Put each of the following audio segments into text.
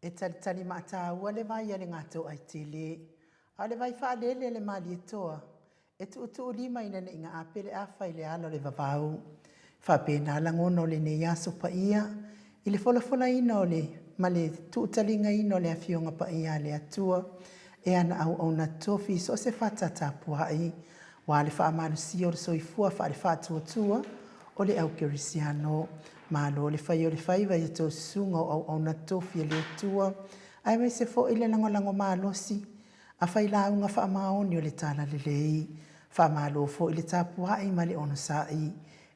e talitali maataua le vai a le gatou aitele a le vai faalele le malietoa e tuutuulima ina neʻiga apele afa i le ala o le vavau faapena lagona o lenei aso paia i le folafolaina o le ma le tuutaligaina o le afioga paia a le atua e ana auauna tofi so o se faatatapuaʻi ua le faamalusia o le soifua faa le faatuatua o le aukerisiano malo le fai o le faiva ia taususuga o auauna tofi e le atua ae mai se foʻi le lagolago malosi a failauga faamaoni o le talalelei faamalo foʻi le tapuaʻi ma le ono saʻi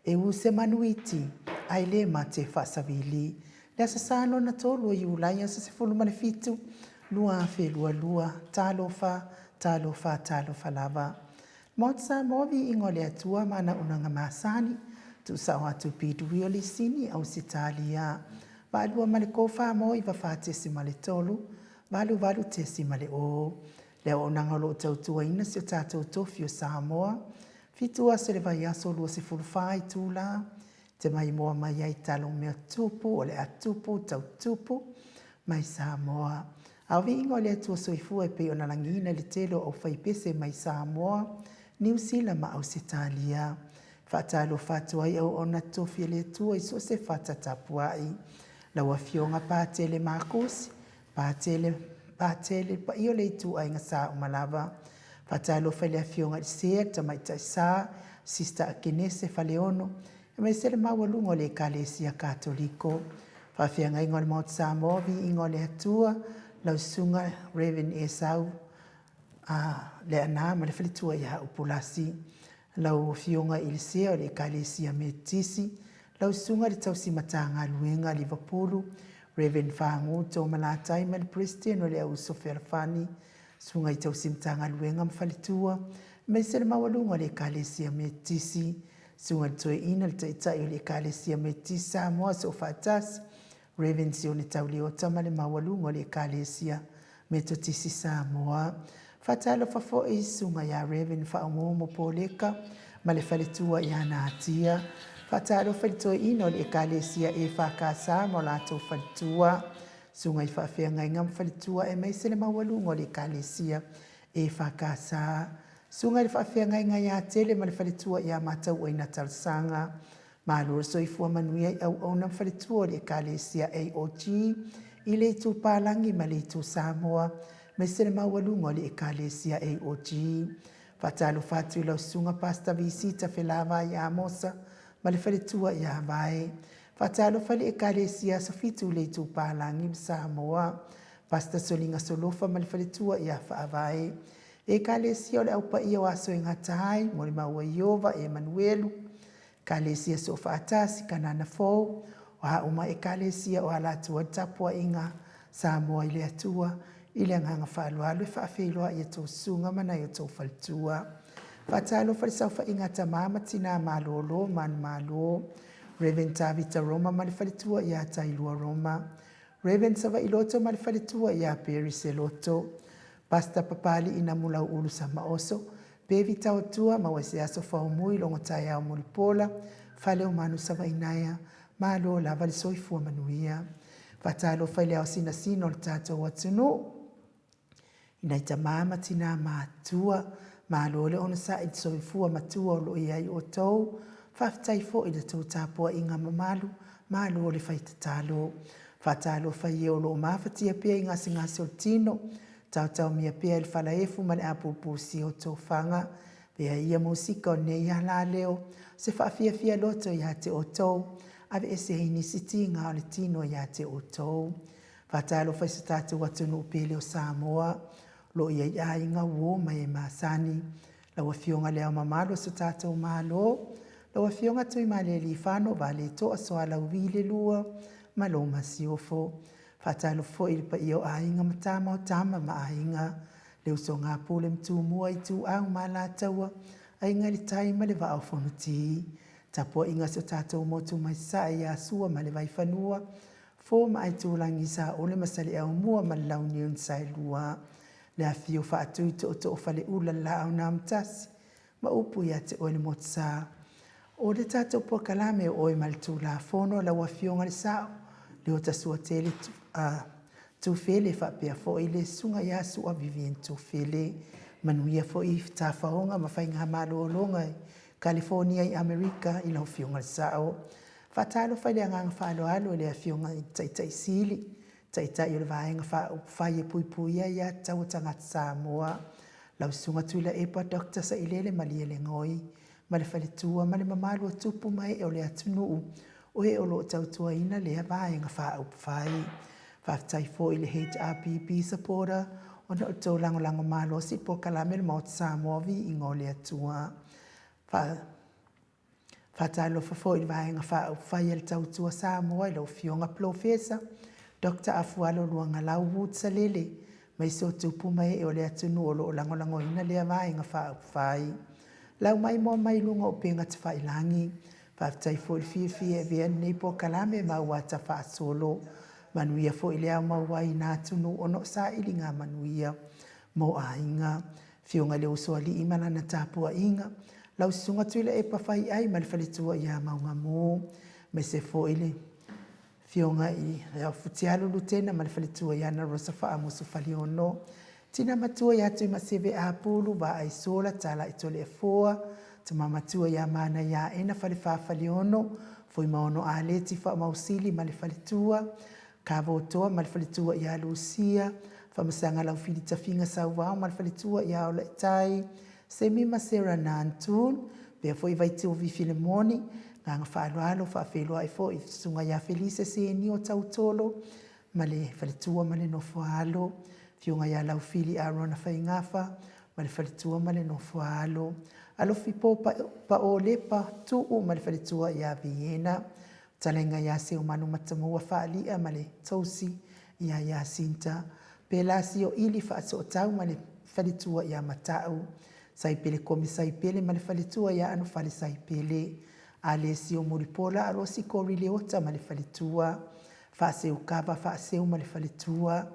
e u se manuiti ae lē mate faasavili le asasalo na tolu o iulai asa se fulu ma le fitu lua felualua talofa lava mo te sa mo viiga o le atua manaunaga masani tuusao atu pidui o le isini au se talia vaalua ma le kofa mo i vafatesi ma le tolu valuvalu tesi ma le o le auaunaga o loo tautuaina si o tatou tofi o Samoa fitu ase le vai aso lua sefulufā i tula te mai moa mai ai talo mea tupu o le atupu tautupu mai Samoa au viiga o le atua soifua e pei ona lagina le telo au faipese mai Samoa New Zealand ma Ausitalia faatalofa atu ai auauna tofi e le atua i so o se faatatapuaʻi lau afioga patele makusi patele paia o le ituaiga saʻuma lava faatalofa i le afioga i le sea tamaitaʻisā sista akenese faleono e mai se le maualuga o le ekalesia katoliko faafeagaiga o le Mount Samoa viiga o le atua lausuga Reverend Esau le ana ma le faletua iā upulasi lau afioga i le sea o le ekalesia metisi lausuga le tausimatagaluega Livapulu Reverend Fangu Tomalatai ma le President o le auso Ferafani suga i tausimatagaluega ma faletua mai se le maualuga o le ekalesia metisi suga le toeina le taʻitaʻi o le ekalesia metisi Samoa se o faatasi Reverend Sione Tauleota ma le maualuga o le ekalesia metotisi Samoa faatalofa foʻi suga iā Reverend faaumomo poleka ma le faletua iā natia faatalofa i le toeina o le ekalesia e fakasā ma o latou faletua suga i faafeagaiga ma faletua e mai se le maualuga o le ekalesia e fakasā suga i le faafeagaiga iā tele ma le faletua iā matauaina talasaga malo le soifua manuia i auauna ma faletua o le ekalesia AOG i le itupalagi ma le itu Samoa mai se le maualuga o le ekalesia AOG faatalofa atu i lausuga pasta visita felava iā mosa ma le faletua iā vae faatalofa i le ekalesia sofitu i le itupalagi ma Samoa pasta soliga solofa ma le faletua iā faavae ekalesia o le ʻaupaia o aso e gata ai mo le maua iova Emanuelu ekalesia so o faatasi kanana fou o aʻuma ekalesia o a latou ai tapuaʻiga Samoa i le atua i le agaga faaaloalo e faafeiloaʻi e tosusuga manai o tou faletua faatalofa le saufaʻiga tamā ma tinā malōlō manumālō Reverend Tavita Roma ma le faletua iā Tailua Roma Reverend Savailoto ma le faletua iā Peri Seloto Pasta papaliʻina mulauʻulu Samaoso pe vitautua ma ua se aso faumui logo taeao molipola faleo manu savainaia malo lava le soifua manuia faatalofa i le aosinasino o le tatou atunuu inai tamā ma tinā matua malo le ona saʻi le soifua matua o loo iai outou faafetai foʻi le tou tapuaʻiga mamalu malo le faitatalo faatalofa ia o loo mafatia pea i gasegase o le tino tautau mia pea i le falaefu ma le a pulupusi o tofaga pea ia musika o lenei ala leo se faafiafia loto iā te outou ave ese inisitiga o le tino iā te outou faatalofa i se tatou atunuu pele o Samoa loo iai aiga uō mai e masani lau afioga le ao mamalo so tatou mālō lau afioga tui malelifano valetoa so alauvi le lua ma lou masiofo faatalofa foʻi le paia o aiga ma tamaotama ma aiga le usogā pule matumua i tuʻau ma lataua aiga i le tai ma le vaaofonoti tapuaʻiga se o tatou motu mai saʻi iā sua ma le vaifanua fo ma ai tulagi saʻole ma saleʻaumua ma le launiuni saelua le afio faatui toʻotoʻo faleʻula laauna matasi ma upu iā te oe le motasā o le tatou pokalame o oe ma le tulafono lau afioga le saʻo le o tasua tele tufele whapea fo i le sunga ia sua Vivian tufele. Manuia fo i tafaonga ma whainga malolonga i California i Amerika i lau fionga sao. Whatalo whaile ngang whalo alo le fionga i taitai sili. Taitai o le vaenga whaie pui pui ia tau tangata Samoa. Lau sunga tuila epa Dr. Sailele malia le ngoi. Ma le whaletua ma le mamalu tupu mai o le atunuu. O he olo tautua ina le vaenga whai. Whaftai fo i le HRPP supporter. O na o tō lango malo si po kalame le maot Samoa vi i ngō le atua. Whatalo fo i le vaenga whai el tautua Samoa i lau fionga professor. Dr. Afualo luanga lau wutsa lele. Mai so tupu mai e o le atunu o lo lango ina lea vaenga whai. Lau mai mo mai lunga o penga te whailangi. Whaftai fo i fia e vea nei po kalame maua ta wha solo. Manuia fo i lea maua i nā tunu o no sa ili ngā manuia. Mo a inga. Fionga leo soa li imana na tāpua inga. Lau sunga tuila e pa whai ai ma le whalitua i a maunga mō. Me se fo i le. Fionga i rea futialo lutena ma le whalitua i ana rosa wha amusu whaliono. Tina matua i atu i maseve a pulu wa ai sola tala i tole e foa. Tama matua i a mana i a ena whale wha whaliono. Foi maono a leti wha mausili ma le whalitua. Ka votoa ma le whalitua i a Lucia. Whamasanga lau whilita whinga sau wao ma le whalitua i a ola i tai. Se mi masera nantun. Pea foi vai te ovi Filemoni. Nga whaaloalo whaafeloa i fo i sunga ia Felice se ni o tautolo. Ma le whalitua ma le nofoalo. Fionga ia lau fili a rona whaingafa. Ma le whalitua ma le nofoalo. Alofi po pa o lepa tuu ma le whalitua ia Vienna. Talenga ia se o manu matamua whaalia ma le tausi ia Sinta. Pelasi o ili whaaso o tau ma le whalitua ia Matau. Saipele komi saipele ma le whalitua ia anu whale saipele. Ale si o muripola alo si kori leota ma le whalitua. Whaaseu kaba whaaseu ma le whalitua.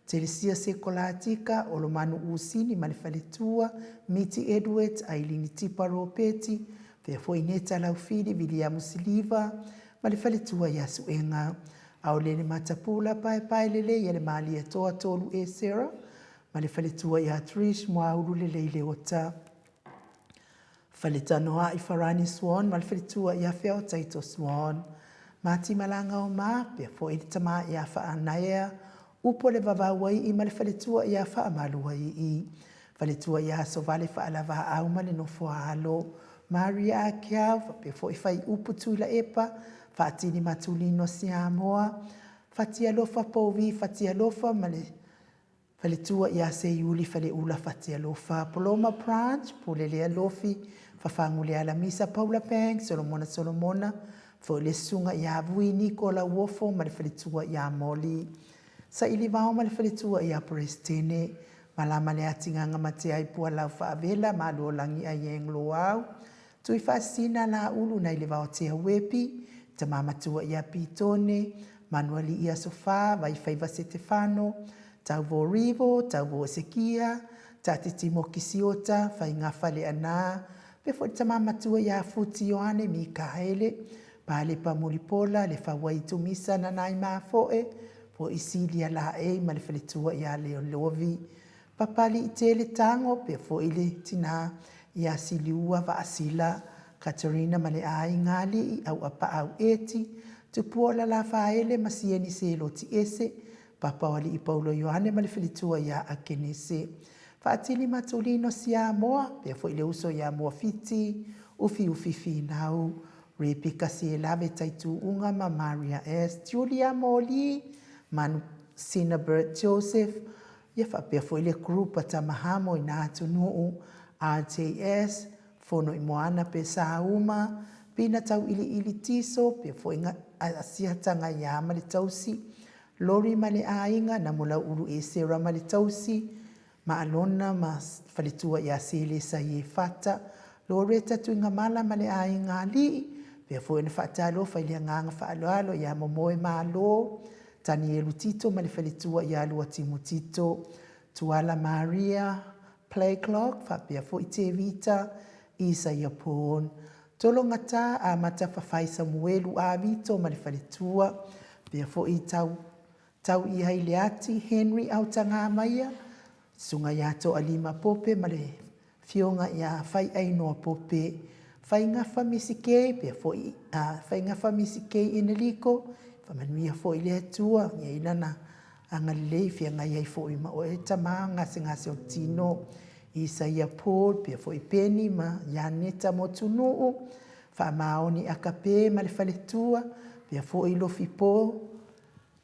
Telesia se kolatika o lo manu usini ma le whalitua. Miti Edwards, Ailini Tiparo Peti. Pea foi neta lau fili William Siliva. Ma le whalitua ia suenga. Au lele matapula pai lele ia le mali e toa tolu e Sarah. Ma le whalitua ia Trish mua uru lele leota. Whalitanoa i Farani Swan, ma le whalitua ia Wheo Taito Swan. Mati malanga o mā, pia fo i tama ia whaanaea. Upo le vavawai i ma le whalitua ia whaamaluai i. Whalitua ia so vale whaalava au ma le nofo alo. Maria a kiau, pia fo i whai upu tuila epa. Whaatini matulino si amoa. Whatia lofa povi, whatia lofa ma le whalitua ia se iuli whale ula whatia lofa. Paloma Branch, polelea lofi. Whawhangule ala misa Paula Pang, Solomona. Fo le sunga ia vui Nicola Wofo, ma le whalitua ia Molly. Sa ili vao ma le whalitua ia Prestene. Malama le atinganga mate ai pua lau whaavela, ma lua langi ai englo au. Tui whaasina la ulu na ili vao te wepi. Ta mamatua ia Pitone. Manuali ia Sofa, vai whaiva Setefano. Tau vo Rivo, tau vo Ezekia. Tati Timo Kisiota, whai ngawhale ana. Pefo ta mamatua ia Futi Ioane Mikaele. Pale pa Muripola, le whawai tumisa na nai mafoe. Po isilia la e ma le whalitua ia Leo Lovi. Papali i tele tango, pefo ile tina ia Siliua va asila. Katarina ma le ai ngali i au apa au eti. Tupuola la whaele ma sieni se loti ese. Papa wali i Paulo Ioane ma le whalitua ia Akenese. Whaatili matulino si a moa, pia fo ile uso ia moa fiti, ufi finau. Repika si e lave taitu unga ma Maria S. Julia Moli, Manu Sinabert Joseph. Ia whapea fo ile grupa ta mahamo i nātu nuu, RJS, fono i moana pe Sauma, pina tau ili tiso, pia fo inga asiatanga ia ma le tausi. Lori ma le ainga na mula uru e Sarah ma le tausi. Ma alona ma whalitua ia sele sa i e whata. Loreta tuinga mala ma le ai ngā li. Pea fo ena whata alo whailia nganga whaaloalo ia momoe ma alo. Tani e lutito ma le whalitua ia lua Timotito. Tuala Maria, Play Clock, whapea fo i te vita, Isa ia pōn. Tolo ngata a mata whawhai Samuelu a vito ma le whalitua. Pea fo i tau i hai le ati Henry au tanga maia, sunga ia to alima pope ma le fionga ia fai ainoa pope, fai ngafa misikei, pia foi fai ngafa misikei ina liko, whamanuia foi le atua, ia inana angalilei fia ngai ai foi ma o e tama ngase o tino, Isaia Paul, pia foi peni ma Janeta Motunuu, whamaoni akape ma le faletua, pia foi lofi po,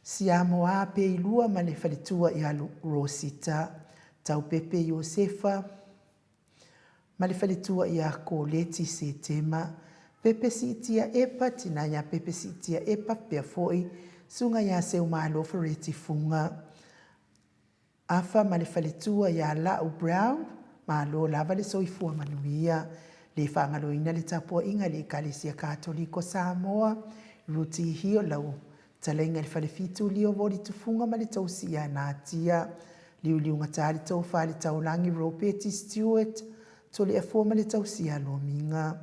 Siamoa pe ilua ma le faletua i alu Rosita, tau Pepe Josefa, ma le faletua i a Koleti se tema, Pepe sitia epa, tina ia Pepe sitia epa, pia foi sunga ia se umalo fareti funga, afa ma le faletua i a Lau Brown, ma lo lava le soifua manuia, le whangaloina le tapua inga le Kalesia Katoliko Samoa, Ruti hio lau, talenga le whalefitu lio vori tufunga ma le tausia na tia, liu ngatari tau whale taulangi Robert Stewart, to le afua ma le tausia lo minga,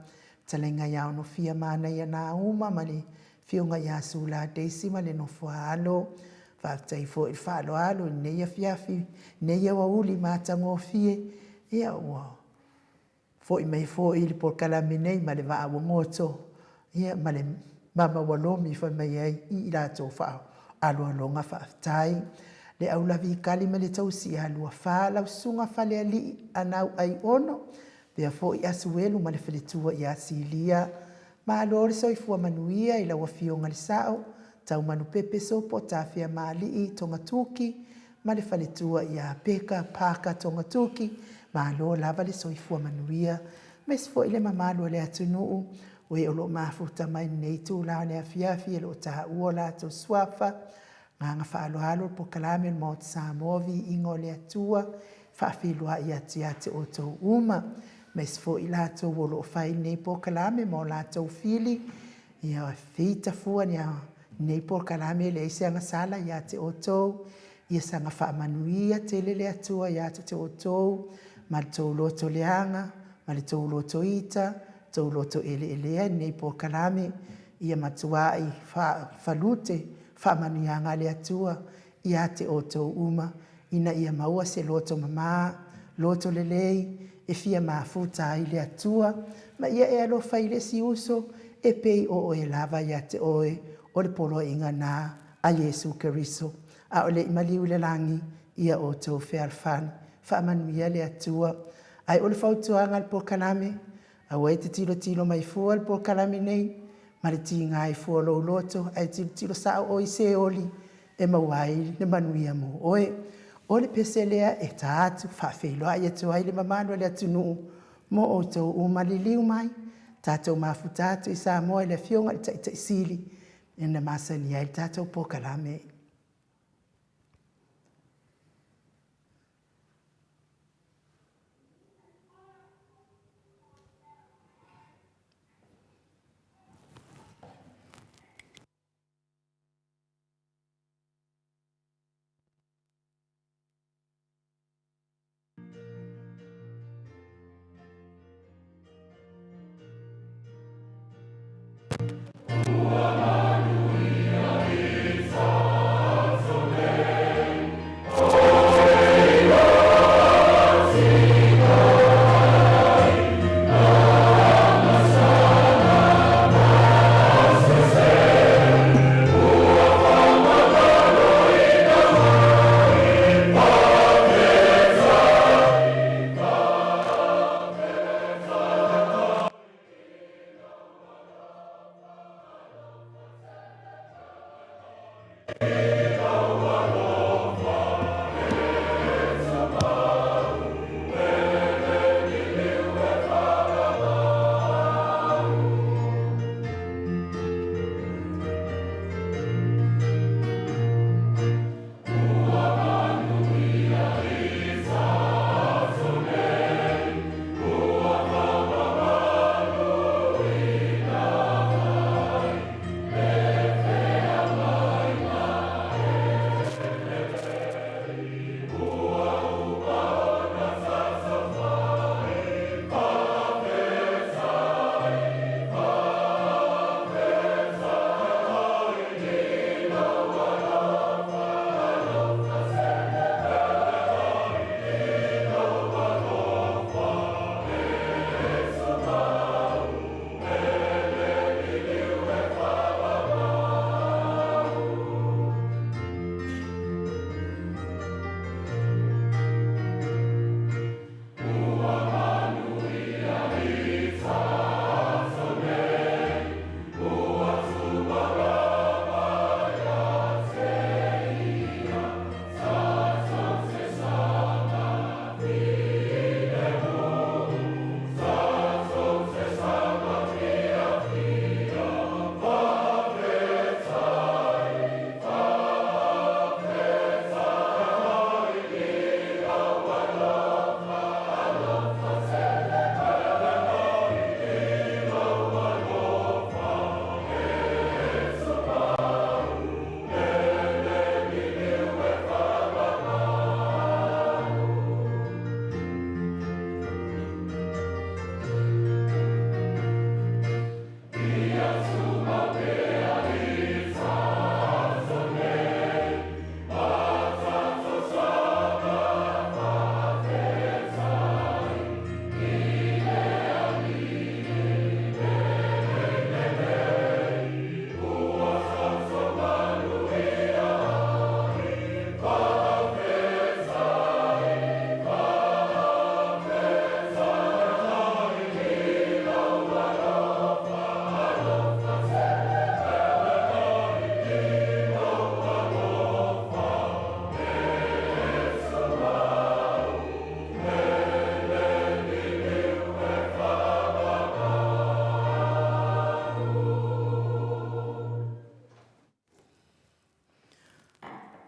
talenga iao no fia mana ia na uma ma le fionga ia sula Daisy ma le no fualo, whaftai fo il whalo alo, neia fiafi, neia wauli matango fie, ia ua. Fo i mai fo i li por kalaminei ma le waa wangoto, ia ma le mama walomi fa mai ai i rato whao alo alonga whaftai. Le au lavi kali ma le tausi alua wha lau sunga whale ali anau ai ono, pia fo i asuelu ma le whaletua i asilia, ma alo le soifua manuia i lau afionga le sao, tau manu pepe sopo tafia maali i tonga tuki, ma le whaletua i a peka paka tonga tuki, ma lo lava le soifua manuia, mes fo ile mamalu le atunuu, we o lo mafuta mai nei tu la le afiafi e lo ta ua la to swafa, nganga whaalo halo po kalame mo Samovi ingo le atua, whaafilua i ati ate o tau uma, mes fo ila to wo lo fai nei po kalame mo la tau fili, ia fita fua nei po kalame le ise anga sala i ate o tau, ia sanga wha manuia te le atua i ate te o tau, ma le tau loto leanga, ma le tau loto ita, tau loto elea nei po kalame, ia matua i falute, whamanianga le atua, i ate o tau uma, ina ia maua se loto mama, loto lelei, e fia mafuta i le atua, ma ia e alo whaile si uso, e pei o e lava i ate oe, o le polo inga na, a Yesu Keriso, a o le imaliu le langi, ia o tau whearfan, whamanuia le atua, ai o le whautuanga le po kalame, a wai te tilo mai fua le po kalame nei, ma le ti ngai fua lo loto, ai tilo sao o i se oli, e mawai le manuia mo oe, o le peselea e taatu whawhiloa i atu ai le mamano le atunu, mo o tau umaliliu mai, tātou mafutatu i sa moa le fionga i tai sili, ina masani ai tātou po kalame.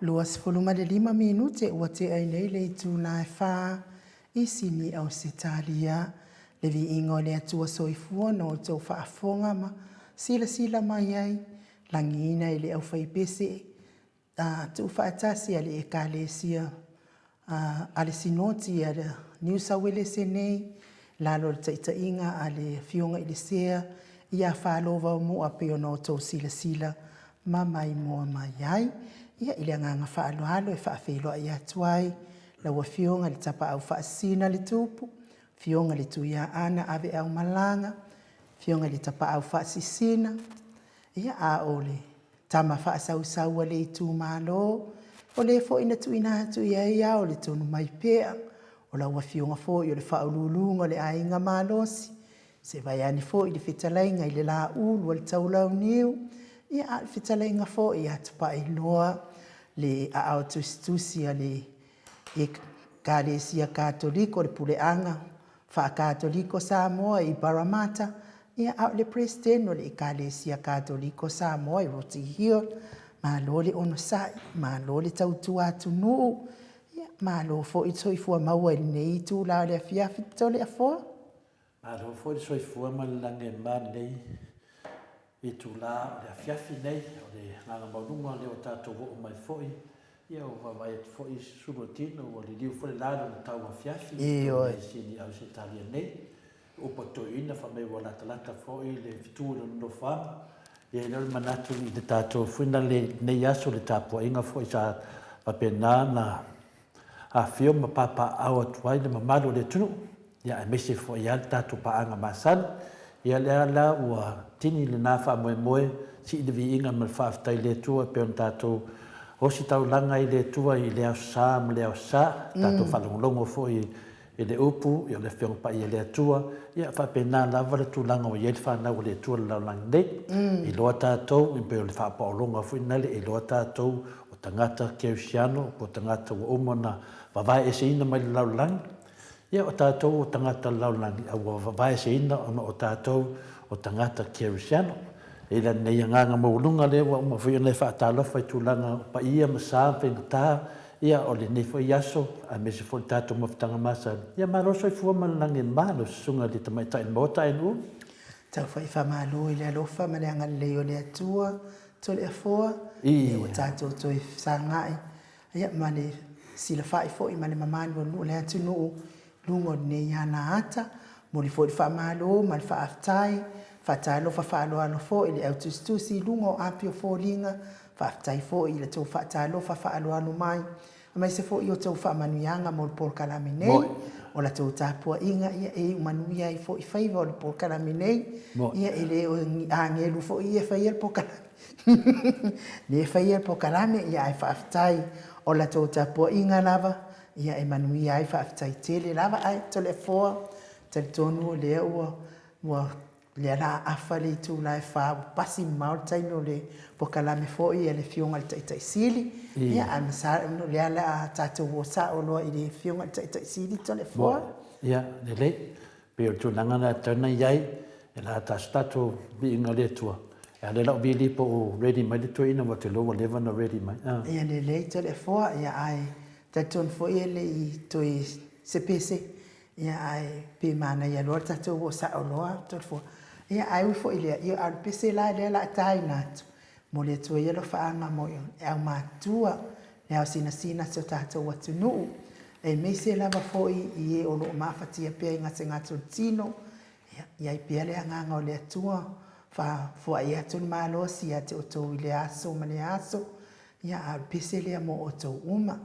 2:45 minute ua te ai nei le tūna e whā I sini au se talia. Le vi ingo le atua soifua no tau whaafonga ma sila mai ai. Langina I le au whaipese. Tu whaatasi ale e kālesia. Ale sinoti ale New South Wales nei. Lalo le taitainga ale fionga I le sea. Ia whaalova mua peo no tau sila. Mamai mua mai ai. Ia ile nganga whaaloalo e whaafeloa I atuai. La ua fionga le tapa au whaasina le tupu. Fionga le tuia ana ave au malanga. Fionga le tapa au whaasisina. Ia a ole. Tama whaasausau le tu malo. O le fo ina tuina atu ia o le tonu mai pea. O la ua fionga fo I le whaululunga le ainga malosi. Se vai ani fo I le whitalainga I le la ulu le taulau niu. Ia a le whitalainga fo I atapa I loa. Le a au tustusi a le e kālesia kātoliko le puleanga. Wha kātoliko Samoa I Parramatta. Ia au le president o le kālesia kātoliko Samoa I Roti Hill. Ma lo le ono sai. Ma lo le tautua atu nuu. Ia ma lo fo I soifua maua I nei tu la le afiafi tole a foa. Ma lo fo I soifua ma le lange ma nei. I tu la le afiafi nei. O le nganga maununga le o tātou o mai foi. Ia o vai foi subotino o le liu foi lado na tau afiafi. Oi. Sini au se talia nei. O patoina fa me wala talata foi le fitu no fa. Ia le manatu I le tātou fuina le nei aso le tāpua inga foi sa papena na a fio ma papa au atuai le mamalo le tunu. Ia e mese foi ia tātou paanga masal. Ia le ala ua tini le nafa moe si le vi inga ma whaaftai le tua pe on tātou o si tau langa I le tua I le au sa ma le au sa tātou whalongolongo fo I le upu I le whiong pa I le tua ia whapena lava le tūlanga o iei whanau le tua le laulang nei I loa tātou I pe o le whapaolonga fo inale I loa tātou o tangata keusiano o tangata o umana wawai e se ina mai le laulang ia o tātou o tangata laulang au wawai se ina o tātou o tangata keusiano Ila nei nganga maulunga le wa ma foi nei fa talo fa tulanga pa ia ma sa pe ta ia o le nei foi yaso a me se foi tato mo tanga masa ia ma ro soi fu ma langen ma lo sunga di tamai ta in bota in u Tau fai fa malo I le alofa ma le anga le o le atua to le afoa o tato to I sangai ia ma le sila fai fo I ma le mamani o le atu no lungo nei ana ata mo le foi fa malo ma le fa aftai Fatalo fa falo ano fo I le autustusi lungo apio fo linga faaftai fo I le tau fatalo fa falo ano mai mai se fo I o tau fa manuianga mo le por kalame nei o la tau tapua inga ia e manuia I fo I faiva o le por kalame nei ia e le o angelu fo I e faia le por kalame le faia le por kalame ia e faaftai o la tau tapua inga lava ia e manuia I faaftai tele lava ai tole foa tele tonu le ua le ala afa le tu la fa pasi mal tai no le pokalame fo I le fionga le tai sili ia am sa no le ala tatu wo sa o lo I le fionga le tai sili tole fo ia le pe o tu langa na tana yai e la ta statu bi inga le tua e le la bi li po ready mai le tu ina mo te lo le van ready mai ia le tole fo ia ai tatu fo le I to se pese ia ai pe mana ia lo tatu wo sa o lo tole fo ia ai fo ile ia al pese la tai nat mo le tu ia lo fa ma mo e au matua e au sina so tato watu no e me se lava fo I o lo mafatia pe nga tino ia pe le anga o le tua fa fo ia tu malo si ate o to ile aso ma le aso ia al pese le mo o to uma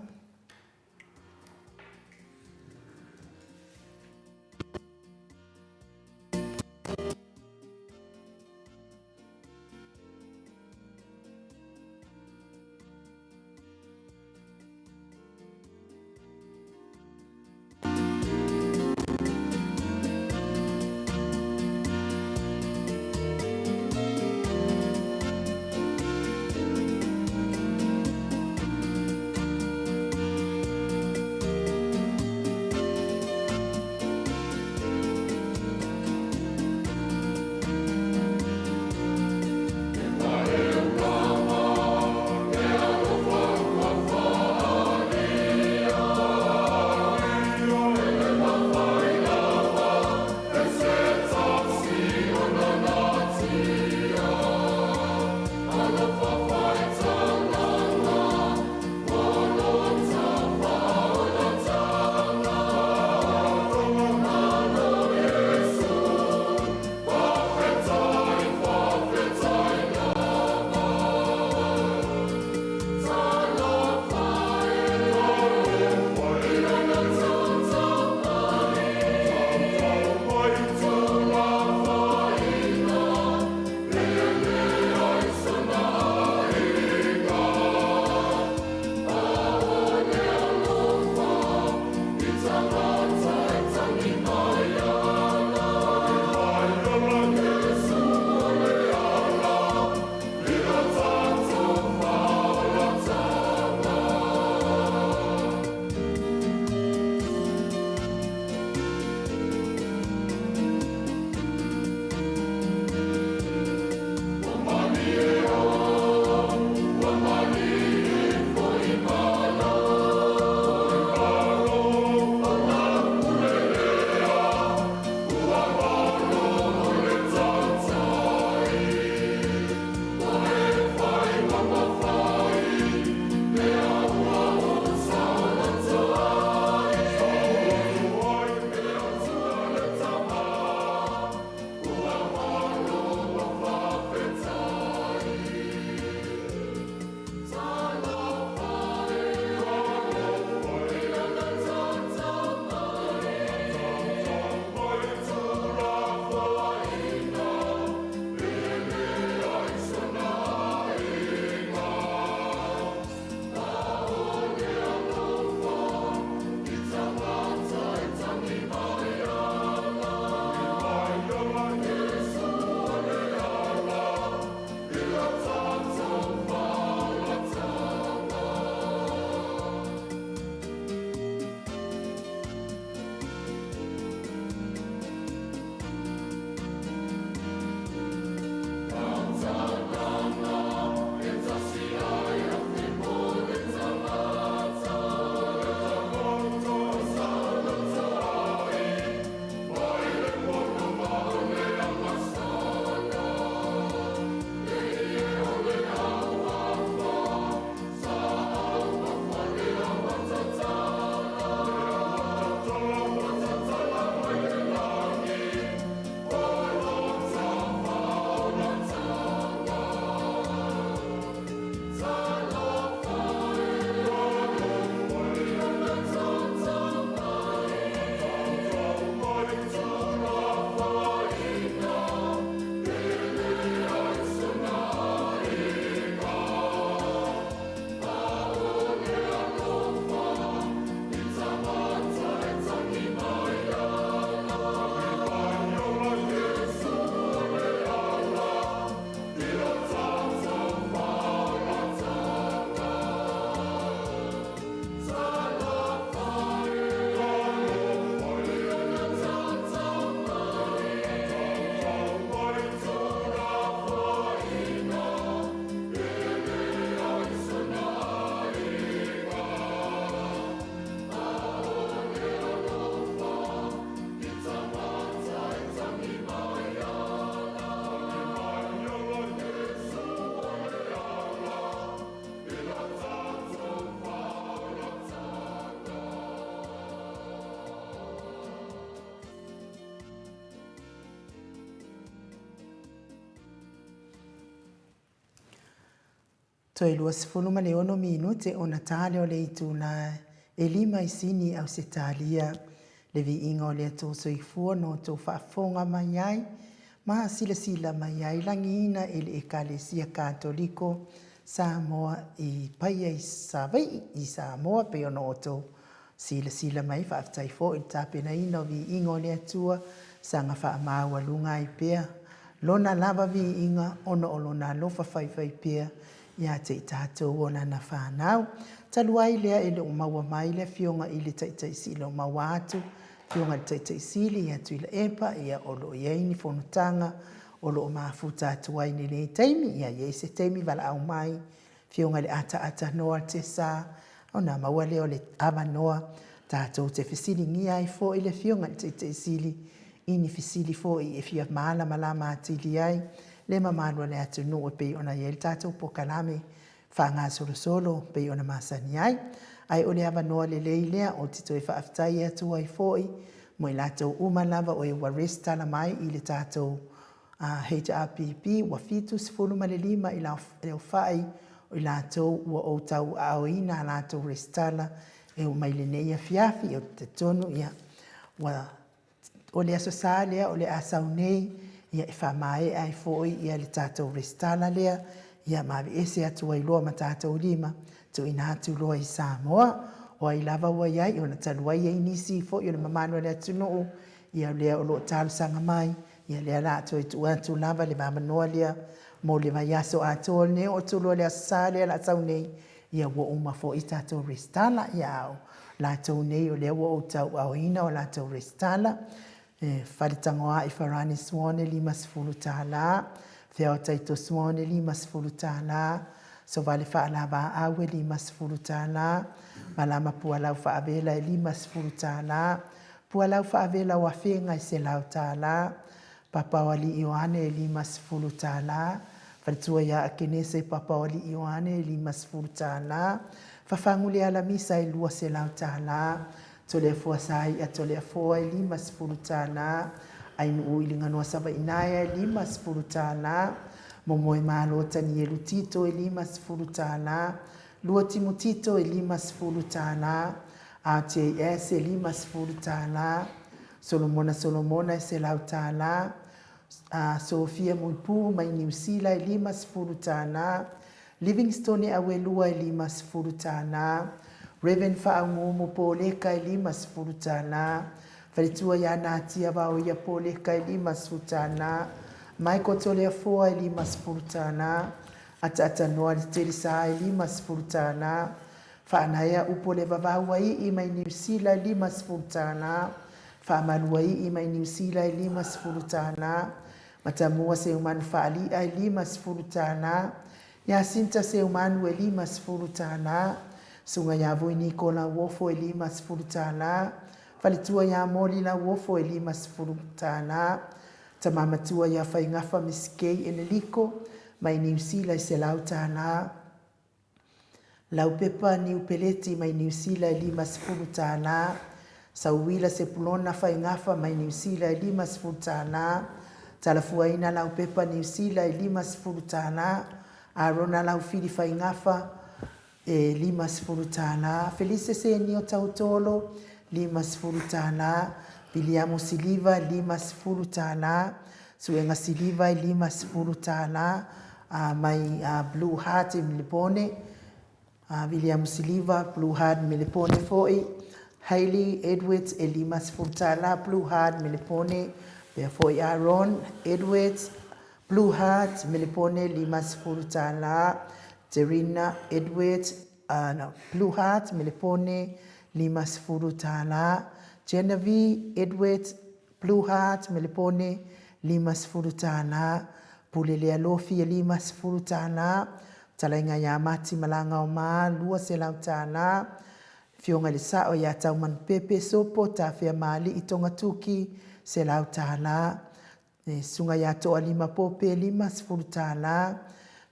Toi lua sifunu ma le ono minute o na tale o le itu na e lima i sini au se talia le vi inga o le ato so i fua no to whaafonga mai ai ma sila mai ai langina e le ekalesia katoliko Samoa i paia i Savai i Samoa pe ono oto sila mai whaaftai fo i tapena ina o vi inga o le atua sanga whaamaua lunga i pea lona lava vi inga ono o lona lofa whai pea ia te tātou o nana whanau. Taluai lea ele o maua mai lea fionga ili taitaisili o maua atu. Fionga taitaisili ia tuila epa ia olo iaini fonutanga olo o mafuta atuai ni le taimi ia ia se taimi vala au mai. Fionga le ata noa te sa o na maua leo le ama noa tātou te fisili ngia i fo ile fionga taitaisili ini fisili fo i e fia maala malama atili ai. Le mamanua le atu no pe ona ye tatou po kalame fanga solo pe ona masani ai ole ava no le leile o tito e faaftai atu ai foi mo latou uma lava o e waresta la mai i le tatou HRPP wa fitus fulu malelima i la fai o latou o tau au ina latou restala e o mai le nei fiafi o te tonu ia wa o le asosale o le asaunei ia e whamae ai foi ia le tātou restala lea, ia mawe ese atu ai loa ma tātou lima, tu ina atu loa i Samoa, o ai lava ua iai, o na talua ia inisi foi, o le mamano le atu noo, ia lea o loo tālu sanga mai, ia lea la atu i tu atu lava le mamanoa lea, mo le mai aso atu o ne o tu loa le asa lea la tau nei, ia ua uma foi i tātou restala, ia au, la tau nei o lea ua o tau au ina o la tau restala, wharitangoa i wharani swane lima sifuru tāla, whiao taito swane lima sifuru tāla, so vale whaalava awe lima sifuru tāla, malama pualau whaavela e lima sifuru tāla, pualau whaavela wa whenga i se lau tāla, papawali Ioane e lima sifuru tāla, wharitua ia a kenese papawali Ioane e lima sifuru tāla, whawhangule ala misa e lua se lau tāla, tole fua sai a tole fua i lima sifuru tāla, ai nuu i linga noa sava inaia i lima sifuru tāla, momoe malo tani e lutito i lima sifuru tāla, lua timutito i lima sifuru tāla, ATS e lima sifuru tāla, Solomona e se lau tāla, Sofia Muipu mai Niusila i lima sifuru tāla, Livingstone awe lua i lima sifuru tāla, Reverend Whaangomo Poleka i lima sifuru tāla, Wharitua ia nātia wau ia Poleka i lima sifuru tāla, Michael Tolea Foa i lima sifuru tāla, Ata Noa li Teresa i lima sifuru tāla, Whaanaya Upole Vavaua i mai Niusila i lima sifuru tāla, Whaamalua i mai Niusila i lima sifuru tāla, Matamua se umanu Whaali i lima sifuru tāla, Yasinta se umanu e lima sifuru tāla, Sunga ya voini ko la wofo e lima sifuru tāla, Whalitua ya moli la wofo e lima sifuru tāla, Tamamatua ya whaingafa miskei e neliko, mai Niusila i se lau tāla, Lau pepa ni upeleti mai Niusila i lima sifuru tāla, Sauwila se pulona whaingafa mai Niusila i lima sifuru tāla, Talafuaina lau pepa Niusila i lima sifuru tāla, Arona lau fili whaingafa, e lima sifuru tāla, Felice se ni o tautolo, lima sifuru tāla, Biliamo Siliva, lima sifuru tāla, Suenga Siliva, lima sifuru tāla, mai Blue Heart i Milipone, Biliamo Siliva, Blue Heart Milipone foi, Hailey Edwards, e lima sifuru tāla, Blue Heart Milipone, Bea foi Aaron Edwards, Blue Heart Milipone, lima sifuru tāla, Terina Edwards, Blue Heart, Milipone, lima sifuru tāla, Genevieve Edwards, Blue Heart, Milipone, lima sifuru tāla, Pulelea Lofi, lima sifuru tāla, Talainga ya mati malanga o maa, lua se lau tāla, Fionga le sao ya tau man pepe sopo, ta fea mali i tonga tuki, se lau tāla, Sunga ya toa lima pope, lima sifuru tāla,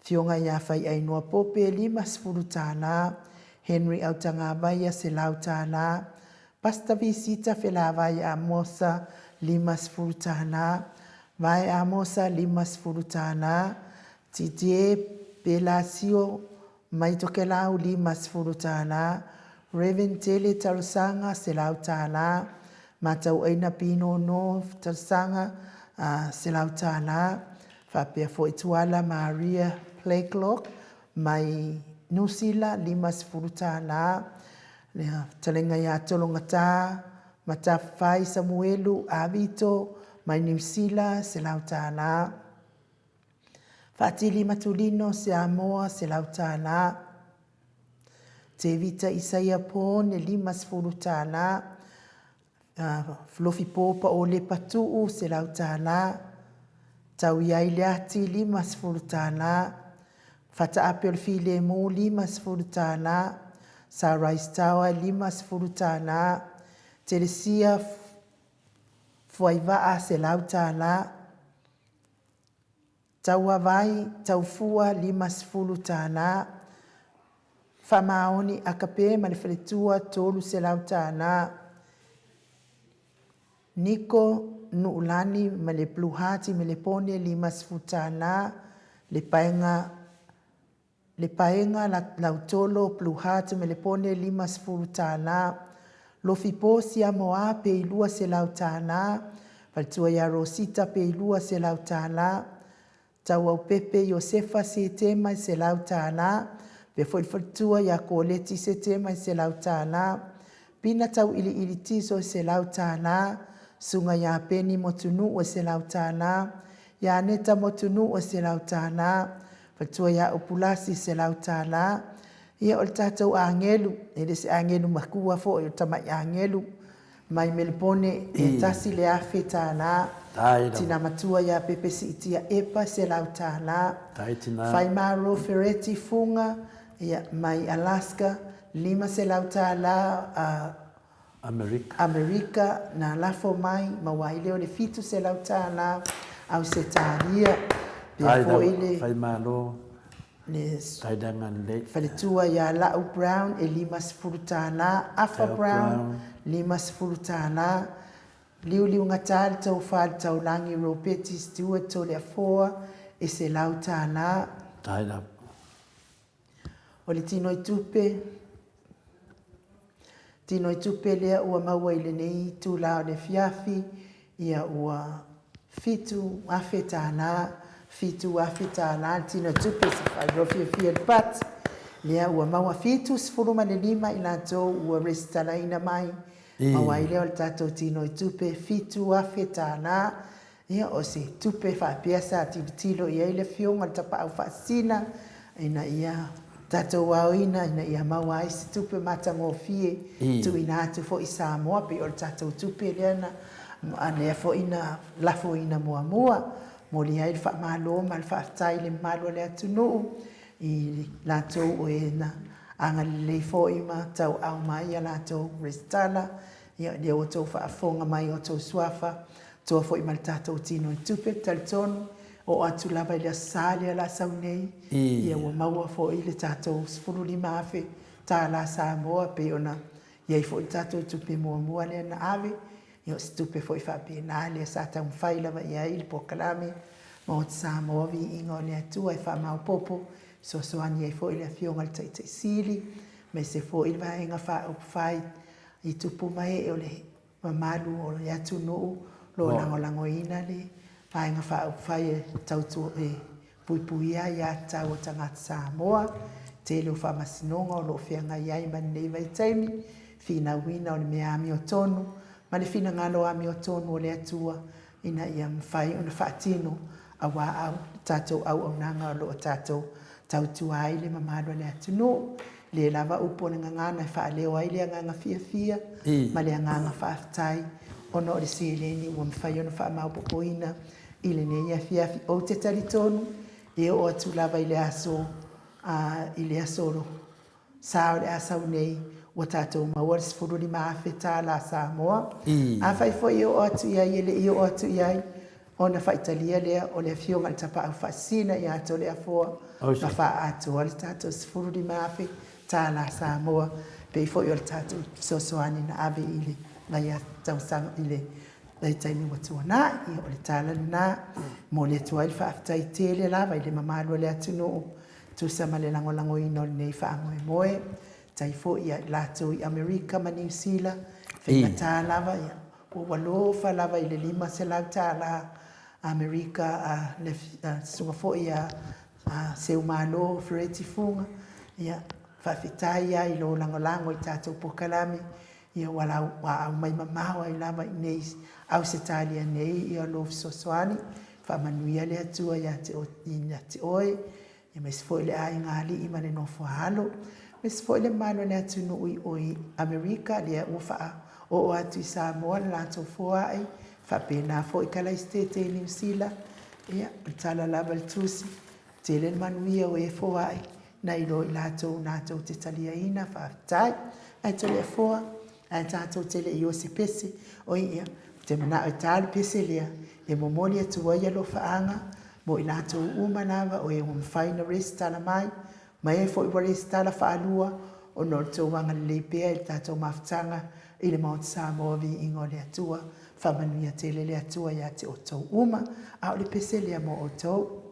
Fionga ia whai ainua pope lima sifuru tāla, Henry Autangawaya se lau tāla, Pasta Visita Whelawai Amosa lima sifuru tāla, Vai Amosa lima sifuru tāla, Tidie Pelasio mai toke lau 5 tāla, Reverend Tele Tarusanga se lau tāla, matau aina pino no Tarusanga se lau tāla, whapea fo ituala Maria Playclock, mai Nusila 5 tāla, talenga ya tolonga tā, mata whai Samuelu Avito, mai Nusila se lau tāla, Fatili Matulino se Amoa se lau tāla, Te Vita Isaia Po ne 5 tāla, Flofi Popa o le Patuu se lau tāla, Tau Iai Leati 5 tāla, Fata Ape o le File Mo 5 tāla, Sunrise Tower 5 tāla, Telesia Fuaivaa se lau tāla, Tau Avai, Tau Fua 5 tāla, Whamaoni Akape ma le whaletua tolu se lau tāla, Niko Nuulani ma le Blue Heart ma le Pone 5 tāla, le paenga lautolo Blue Heart ma le Pone 5 tāla, Lofi Posi a Moa pe ilua se lau tāla, Valtua ya Rosita pe ilua se lau tāla, Tau au Pepe Josefa se tema se lau tāla, Pe foi fatua ya Koleti se tema se lau tāla, Pina tau ili tiso se lau tāla, Sunga ya Peni Motunu o se lau tāla, Ya Neta Motunu o se lau tāla, Fatua ya Opulasi se lau tāla, Ia o tātou angelu, ele se angelu makua fo o tamai angelu, mai melepone e tasi le afe tāla, Tina matua ya Pepe si itia epa se lau tāla, Faimaro Ferretti funga, Ia mai Alaska, 5 se lau tāla, Amerika na lafo mai, mawaile o le fitu se lau tāla, au se tālia, pia fo ile, Faimaro, Faletua ya Lau Brown e 5 tāla, Afa Brown 5 tāla, Liu ngatali tau whal tau langi Ropeti Stewart to le afoa e se lau tāla. O le tino i tupe lea ua maua i le nei tu lao le fiafi, ia ua fitu afe tāla, tino i tupe se whai rofi fia pat, lea ua maua fitu sifuruma le 5 i lato ua restala ina mai, maua i lea o le tatou tino i tupe fitu afe tāla, ia o se tupe whapiasa tilo ia i le fionga le tapa au whaasina, ina ia tatou wauina ina ia maua ai se tupe matango fie tu ina atu fo i Samoa pe o le tatou tupe leana anea fo ina lafo ina mua mo li ai le whaamalo ma le whaatai le malo le atunuu i latou o e na anga le fo ima tau au mai a latou restala ia lea o tau whaafonga mai o tau suafa toa fo ima le tatou tino i tupe talitonu o atu lava i le asale la saunei ia ua maua fo i le tatou 15 afe tā la Samoa pe ona ia i fo i tatou tupe mua le na ave ia o se tupe fo i whapena le sa tau mwhai lava ia i le pokalame ma o te Samoa vi inga o le atua i whamau popo so soani ia i fo i le afionga le taitai sili me se fo i le vaenga whai i tupu mai e o le mamalu o le atu nuu lo lango ina le Paenga whai e tautua e puipuia ia tau o tangata Samoa, te leo whamasinonga o lo whianga iai mani nei vai taimi, whina wina o le mea ami o tonu, ma le whina ngalo ami o tonu o le atua, ina ia mwhai o na whaatino a wā au, tātou au nanga o lo o tātou tautua ai le mamado le atunu, le lava upo na ngangana e wha leo ai le nganga fia, ma le nganga whaafitai, ono o le sieleni ua mwhai o na wha maupopoina, i le nei a fiafi o te talitonu e o atu lava i le aso sao le asau nei ua tātou maua le 15 afe tā la Samoa a whai fo i o atu iai ele i o atu iai o na whaitalia lea o le fionga le tapa au whaasina i ato le afoa na wha atu o le tātou 15 afe tā la Samoa pe i fo i o le tātou sosoani na ave i le ngai a tausanga i le Lai taimi watua nā, i o le tālani nā, mo le atua i le whaaftai tele lava i le mamalo le atunu, tusa ma le lango ino nei whaangoe moe, tai fo ia lātou i Amerika ma New Zealand, whenga tā lava ia, o walofa lava i le 5 se lau tā la Amerika, sunga fo ia seu malo, Fereti Funga, ia whawhitai ia i lo lango i tātou pokalame, ia wala au mai mamawa i lava i nei, au se tālia nei i o lof sosoani, whamanuia le atua ia te oe, ia mes fo le ai ngali i male no halo, mes fo le mano le atu no ui Amerika, lia ua o atu i Samoa le lātou foa ai, whapena fo i kala estete i New Zealand, ia, tala lava le tusi, te le manuia o e foa ai, na i lo i lātou te talia ina, whaafitai, ai tole e foa, ai tātou tele i o se pese, o ia, te mana o tālu pese lea, e momoli atu waia lo whaanga, mo i lātou umanawa o e mwhaina rest tala mai, mai e fo i wale stala whaalua, o no tō wanga le pea i tātou mawhtanga, i le Mount Samoa vi ingo le atua, whamanuia tele le atua ia te o tau uma, a o le pese lea mo o tau.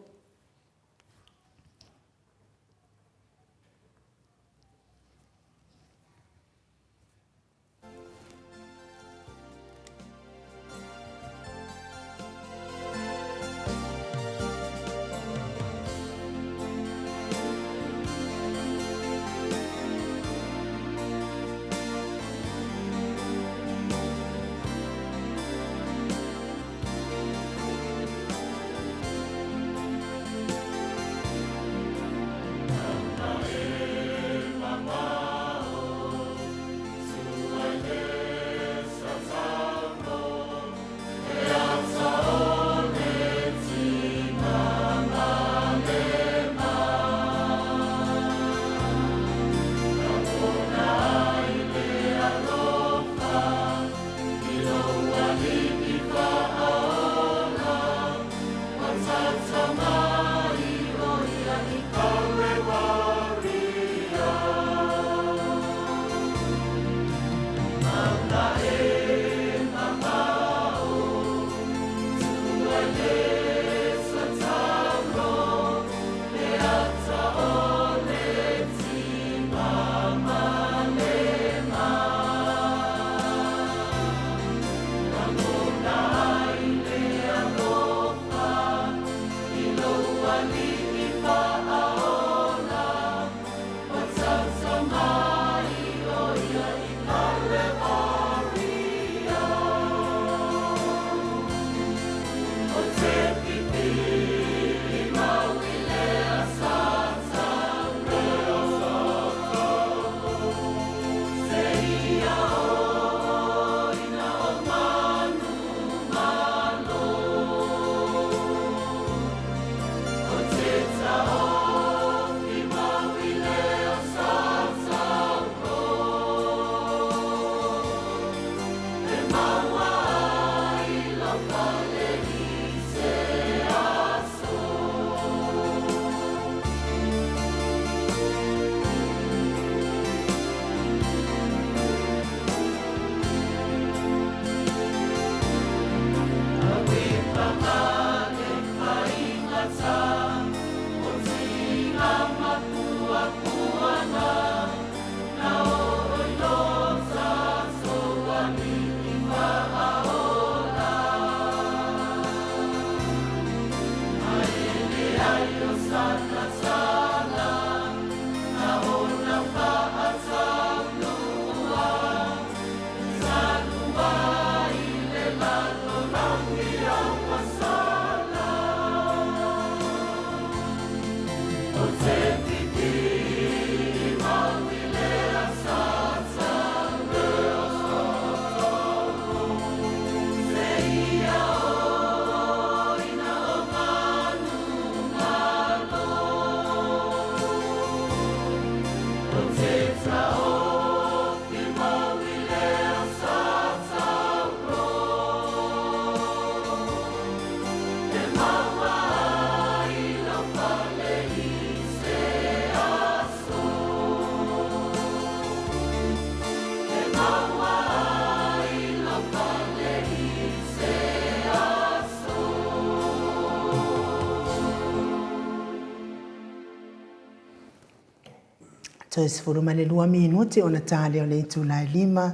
Toisfuru male 2 minuti ona tale o le itulai 5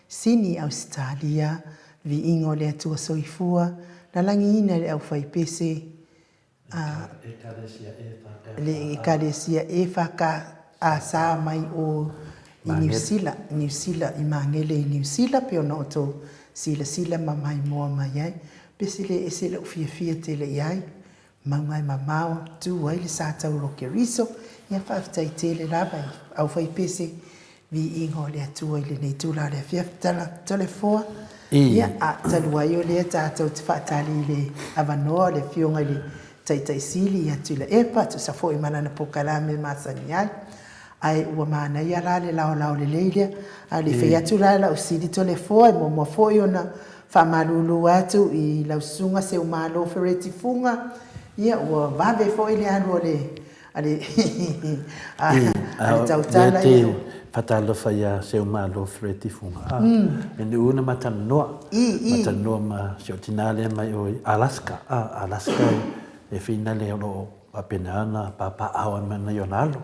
sini Australia vi ingo le atua soifua na langi ina le au faipese le ekalesia e whaka a sa mai o i New Zealand i mangele i New Zealand pe ona oto sila mamai moa mai ai pese le ese le ufia te le iai maungai mamao tu ai le sa tau roke riso ia whaftai te le raba au faipese vi ingo le atua i le nei tula le fiaftala telefoa ia a talua i o le tātou te whaatali le avanoa le fionga le taitai sili ia tula epa tu sa fo i manana pokalame masani ai ai ua mana ia la le lao le leilia a le fei atu la usili telefoa mo mo fo i ona whamarulu atu i lausunga se umalo fereti funga ia ua vave fo i le anu ale tautala ia Patalo faya se umalo freti funga. Ene una matanoa ma se otinale mai o Alaska. Alaska e fina le o papenana papa awa mana yonalo.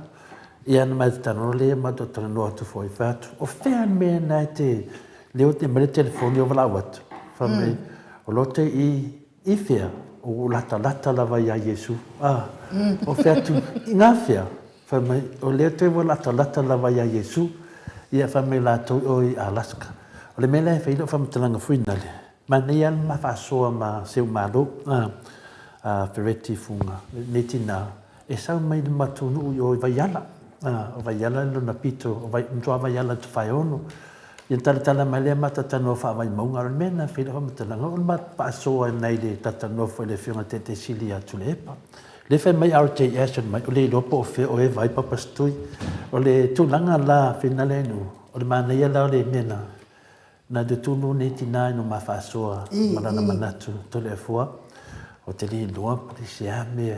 Ia na matanoa le mato tanoa tu foi fatu. O fea me na te leo te mele telefoni o vala watu. Fame o lote i fea o lata lava ya Yesu. O fea tu ingafea. O leo te wala lata lava ya Yesu ia fame la to o Alaska o le mele fe lo fame tanga fuina le mania ma fa so ma se malo fereti funga netina e sa mai de matunu o vaiala lo na pito o vai ntwa vaiala tu fai ono ia tala male mata tano fa vai maunga o mena fe lo fame tanga o ma pa so nei le tatano fo le fiona tete silia tu lepa le fe mai RJS mai le lopo fe o e vai papastui o le tulanga la finale no o le mana ia la le mena na de tunu ne tina no mafasoa mana manatu to le foa o te li loa polisi ame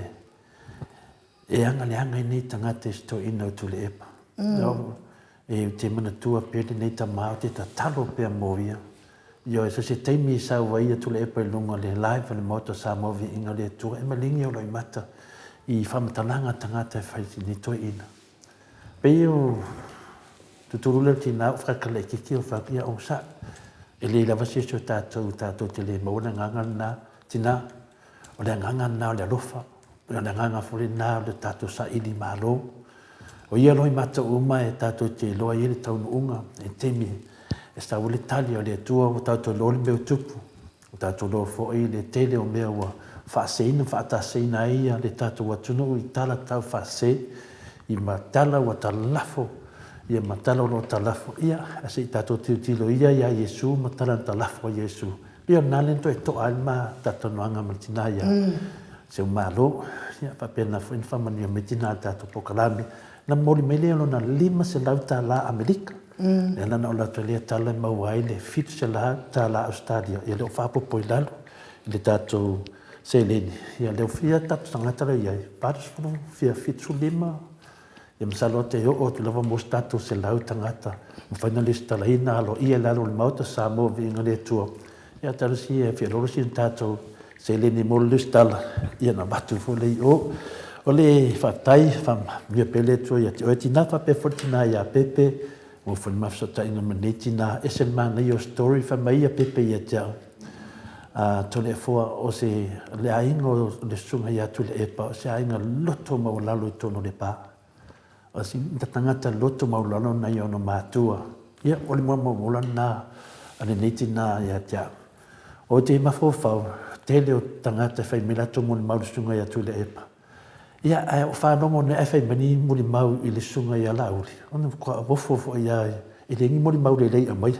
e anga ni tanga te sto ino tu le epa no e te mana tua pe ne ta mau te talo pe movia yo so se te mi sa vai tu le epa lunga le live le moto sa movi inga le tu e malingi o lo mata i whamatalanga tangata whai ni toi ina. Peo tuturule tina whakale kiki o whakia o sa. E le lava se so tātou te le mauna nganga na tina. O le nganga na o le alofa. O le nganga furi na o le tātou sa ili malo. O ia loi mata uma e tātou te loa i le taunu unga. E temi e sta ule tali o le tua o tātou loli meo tupu. O tātou loa fo i le tele o mea ua whaaseina, whaataseina ia le tātou atunu i tala tau whaase i matala wa talafo ia matala o talafo ia ase i tātou tilo ia Yesu matala talafo Yesu ia nalento e toa alma tātou noanga matina ia se umalo ia papena fo infamani o metina tātou pokalame na moli mele o na 5 se lauta la Amerika e lana o la tuelea tala mawai le fitu se la tala Australia ia leo whapopo i lalo le tātou se leni ia leo fia tatu tangata rei ai paris fia fitu 5 ia masalo te o te lava mos tatu se lau tangata finalista la ina alo ia lalo le mauta sa mo vinga le tua ia tarasi e fia loro sin tatu se leni mo listala ia na batu fo le o le fatai fam mia pele tua ia te o tina fa pe fortina ia pepe o fo mafsa ta ina manetina esel mana io story fa mai pepe ia te tole fua o se le aingo le sunga ia tu le epa o se ainga loto maulalo i tono le pa o si tangata loto maulalo na i ono mātua ia o le maulalo na ane neiti na ia tia o te mafofau tele o tangata fai melato mo le maulu sunga ia tu le epa ia o whanongo ne e fai mani mo le mau i le sunga ia lauri o ne kua wofofo ia e le ngi mori mau le lei a mai.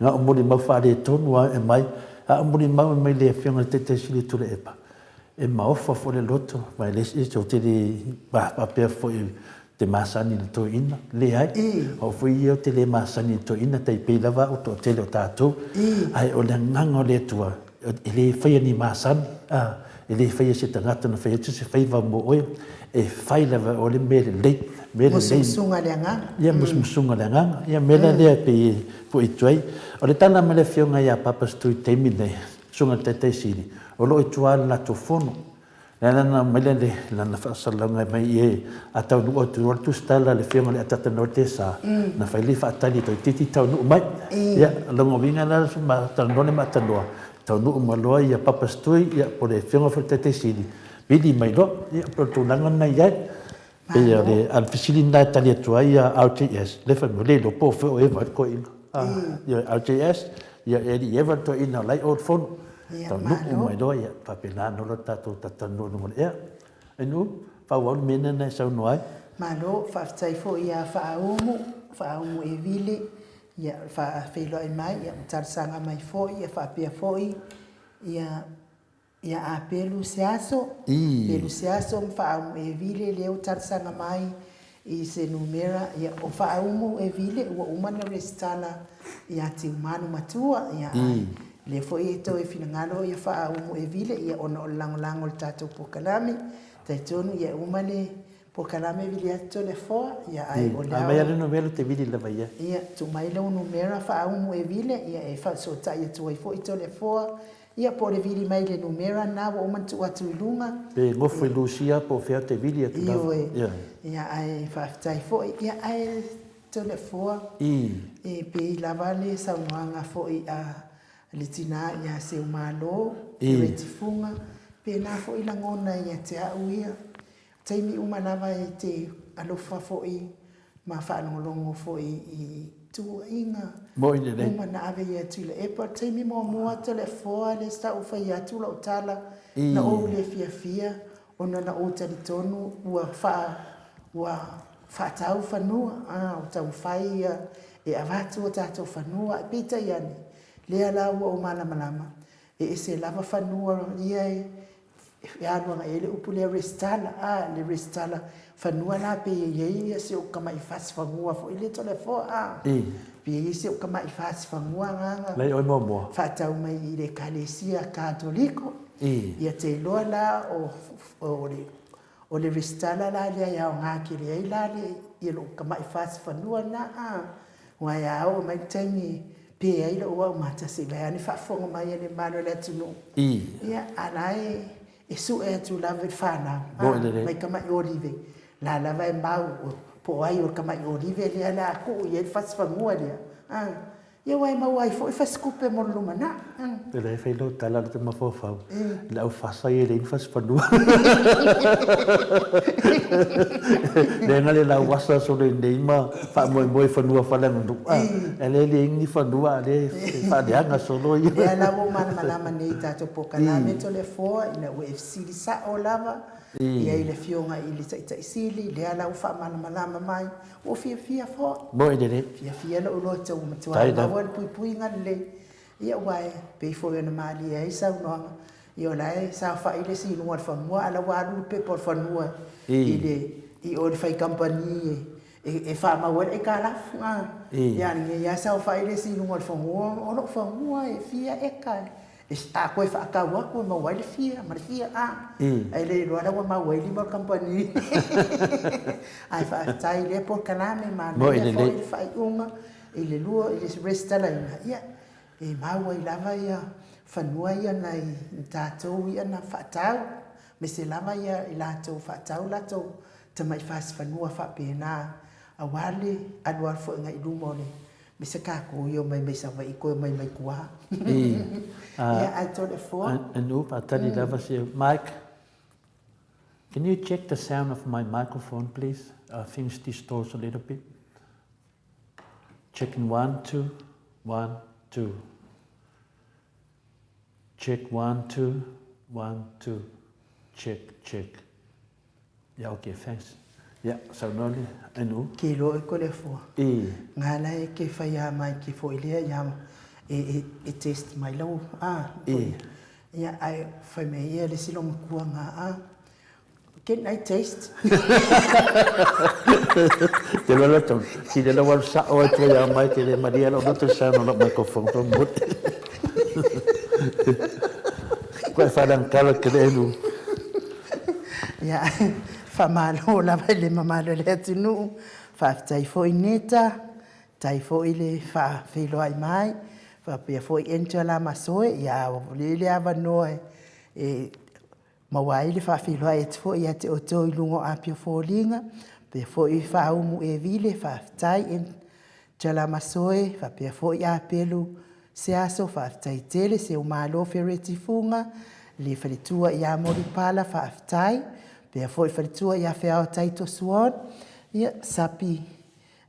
Nga o mori mau whare tonu a e mai. A o mori mau mai le whionga te sili ture epa. E maofa fo le loto. Mai le si o te li papea fo i te masani le to ina. Le ai. O fo i o te le masani le to ina. Tei pei lava o to te le o tātou. Ai o le nganga o le tua. E le whaia ni masani. E le whaia se tangata na whaia tu se whaiva mo oe. E whai lava o le mere lei. Musunga le nganga. Ia musunga le nganga. Ia mele lea pe po i tuai. O le tana mele whionga ia papas tui teimi nei. Sunga te siri. O lo i tua la to fono. Lana melele lana fasalanga mai e atau no tu tu stala le fianga le atata no tesa na faili fa tali to titi tau no mai ya longo vinga na ma tanone ma tanoa tau no maloa ya papastui ya por le fianga fa tete sidi bidi mai do ya pro tu langa na ya e ya le al fisili na tali tua ya RTS le fa mo le do po fo e va ko in ya RTS ya e di ever to in na like old phone tau no mai do ya papena no lo tato tatano no ya enu fa won mena na sa no ai malo fa tai fo ia fa umu e vile ia fa felo ai mai ia tar sanga mai fo ia fa pia fo ia apelu siaso fa umu e vile le tar sanga mai i se numera ia o fa umu e vile o umana restana ia ti manu matua ia le foi to e finangalo ia fa umu e vile ia ono lango tato pokalami taitonu ia umale pokalami vile to le fo ia ai o la mai no velo te vile la vai ia tu mai le numera fa umu e vile ia e fa so tai to e foi to le fo ia po le vile mai le numera na o man tu atu lunga pe ngo foi lucia po fe te vile tu ia ai fa tai fo ia ai to le fo e pe la vale sa nganga fo ia le tina ia se umalo e tifunga pe na fo ila ngona ia te auia taimi umanava e te alofa fo i ma fa longo fo i tu inga mo ine nei umana ave ia tule e pa taimi mo tele fo le sta u fa ia tu la tala na o le fia ona na o tali tonu ua fa tau fanua o tau fai e avatu o tato fanua pita yani le ala o malama e se lava fanua ia ya no ele upule restala le restala fanua na pe ia se o kama ifas fanua fo ile tole fo pe se o kama ifas fanua nga le o mo fa tau mai ile kalesia katoliko ia te lola o le restala la le ya ngaki le ila le ile kama ifas fanua na wa ya o mai tangi pe ai lo mata se vai ni fa fonga mai le mano le tunu ia anai e su e tu la fana mai kama olive la vai mau po ai o kama olive le la ku ia fa fangua le ia wai mau ai fo fa skupe mo lumana le fai lo tala te ma fo fa la u fa sai le fa fanua le ngale la wasa so le neima fa mo fanua fa la ndu ele ni fanua le fa de anga solo ia la mo malama nei tato pokala me to le fo ina UFC di sa o lava ia ile fionga ile tai sili le ala u fa malama mai o fia fo mo ide fia lo te o matua na wan pui ngale ia wai pe fo na mali ai sa no io lai sa fa ile si no fa mo ala wa lu pe por fa no ile i o fai compagnie e fa ma wala e kala ia ni ia sa fa ile si no fa mo o no fa mo e fia e ka está ko fa ka wa ko ma wala fia ma fia ai le lo ala ma wala ma compagnie ai fa tai le por kaname ma le fa unga ile luo ile restala ia e ma wa lava ia fanua ia nai tatou ia na fatau me se lava ia i latou fatau latou te mai fas fanua fa pena awale alwa fo ngai lumole me se ka ko yo mai sa vai ko mai kua ia ato le fo and up atani lava se Mike, can you check the sound of my microphone please? Things distorts a little bit. Checking 1 2 1 2. Check 1 2 1 2. Check. Yeah, okay, thanks. Yeah, so no anu. Ke lo ko le fo. Ngala e ke fa ya mai ke fo ile ya e test mai lo ya ai fa me ia le silo ku nga can I taste? Te lo lato. Si de la wal sa o te ya mai te de Maria lo to sa no microphone from but. Qual fa dan calo che denu. Ya, fa malo la le mamalo le tinu. Fa tai fo ineta, tai fo ile fa filo ai mai. Fa pe fo entra la masoe ya le ava noi e Mawai le whawhiloa e te fo i a te oto i lungo a pio fōlinga, pe fo i whaumu e vile, whawhitai e tala masoe, whapea fo i a pelu se aso, whawhitai tele, se o malo whereti funga, le whalitua i a mori pala whawhitai, pe fo i whalitua i a whiao taito suon, ia sapi,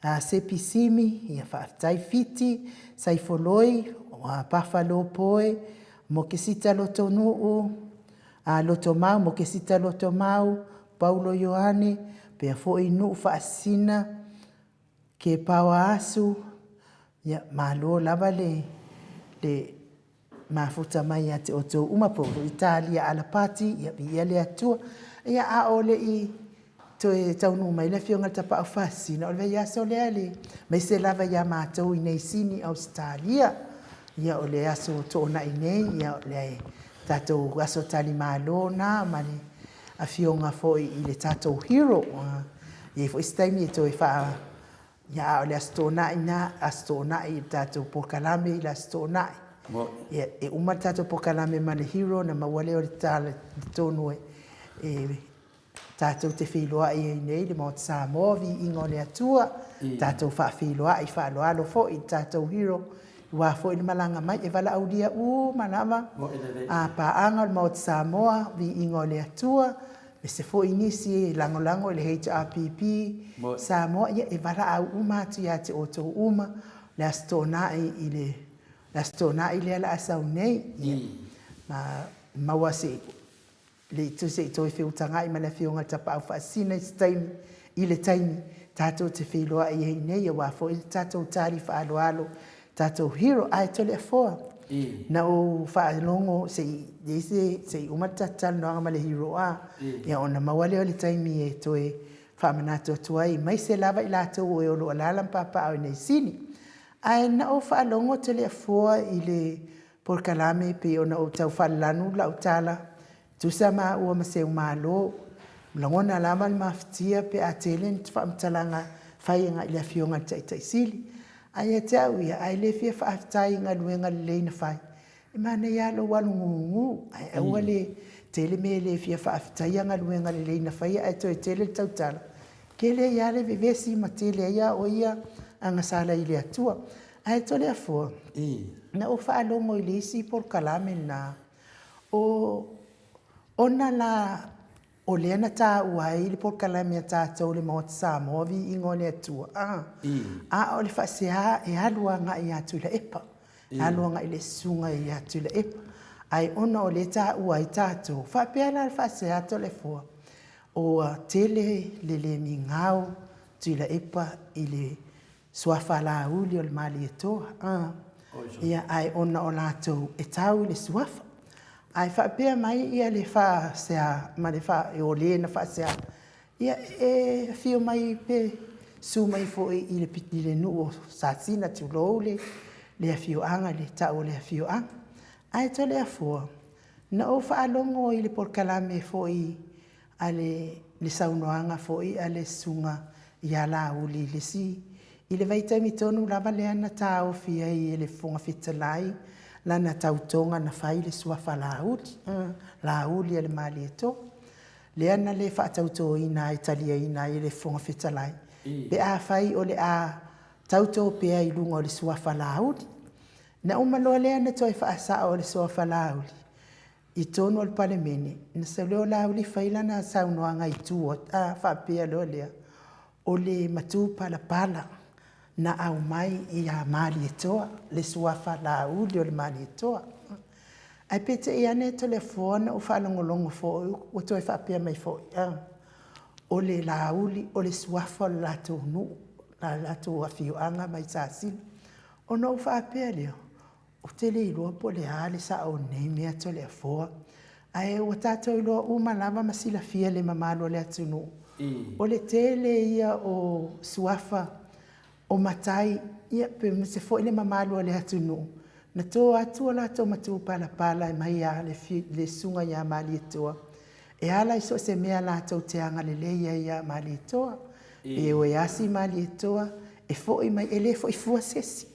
a sepi simi, ia whawhitai fiti, sai foloi, o a pawhalo poe, mo ke sita loto nuu, a loto mau, mo ke sita loto mau, Paulo Ioane, pe fo i nuu whaasina, ke pawa asu, ia malo lava le mafuta mai a te oto umapo, Italia alapati, ia le atua, ia a ole i toe taunu mai le fionga tapa au whaasina, o le ia so le ale, mai se lava ia mātou i nei sini Australia, ia o le aso tōna i nei, ia o le tātou aso tali mālo nā, mani a fionga foi i le tātou hero, ia foi staimi e toi wha, ia o le aso tōna i nā, aso tōna i tātou pokalame i le aso tōna i. Ia e umar tātou pokalame mani hero na mawale o le tāle tōnu e tātou te whiloa i nei le mōt Samoa vi ingo le atua, tātou wha whiloa i whaaloalo fo i tātou hero, wa fo i malanga mai e wala aulia manama a paanga le mōt Samoa vi ingo le atua, e se fo i nisi lango le HRPP Samoa ia e wala au umatu ia te oto uma le astona i le ala asau nei maua se le tuse i toi whiutanga i ma le whiunga tapa au whaasina i le taimi tātou te whiloa i hei nei a wafo i tātou tāri whaaloalo tātou hero ai tole a fōa na o whaalongo se i umatatal noanga ma le hero a ia ona mawale o le taimi e toi whaamanato tuai mai se lava i lātou e olo alalam papa au nei sini ai na o whaalongo tole a fōa i le porkalame pe ona o tau whaalanu lau tala tusa ma ua ma seu malo langona lama le maftia pe a telen whaamtalanga whaianga i le fionga taitaisili ai e te au ia ai le fia whaaftai ngā luenga le leina whai e mana ia lo walungungu ai aua le tele me le fia whaaftai ngā luenga le leina whai ai toi tele tautala ke le ia le vivesi ma tele ia o ia anga sala i le atua ai tole a fua na o whaalongo i le isi por kalame na ona la o le ana tā uai le por kalame a tātou le mawata Samoa vi ingo le atua. A o le whasea e alua nga i atu la epa. Alua nga i le sunga i atu la epa. Ai ona o le tā uai tātou. Whapea la le whasea to le fua. O tele le mi ngau tu la epa i le suafa la uli o le mali e toa. Ia ai ona o lātou e tau le suafa. Ai whapea mai ia le whasea, ma le wha e o le na whasea. Ia e whio mai pe su mai fo i le piti le nuo sātina tu lou le a whio anga, le tau le a whio anga. Ai to le a fua. Na o whaalongo i le porkalame fo i a le saunoanga fo i a le sunga i a la uli le si. I le vaitami tonu lava le ana tā o fia i le funga fitalai. Lana tautonga na whai le suafa la uli le mali e to. Le ana le whaatauto ina Italia ina i le funga fitalai. Pe a whai o le a tauto pea i lunga o le suafa la uli. Na umaloa le ana toi whaasa o le suafa la uli. I tonu o le palemene. Na sa leo la uli whai lana saunoanga i tuo. A whapea leo lea. O le matu pala. Na au mai i a mali e toa, le suafa la uli o le mali e toa. Ai pete i ane to le fōna o whalongolongo fōi, o toi whapea mai fōi. O le la uli, o le suafa o lato nu, la lato a whioanga mai sāsina. O no whapea leo, o te le iloa po le ale sa o nei mea to le fōa. Ai o tātou iloa umalama masila fia le mamalo le atunu. O le tele ia o suafa, o matai ia pe se foi le mamalu le atunu na to atu la to matu pala e mai a le sunga ia mali toa e ala iso se mea la to te anga le ia mali toa e o asi mali toa e foi mai ele foi fuasesi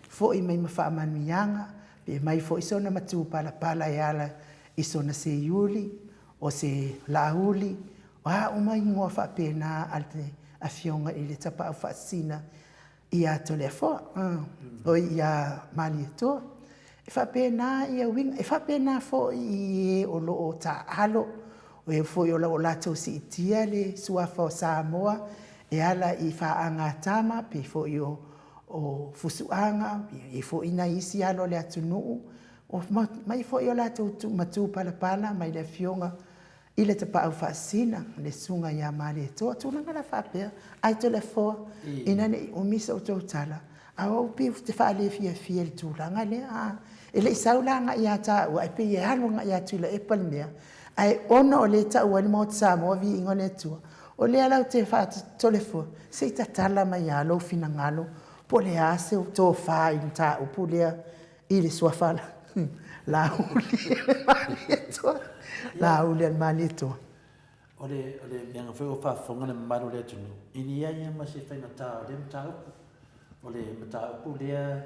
foi mai mafa manuianga pe mai foi so na matu pala e ala iso na se yuli o se lauli wa uma ingoa whapena al te awhionga i le tapa au whaasina i a to le fo o i a mali toa. E whapena i a winga, e whapena fo i o lo o ta alo, o e fo i o lau lato si itia le suafa o Samoa, e ala i whaanga tama, pe fo i o fusuanga, e fo ina isi alo le atunuu, o mai fo i o lato matu pala pala, mai le fionga, i le tapa au whaasina, le sunga i a mali toa, tūnanga la whapea, ai to le fo, ina ne o misa o tau tala, a o pi te whaale fia fia le tūranga le a, e le isaulanga i a ta ua, e pe i halonga i a tula e palmea, ai ono o le ta ua ni mo te Samoa vi ingo le tua, o le alau te whaata tole fua, se i ta tala mai a lo fina ngalo, po le a se o tō wha i ta o po lea i le suafala, la uli le mani e toa, la uli le mani e toa. O le mianga whai o whaafonga le maru le tunu, ini ia ia ma se whainga tā o le mta upu, o le mta upu lea,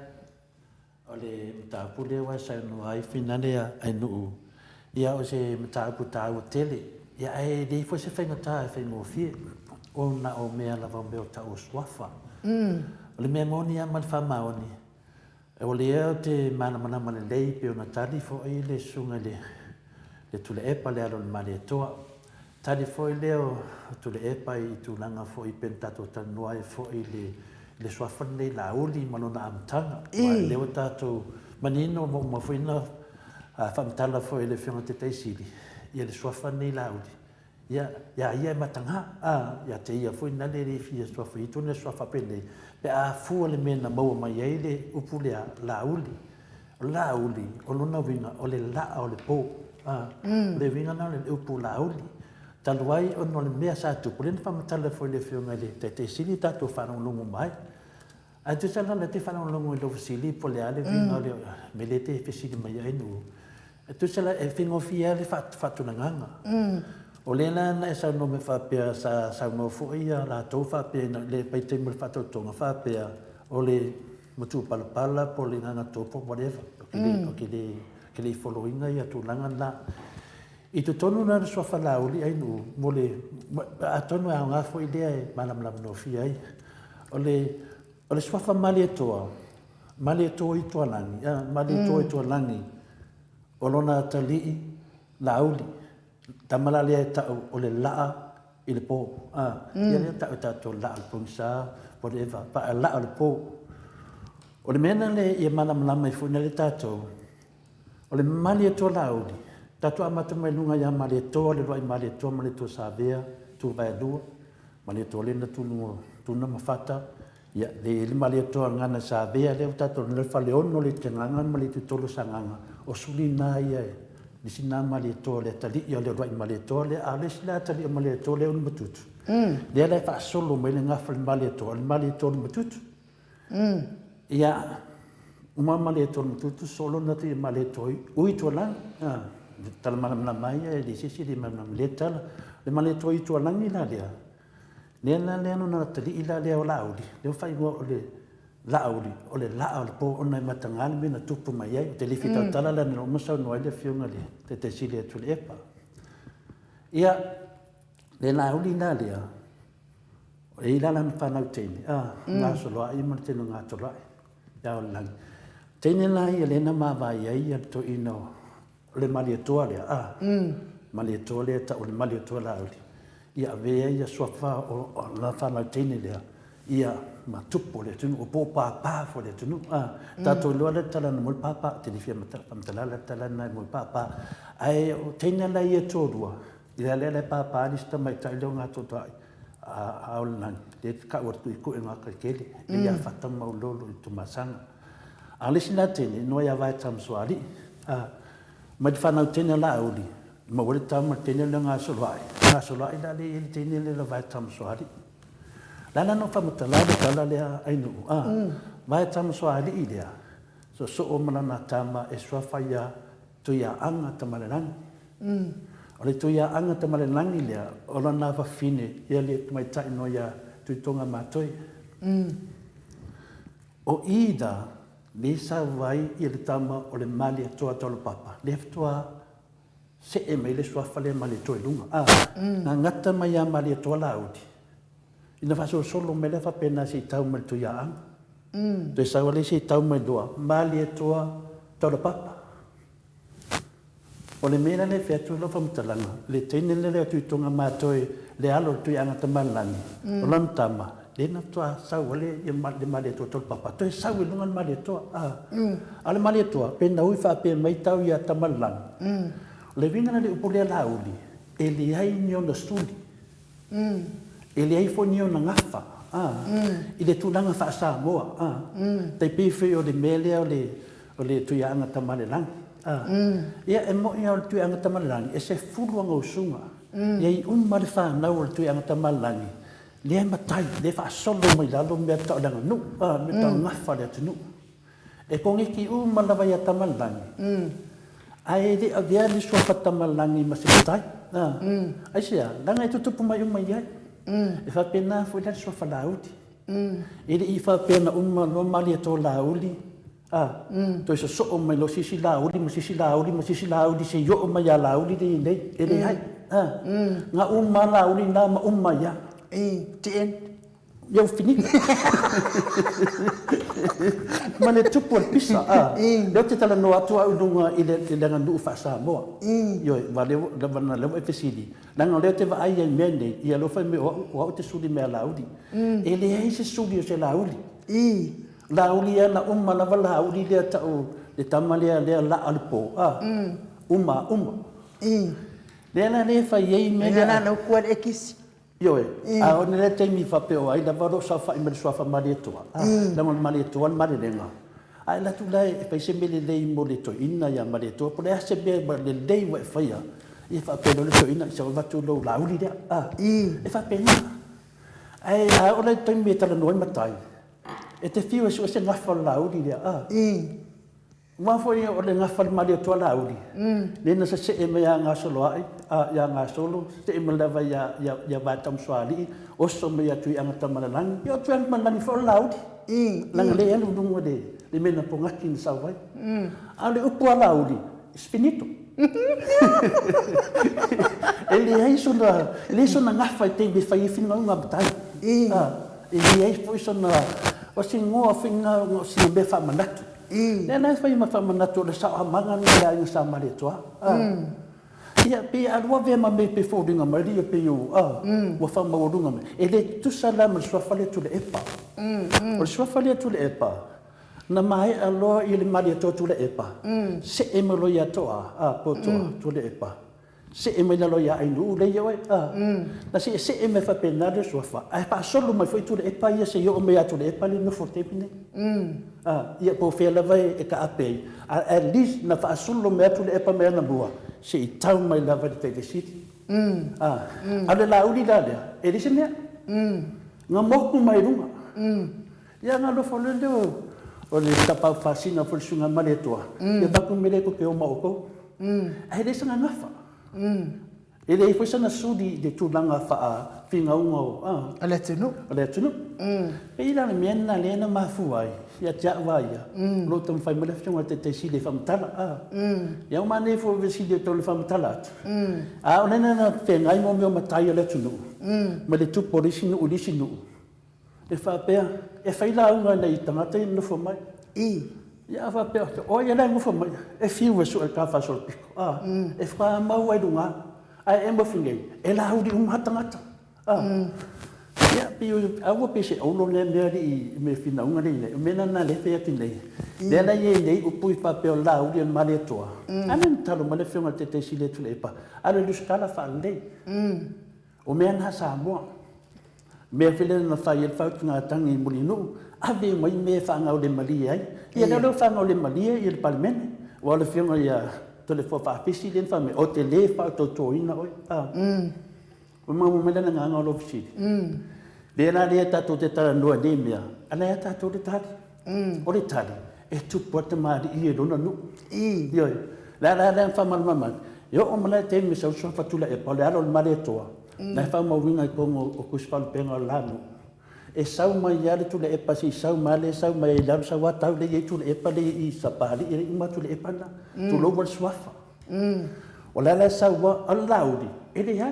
o le mta upu lea wa sa no ai fina lea ai nuu, ia o se mta upu tā o tele, ia ai dei fo se whainga tā e whaingo fie, o na o mea lava meo ta o swafa. O le mea ngoni a man whamaoni, o le eo te mana ma le lei pe o na tali fo i le sunga le tule epa le alo le male e toa. Tali fo i leo tule epa i tūlanga fo i pentato tanua e fo i le swafan nei la uli malona amtanga. Wa leo tātou manino ma fo ina whamtala fo i le whionga te teisiri. Ia le swafan nei la uli. Ia e matanga. Ia te ia fo ina le refi e swafa i tūne swafa pene. Pe a fua le mena maua mai ei le upu lea la uli. La uli, o lona winga, o le laa o le pō. Le winga na le upu la uli. Taluai o no le mea sa tupu. Lena whamatala fo le whionga le te sili tātou whanonglungu mai. A tu sala le te whanonglungu i lofu sili po le ale winga o le mele te whesili mai ainu. A tu sala e whingo fia le whatunanganga. O le na e sa no me whapea sa no fo ia la tau whapea le paite mo le whatautonga whapea o le mutu palapala po le nganga topo whatever. O ke le followinga ia tūlanga la. I tu tonu na sua whalauli ai nu, mo le, a tonu a ngā fo i lea e malam no fi ai. O le sua wha mali e toa i toa langi, mali e toa i toa langi, o lona talii la auli, tamala lea e tau o le laa i le pō. Ia lea tau tātou laa le pōngisa, whatever, pa a laa le pō. O le mena le ia malam i funa le tātou, o le mali e toa la auli, Tatu amata mai lunga ia male toa le roi male toa male toa savea tu vai lua male toa le na tunu mafata ia le male toa ngana savea le tatu le fale ono le tenganga male tu tolo sanganga o sulina ia ni sina male toa le tali ia le roi male toa le ale sila tali male toa le un matutu le le fa solo mai le ngafal male toa matutu ia uma male toa matutu solo na te male toa ui toa lang tala mana mai e di sisi di mana letal le male to i to langi la dia le no na tali ila le o laudi le fai go le laudi o le laudi po ona matangal me na tupu mai ai te lifita tala la no mo sa no le fiunga le te sili tu le epa ia le laudi la dia e ila na fa na teni na so lo ai mo te no nga to la ya lang teni la ia le na ma vai ai to ino le mali toa le mali toa le ta o le mali toa la uli ia vea ia swafa o la fana tene le ia ma tupo le tunu o pa fo le tunu tato lo le tala no papa te li fia mata tala la tala na mo papa ai o tene la ia todua ia le papa ni sta mai tai lo ngato tai a o nan le ka o tu ko nga ka kele ia fata ma lo tu masanga ale sina tene no ia vai tam swali ma di whanau tēnei la auli, ma wale tama tēnei le ngā solai la le tēnei le vai tama soari. Lana no whamutala le tala lea ainu, vai tama soari i lea, so o malana tama e swawhaia tuia anga tamalelangi. O le tuia anga tamalelangi lea, o lana whawhine, ia le mai tai no ia tuitonga mātoi. O ida, le sa vai i le tama o le mali toa tolo papa. Le ftua se e mai le suafa le male toi lunga nga ngata mai a male to la udi ina fa solo me le fa pena si tau me tu ya te sa wale si tau me doa male to to le papa o le mena le fetu lo fa mtalanga le tene le tu tonga ma toi le alo tu anga tamalani o lam tama le na to sa wale e male to to papa to sa wale lunga male to ale male to pena ui fa pe mai tau ya tamalani le vinga na le upole lauli e le ai nio na studi e le ai fo nio na ngafa i le tunanga fa sa moa te pife o le mele o le tuianga tamale lang ia e mo ia o le tuianga tamale lang e se fulu anga usunga ia i ma le fa na o le tuianga tamale lang le matai le fa solo mai lalo me ta langa nu me ta ngafa le tunu e kongi ki ma lava ia tamale lang ai de avia li so patamalangi masitai ai sia langa itu tu mai mai ai e fa pena foi la so falauti ele i fa pena no mali to lauli to so so mai lo sisi lauli masisi lauli se yo mai ya lauli de nei ele ai nga lauli na ma ya tien eu finito ma le tupu al pisa leo te tala no atu au nunga i le ngandu fa sa moa yo vale na le e fesili nanga leo te va ai ai mene i alo fa me o te suli me laudi e le ai se suli o se laudi laudi ana na vala laudi le ta o le tamale le la alpo uma le na le fa ai mene na no kual ekisi yo a on le te mi fa pe o ai la vado sa fa i me so fa mali to la mon mali to al mali lenga ai la tu lai e pe se me le mo le to ina ya mali to po le se be le dei wa fa ya e fa pe le to ina se va tu lo la uli dia e fa pe na ai a o le te mi ta no matai e te fiu so se na fa la uli dia wa fo ia o le ngafa mali to la uli le na se e me ya nga solo ai ya nga solo se e me lava ya va tam swali o so me ya tu anga tamalang yo tu anga mani fo la uli lang le anu dungo de le mena po ngakin sa vai ale upu la uli finito ele ai so na ngafa te be fa i fina nga batai ele ai fo so na o singo finga o si be fa manatu nena fai ma fa manatu le sa manga ni la ni sa mare toa ia pe alwa ve ma me pe fo dinga mari pe yo wa fa ma wodunga me ele tu sala ma so fa le tu le epa o so fa le tu le epa na mai alo ile mari to tu le epa se e me lo ya toa po to tu le epa se e me lo ya ai nu le yo na se e me fa pe na de so fa ai pa solo mai foi tu le epa ia se yo me ya tu le epa le no fo te pine ia po fela vai e ka ape at least na fa solo me tu le epa me na bua se i tau mai lava de te city ale la uli dale e dise me nga moku mai runga ia nga lo fo le o le tapa fasina fo sunga male toa e ba ku mele ko ke o mauko ai dise nga ngafa ele foi sana sudi de tu langa fa finga unga ale tunu e ila me mena le na mafuai ya ja vaia lo tam fai mele fo te si le fam tala ya uma ne fo ve si de to le fam tala ona na pe ngai mo me matai le tunu ma le tu polisi no ulisi no e fa pe e fai la unga nei tamata no fo mai ya fa pe o ya na mo fo mai e fi we so ka fa so pico e fa ma wai dunga ai e mo fingai e la udi hatangata ya pio awo pese o lo le me fina unga le mena na le fe ati le le la ye le o pui pa pe la u le male toa anen talo male fe ma te si le tu le pa ale lu skala fa le o me na sa mo me fele na fa ye fa tu na tangi mulino ave mai me fa nga o le mali ai ia le fa nga o le mali ia le palmen o le fe ya to le fa pesi le fa me o te le fa to ina oi o mamu me lana nga lo fisi le na le ta to te tala no de mea ana ta to te tali o le tali e tu porta ma di e dona no yo la fa mama yo o mala te me so fa tu la e pa le alo male toa na fa mo winga ko o kuspal penga lanu e sau mai ya tu le e pa si sau male sau mai la sa wa ta le tu le e pa le i sa pa le i ma tu le e pa na tu lo bol swafa o o le sa wa al laudi ele ya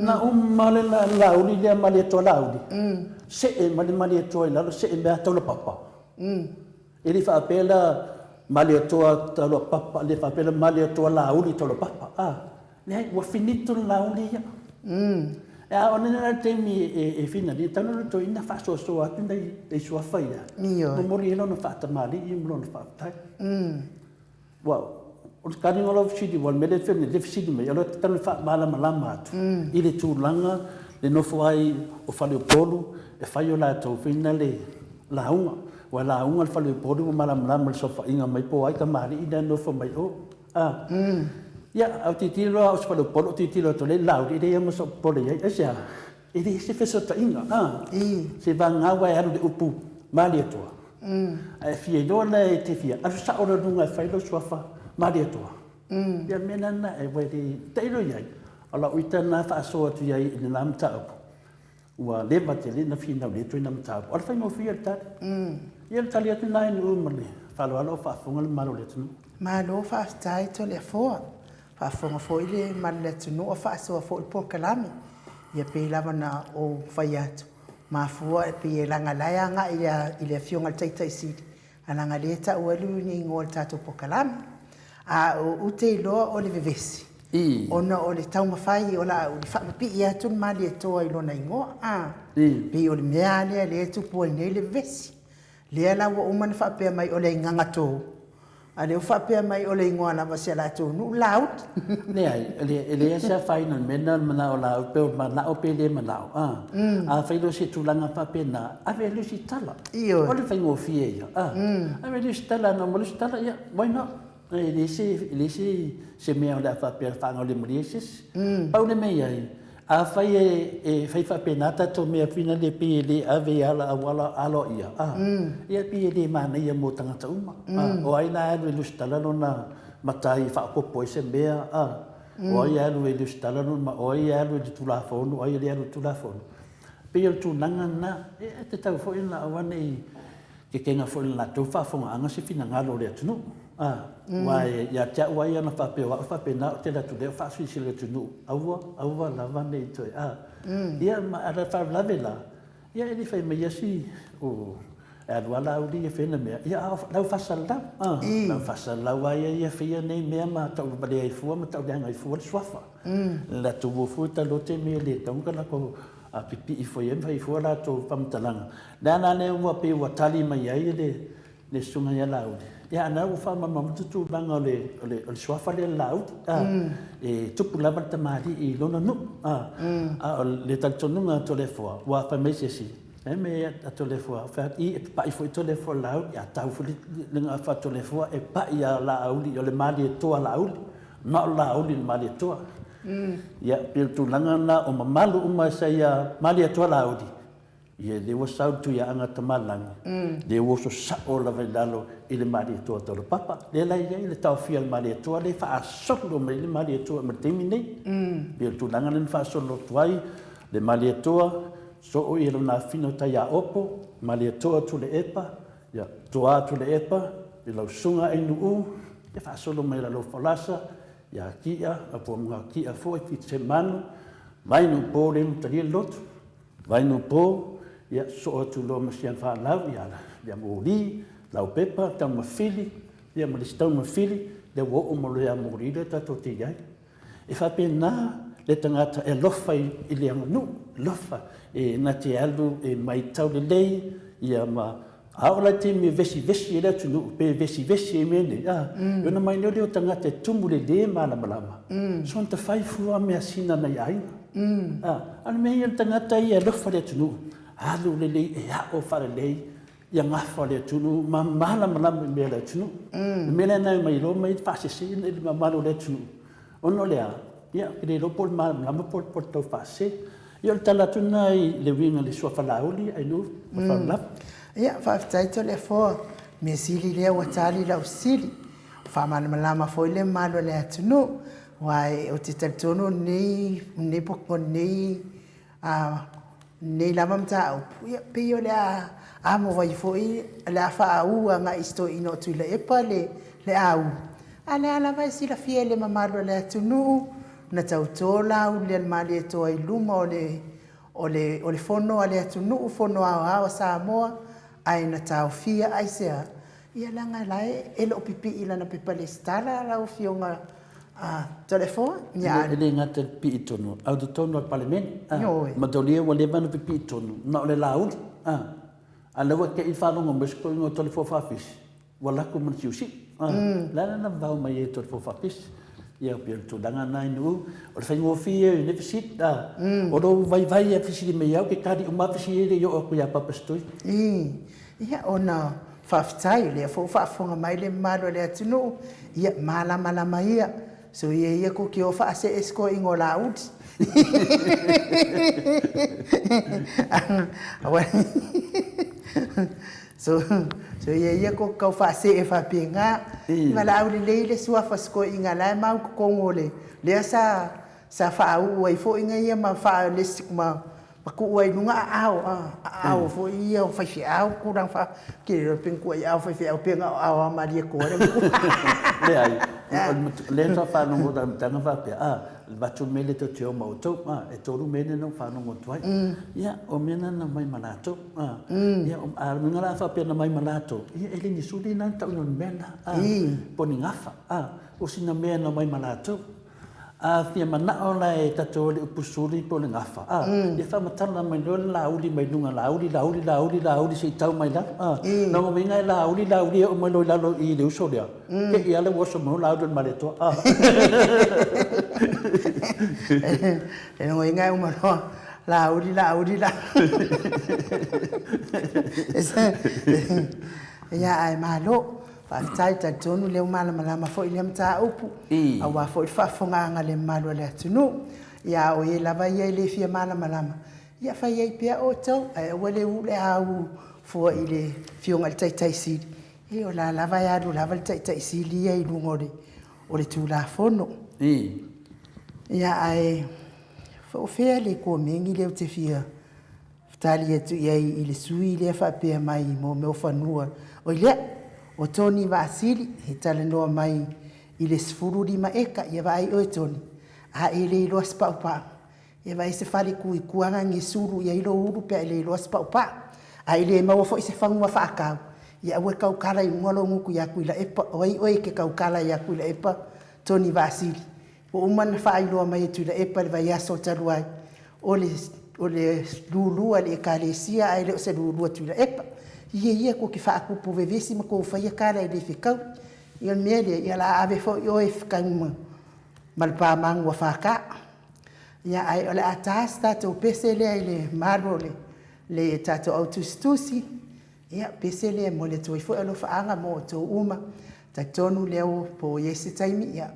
na male la laudi le male to laudi se e male to la se e me to lo papa ele fa pela male to lo papa le fa pela male to laudi to lo papa le wa finito laudi ya ona na te mi e fina di tano to ina fa so atu dai so fa ya no mori no fa ta mali i mo no fa ta wow o kani ngolo fidi wal mele femne le fidi me alo tano fa mala malama tu ile tu langa le no foi o fa le polo e fa yo la to fina le la unga wala unga fa le polo mala malama so fa inga mai po ai ka mali ina no fa mai o ya au titilo au spalo polo titilo to le lau ide yang so polo ya asia ide se feso ta inga se banga wa ya de upu mali to ai fie do le te fie a sa ora dunga fai lo swafa mali to ya menana e we de teilo ya ala uitana fa so tu ya ni lam ta wa le bateli na fina le to nam ta ala fai mo fie ta ya talia tu nai no mali fa lo fa fungal malo le tu malo fa stai to le fo fa fonga fo ile malle tunu o fa so fo po kalami ia pe lava na o faiat ma fo pe langa laya nga ile fionga tai si ananga leta o lu ni ngol tato po kalami o te lo o le vevesi ona o le tau mafai o la o fa pi ia tun mali to i lo na ngo pe o le mea le tu po nei le vesi le la o man fa pe mai o le nganga to ale fa pe mai o le ngona va se la tu nu laut ne ai ele sa fai non mena mana o la pe ma na o pe le mana a fai lo si tu langa fa pe na a ve lo si tala o le fai ngo fie ya a ve lo si tala no mo lo si tala ya why not ele se me o la fa pe fa ngo le morises pa o le me ai a fai fai fa pe na ta to me fina le pe le ave ala wala alo ia ia pe le mana ia mo tanga ta uma o ai na lu stala no na matai fa ko po se me o ai lu lu stala no ma o ai lu tu la fo no ai lu tu la fo pe tu nanga na te tau fo ina awane ke kenga fo la tu fa fo anga se fina ngalo le tu wai ya cha wai ana fa pe na te la tu de fa si le tu no awa la vane to ia ma ala fa la vela ia ele fa me yasi o wala udi e fena me ia la fa sala la fa sala wai ia fe nei me ma ta ba de fu ma ta de ngai fu swafa la tu fu ta lo te me le tong ka la ko a pipi i fo yen fai fu la to pam talanga dana ne wa pe wa tali mai ai le sunga ya la udi ya na u fa ma tu banga le swafa le laut e tupu la ta mari i lona no le tal tonunga to le fo wa fa me si me a to le fo fa i pa i fo to le fo laut ya tau fo le nga fa to le fo e pa ya la auli o le mali to la auli no la auli mali to ya pil tu langa na o mamalu uma sa ya mali to la auli ia le wa sau tu ya anga tamalang le wo so sa o la velalo ile mali to le papa le la ia le tau fia mali to le fa solo me le mali to me temine pe tu langa le fa solo tuai le mali to so o ile na fino ta ya opo mali to tu le epa ya toa tu le epa le lo sunga e nu e fa solo me la lo falasa ya kia a po mga kia fo e fit semana vai no po le mtari lot vai no po ia so tu lo masian fa lau ia mo li lau pepa ta ma fili ia ma listau ma fili le wo o mo le amori le ta to ti ai e fa pena le tangata e lofa i le anu lofa e na te alu e mai tau le lei ia ma aola te me vesi le tu pe vesi e mene yo na mai le tangata tumu le de mala malama son te fai fu a me asina na ai an me ia tangata ia lofa le tu alu le e a o fare le ia ngafa le tunu ma mala me le tunu me le na mai lo mai fa se le ma malo le tunu ono le ia ke le pol ma pol to fa se io tala tuna le winga le so fa lauli ai no fa la ia fa tai to le fo me sili le wa tali la usili fa malama fo le malo le tunu wai o te tonu ni poko ni nei lama mta pe yo le a mo vai foi le fa u nga isto ino tu le epa le au Ale ala vai sila fia le mamalo le atunu na tautola u le mali to ai luma o le fono ale atunu fono a Samoa ai na tau fia ai sea ia langa lai e lo pipi ila na Palestina la o fionga telefone ya ele ngata pipi tonu au do tonu al parlement ma dolia wa le manu pipi tonu na le laul ala wa ke ifano ngombe ko ngo telefone fa fis wala ko man siusi la na va mai e telefone fa fis ia pia tu danga nai nu o le faingo fie ne visit o do vai e fisi me ia ke kadi uma fisi e yo ko ya papastoi ia ona faftai le fo fa fonga mai le malo le atunu ia mala mai ia so ia ko ki o fa se esko ingo laut so ia ko ka fa se e fa pinga mala au le sua fa sko inga la ma ko ngole le sa fa u ai fo inga ia ma fa le sikma ku ai nunga au fo ia fa fi au ku dang fa ke ping ku au fa fi au ping au ma dia ko le ai le sa fa no mo da tanga fa pe va tu mele to tio mo to e to ru mele no fa no mo to ia o mena na mai malato ia o ar nga la fa pe na mai malato ia ele ni sudi na ta no mena poni ngafa o sina mena mai malato fia mana ola e tato le upusuri po le ngafa ia fa matana mai no lauli mai nunga lauli se tau mai la no mo vinga lauli o mo la lo i le uso dia ke ia le woso mo lauli mai to e no vinga o mo lauli ia ai malo fa tai ta tonu le malama fo ile mta upu awa fo fa fonga nga le malo le tunu ya o ye lava ye le fia malama ya fa ye pia o to e wale u le au fo ile fionga tai si e o la lava ya do lava tai si li ye lu ngore o le tu la fono ya ai fo fe le ko mengi le te fia tali tu ye ile sui le fa pe mai mo me o fanua o ile o toni vasili he tale noa mai i le sfuru di maeka ia vai o toni a ele lo spaupa ia vai se fali kui kuanga ngi suru ia ilo uru pe ele lo spaupa a ele ma fo se fangu fa ka ia we kau kala i ngolo nguku ya kuila epa oi ke kau kala ya kuila epa toni vasili o uman fa ilo mai tu le epa le vai aso taruai o le lulu ale kalesia ai le se lulu tu le epa ia ko ki fa ku po vevisi ma ko fa ia kala e fikau ia mele ia la ave fo yo e fikau mal pa mang wa fa ka ia ai ole atas ta to pesele le marole le tato autostusi ia pesele mo le to fo lo fa anga mo to uma ta tonu leo po yesi taimi ia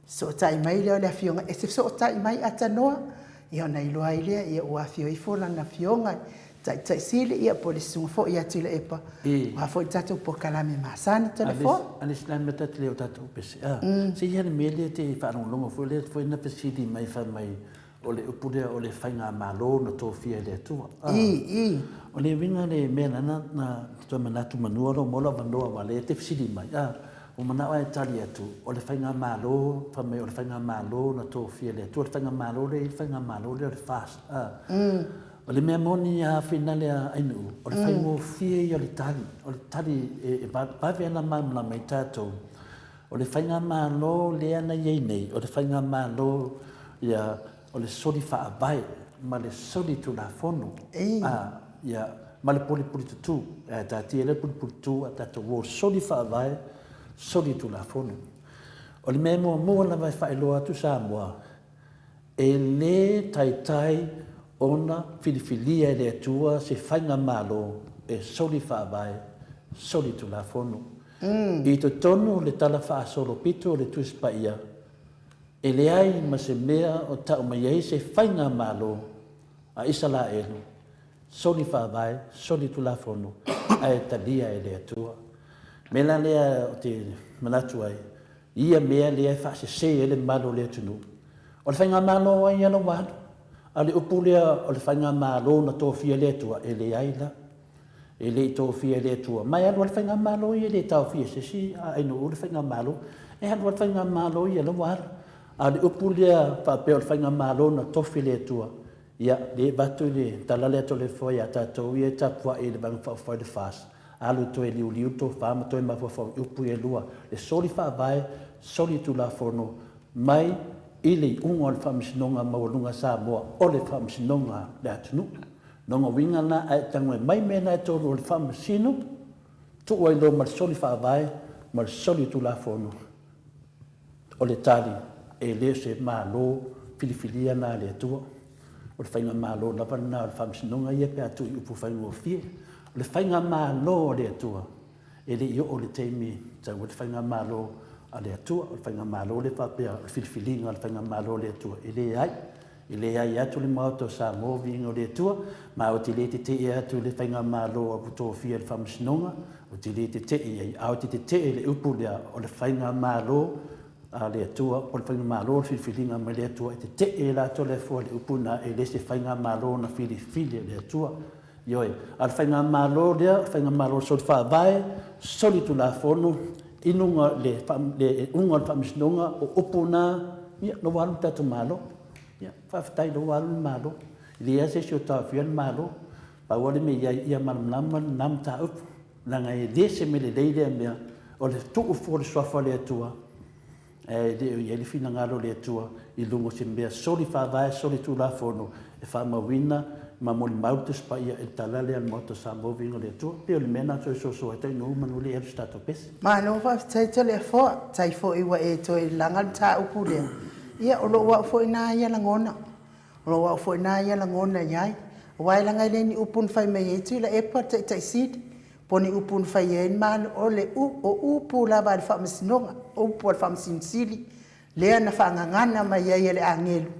so tai mai le fionga e so tai mai atanoa ia nei lo ai le ia o afio i fo na fionga tai sile ia polisu fo ia tile epa wa fo tato po kalame masani telefone alis la meta tele tato pese se ia ne mele te fa no longo fo le fo na pese di mai fa mai ole upude ole fainga malo no to fia le tu ole vinga le mena na to manatu manuolo mola vandoa vale te fisi di mai o mana ai talia tu ole fainga malo fa mai ole fainga malo no to fia le tu ole fainga malo le fast o le mea moni a finale a ainu, o le whaingo fie i o le tali e pawe ana mamla mai tātou. O le whainga mālo le ana iei nei, o le whainga mālo ia o le sori whaabai, ma le sori tu la fono. Ia, ma le poli tutu, tā tia le poli tutu a tātou o sori whaabai, sori tu la fono. O le mea mua la vai whaeloa tu Samoa, e le tai ona filifilia e le atua se whainga malo e soli whaavai, soli tu la fono. I to tonu le tala wha solo pito le tuispa ia. E le ai ma se mea o tau mai ei se whainga malo a isa la elu. Soli whaavai, soli tu la fono, a e talia e le atua. Mela lea o te manatu ai, ia mea lea wha se ele malo le tunu. O le whainga malo ai alo wadu. Ale upulea o le whainga malo na tō fia le tua e le aila. E le tō fia le tua. Mai alo le whainga malo i le tau fia se si a ino o le whainga malo e han wat whainga malo ia la wara. A le upu lea whapea o le whainga malo na tofi le tua. Ia, le batu le talale ato le foi a tatou ia tapua e le bang whawhai le fast. Alu to e liu liu to whama to e mawhawhau upu e lua. Le soli whaavai, soli tu la fono. Mai, ili ungo le whamisinonga mawalunga sa moa o le whamisinonga le atunu. Nonga winga na ai tangoe mai mena e tolu o le whamisino. Tu oi lo mar soli whaavai, mar soli tu la fono. O le tali e le se malo filifilia na le atua. O le whainga malo lava na o le whamisinonga ia pe atu i upu whainga o fie. O le whainga malo le atua. E le io o le teimi tango le whainga malo a le atua. O le whainga malo le whapea, o le filifilinga le whainga malo le atua. E le ai. I le ai atu le mauto sa movi ingo le atua. Ma o te le te e atu le whainga malo a puto fia le whamisinonga. O te le te e au te le upu lea o le whainga malo a le atua, o le whainga malo filifilinga me le atua, e te e la to le fua le upuna e le se whainga malo na filifili le atua. Ioi, a le whainga malo lea, whainga malo soli whaavai, soli tu la fono, inunga le unga le whamisinonga o upuna, ia, no walu tatu malo, ia, whawhitai no walu malo, ili ase si o tawhia malo, pa wale me ia malamlama nam ta upu, langa e lese me le leile mea, o le tuu fua le swafa le atua, e le fina ngalo le atua i lungo se mea soli whaavai, soli tu la fono e whamawina ma moli mautus pa ia e talale an moto sa movinga le atua peo le mena so so e tai no manu le elu stato pesi Ma no fa tai tole fo tai fo iwa e to i langal ta upu le ia o lo wa fo ina ia langona o lo wa fo ina ia langona yai wai langa le ni upun fai me e tu la e pa tai sit poni upun fai e mal o le upu la ba fa msinonga upu fa msinsili le na fa ngangana mai ia le angelu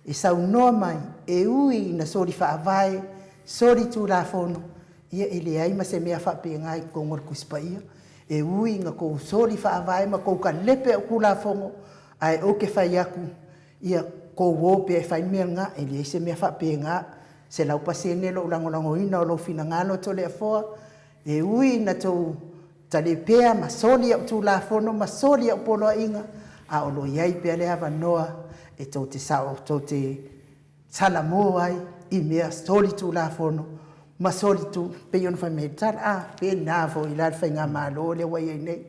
e sau no mai e ui na sori fa vai sori tu la fono ia ele ai ma se me fa pe ngai ko ngor kuspaia e ui nga ko sori fa vai ma ko ka lepe ku la fono ai o ke fa yaku ia ko wo pe fa me nga ele se me fa pe nga se la upasene lo lango ina lo fina ngalo to le fo e ui na to tale pea ma soli tu la fono ma soli polo inga a o lo iai pe le ava noa e to te sao to te sala mo ai i mea soli tu la fono ma soli tu pe yon fa me tal a pe na fo i la fa nga malo le wai nei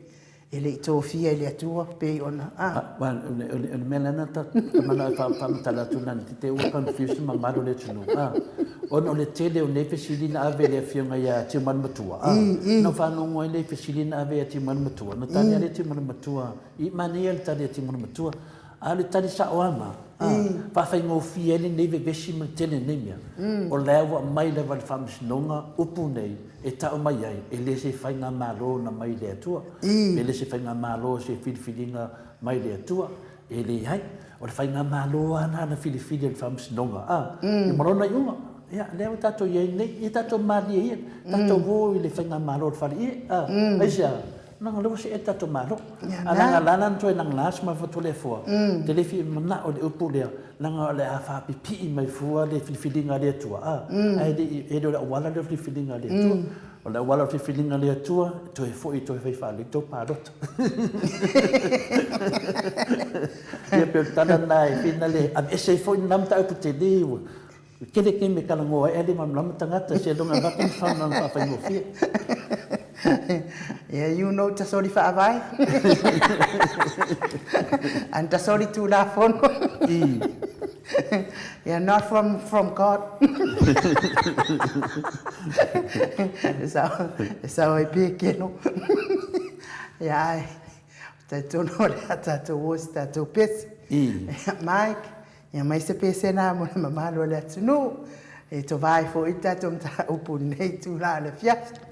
e le to fia le tua pe ona a wan le melana ta mana fa tala tu nan te o confusion ma malo le tunu ono le tele o ne fesilina ave le fianga ia te man matua no fa no ngoi le fesilina ave te man matua no tani le te man matua I mani el tani te man matua ale tani sa oama fa fa ngo fiele ne ve vesi ma tele ne mia o lewa mai le val fams nonga upu nei e ta o mai ai e le se fa nga malo na mai le tua e le se fa nga malo se filfilinga mai le tua e le ai o le fa nga malo ana na filfili le fams nonga e morona yunga ia leo tato ye nei e tato mali ia tato vo le fa nga malo fa ia aisia nang lo se tato malo ana lana to nang las ma foto le fo telefi na o le upu le nang le afa pipi mai fo le filfilinga le tua e do wala le filfilinga le tua o le wala filfilinga le tua to e fo i to e fa le to parot e per tana nai finale ab ese fo nam ta upu te liu kele ke me kala ngoa e le mam tangata se longa vakin fa nang fa fa ngofia yeah, you know ta sorry fa vai and ta sorry to la phone yeah, not from God so I pick you know yeah ta to no ta to was ta to pes Mike ya mai se pese na mo mama lo le tunu e to vai fo ita to ta upu nei tu la le fiat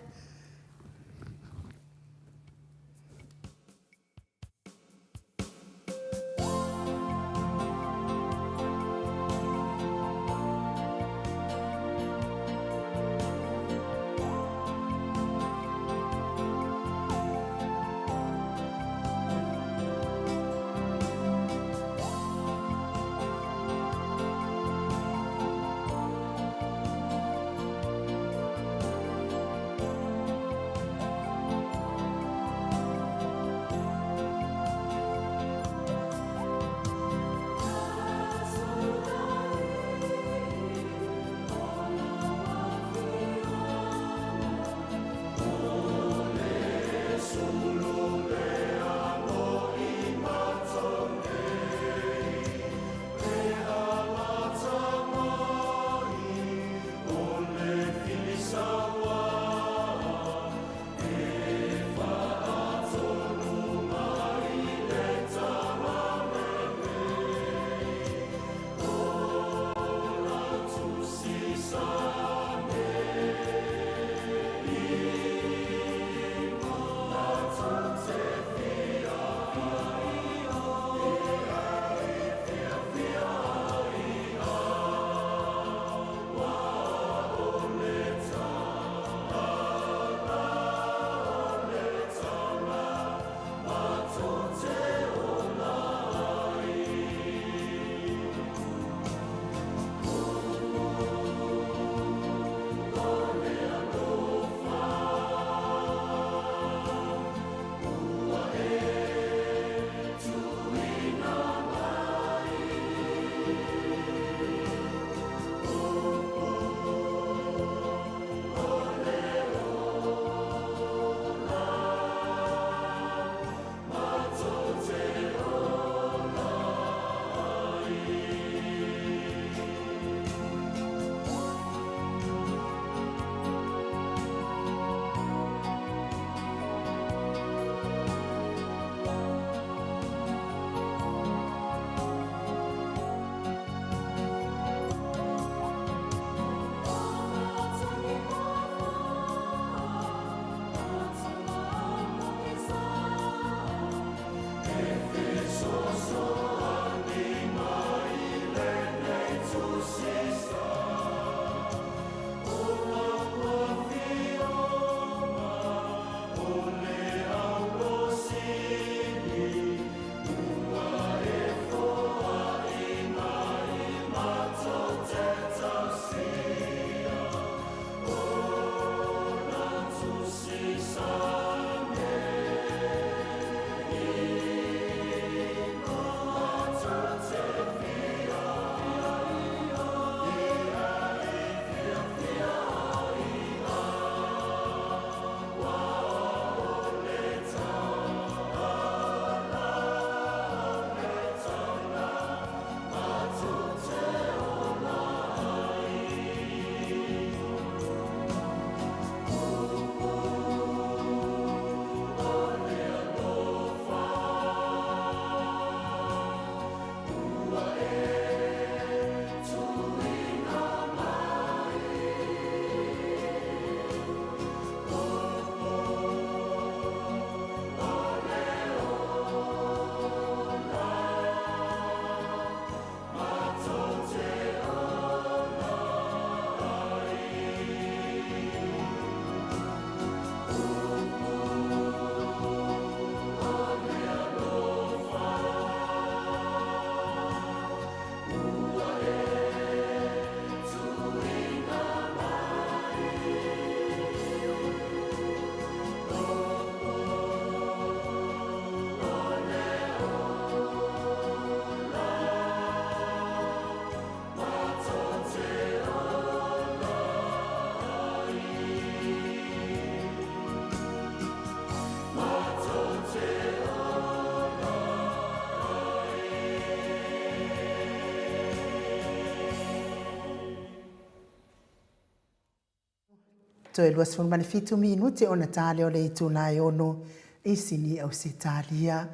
to e luas mani fitu minuti o na tale o le ituna e ono e sini au se talia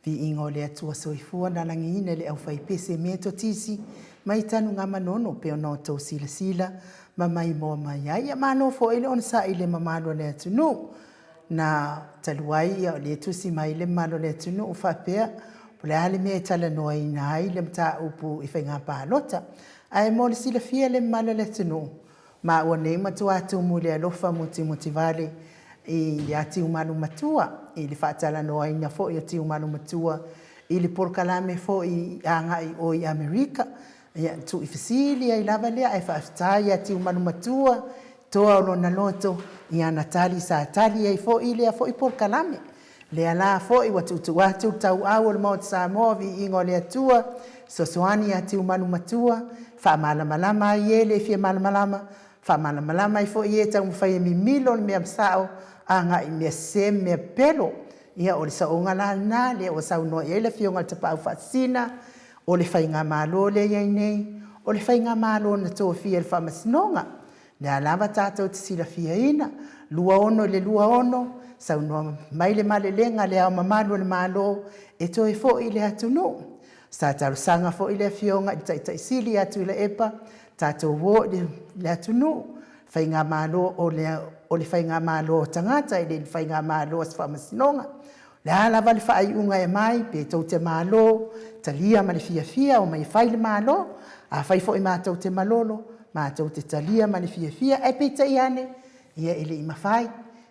vi ingo le atua soifua na langine le au faipese me to tisi mai tanu nga manono pe ono to sila sila ma mai mo mai ai ma no fo ile on sa ile mamalo le atunu na taluai ya le tusi mai le malo le atunu fa pe le ale me tala no ai nai le mta upu ifenga pa lota ai mo le sila fia le malo le atunu ma o nei matua atu mu le alofa muti vale i le ati umanu matua i le whaatala no aina fo i ati umanu matua i le porkalame fo i angai o i Amerika ia tu i fasili ai lava lea ai whaafitai ati umanu matua toa ono na loto i ana tali sa tali ai fo i lea fo i porkalame lea la fo i watu tau au le maut sa movi ingo lea tua sosoani ati umanu matua wha malama i ele fia malama whamalama i fo i e tau mwhai mi milo ni mea msao anga i mea se mea pelo ia o le sa onga la na le o sa uno i ele fionga te pau whaasina o le whai ngā malo le iai nei o le whai ngā malo na tō fia le whamasinonga le alava tātou te sila fia ina lua ono le lua ono sa uno mai le male lenga le au mamalo le malo e tō e fo i le atunu sa taru sanga fo i le fionga i taisili atu i le epa tātou wo le atunu whai ngā malo o le whai ngā malo tangata i le whai ngā malo as whamasinonga. Le alawa le whai unga e mai, pe tau te malo, talia ma le fia o mai whai le malo, a whai fo i mātou te malolo, mātou te talia ma le fia, e pe tai ane, ia ele i mawhai,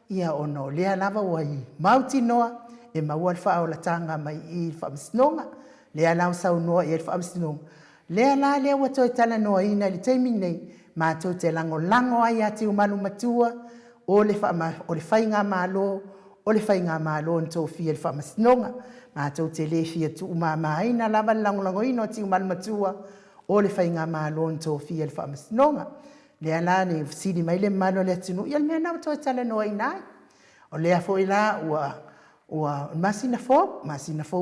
ia ono le alawa wa i mauti noa, e maua le wha o la tanga mai i whamasinonga, le alawa sau noa i le whamasinonga. Lea la lea wato e tala noa ina li teimi nei, mātou te lango ai ati umanu matua, o le whai ngā malo, o le whai ngā malo n tō fia le whamasinonga, mātou te le fia tu umamaina lava lango ino ati umanu matua, o le whai ngā malo n tō fia le whamasinonga. Lea la ne sidi mai le malo le atunu, ia le mea nau to e tala noa ina ai. O lea fo i la ua masina fo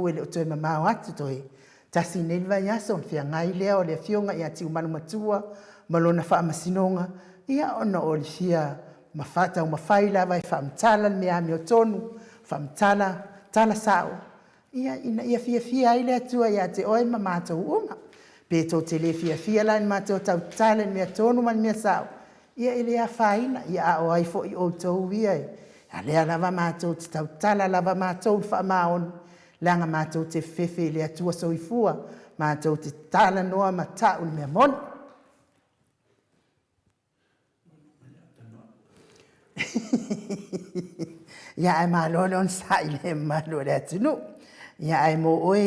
e le o toe mamao atu toi, tasi nei vai aso fia ngai lea o le fionga i ati umanu matua malona whaamasinonga ia ona o le fia mawhata o mawhai lava i whaamtala le mea o tonu tala sao ia fia ai lea tua ia te oe ma mātou uma pe tō te le fia la ni mātou tau tala le mea tonu ma le mea sao ia ele a whaina ia a o ai fo i o tau ia a lea lava mātou te tau tala lava mātou le whaamaonu langa mātou te fefe le atua soifua, mātou te tala noa ma tau mea moni. Ia ai malolo on sai le malo le atunu. Ia ai mo oe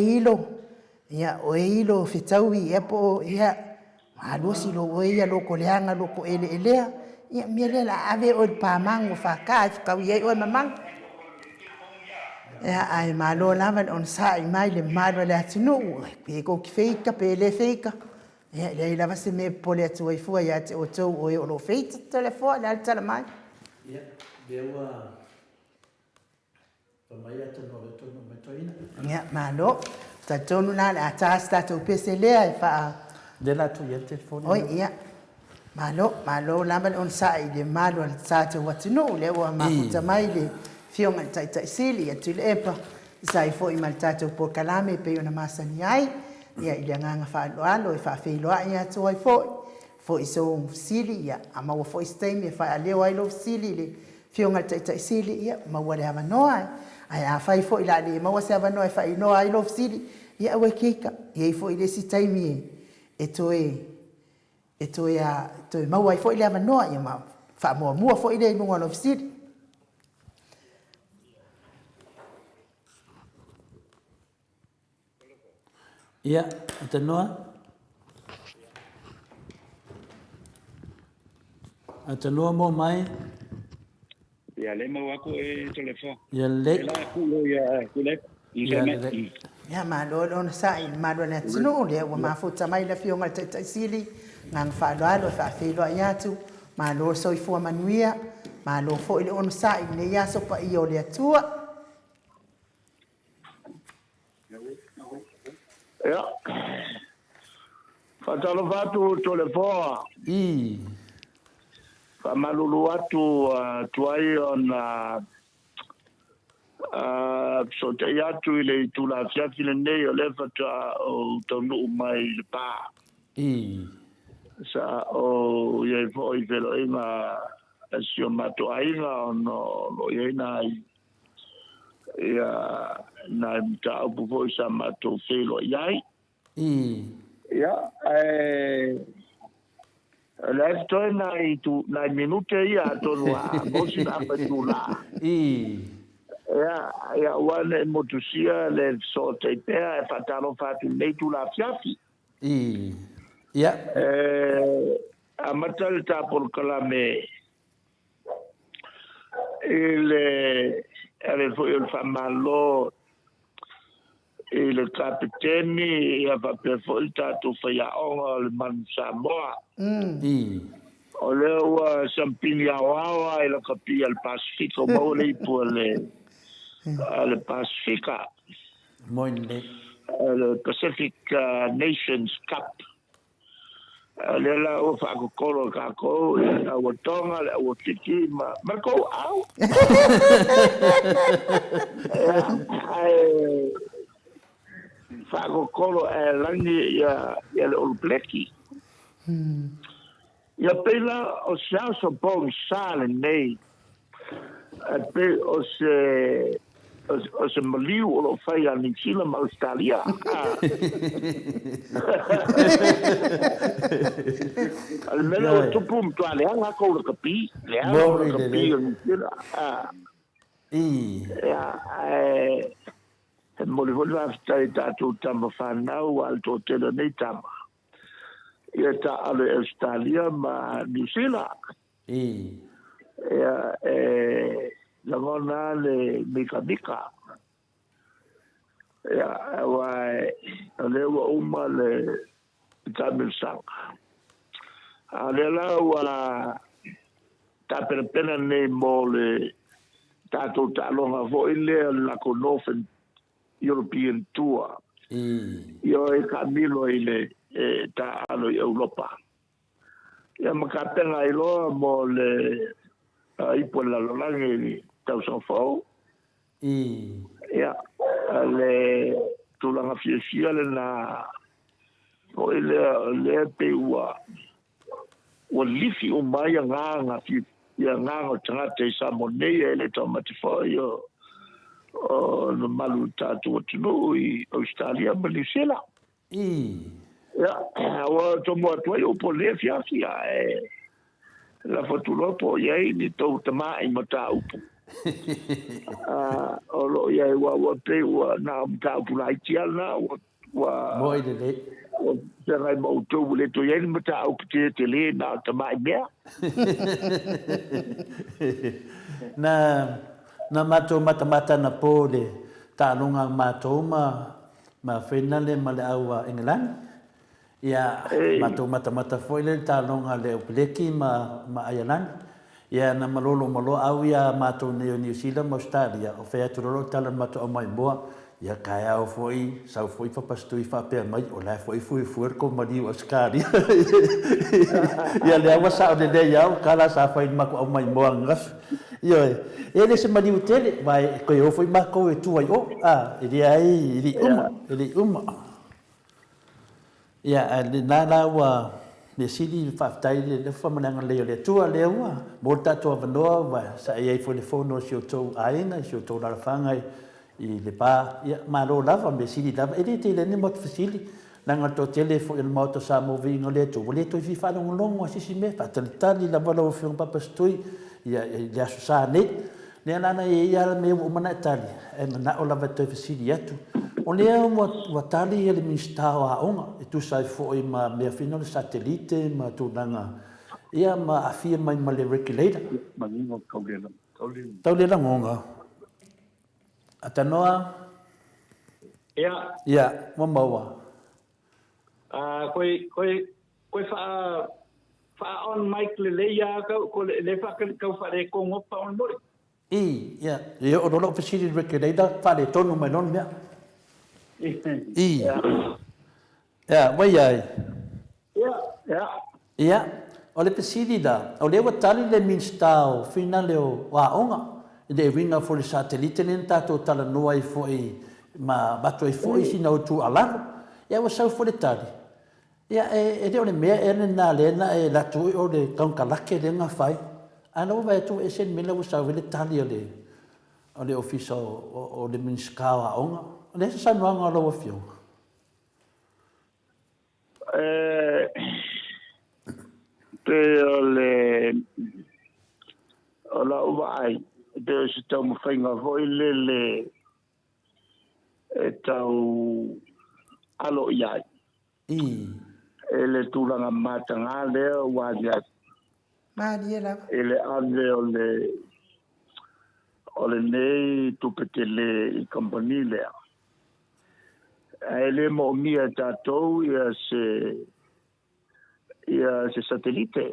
hilo fitau i epo ia malusi lo oe ia loko leanga loko elea. Ia miele la ave o pamango whakai whakau iei oe mamang. Ia ai malo lava on sai mai le malo le atunu pe ko ki feika pe le feika ia le lava se me pole atu ai fu ia te o tau o lo feita telefone al tala mai ia bewa mai atu no le tonu me toina ia malo ta tonu na la ta sta to pese le ai fa de la tu ia telefone oi ia malo lava on sai le malo al sa te watunu le wa ma puta mai le fionga tai sili atu le epa sai fo i maltato por kalame pe ona masani ai ia i le nganga whaaloalo e whawhiloa ia tu ai fo i so sili ia a maua fo i steimi e whai a leo ai lo sili le fionga tai sili ia maua le hawa noa ai a whai fo i la le maua se hawa noa e whai noa ai lo sili ia ue kika ia i fo i le si taimi e toe maua i fo i le hawa noa ia ma wha mua fo i le nunga lo sili ia atanua mo mai ia le mau aku e telefon ia le la ku ia kule ia malo na sai malo na tunu le wa mafuta mai la fionga tai sili ngang whaaloalo whawhiloa ia tu malo so i fua manuia malo fo ile on sai ne ia so pa i o le atua ia fatalo fatu telefon Whamalulu atu tuai ona so te atu i le tula fiafi le nei o le fata o tonu mai le pā. Sa o iei fo i velo inga si o mato ainga no iei nai ia nai mta upu fo i sa mato felo iai. Ia, le toi nai minute ia tonu a mosi na pa tula. Ia wane motusia le so te pea patalo fatu nei tula fiafi. Ia. A matal tapol kalame ele foi il famalo il capitani ia va per volta tu fai on le man Samoa. O le ua sampilia wawa e la kapia al Pacifico maule po le Pacifica. Moine. Le Pacific Nations Cup. Le la o fa ko kolo ka ko la o tonga le o tiki ma ko au. Fa ko kolo e langi ya le o pleki. Ya pela o sa so po sale nei. Pe o se maliu o fai a New Zealand ma Australia. Almeno o tupum tu ale anga ko le kapi, le anga ko le kapi o New Zealand. Mo le vola stai tatu tama fanau alto tele nei tama. Ia ta ale Australia ma New Zealand. Ia la ngona le mika. Ia wai le uma le tamil sang. Ale la wala ta pena nei mo le tato talonga vo ile la Northern European Tour. Io e Camilo ile ta alo Europa. Ia makapena ilo mo le ipo la lolange tau sa fo. Ia le tulanga fiesia le na o le pe ua o lifi o mai nga fi ia nga o tanga te sa monei ele tomati fo yo o no malu tatu tunu i Australia ma New Zealand. Ia o tomo atu o po le fiasia la fotulopo iai ni tau tamai mata upu. O lo iai wa pe wa na mta upu la itiana wa Moi de le. O serai mo tu le to iai mata upu te le na tamai mea. Na mato mata na pole ta lunga mato ma finale ma le awa England. Ia mato mata foi le ta longa le pleki ma Ireland. Ia na malo au ia mato New Zealand Australia o fe tu ro tala mato mai boa ia kai au foi sa foi fa pastui fa pe mai o la foi ko mari o skari. Ia le awa sa de ia kala sa fa ma ko mai boa ngas. Ia ele se mari utele vai ko eu foi ma ko tu ai o ele ai ele uma. Ia na wa le sili faafetai le faamananga leo le atua lea ua mo le tatou avanoa va saʻi ai foi le fono si outou aiga si outou lalafaga i le pā ia malo lava me sili lava e lē teilani moto fesili laga totele foʻi le maoto sa moviga o le atou le toi fifaalogologo asisi mea faatalitali lava lau fioga papasitui ia le aso sa nei lea lana ia me ua manaʻetali e manaʻo lava toi fesili atu o lea ua tali ia le minista o aʻoga e tusa ai foʻi ma mea fina o le satelite ma tulaga ia ma afia mai ma le regulator taulelagoga atanoa ia ua maua koe fa on mic le leia ko le fa ka fa le ko ngopa on mori ia e o lo facility regulator fa le tonu mai non mea ia vai ai ia O le pesidi da, o le watali le minstao, fina leo wa onga, ide winga for le satellite le tato tala noa i foi, ma bato i foi sina o tu alaro, ia wa sau for le tali. Ia e de o le mea e na le na e la tu o le kaunkalake le nga fai, ana o vai tu e sen mila wa sau le tali o le ofisa o le minstao a onga, o le sa nuanga lo wa fio. Pe o la uai pe o se tau mawhainga hoi le e tau alo iai. E le tūranga mātanga lea wādi ai. Maari e la. E le ave o le nei tupete le i kompani lea. E le mo mia tātou ia se satellite.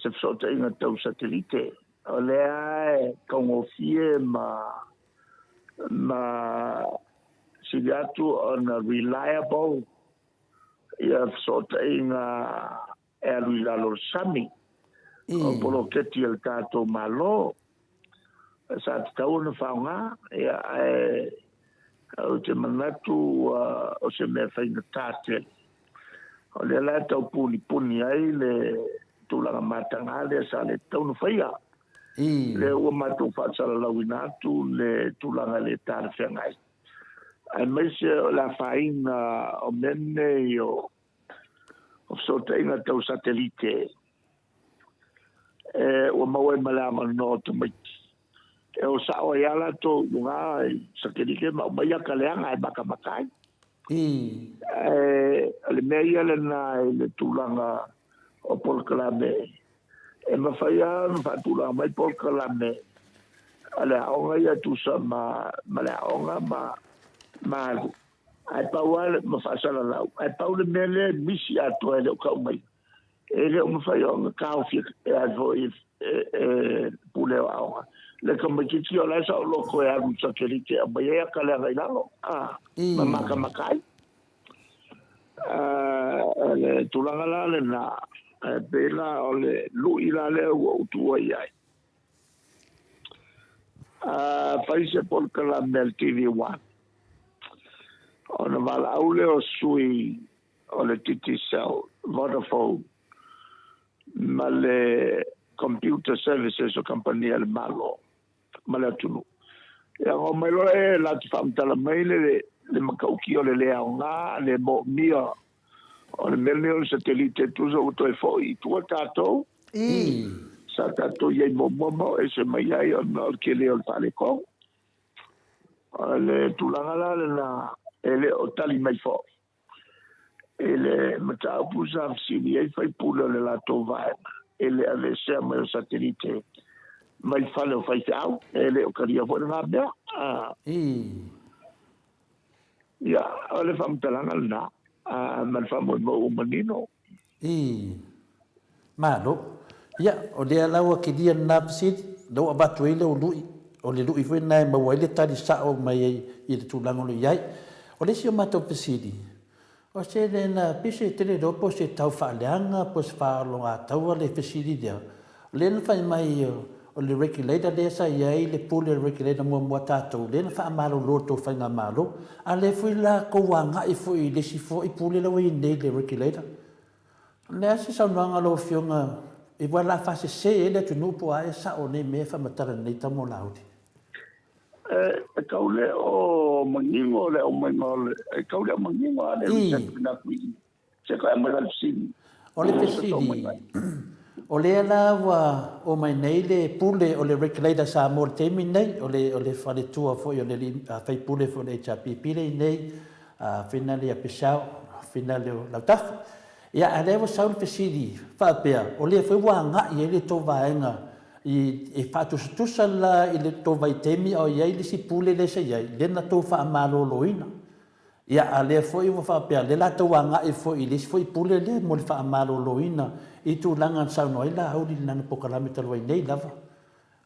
Se fsota inga tau satellite. O lea e kongofie ma sigatu on a reliable ia fsota inga e aluilalo sami. O polo keti el tātou malo. Sa tau na whaunga ia au te manatu o se mea whainga tātele. O le la tau puni ai le tūlanga matanga le sa le tau na whaia. Le ua matu whaasara lawina atu le tūlanga le tāra whengai. Ai maise o la whainga o mene o sota inga tau satellite. Ua maua malama no tu mai. E o sa o yala to lunga satellite ma mai ka leanga e baka makai. Le mea le na le tūlanga o polkalame. E mawhaia tūlanga mai polkalame. Ale aonga ia tusa ma le aonga ma ai paua ma whaasara lau. Ai pau le mea le misi atua e leo kau mai. E leo mawhaia o ngā kaowhia e advo puleo aonga. Le kamakiki o laisa o loko e aru satellite a mai ea ka lea ngai lalo. Ma maka makai. Le tūlanga la le na pēla o le lui la le ua utua iai. Whaise polka la mel TV1. O na wala au le o sui o le Titi Cell, Vodafone, ma le Computer Services o compania le malo, ma le atunu. Ia o mai loa e la te whamtala mai le makauki o le lea o ngā, le mo mia o le mele o le satellite tuza o toi foi, tua tātou. Sa tātou iei momo e se mai ai o ke leo le pale kong. Le tūlanga la le na ele o tali mai fo. Ele matau pusa fsini e fai pula le la to vaena. Ele ave se mai o satellite mai fale o fai tau. Ele o karia fo na bea. Ya, ole fam talanga na. Man fam mo umanino. Malo. Ya, o le alaua ke dia na psidi, do abatu ile o lui. O le lui foi na ma wale tali sa o mai i le tulango lo iai. O le si o mato psidi. O se le na pise tele dopo se tau whaaleanga po se whaalonga taua le psidi dea. Le na whai mai o le regulator le sa iai le pule regulator mua tātou. Le na wha amalo loto whai ngā malo. A le foi la kouanga i foi le si foi pule la wai nei le regulator. Le ase sa unuanga lo fionga e wala fase se ele tu nupu a sa o ne me fa matara nei tamo laudi. Kaule o mangingo le o mangole. Kaule o mangingo ale na kui. Se ka mala sin. O le pesidi. O le la wa o mai nei le pule o le regulator sa mo temi nei o le fale tua foi o le fai pule fo le HPP nei finale a pesau finale o lautafu. Ia alewa saul pesidi fa pea o le foi wanga i le to vaenga i fatu tusa la i le to vai temi o ia le si pule le se ia le na to fa malo loina ia ale foi wo fa pea le la to wanga i foi le foi pule le mo le fa malo loina i tu langa sa no ila au di na pokalame talo vai nei lava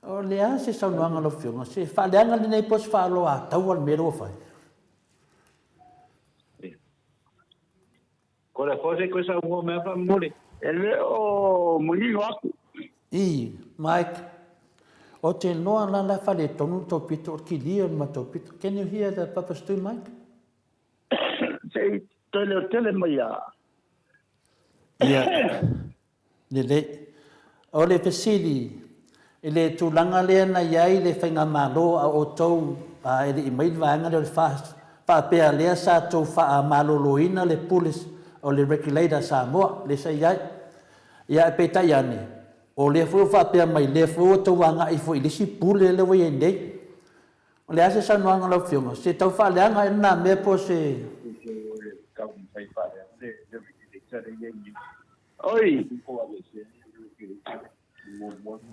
o le a se sa no anga lo fionga se fa le anga le nei pos fa lo a tau al mero fa Kore se ko sa mo me fa mole. Ele o mungi waku. I, Mike, o te noa la la whare tonu tō pito o ki lia ma tō pito. Can you hear the Papa Stu, Mike? Sei tele mai a. Ia, le, o le pesiri, le tūlanga lea na iai le whainga malo a o tau, a ele i mail vaanga le whaapea lea sa tau wha maloloina le pulis o le regulator sa moa, le sa iai. Ia e peitai ane, o le fu whaapea mai le fu tau wanga i fu ilisi pule le wai nei. O le ase sa noanga lau whionga, se tau wha leanga e nā mea po se... Oi.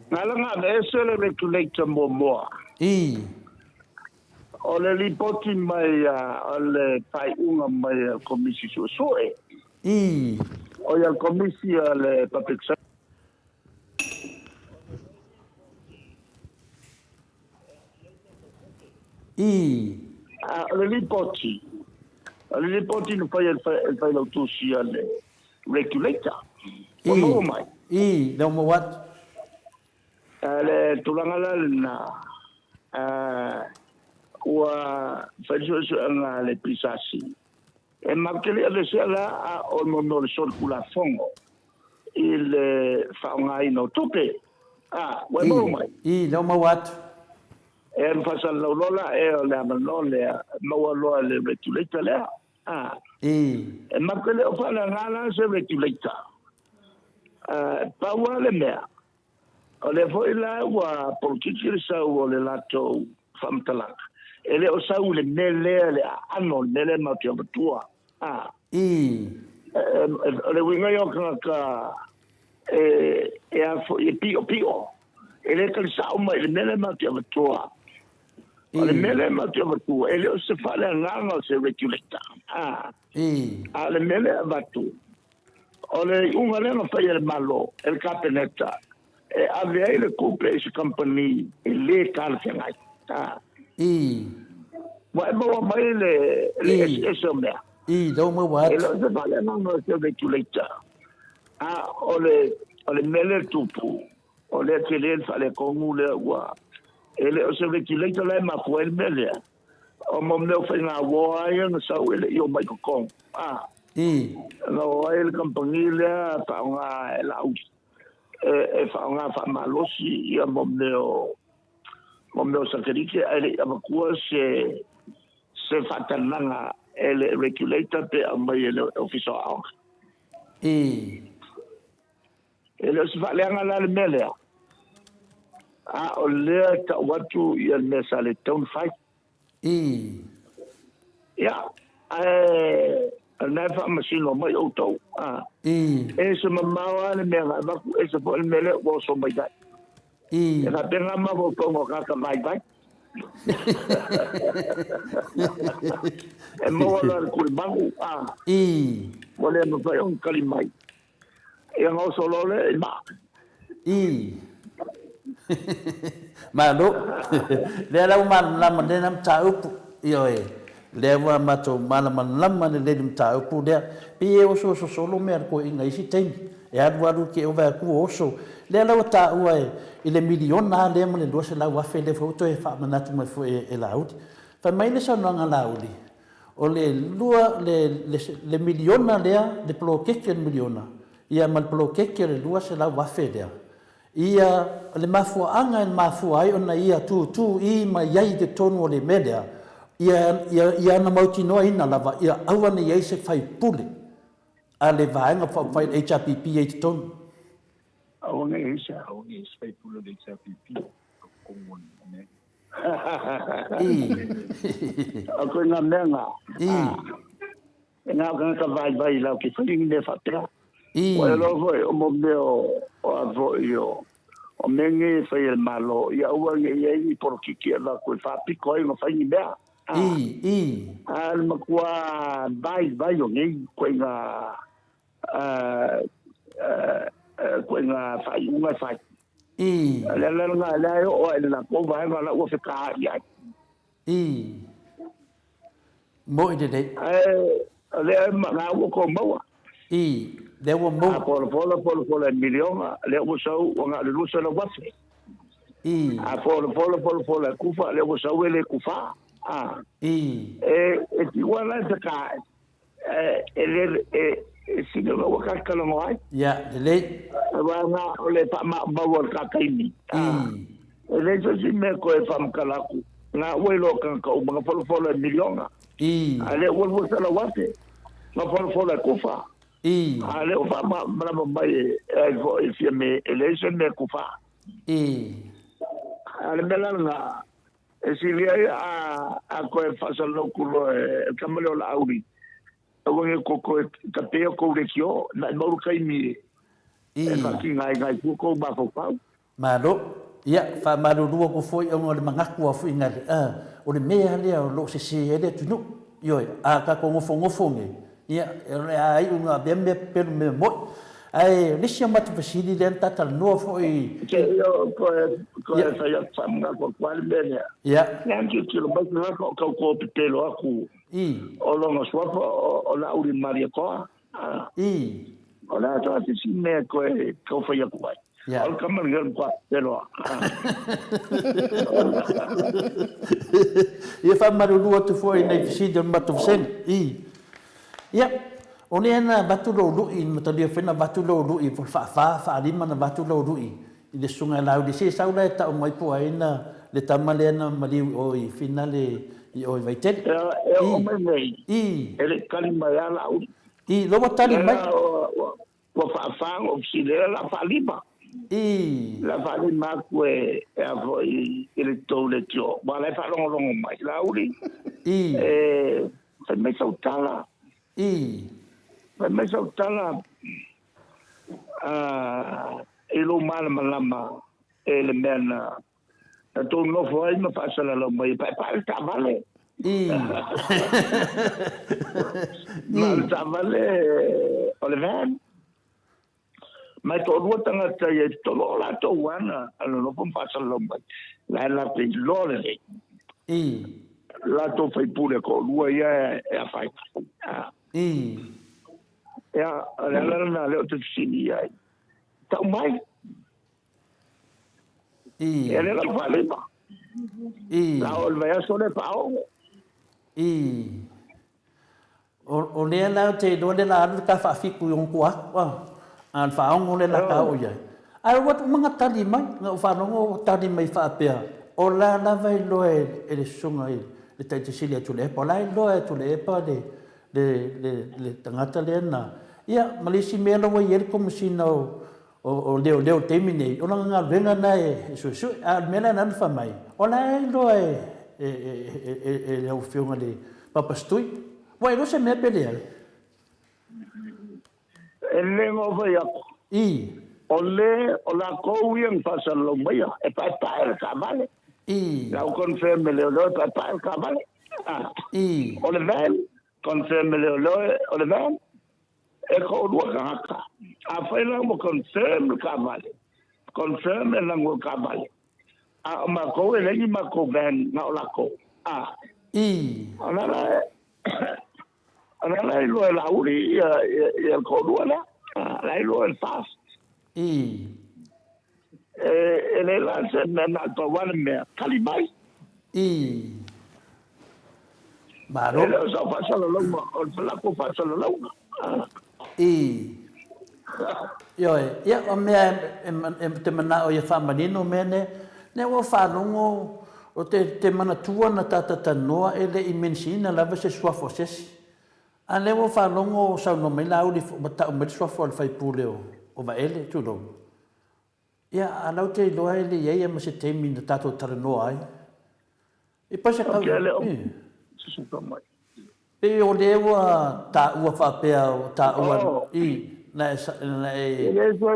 Nalanga ese le regulator mo. I. O le lipoti mai o le pai unga mai komisi soe. I. O ia komisi le public sector. I. O le lipoti. O le lipoti no fai lautusi le regulator. O no mai. I. No mo what? Le tulanga na ua whaisuanga le pisasi. E makele ale se la o no le sol kula fongo. I le whaonga ino tupe. Wai mo mai. I, no mo what? E mwhasal laulola e o le amano le mawaloa le regulator lea. I. E makele o whala ngana se regulator. Paua le mea. O le foi la ua politiki le sau o le lato whamtalanga. E le o sau le mele le ano mele mauti o matua. I. O le winga yo ka e a e pio. E le kali sau mai le mele mauti o matua. O le mele mauti o matua. E le o se whale nganga o se regulator. I. A le mele avatu. O le unga le no whai e malo. El kapeneta. E avea le couple e se company e le kalfengai. I. Wa e maua mai le eso mea. I, no mo what? E lo se vale no se regulator. O le mele tupu. O le te le fale kongu le ua. E le o se regulator le ma fue el mele. O mom le fai ngā woa ia na sau ele i o mai kokong. I. Ngā woa ele company le pa ngā e lau. E whaonga whamalosi i a momneo sakarike ele a makua se whatananga ele regulator pe a mai ele official aonga. I. Ele o se whaleanga la le melea. O lea ta watu i a mesa le town fight. I. Ia. Nai whamasino mai o tau. I. E se mamawa le mea ngai waku e se po le mele o so mai dai. I. E ka penga ma o tongo kaka mai dai. E mo la ku bangu I. mo le mo fai un kali mai. E ngau solo le ma. I. Ma lo. Le la la man nam ta up yo e. Le wa mato mana man lama le le ta upu le pi e o so solo me ko inga isi tem e adu ke o va ku oso le la ta ua e le miliona le mo le do se la wa fe le foto e fa mana tu me fo e la ut fa mai le sa no nga la uli o le lua le miliona le plo ke miliona ia mal plo ke le lua se la wa fe le ia le mafu anga en mafu ai ona ia tu I ma yai de tono le media ia na mauti noa ina lava, ia aua ni ei se whai pule. A le vaenga whai HRPP e te tonu. Aonga e se. Aonga e se whai pule le HRPP. Kongon, ne. I. A koe ngā mea ngā. I. E ngā ka vai lau ki whaingi ne whapea. I. O e logo e o mo meo o a vo i o. O menge whai e malo. Ia ua nge i porokiki a la koe whapiko e ngā whaingi mea. I. Al makua vai o ngai koe ngā whai unga whai. I. Le ngā leo o e la ko vai ngā la ua whika i ai. I. Mo I te dei. Le ngā ua ko maua. I le wa mo. Polo miliona le o sau o nga le lusa na wafe. I Polo kufa le o sau ele kufa. I Ti wala ta ka ele sino lo ka kala mai. ya le Wa nga ole pa ma wa ka kaini. Ele so si me ko e fam kala ku. Nga welo kan ka o mga polo miliona. I Ale o sa na wafe. Ma polo kufa. I Ale o fa ma mai e fi me ele se me kufa. I Ale mela nga Silia a ko e fa sa lo kulo e kamelo la auri. O nge ko ka pe ko le kio na no kai mi. E fa ki ngai ko ba ko pa. malo ia fa malu dua ko foi o le mangaku a foi ngai o le mea le o lo se ele tunu yo a ka ko ngofo nge ia ai unga bembe per me mo ai lisia matu fasili den tata no foi Ke yo ko sa ya famga ko kwal bene. ia Nang ki lo ba ko pelo aku. I O lo no swapa o la auri maria ko. I O la to si me ko fa ya ko. Ya. Al kamar ngel ko pero. ia fa malu dua tu foi nei fasili matu sen I ia Oni ana batu lo lui mata dia fena batu lo lui fa lima na batu lo lui i le sunga lau di se saula ta o mai po aina le tamale na mali o i finale i o vai tet O mai I ele kalima ya la auri. I lo batali mai Wa fa o si le la fa lima. I La fa lima ko e avo ele to le tio. Ba la fa long mai la auri. I Fa me sa utala. I Fa me sa utala. Ilo malama ele mena. To no foi me pasa la mai pa ta vale. I Ma ta vale Oliver. Ma to dua tanga tai to la to wana alo no pon pasa lo mai. La te lore. I La to fai pure ko dua ia e fai. I Ya la le to sini ai. Ta mai I ele la vale ba. I La olvea sole pao. I o le la te do le la ka fa fiku yon kwa an fa on le la ka o ye ai wat manga tali mai nga fa no tali mai fa pe o la la vai lo e le sunga e le te sili tu le po la lo e tu le pa le tangata le na ia malisi me lo ye como si no o leo termine o nga venga na e su a mena nan fa mai o la lo e o filme de papastui vai lo se me pele Ele ngo vai I ole ola ko yang pasal lo mai e pa ka vale. I La confirme le lo pa ka vale. I Ole ven confirme le lo ole ven e ko do ka. A fai la mo confirme ka vale. Confirme la ngo ka vale. A ma ko ele ni ma ko ven na ola ko. I Ana lo la uri ya ko do la. La lo el fast. I Ele la se na to wan me kalimai. I Baro Ele so fa solo lo mo o la ko fa solo lo. I Yo ia o me te mana o ia fa manino mene ne o fa longo o te mana tua na tata tanoa ele i mensina lava se sua fosesi a le o fa longo sa no me la uli bata o me sua fo fai puleo o va ele tu lo ia a lau te loa ele ia ma se te mina tato taranoa ai e pa se ka Suka mai. e o le wa ta ua fa pe ta ua I na Ele so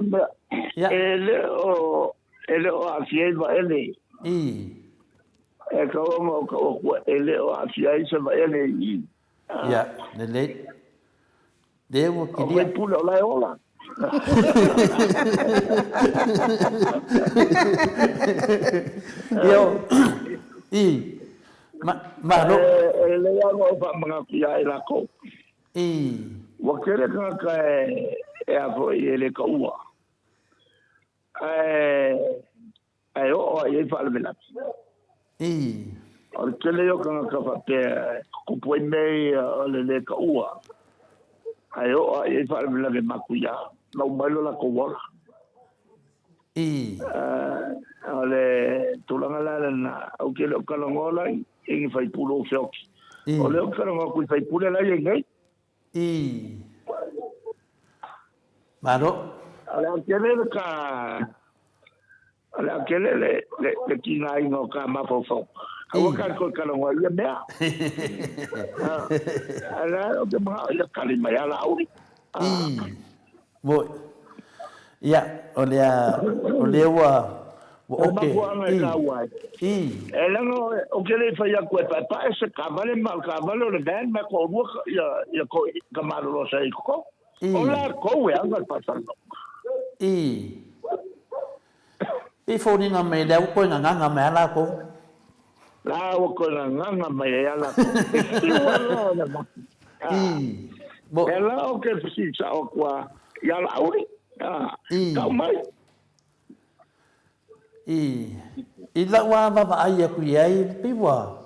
Ya. ele o afiel va ele. I E ko ele o afiel se va ele I. ya le devo O que vai pula la ola. yo I ma no Ele ya go fa mga kia ila ko. I wakere ka e a fo e le ka ua ai o e fa le la o ke le yo ka fa pe ku poi nei o le ka ua ai o e fa le la makuya na umalo la ko wala ale tulanga la na o ke lo ka ngola e fai pulo fio o le ka ngo ku fai pulo la ye ngai Mano. Ala kele le kina ino ka mafofo. Awa ka ko kala wa ia mea. Ala o ke ma ia kalima ya la uri. Mo. Ya, ole wa okay. Ela no o ke le fa ya ko pa ese kamale mal kamale le ben ma ko ru ya ko kamalo lo sai ko. Ola ko we anga pasando. Fo ni nga me da ko nga me ala ko. La o ko nga me ala ko. Bo ela o ke si sa o kwa ya la uri. Ka mai. La wa ba ai ku ai piwa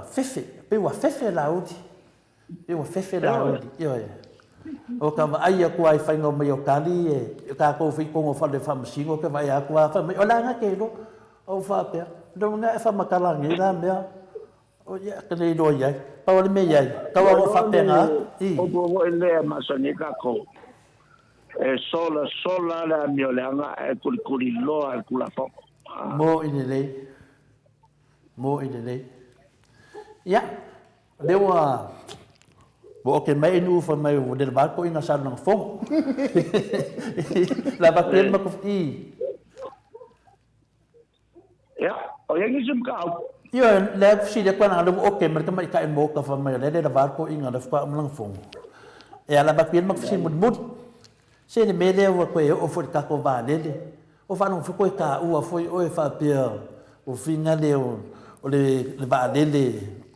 fefe la uti. Piwa fefe la uti. Yo. O ka ai ku ai fa ngo me o kali e ka ko fi ko fa le fa msingo ke vai aku fa me ola nga ke no o fa pe do nga fa makala ngi la me o ya ke le do ya pa o le me ya ka wa fa pe nga o bo le ma so ni ka ko e sola la mi ole nga e kuli lo al kula fo mo ine le ya dewa bo ke mai nu fa mai o del barco ina sa no fo la ba kren ma ko ya o yang isum ka yo le si de kwa na lo o ke mer ka mai ka mo ka fa mai le de barco ina le fa mlang fo e ala ba kren ma si mud se ne me le o ko o fo ka ko va le o fa no fo ko ka o fo o fa pe o fina le o le va le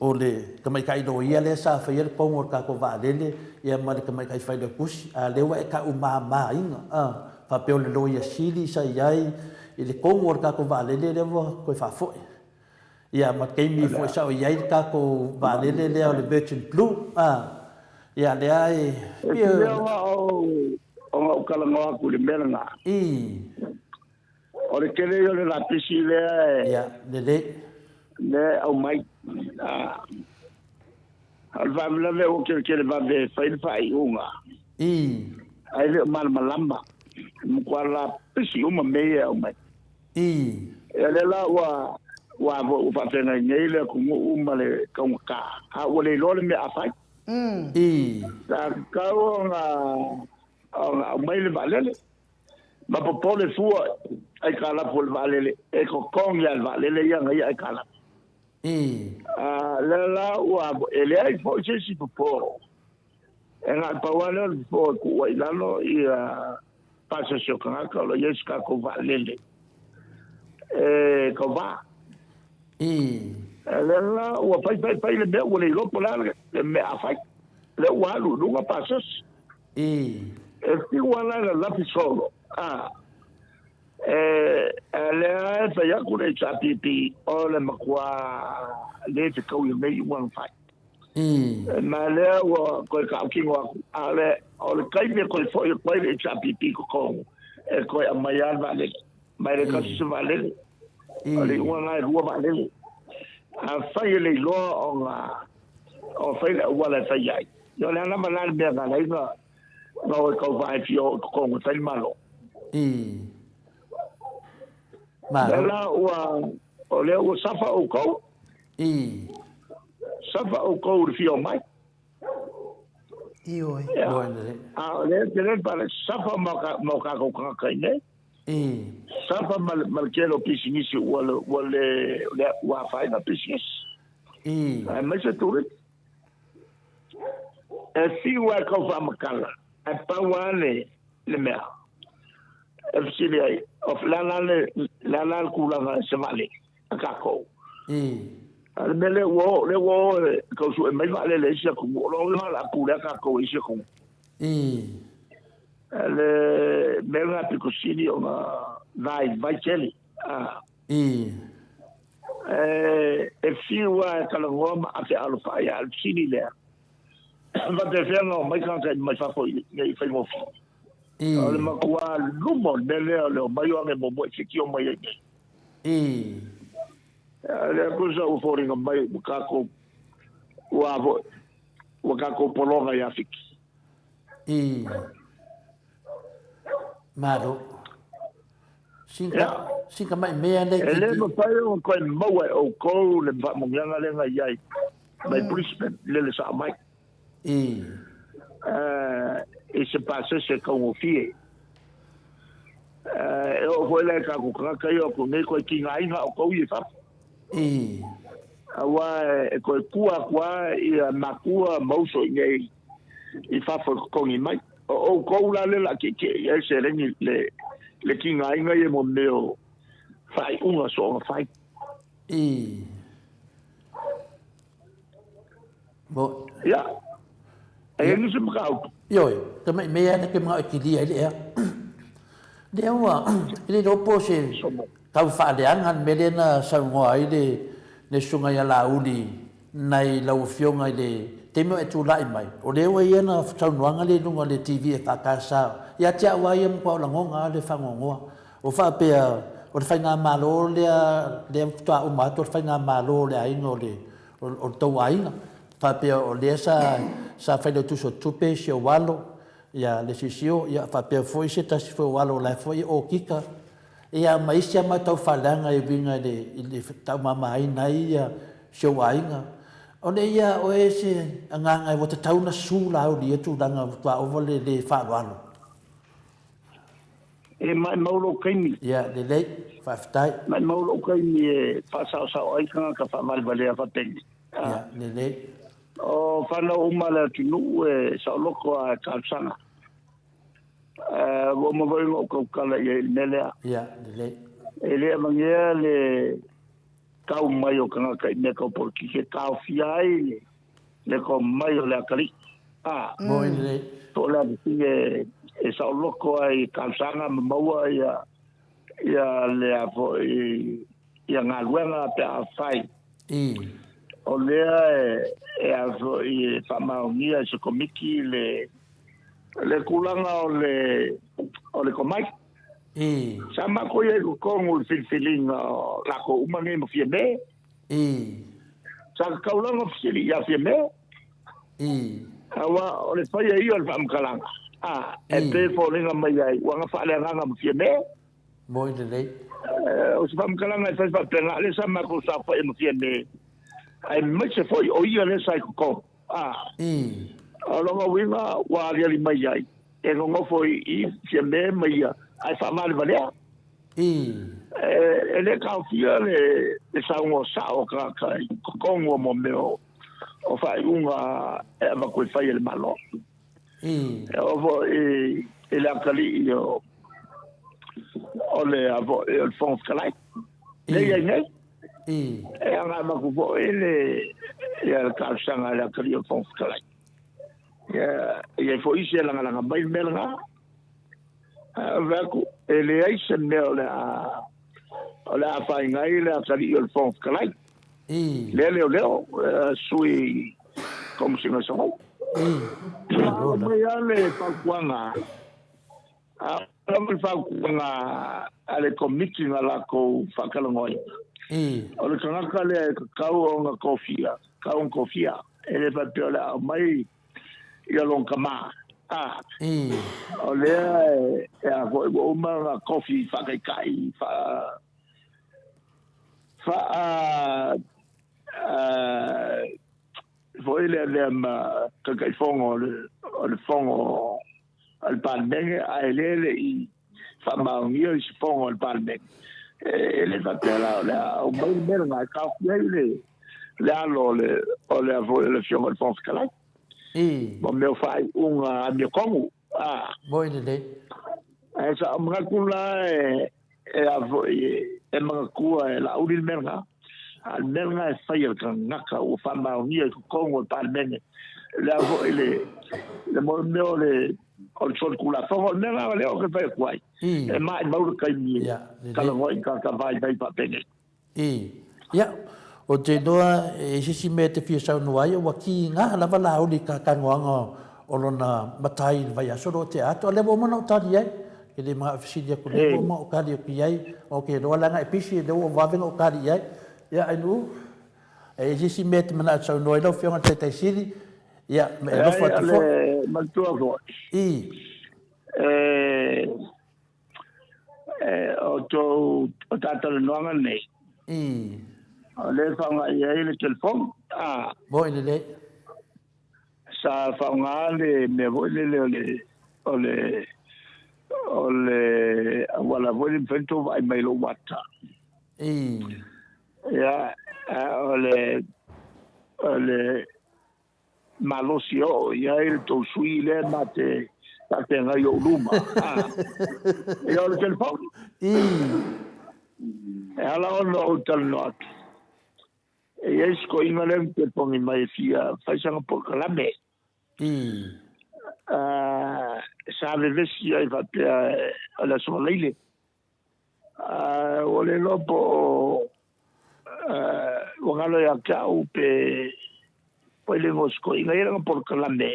o le kamai kai do ia le sa fa ia pongo ka ko va le ia ma le kamai kai fa de kus a le wa ka u ma inga fa pe o le lo ia sili sa iai i le pongo ka ko va le wa ko fa fo ia ma kai mi fo sa iai ka ko va le o le virgin blue ia le ai o kala ngoa ku le melanga o le kele yo le la pisi le ia le au mai al va me le o ke le va de fai unga ai le mal malamba mo kwala pisi uma me au mai ele la wa o fa tena ngele ku uma le ka a o le lo me afai ta ka nga au mai le valele ma po le fua ai kala po le valele e ko kong ya le valele ya ngai ai kala la wa ele ai fo si po nga pa wala fo ku wai lalo i pasa sio ka lo yes ka ko valele ko va la wa pai le be wala lo pola le me afai le wa lu nga pasas e ti wala la pisolo le fa ya ku le chapipi o le makwa le te kau me one fight ma le wa ko ka ki wa ale o le kai me ko fo ko le chapipi ko e ko amaya vale mai le ka su vale ale una rua vale a fa le lo o fa le wala fa ya yo le na malal be ga le no ko va fio ko mo tal malo la o le o safa o ko safa o ko fio mai oi le para safa mo ka ko ka ne safa mal kelo pisinisi wala wa fa na pisis ai mais é tudo é si wa ko fa makala a pa wale le mer FCDI of la kula se vale akako Ale mele wo ko su mai va le sia ko lo la ku le ka ko isia ko. Ale mele pe ko sini ona vai cheli. E fiwa ka lo ngoma a te alu fa ya sini le. Va te fe no mai ka mai fa ko nei fa mo. Ale ma kwa lumo mele le mai o me mo se ki o mai. Le cosa o fori nga mai kako wa kako polonga ya fiki. Maro. Singa mai mea nei. Ele no pai o ko mau o ko le va mo nga le nga yai. Mai Brisbane le sa mai. E se passe se ko fie. O foi le ka ku ka yo ko nei ko ki ngai nga o ko i fa. Awa ko kua kwa ia makua mauso ngai I fa ko ngi mai o ko la le la ke e se le kinga inga e mo neo fai unga so fai bo ya e ni se mkau yo te mai mea ne ke mga ki dia ile dia wa ile do po se tau fa de angan melena sa ngoa ile ne sunga ya la uli nai lau fionga ile te mo e tu lai mai o le wa yana tau nuanga le lunga le TV e kakasa ya tia wa yam ko la ngonga le fa ngonga o fa pe o fa nga malo le tua o ma to fa nga malo le ai no le o to ai fa pe o le sa fa le tu so tu pe se walo ya le sisio ya fa pe foi se ta se foi walo la foi o kika ia mai sia ma tau falanga e vinga le tau mama ai nai ia se wainga Ole ia o ese anga o te tauna sula o dia tu danga tua o vole le fa walo. E mai maulo kaimi. Ya le le fa ftai. Mai maulo kaimi e fa sa ai ka fa mal vale fa teng. Ya le le. O fa no umala tu nu e sa loko a kalsanga. Wo mo vai no ko kala e nele. Ya le le. Ele mangia le kau mai o kanga kai me ko por ki ke kau fiai le ko mai o le akali mo le to la e sa loko ai kalsanga maua ia le apo ia ngaluenga pe a fai o le e apo i fa maungia se komiki le kulanga o le komai sama ko ye ko ngul feeling la ko umane mo fieme sa ka ulang mo fili ya fieme awa o le fa ye yo fam kalanga e te fo linga mai ai wa nga fa le nga mo fieme mo le o se fam kalanga fa fa pena le sama ko sa fa mo fieme ai me se foi o ia le sai ko o lo winga wa le mai ai e ngo foi I fieme mai ai fa mal valea ele ka fia le sa ngo sa o ka ko ngo mo meo o fa unga e va ko fa il malo o vo ele akali io o le avo il fons kalai le ye ne e anga ma ko vo ele el ka sanga la akali il fons kalai ye fo ise la nga mai melanga Vaku, ele ai se mea o le a whai ngai le a kari o le whong kalai. Leo, sui kom singa sa hou. Mai ale whakuanga, whakuanga ale komiki nga lako whakalangoi. O le kangaka le kau o nga kofia, ele whapeo le a mai I along kama. O lea e a koe o uma kofi whakaikai foi lea ma kakai fongo o le fongo al palmenge a ele I whamaungia I se fongo al palmenge ele whapela o mai mera ngā kaukia le alo o le avo le fiongo al fongo kalai mo meu fai unga a mio kongu mo le e sa mga kula e mga kua e la uri menga al menga fai ka ngaka o fa ma ni ko kongo pa men la vo le mo no le on sol kula fo menga le o ke fai kwai e mai mau ka ni kala mo ka vai vai pa pene ya o te noa e sisi me te fia sau noai o waki ngā lava la uli ka kangoanga o lona matai vai asoro te ato a lewo mana o tari ai ke le mga afisidia ko lewo ma o kari o ki ai o ke roa langa e pisi e lewo o wawenga o kari ai ya ainu e sisi me te mana sau noai lau whionga te tai siri ya me e lofa te fo matua fo o tātara noanga nei le whanga i ai le telefon mo i le sa whanga le me voi le wala voi le whentu vai mai lo wata ya le malosi o i ai le tau sui le ma te ngai o luma i o le telefon e ala ono o tal no atu e es ko inga le te pongi mai fia faisanga por kalame sa le vesi ai va pe ala so leile o le lopo o ngalo ya ka u pe le mosco inga era por kalame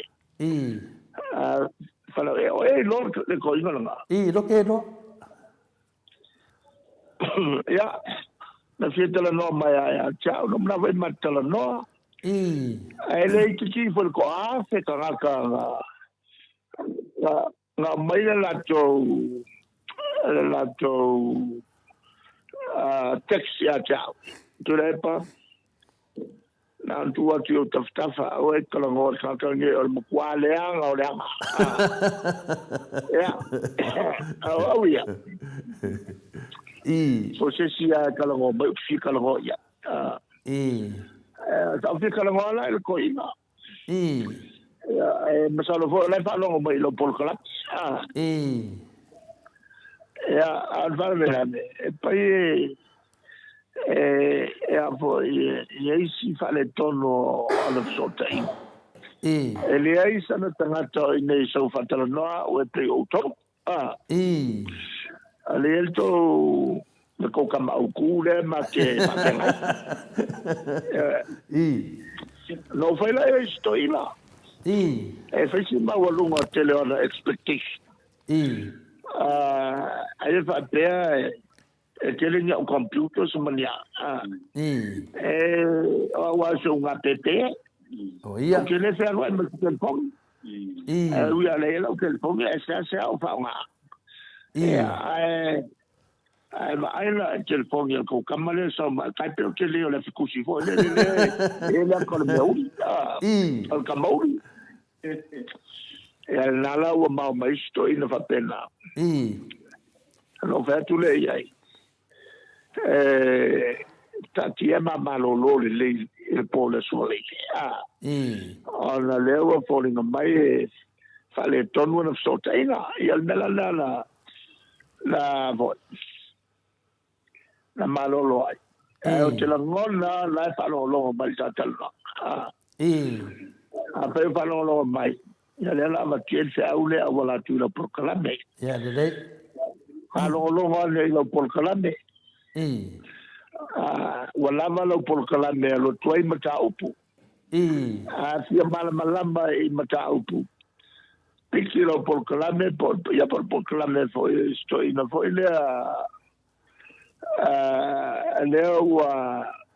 fala e lo le ko inga nga lo que no ya na fieta la no mai ya ciao no na vai matala no ele ki for ko se ka na mai la to taxi ya ciao tu le pa na tu atu taftafa o e kala ngor ka nge o kwale anga o le ya o ya so se sia kala ngo ba fi kala ngo ya ta fi kala ngo la el koina ya masalo fo la fa lo ba lo por kala ya al valverde poi po e si fa le tono alla sotai e le ai sana tangata nei so fatala no o te o to ale el to le ko ka mau kule ma ke no fai la sto ila e fai si ma o lungo tele ona expectation ai fa pe e tele ni o computer so mania o wa so nga pepe o ke le fa no me telefon ui ale la o telefon e sa o fa nga ai la telefon ya ko kamale so ma kai pe ke le la fikusi fo le la ko le au al kamauri e la o ma sto ina fa pena no fa tu le ai tati e ma lo le po le so le ona le o falling mai fa le tonu na so taina e al mela la voz la malolo ai o te la ngona la fa lo mai ta talma a pe fa lo mai ya le la va che se aule a vola tu la proclame ya le fa lo le lo proclame wala lo proclame lo tuai mata upu si malamba i mata upu Picchino proclame ya por proclame foi estoy no foi le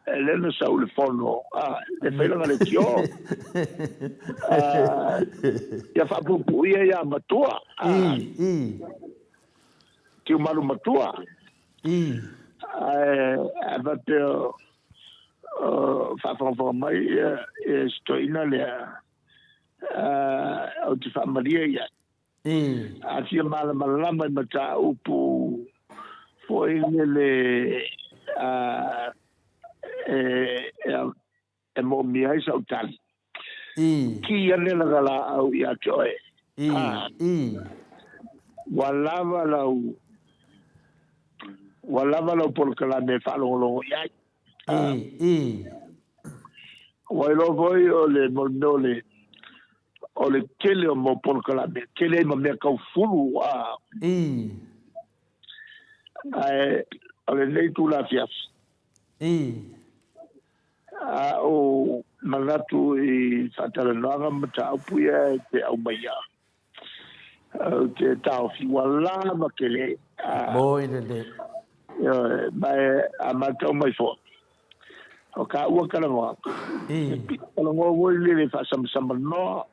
Elena Saul Fono le fai la lezione ya fa pupu ya matua ti malu matua va per fa mai estoy na le o te whamaria ia. A tia malama i mata upu foi le mo mi ai sau tali. Ki ane la gala au ia toe. Walava lau por kala me whalongolongo iai. Wai lo voi o le molnole o le kele o mo por kala me kele ma me kau fulu ai o le nei tu la fias o manatu I fatala noanga mata upuia te au maia te tau fi wala ma kele Boy le. mai a mata mai fo o ka ua kala ngoa kala ngoa woi le fa sam no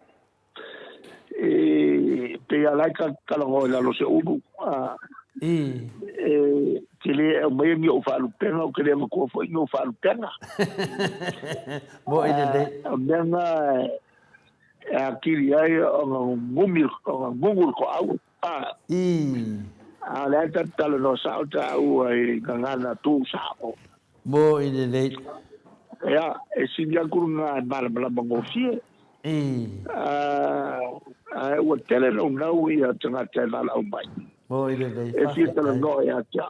pe ala kala ngoa la lo se ubu kele o mai ngi o fa lu pena o kele ma ko fo ngi o fa lu pena Boy le. menga akiri ai o ngumul ko au ala ta talo no sa ta u ai ngana tu sa o Boy le. ya singa kurunga bala bala bangofie o tele no no ia tanga tela au mai Boy le. fi tele no ya ta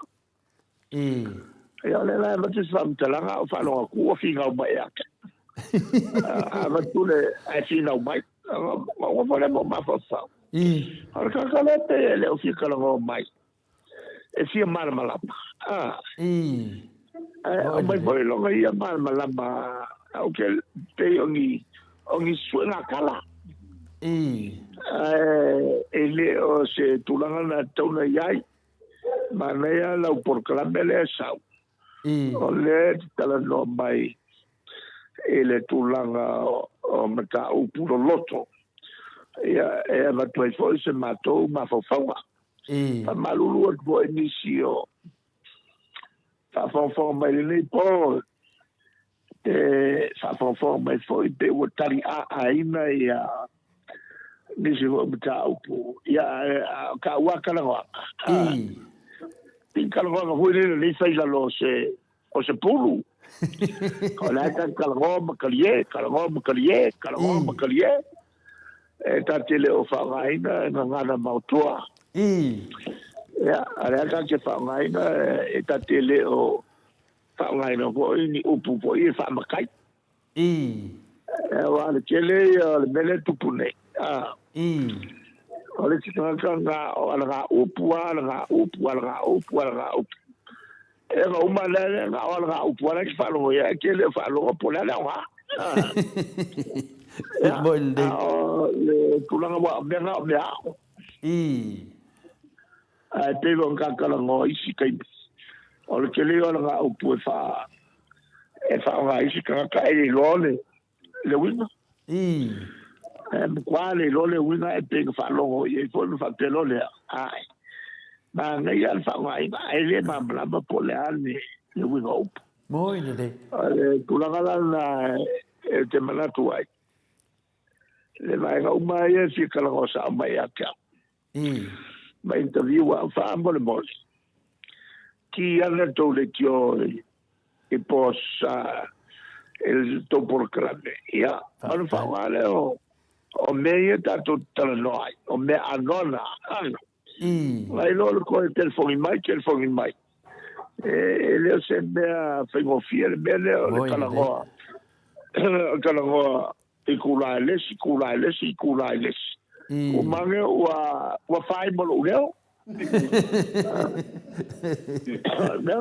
ya le la ma tsi fam tela nga o fa lo ku o fi nga mai ya ma tu le ai fi nga mai o fa le mo ma fa fa ar ka ka le te le o fi ka lo mai e fi mal malapa mai foi lo nga ia mal malapa o ke te ongi suena kala ele o se tulanga na tona yai manea la por clamele sau o le tala no mai ele tulanga o mata o puro loto e va tu foi se matou ma fofawa pa malulu o inisio fa fofa mai le po fa fofa mai foi pe o tari a ina ia nisi o mata o ia ka waka la Pinkalonga hui le fai la lo se o se pulu. Ko la ta kalonga makalie. E ta tele o fa ngaina ngana mautua. Ya, ala ka ke fa ngaina e ta tele o fa ngaina ko ni upu po I fa makai. Wa le tele le mele tupune. Ole si tanga o ala upu. E ga uma le ga ala upu ala ki falo ya ke le falo po la wa. Le tulanga wa menga me a. Te von ka kala ngo isi kai. Ole ke le ala upu fa nga isi ka e lole le winga. Quale lole winga e pe fa longo e fo fa pe lole ai ma nei al fa mai ma ele ma bla po le anni le winga op Boy le. tu la gala e te mana tu ai le vai ga uma e si kala go sa mai aka ma interview a fa ambole mol ki ana to le kio e posa el to por clave ya al fa vale o meia tato tala noi o me anona lai lo ko el telefoni mai ele se me fengo fiel bele o kala go ikula les o mange wa fai bolo leo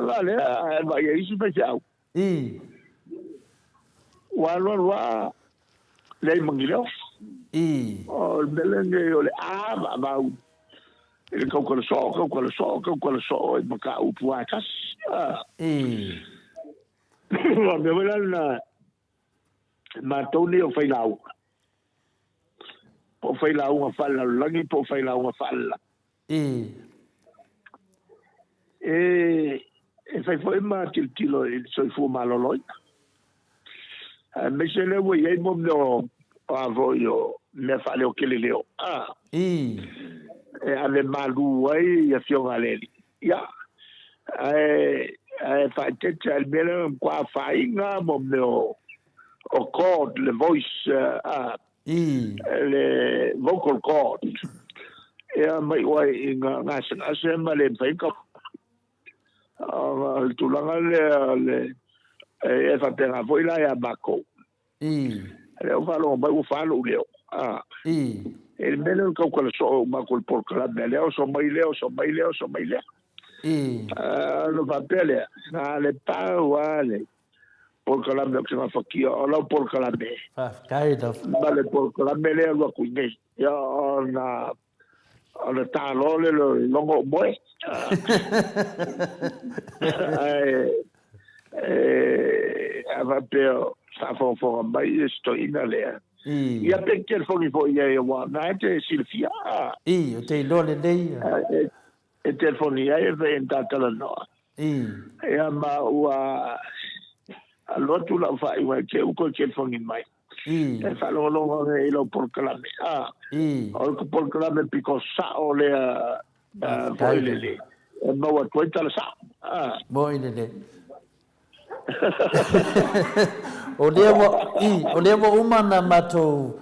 vale va ia isi special wa lei mangileo o il belenge o le va il coccolo so il maca u puatas va me vola ma toni o fai lau po fai lau una falla langi po fai lau una falla fai foi ma tilo so fu maloloi me se le voi ai mo no avoio me fale o che le leo ave malu ai ia fionga leli ia fa tete al bene qua fai nga mo no o chord le voice le vocal cord mai wai nga se ma le fai ka tu langa le e fa pena foi la ya bako I. le o falo ba u falo leo I. e mele ko ko so ma ko por kala mele o so mai leo I. no papele na le pa wale por kala me que ma fakia o la por kala me Kind of. vale por kala mele lo ku ne ya ona ta lo le longo boy ava peo sa fo mai sto in alea ia pe telefoni fo ia wa na te Silvia I o te lole nei. e telefoni ia e ve tala no ia ma ua alo tu la fa ia ke u ko telefoni mai e fa lo e lo por clame o ko por clame pico sa o le foi le e ma wa tu tala sa Moi le. O lea mo umana matou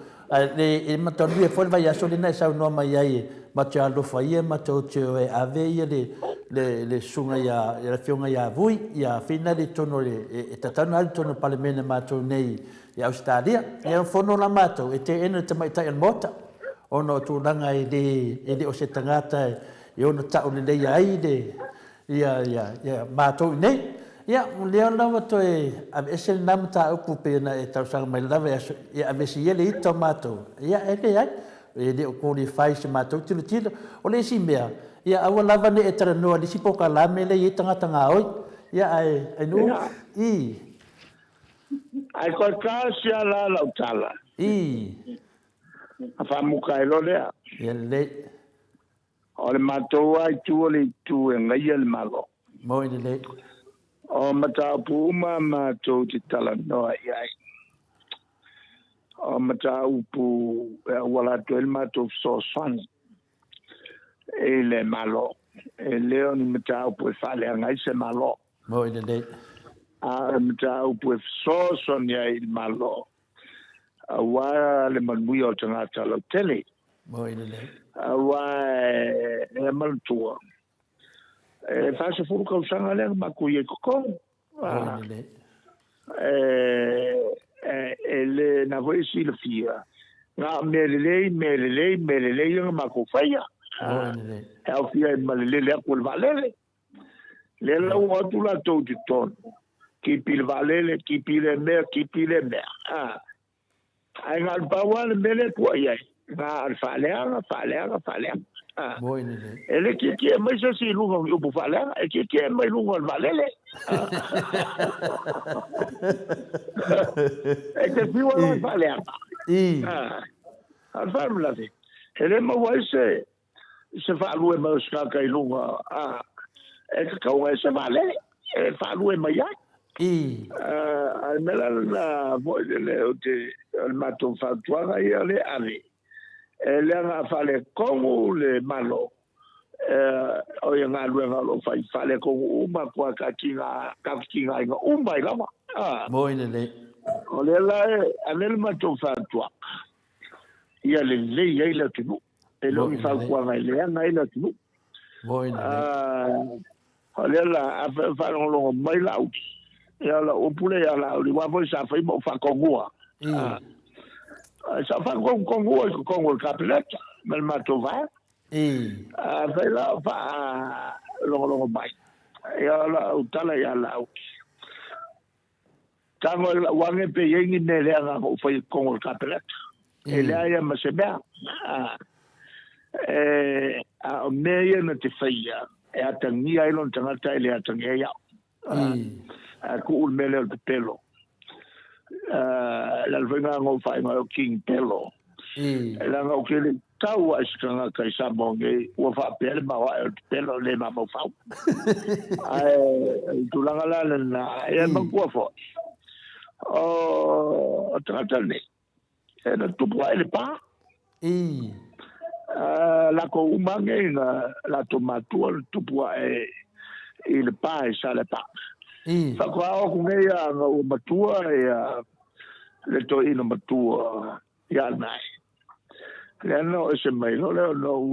e matou e foi vai aso le nai sau no mai ai matou alo fai matou te e ave ia le sunga ia la fionga ia vui ia fina le tono le e tatana al tono palemene matou nei ia Australia ia fono la matou e te ena te mai tai al mota ono tu langa e o se tangata e ono ta o le lei ai de ia matou nei. Ia, leo lava toe, ese nam ta upu pena e tau sanga mai lava ia avesi ele ito matou. Ia, ele ai, e le o kōni whai se matou tilo. O le si mea, ia awa lava ne e tara noa, li si poka la me le i tangata ngā oi. Ia, ai nu, i. Ai koe kasi a la lau tala. I. A whamuka e lo lea. Ia le. O le matou ai tu le tu e ngai le malo. Moi le. O mata puma matou te tala noa iai. O mata upu wala tu el matou so sani. E le malo. E leo ni mata upu e fale angai se malo. Moi le. A mata upu e so sani il malo. A wa le manui o tangata lo tele. Moi le. A wa e maltua. E fase furu kau sanga le ma ku ye ko le na voi si le fia na melele ma ku faya e au fia melele ku valele le la u tu la to di ton ki pil valele ki pile me ai ngal bawal mele ku ai na falea Moi le. Ele que mais assim lungo o bufalé, é que é mais lungo o valele. É que viu o valé. A fórmula de. Ele vai se fala mais que lungo. É que com esse valé, fala mais já. A melhor voz dele o matou fatua aí ele ali. Ele nga fale kongu le malo o nga luenga lo fai fale kongu uma kwa kakinga nga umba ilama moi le o le la anel mato fatwa ia le ia la tunu e lo mi fa kwa nga le nga ila tunu moi le o le la fa lo mai la u ia la o pule ia la li wa voi sa fa mo fa kongu sa fa con el capeleta del matova vela fa lo mai ya la utala ya la tango wange pe yengi ne le nga fa con el capeleta ele ya ma se bea a meia na te faia e atangia ilo tangata ele atangia ya ku ul mele el pelo la venga ngo fai ngo king pelo la ngo kele tau as kanga kai sabonge o fa pele ma wa pelo le ma mo fa ai tu la na e ma ko fo o tratale e na tu puoi le pa la ko umange la tomato tu puoi il pa e sa le pa fa qua con ella o matua e le to ino matua ya nai le no se mai no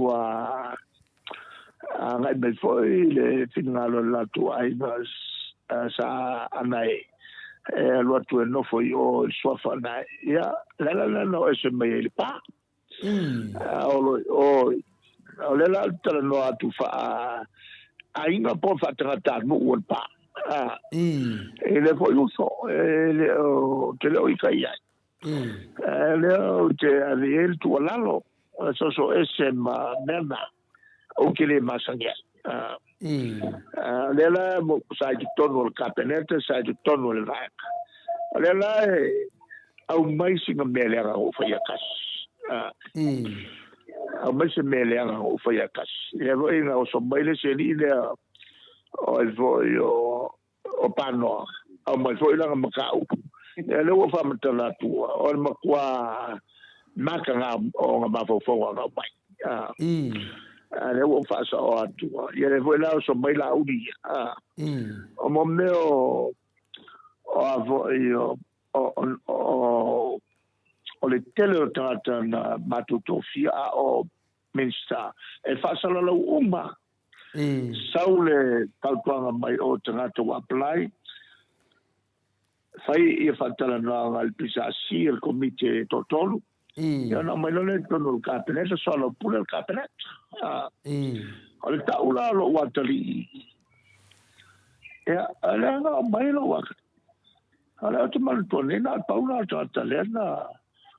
wa ngai me foi le finalo la tua ai sa anai lo tu no foi o sofa na ia la no ese me il pa o le la tala no atu fa a inga po fa tratar mo o pa e le foi uso le te lo i kai le te ariel tu lalo so ese ma merna o que le masangya le la mo sai di tono il capenete sai di tono il vac le la au mai singa melera o fa yakas au mai se melera o fa yakas le vo inga o so mai le se ni le o o pano au mai foi la makau le o fa matala tu o makwa maka nga o nga mafofo nga mai le o fa so atu ye le foi la so mai la uri o momeo o avo o le tele o tata na matutofia o minsta e fa sala lo uma saule tautuanga mai o tangata wa apply fai e fatala na al pisasi il comite totolu io non me lo ne tono il cabinet solo pure il cabinet o le taula lo watali ala no mai lo wa ala tu mal tone na paula tata lena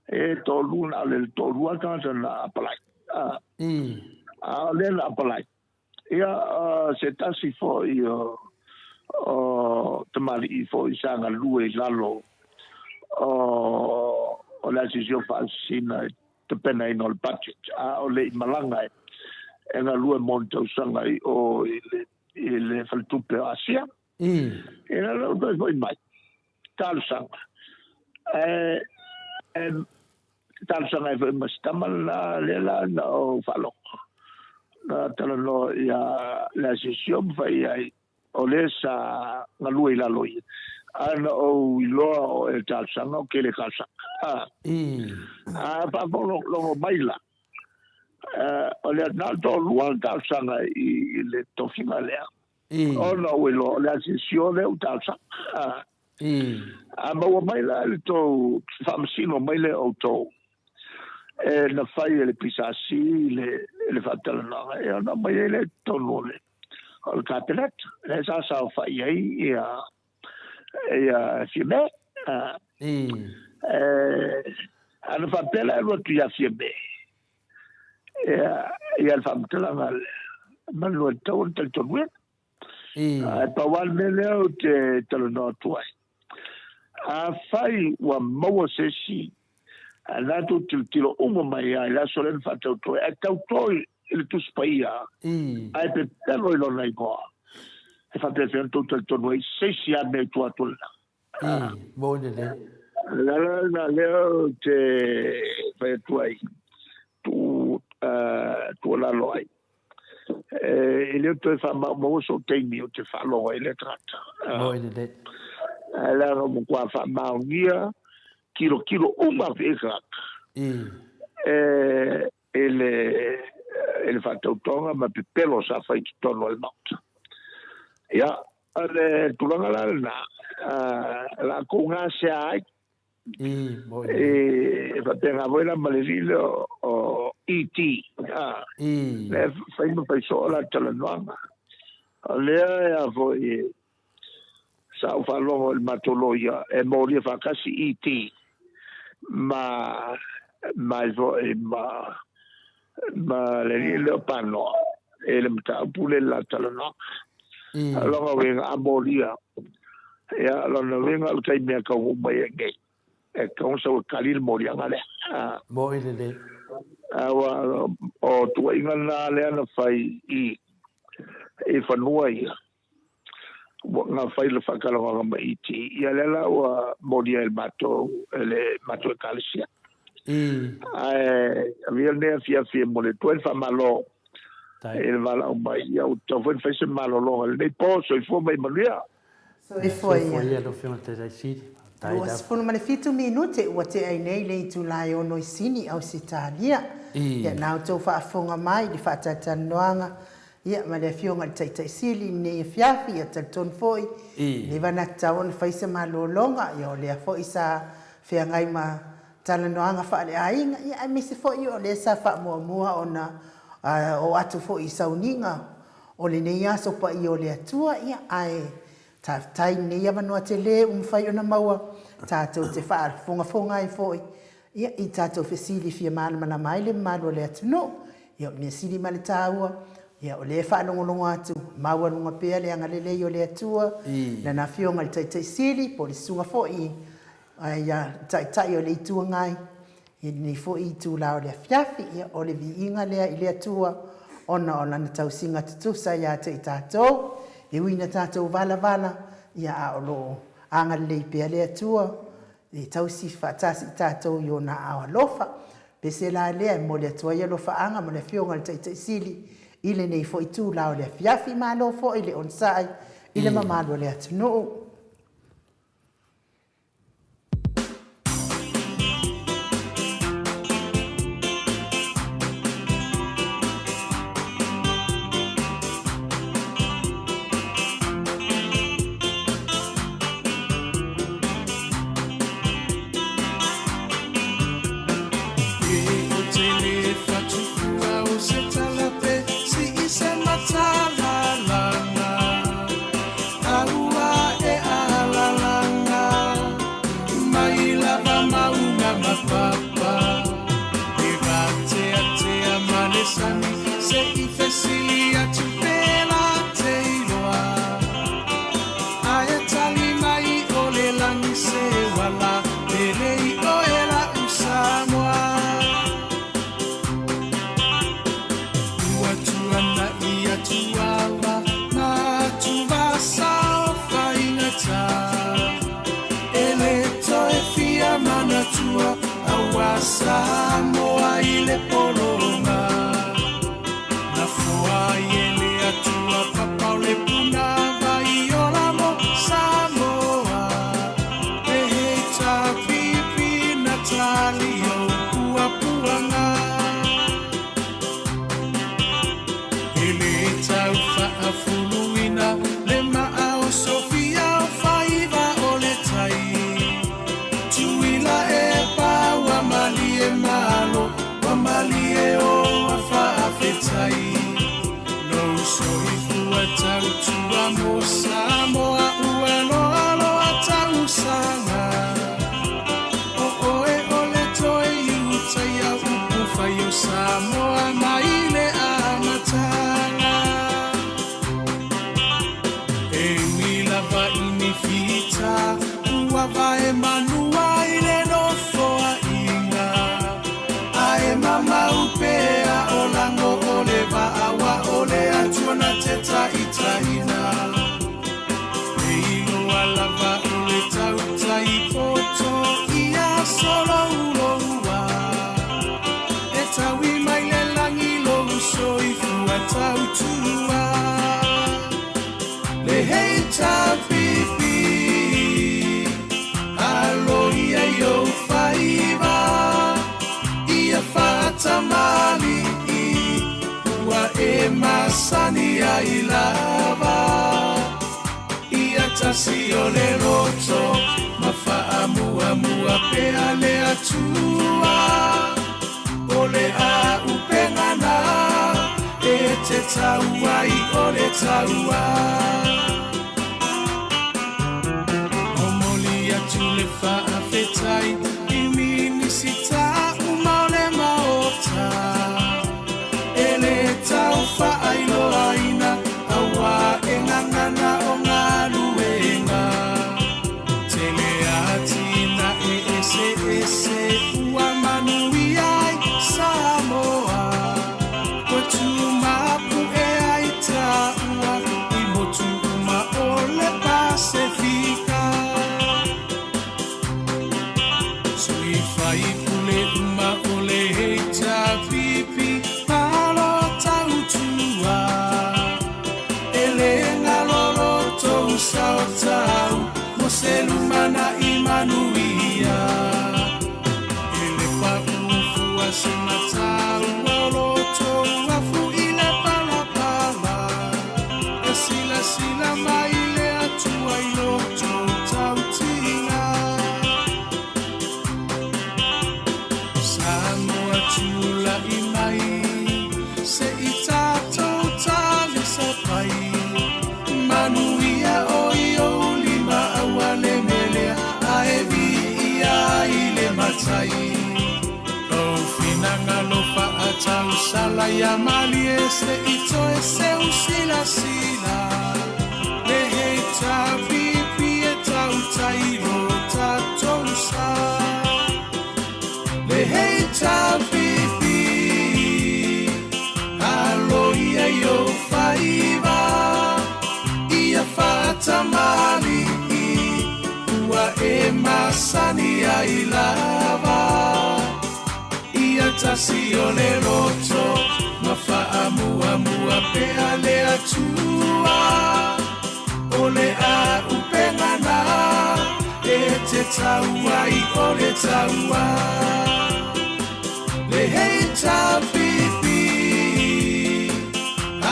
e toluna le tolua tata na apply le na apply ia se tasi fo io tamali i fo isanga lue lalo o la decisione falsina te pena in all budget o le malanga e nga lue monte usanga o il faltupe asia e la lo voi mai tal sanga tal sanga e ma stamala le la no falo na tala no ya la decisione fai ai o le sa ngalui la loi ana o ilo o el talsanga o que le calsa pa lo baila o le nato luan talsanga i le tofinga lea o no ilo la decisione o talsa ma o baila le to famsino baile o to na fai le pisasi le fatala na e na mai le tonole o cabinet le sa fa ai fieme ana fa pela lo tu ya fieme al fam tela mal lo to to wet pa wal mele o te lo no tu a fai wa mo se si ana tu tilo umo mai la solen fa to e to il tu spaia ai pe però lo nei po e fa per tutto il torno se si ha nel tuo buone la te fai tu la loi il te fa mo so temi te fa loi le tratta buone la no qua fa ma via kilo uma vega il fatto tonga ma pelo sa fai torno al mount ya ale tulanga la kunga sai fa tenga vola malevilo o ET le fai sola talanoanga ale ya voi sa fa lo il matologia e mori fa casi ET ma le panno e le mta pule la talano allora venga a moria e allora venga al kai me ka u mai ngai e con so kalil moria ngale moile awa o tu inga na le na fai e fanua ia nga fai le fakala nga mai ti ia le la wa moria el mato calcia había ne fia mo le tu fa malo il vala o mai o to fa malo lo le poso il fo mai malia so e foi lo fio te dai si o sfono male fitu minute o te ai nei le tu lai o noi sini au sitalia ya na to fa fonga mai di fa tata noanga ia ma le fionga tai sili ne fiafi ia talton foi le vana taon faisa malolonga ia le foi sa feangai ma talanoanga fa le ainga ia misi foi o le sa fa mua ona o atu foi sauninga o le nei aso pa i o le atua ia ai tai nei avanoa te le fai ona maua tātou te wha fonga ai foi ia i tātou fesili fia mana mai le malo le atuno ia o le sili ma le tāua ia o le whanongolongo atu maua nunga pea le anga lele i o le atua na na fionga le tai sili po le sunga foi ia tai o le itua ngai i ni foi i tu lao le fiafi ia o le vi inga lea i le atua ona na tau singa tutusa ia te i tātou e wina tātou vala ia a olo anga le pea le atua e tau si fatasi tātou i ona a alofa pe se la lea mo le atua ia lofa anga mo le fionga le tai sili ile nei foi tu lao le fiafi ma lo fo ile onsai ile mamalo le atuno Samoa ile polonga na fua ile atua papa le puna vai ola mo Samoa heta pipi Natalio puanga ile taufa afuluina le maao Sofia faiva oletai tuila malo wamalie o afafetai no soifu atautua mo Samoa uelo alo atausanga oe ole toe iutai au ufai o Samoa maile amatanga e milava inifita uava e manua ile no foa mama upea olango ole awa ole atuana teta itaina eino alava ole tauta ipoto ia solo uloa etawi maile langi lo soifu atautua le heita pipi aloia yo faiva fatamali wa emasani ya ilava ia tasio le roto mafaamu amua peale atua ole a upengana ete taua I ole taua omoli atule faafetai imini sita ele taufa ailo aina awa engangana ongaluenga teleatina ese uamanuiai Samoa kotumapu eaita ua imotuma ole Pasifika suifai kule ole heita pipi Sautau Moselumana Imanuia Ele papu fuasi matau Loloto wafu ile pala tau sala ia mali e se ito e se usila sila. Le hei ta pipi e tau tairo ta tousa. Le hei ta pipi alo ia yo faiva. Ia fata mali ua e masani ai lava. Ia tasi o le roto ma faa mua mua pea le atua. O le a upengana e te taua i o le taua. Le hei ta pipi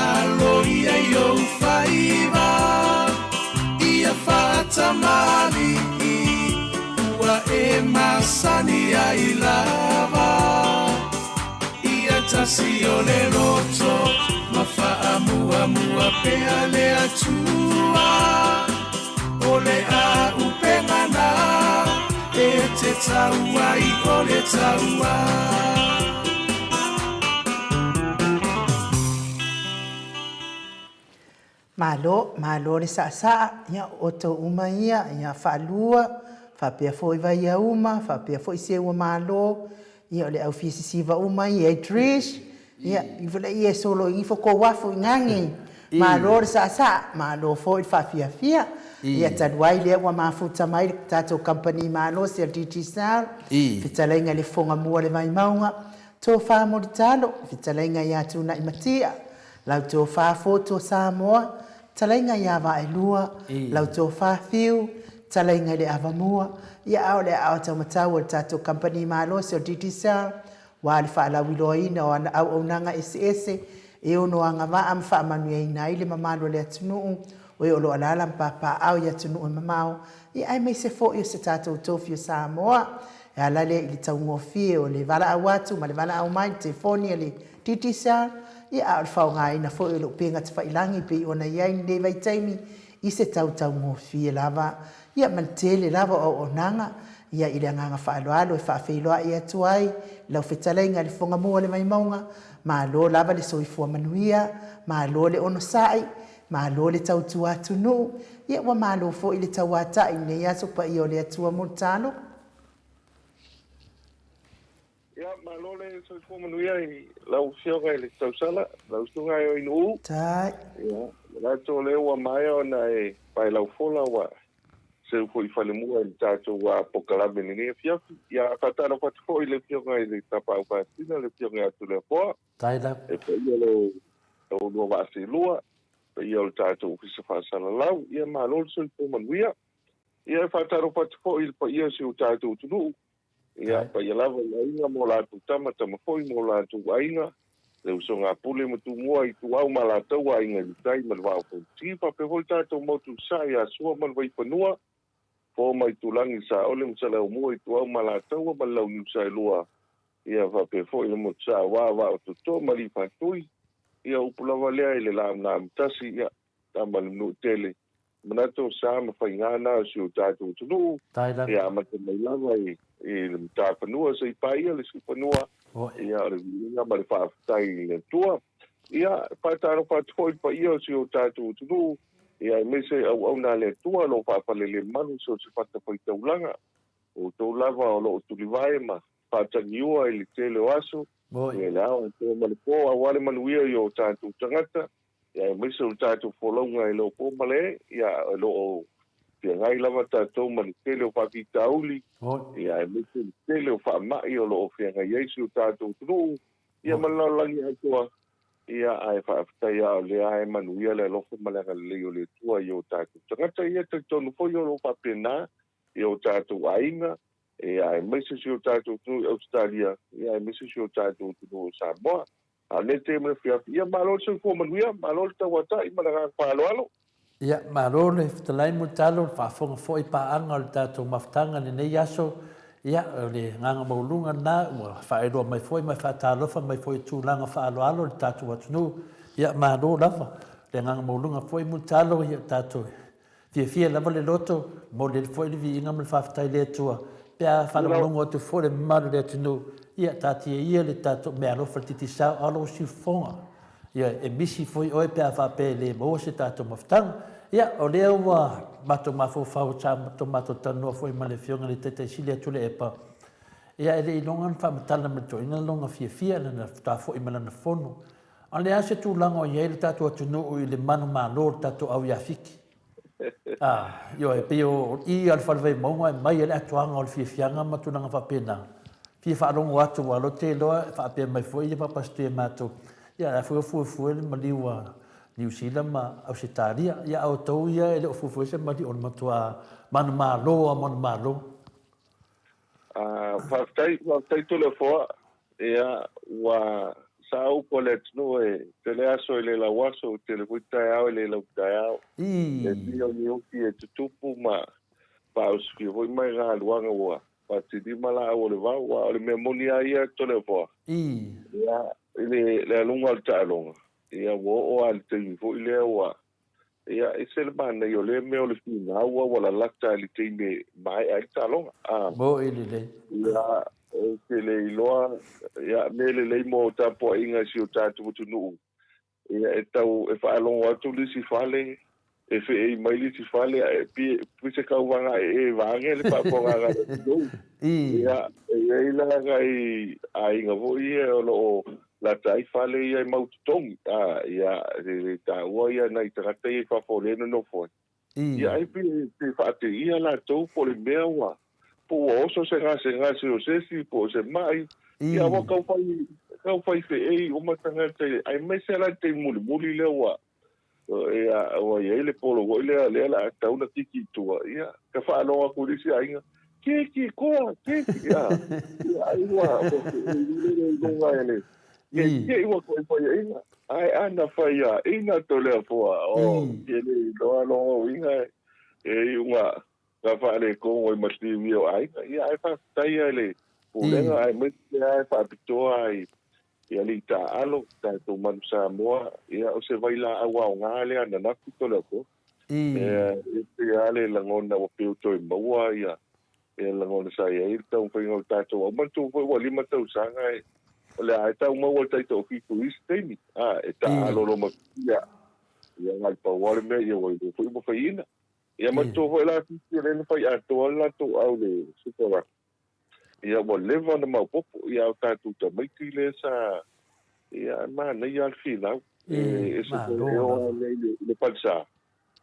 alo ia yo faiva. Ia fata mali ua e masani ai lava. Ia tasi o le roto ma faa mua mua pea le atua. O le a upengana e te taua i o le taua. Malo le sa ia o to uma ia whaalua, whapea fo i vai a uma, whapea fo i se ua malo, ia o le au fisisiva uma ia e Trish, ia i wala ia solo i foko wafu i ngangi, malo le sa malo fo i whafiafia, ia taduai lea ua mafuta mai le tatou company malo se DT Sal, whitalainga le fonga mua le vai maunga, tō wha mori talo, whitalainga ia tūna i matia, lau tō wha foto Samoa, talainga ia va e lua, lau tō whawhiu, talainga le awa mua, ia au le au tau matau o tatou company malo se o DTSA, wa le whaalau iloina o au au nanga SS, e ono anga waa am whaamanu e ina ile mamalo le atunuu, o e olo alala mpapa au i atunuu e mamau, ia ai mei se fo i se tatou tōwhio Samoa, e alale i le taungofie o le vala au atu, ma le vala au mai, te foni le DTSA, ia au whao ngā ina fo i lo penga te whailangi pe i ona iai ni lewai taimi i se tau ngofie lava. Ia man tele lava o nanga, ia i le nganga whaaloalo e whaafeiloa i atu ai, lau whetalainga le fonga mua le mai maunga, ma lo lava le soifua manuia, ma lo le ono sai, ma lo le tau tua tunu, ia wa ma lo fo i le tau ata i ne ia sopa i o le atua multano. Ia, malo le soifua manuia i lau fioga i le tausala, lau stunga i o inu. Tai. Ia, lato le ua mai ona e pai lau fola wa se fo i fale mua i tato wa pokalame ni ne fiafi. Ia, katana pati fo i le fioga i le tapa au patina, le fioga atu le poa. Tai da. E pa ia le lua vasi lua, pa ia le tato ufisa fasala lau, ia malo le soifua manuia. Ia, katana pati fo i pa ia se o tato utunu. Ia, pa ia lava la inga mo la tu tama foi mo la tu ainga. Le uso ngā pule mo tu mua i tu au ma la tau ainga i tai ma lwa o tifa pe hoi tātou mo tu sa ia sua man vai panua. Fo mai tu langi sa ole mo sa leo mua i tu au ma la tau ma lau ni sa lua. Ia va pe foi le mo sa wa o tu to ma li patui. Ia upulawa lea i le la na mtasi ia tama le mnu tele. Manato sa ma fai ngana si o tātou tunu. Ia ma te mai lava i le mta panua sa i paia le si panua. Ia le vinga ma le whaafitai le tua. Ia pataro patoi pa ia si o tātou tunu. Ia me se au na le tua lo whaapale le manu so se pata pai taulanga. O tau lava o lo tulivae ma patangiua i le tele o aso. Ia le au te ma le po a wale manuia i o tātou tangata. Ia me se o tātou wholonga i lo po male. Ia lo o Ia ngai lava tātou ma le tele o whakitauli. Ia e me se tele o whaamai o lo o whianga Iesu tātou tunu. Ia malalangi atua. Ia ai whaafitai ao le ae manuia le alofa malanga leo le tua i o tātou. Tangata ia te tonu foi o lo whapena i o tātou ainga. Ia e me se o tātou tunu i Australia. Ia e me se o tātou tunu o Samoa. A ne te me whiafi. Ia malol se fo manuia. Malol tawata i malanga whaaloalo. Ia, maro le fitalai mo talo, whaafonga fo i paanga o le tātou maftanga ni nei aso. Ia, le nganga maulunga na, whaeroa mai foi, mai whaatalofa, mai foi tūlanga whaaloalo le tātou atunu. Ia, maro lava, le nganga maulunga foi mo talo, ia tātou. Fia lava le loto, mo le foi le vi inga mo le whaafitai le atua. Pea whaalamalunga o tu foi le maru le atunu. ia tatia ia le tatou mea alofa le titisao alo siufofoga ia e misi foi oe pe a whape le mo se tatou mafutanga ia o lea ua matou mafofau sa matou tanua foi ma le fioga le tetaisili atu le epa ia e leʻi loga na faamatala ma le toʻiga loga fiafia lana tafoʻi ma lana fono a lea se tulaga o iai le tatou atunuu i le manu malo le tatou au ia fiki io e pei o i al falevaimauga e mai e le atoaga o le fiafiaga ma tulaga faapena fia faalogo atu ua lo te loa e faapea mai foʻi ia papasitoe matou ia a fuafue le maliu a niusila ma ausitalia ia outou ia e le o fuafue se mali o le matua manu malo a manu malo Whaktai tole foa, ea wa sa upo le tunu e te le aso e le la waso, te le kuitai au e le lau tai au. E tio ni uki e tutupu ma pauski, voi mai ngā luanga ua. Pa te di mala au le vau, wa o le mea moni a ia tole foa. Ea, le alunga al tālonga. Ea wo o al te iwo i lea ua. Ia e se le mana i o le mea o le fina ua wala lakta li te ime mai ai tālonga. Mo i le. Ia te le iloa, ia me le mo tapo inga si o tātu mutu nuu. Ia e tau e whaalongo atu li si whale, e whi e mai li si whale, e pise kauwanga e vange le paponga ngā nuu. Ia e ilanga i a inga vo ia o lo la tai whale ia i maututongi. Ia e tā ua ia na i tagata i whafole no foi. Ia e pi te whaate ia la tau po le mea ua. Po oso se ngase o sesi po se mai ia wa kau fai fe ei o matanga te ai me se la te muli le wa ia o ia le polo o le la tau na tiki tua ia ka fa lo ku disi ainga ki ko ia ai wa o le ele ia wa ko fa ia ai ana fa ia ina to le fo o ele lo inga e uma ka whaare ko o masti mio ai ia ai fa tai ele pulenga ai me ai fa pitoa ai ia li ta alo ta to man sa moa ia o se vai la awa o ngale ana na kuto le ko e ale la ngona o peo to moa ia e la ngona sa ia il tau fa ngol ta to o man tu o lima tau sanga le ai tau mo o tai to ki ku istemi e ta alo lo ma ia ngai pa wale me ia o fu mo fa ina ia mato ho la ti le fai ato la to au le supera ia mo leva na mau popo ia ta tu ta mai ti le sa ia ma na ia al final e so le palsa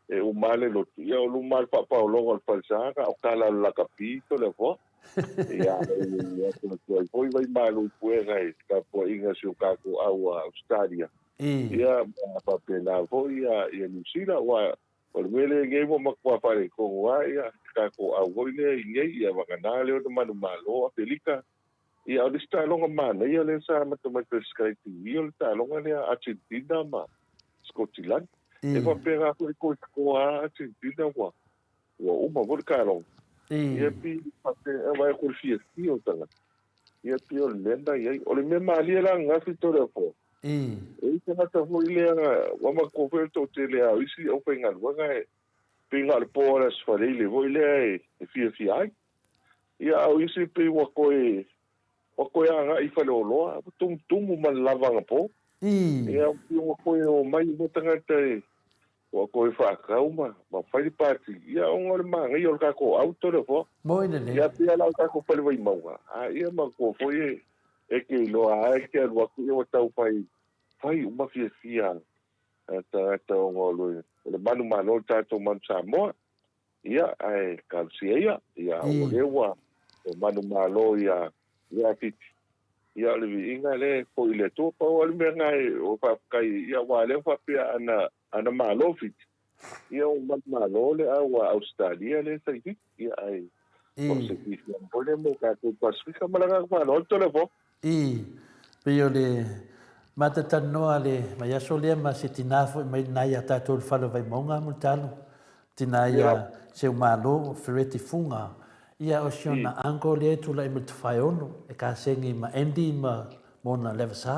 e o male lo ia o mal pa lo al palsa ka o kala la capito le vo ia ia foi vai malo puera esta po inga su ka ko au Australia ia pa pena vo ia lucila wa o le mele ngai mo makua pare ko ia ka ko a woile ngai ia wakanale o manu malo a pelika ia o sta longa mana ia le sa matematics scripti ia le ta longa le Argentina ma Scotland e va pega ko a Argentina wa o ma vor ka long ia pi pate vai ko fiesti o tanga ia pi o lenda ia o le me mali la nga fitore fo e te mata foi le wa ma ko fe to te le a isi o penga wa ga pinga le poras fa le voi le e fi ai ia o isi pe wa ko anga i fa lo tum man lava nga po ia o ko o mai mo tanga te wa ko fa ka uma ma fa di parti ia o ngor ma ngai o ka ko auto le fo mo ine le ia pe la ka ko pele vai maua ia ma ko foi e ke lo a ke lo ku o tau fai uma fia ta ngolo le manu mano ta to man sa mo ia ai kalsia ia o le wa o manu malo ia fit ia le inga le ko ile to pa o le ngai o pa kai ia wa le fa pia ana malo fit ia o manu malo le a Australia le sai ia ai o se ki pole mo ka to pasifika malaga pa no to le vo pio le matatanoa le mai aso lea ma se tinafo mai nai a tatou le fala vai maunga mo talo tinai a se malo fereti funga ia o siona ango le tu la imel tfai ono e ka sengi ma endi ma mona levasa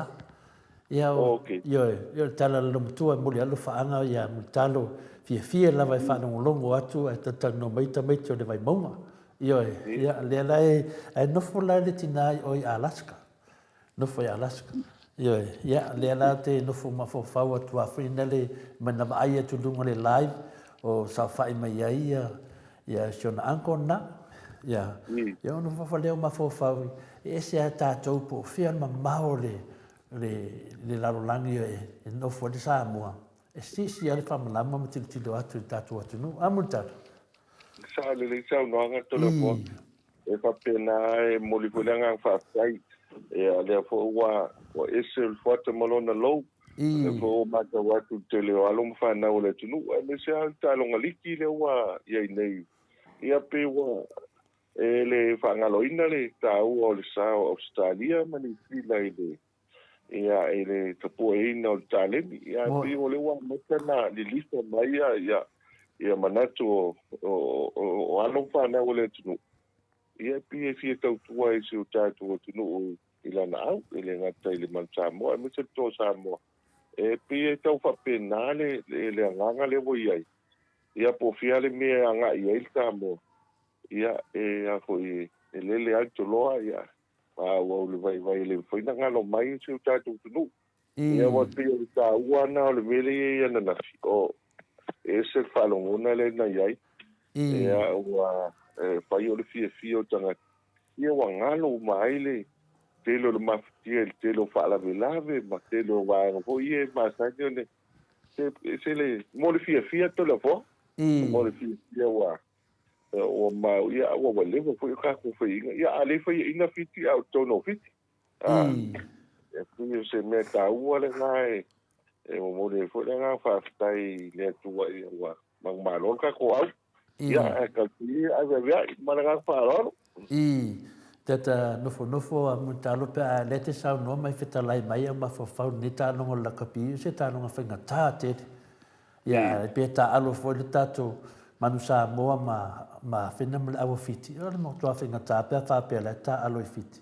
ia o yo tala lo mutua mo le alo faanga ia mo talo fia la vai fa longo atu e tatano mai tamai le vai maunga ia le lai e nofo la le tinai o Alaska no foi Alaska ia le ala te no fo ma fo fa wa tu afina le mana ai tu lunga le live o sa fa mai ai ia shona ankona ia ia no fa le ma fo fa e se ata to po fia ma maole le larolangi e no fo de sa mo e si ale fa ma ma ti do atu tatu atu no amuta sa le sa no anga to le po e fa pena e moli ko langa fa sai e ale fo wa ese fo te malona lo e fo ma ta wa tu te le alo fa na o le tunu e me se alta longa liki le wa ia nei ia pe wa e le fa ngalo ina le ta o le sa Australia mani fila ile ia ele tapu ina o tale ia pe o le wa mata li lista mai ia manatu o alo fa na o le tunu ia pe fi tau tua e se o tatu o tunu ila na au ele ngata ile man Samoa me se to Samoa e pe tau fa penale le nganga le wo ia po fiale me anga ia il Samoa ia e a foi ele alto loa ia o le vai le foi na ngalo mai se o tatu tunu ia wa pe o ta uana o le vele ia na o ese falongona le na ia wa pai o le fia tanga ia wa ngalo mai le telo le maftia el telo fa la velave ma telo va o ie ma sa ne se le mo le fia to le fo mo le fia wa o ma ia o wa le fo ka ko fo ia ale fo ina fiti au to no fiti e fu se meta u le ngai e mo le fo le nga fa stai le tu wa ma lo ka ko au ia ka ti a ve ma nga fa ro tata nofo a mutalo pe a lete sa no mai fetalai mai ma fo fa ni ta no la kapi se ta no fa ngata te ya pe ta alo fo le tato manusa mo ma fina mo a fiti o mo to fa ngata pe fa pe la ta alo fiti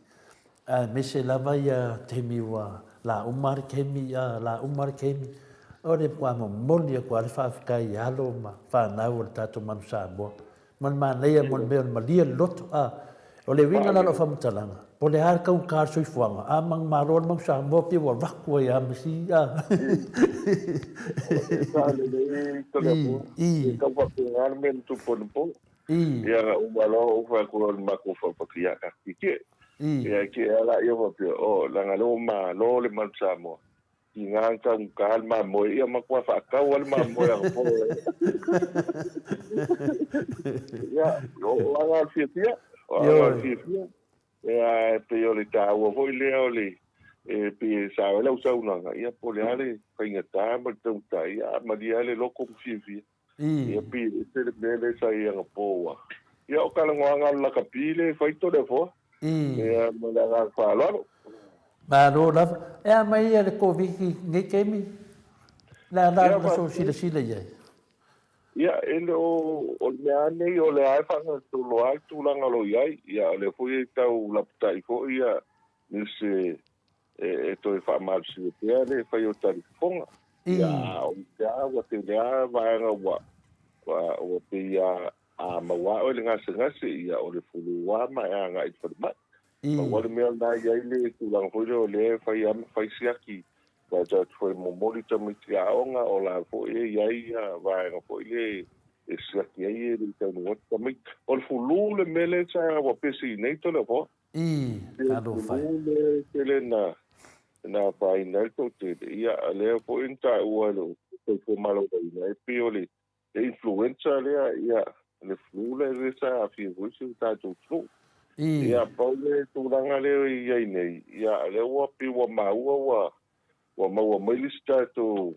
a me se la vai te mi wa la umar kemi o le kwa mo moli kwa le fa kai alo ma fa na o tato manusa mo man ma le mo me lia lot o le winga la fa mtalanga po le har ka un kar soi fuanga a mang marol mang sa mo pi wa rakwa ya misi sa le to le po ka pa pengar men tu pon po ia o malo o fa ko ma ko fa pa kia ka ki ia ki ala yo o la ngalo ma lo le man sa mo ingan ka un kal ma mo ia ma ko fa ka wal ma mo ya po ia o la fia pe yo le ta o foi le ole pe sa la usa una ia po le ale fainga ta ma tu ta ia ma dia le loko fi ia pe se le sa ia po wa ia o kala nganga la kapile fai to de fo ia ma la fa lo ma no la e mai le covid ni kemi la so sila ia ia ele o le ane o le ai fanga tu lo ai tu langa lo ia ia le foi tau la tai fo ia ni se to fa mal si pe le fa yo tari fonga ia o ia wa te ia va nga wa o pe ia a ma wa o le ngase ia o le fulu wa ma nga i fa ma o le me na ia le tu langa fo le fa ia fa siaki wa ja foi mo mori tami tia onga o la fo ia va nga fo le esa que aí ele tem um outro também o fulu le mele sa wa pesi nei to le fo ado fai ele na pai na to te ia le fo inta o lo ko malo dai pe le influenza le ia le flu le sa fi vusi ta to flu ia pa le tu langa le ia nei ia le wa pi wa ma wa mai lista to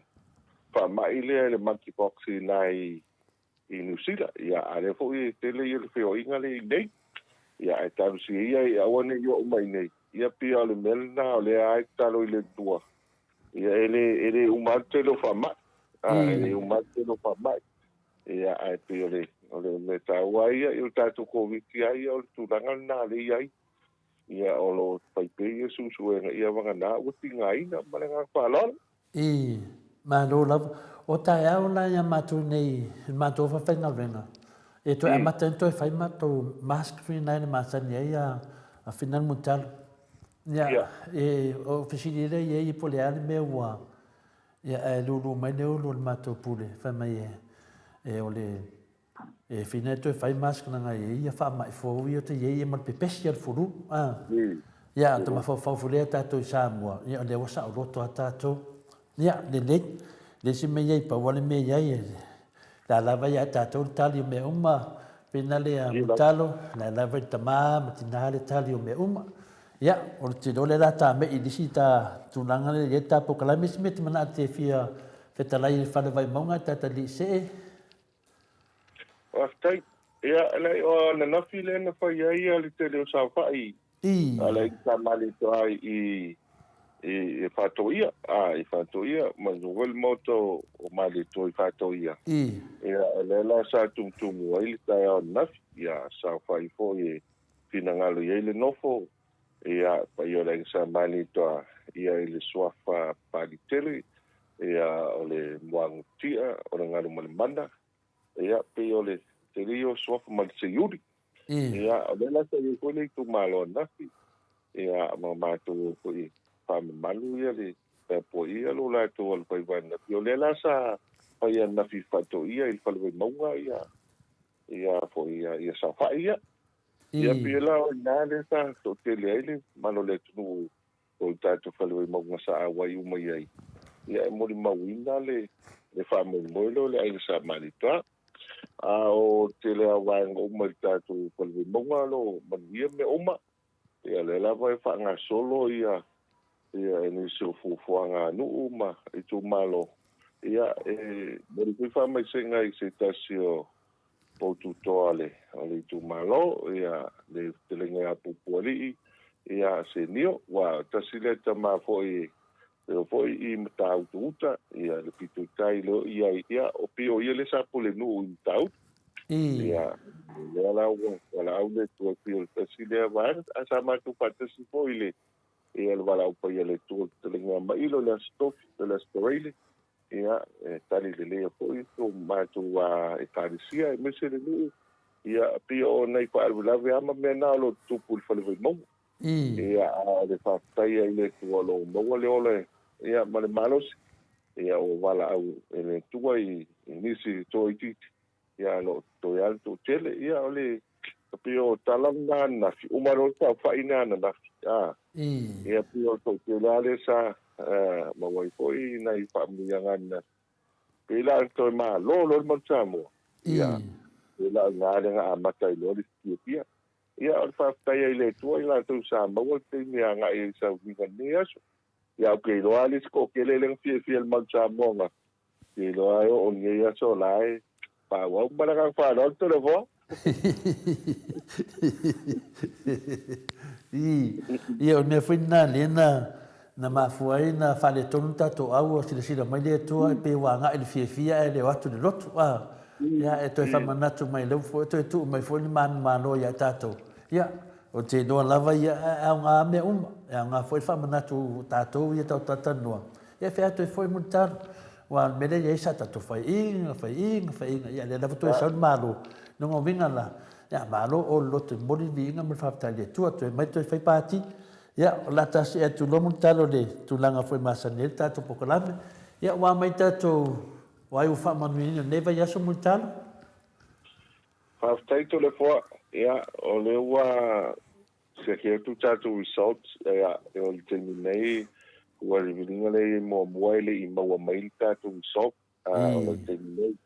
fa mai le monkeypox nai i New Zealand ia ale fo i tele i le feo inga le nei ia e taru si ia wane yo mai nei ia pia le melna o le ai talo i le tua ia ele umate lo fa mai ele umate lo fa mai ia ai pia le me taua ia i o tatu covid ia o tulanga na le ia o lo paipe ia susuenga ia wangana o tingaina malenga palon ma no la o tai au la ya matu nei matu fa fa venga e to amata to fa matu mask free na ma sa ni ia a final mundial Ya, o fisili le ye po le ale me wa. Ya lu mai le lu mato pule fa mai o le fina to fai mas kana ngai ya fa mai fo wi te ye mal pe special furu. Ya to ma fo fule ta to samua. Ya le wasa o to ta to. Ya le si me ye pa wale me ye. La lava ya ta to tali me uma pina le talo la lava tama matinale tali me uma. Ya, o te dole la ta me idisi ta tunanga le ta po kala mis met mana te fia fetalai fa vai maunga ta ta li se. O stai ya lai o na na file na fa ya le te le sa fa i. Ala ta mali to ai e fa to ia e fa to ia ma wel moto o mali to fa to ia. Ya la sa tum ai ta na ya sa fa i fo e finangalo ye le nofo. Ia pa io le sa mali toa ia le swafa palitele ia o le muang tia o le ngalu malimanda ia pe io le te rio swafa mal se yuri ia o le la sa io le tu malo nafi ia ma tu ko i pa malu ia le po ia lo la tu al pai van io le la sa pa ia nafi fato ia il falwe maunga ia fo ia sa fa ia ia pila o nale sa to te le mano le tu o tato falwe mo sa awa i uma ia ia mo li mawina le fa mo lo le ai sa malita o te le awa ngo mo tato falwe mo lo man ia me uma ia le la vai fa nga solo ia ni so fu nga nu uma i tu malo ia mo li fa mai senga i se tasio po tutoale ali tu malo ia le telenga apu poli ia se nio wa tasile tama foi i mta uta ia le pitu tai lo ia o pio ia le sapo le nu tau ia la wala le tu pio tasile va asa ma tu patasi foi le ia le wala o ia le tu telenga ma ilo la stof de la storele ia tali le foi to ma tu e tarisia me se le nu ia pio nei pa la ama me na lo tu pul fa le mo ia le fa tai le tu lo mo le ole ia ma le malos ia o wala au le tu ai nisi to iti ia lo to ya to tele ia ole pio talanga na fi umaro ta fa ina na ia pio to tele sa ma wai foi nai fa mianga pela to ma lo mo chamo ia pela ngale nga mata lo di pia ia al fa tai le to ia to sa ma wo te mianga e sa vinga nias ia ke lo ali ko ke le leng fi el mo chamo nga ke lo ai o ngia so lai pa wa ba ka fa lo to le vo ia o me fina lena na mafuai na fale tonu tato au o sila mai le tua pe wanga ele fia ele watu de lotu ya e toi famanatu mai le fo toi tu mai fo ni mano ya tato ya o te do lava ya nga me nga fo famanatu tato ya tata no ya fe toi fo mutar wa me le ya sa tato fai ya le lava toi sa malo no vinga la ya malo o lotu mori vinga me fa tale tu toi mai toi fai pati ya la tasi e tu lomu talo de tu langa foi masanel tato pokolame ya wa mai tato wa u fa manuini neva ya so multalo fa taito le fo ya o le wa se ke tu tato results ya o le terminei wa le vinga le mo moile i mo mai tato result o le terminei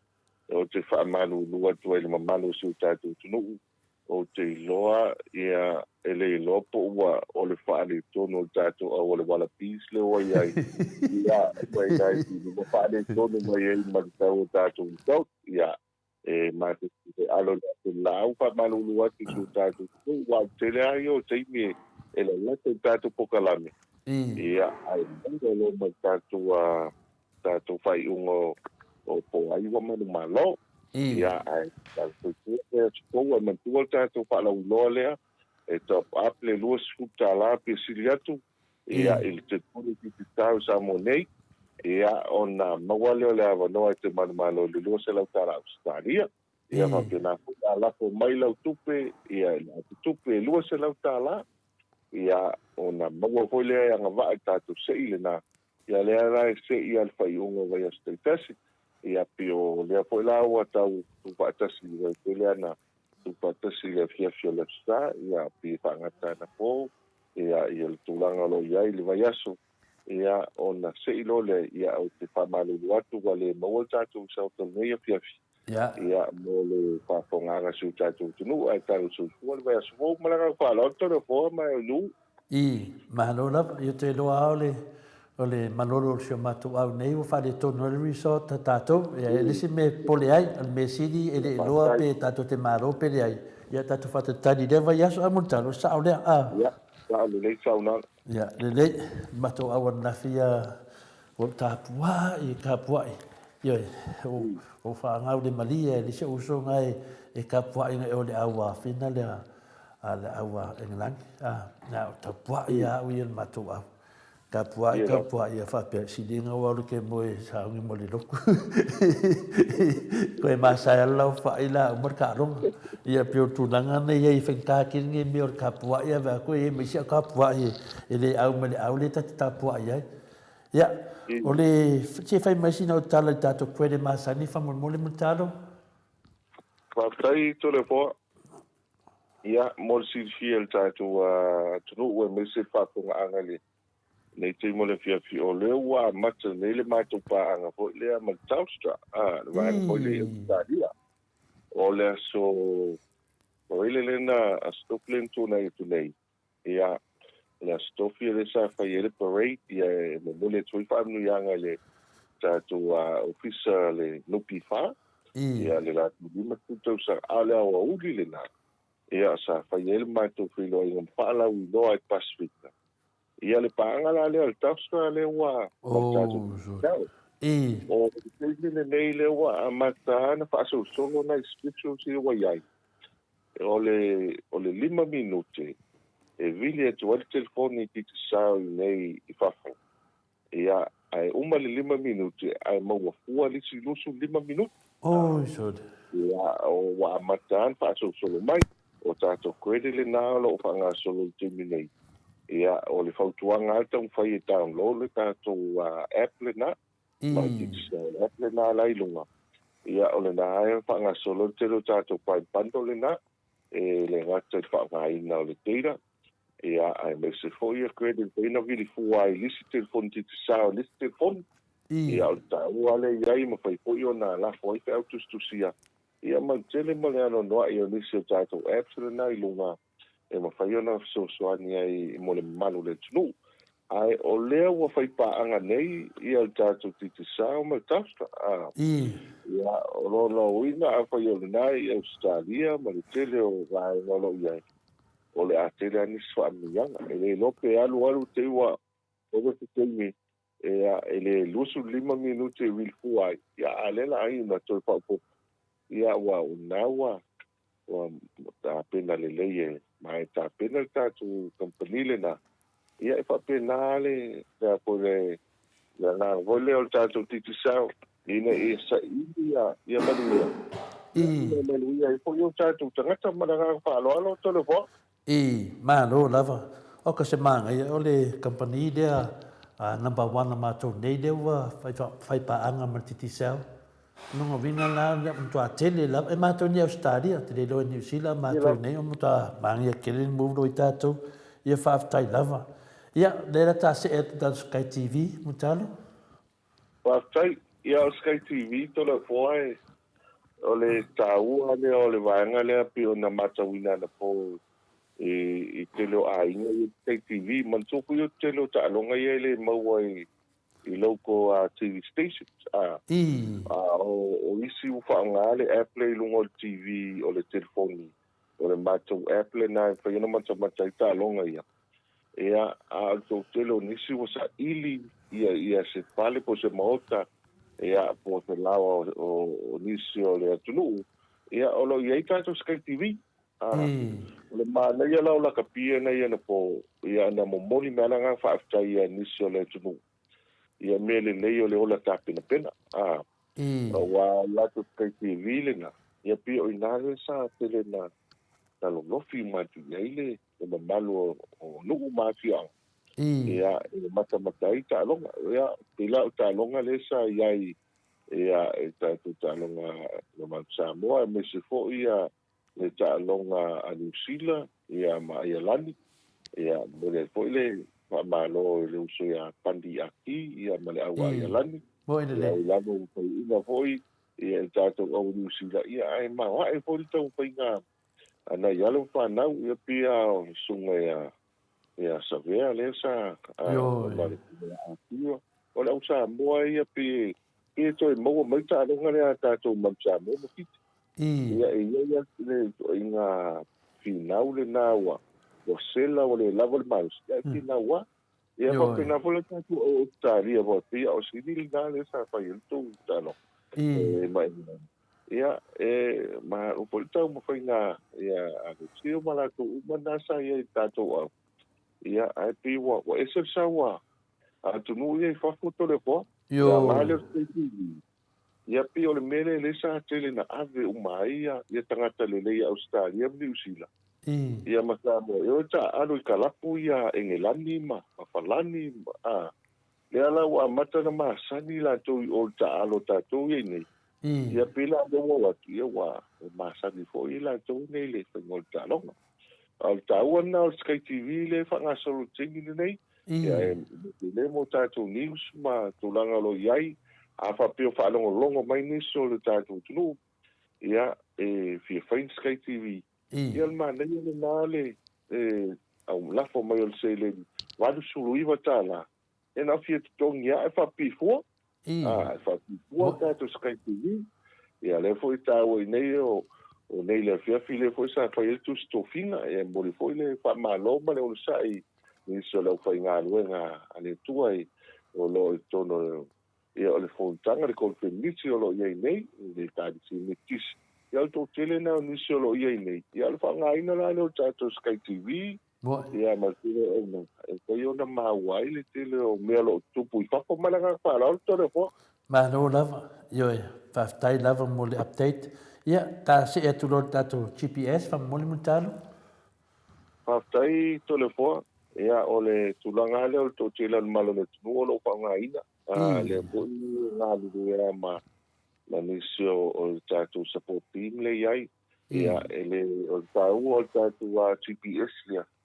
o te fa manu lua tu ele mamalo su tato tu no o te loa ia ele lopo wa o le whaare tono tato o le wala pīs le o iai ia mai nai ni mo whaare tono mai ei matau tato tau ia mate alo te lau pa malulu atu su tato wa te le ai o te imi ele late tato pokalame ia ai lo matato tato whai ungo o po ai wa manu malo ia ai tato ko man tu tato pa la ulolea e top up le luas futala pe siliatu ia il te politi tau sa monei ia ona mawale le ava no te malo le luas la tara australia ia va pena la po mai la tupe ia la tupe luas la tala ia ona maua foi lea anga va tatou sei le na ia lea la se ia al fai unga vai astaitasi ia pio lea foi la ua tau tu patasi vai foi lea na tu patasi le fia le sta ia pi fangata na po ia le tulanga lo ia le vai aso ia ona sei lo le ia o te whamalu atu wale maua tatou sau tau ia fia ia mo le whawhonganga su tatou tunu ai tau su fuan vai aso fo malanga whaloto le fo mai nu I mahalo lava ia te loa o le malolo o sio matou au nei ua whale tonu le resort tatou ia lisi me pole ai al me siri e le loa pe tatou te maro pe le ai ia tatou whatatani le vai aso amutalo sao lea ia sa le le sauna ia le matou au anafia o tapua i kapua ia o whaangau le malia le se uso ngai e kapua i o le aua fina lea ale awa England na tapua ia ui el matou au kapua ia fa pe silinga wa ke moe sa ngi mo le loko ko e masa lau fa ila marka rom ia pio tunanga nei ia fenka ki ngi mi or kapua ia va ko e mi sia kapua ia ele au me au le tapua ia ia o le che fai mai sino tala tato puede masa ni fa mo le mutalo fa tai to le fo ia mo si fiel tatou tunu ue me se whakonga anga le nei te mo le fia fi o le ua mata nei le mātou pā anga po lea ma taustra le vāna po le eustaria o le aso o ele lena a stoplen tūna i tunei ia le a stofi le sa whai ele parade ia me mole tui whaamnu anga le tatou ofisa le nupi wha ia le la lima tutau sa ale awa uri le nā ia sa fai ele mai tō whilo i ngam whaala ui loa i Pasifika. Ia le paanga la lea le tauska le ua matatu. O te nei le ua a matana whaaso solo na spiritual si ua iai. O le 5 minute e vili e tuari telefoni ki te sao i nei i whawhau. Ia ai uma le 5 minute ai maua fua lisi lusu 5 minute. Ia o ua matana whaaso solo mai. O tātou koere le nā lo o whanga solo te minei. Ia o le whautuanga alta un whai e download le tātou app le nā. Mai ki te app le nā lailunga. Ia o le nā e whanga solo te lo tātou pai pando le nā. E le ngata i whanga ina o le teira. Ia ai me se foi a koere le ina vili fua i lisi telefoni ti te sao lisi telefoni. Ia o le tāua le iai ma whai poi o nā la fwai te autustusia. Ia mantele mo le ano noa i o nisi o tātou apps le nai lunga e ma whai ona soani ai mo le manu le tunu. Ai o lea ua whai paanga nei i o tātou titi sao ma tausta. Ia o lono uina a whai o le nai i Australia ma le tele o rai ngolo iai. O le a tele anis wha mianga. E le lope alu te ua o te teimi e le lusu 5 minute wilfu ai. Ia alela ai na toi whaupopo. Ia ua unaua ua tapena lelei e mai tapena le tatou company le na ia e whapena le lea po le ngā vole o le tatou titisao ina e sa ia manuia ia manuia e poi o tatou tangata mananga whaaloalo tole fo malo lava o ka se manga ia o le company lea number 1 na mātou nei lea ua whai paanga ma titisao nunga vinga la mtua tele la e mato ni Australia te lo New Zealand mato nei o muta mangia kelen move i tato ia whaftai lava ia lera ta se e ta Sky TV mutalo whaftai ia o Sky TV tola foai o le taua le o le vanga le api o na matawina na po i telo a inga i Sky TV mantuku i telo ta alonga ia le maua i local TV stations. O isi uwhaanga le Apple lungo le TV o le telefoni. O le mātou Apple na e whaiona mata i tā longa ia. Ia a tō telo nisi o sa ili ia se pale po se maota ia po te lawa o nisi o le atunu. Ia o lo iei tātou Sky TV. O le mana ia lau la kapia na ia na po ia na momoli meana ngā whaaftai ia nisi o le atunu. Ia mele lei o le ola tāpena pena. Wa lato Sky TV le na. Ia pia o inare sa tele na talolofi matu iai le mamalu o nu'u mafiaʻo ia e matamatai ta'aloga ia pila o ta'aloga le sa iai ia e tatou ta'aloga le Samoa e mese fo'i ia le ta'aloga a New Zealand ia ma Ialani ia mo le fo'i le fa'amālo i le uso ia pandi aki ia ma le au a Ialani ia i lalo fai'ina fo'i ia e tatou au New Zealand ia ae maoa'e fo'i le taupaiga ana ia le whanau ia pia o sunga ia savea le sa o le au Samoa ia pia toi maua mai ta'aloga le a tatou mau Samoa ma kiti ia ia le toʻaiga finau lenā ua sela o le lava le malusia e finau a ia faapena fo le tatou o Italia ua pia o sili lenā le sa fai le tou ta'aloga ia ma o po le tau mawhainga ia agusio ma latou uma nasa ia i tatou au ia ai pi wa ese sawa atunu ia i fafo tole po ia male ia pi o le mele le sa tele na ave uma ia tangata le lei Australia New Zealand ia masamo ia ta alo i kalapu ia engelani ma falani le ala wa mata na masani latou i o ta alo tatou ia nei ia pila de wa ia wa masani fo ila to nei le fengol talonga al tawana al Sky TV le fa ngasolo tingi nei ia le mo tatou news ma tulanga lo iai a fa pio fa longo mai ni so le tatou tunu ia fi fain Sky TV ia ma nei le nale au la fo mai al sele wa du sulu iwa tala e na fi tongia fa pifo fa pua tatou Sky TV ia le foi tau i nei o nei le fiafi le foi sa fai tu stofina e mo le foi le fa malo ma le o sai ni so le fai ngā luenga ane tuai o lo i tono ia o le fontanga le konfemisi o lo iei nei le tadi si metis ia o to tele na ni so lo iei nei ia le fa ngā ina la le o tatou Sky TV ia ma tele o na e kai o na mawai le tele o mea lo tupu i fako malanga pa la o tore po ma no lava yo faftai lava mo le update ia ta se e tu lo tatou GPS fa mo le mutalo faftai tole po ia o le tulanga le o to tele malo le tunu o lo fa ngā ina le boi ngā luea ma nisio o tatou support team le iai ia ele o tatou a GPS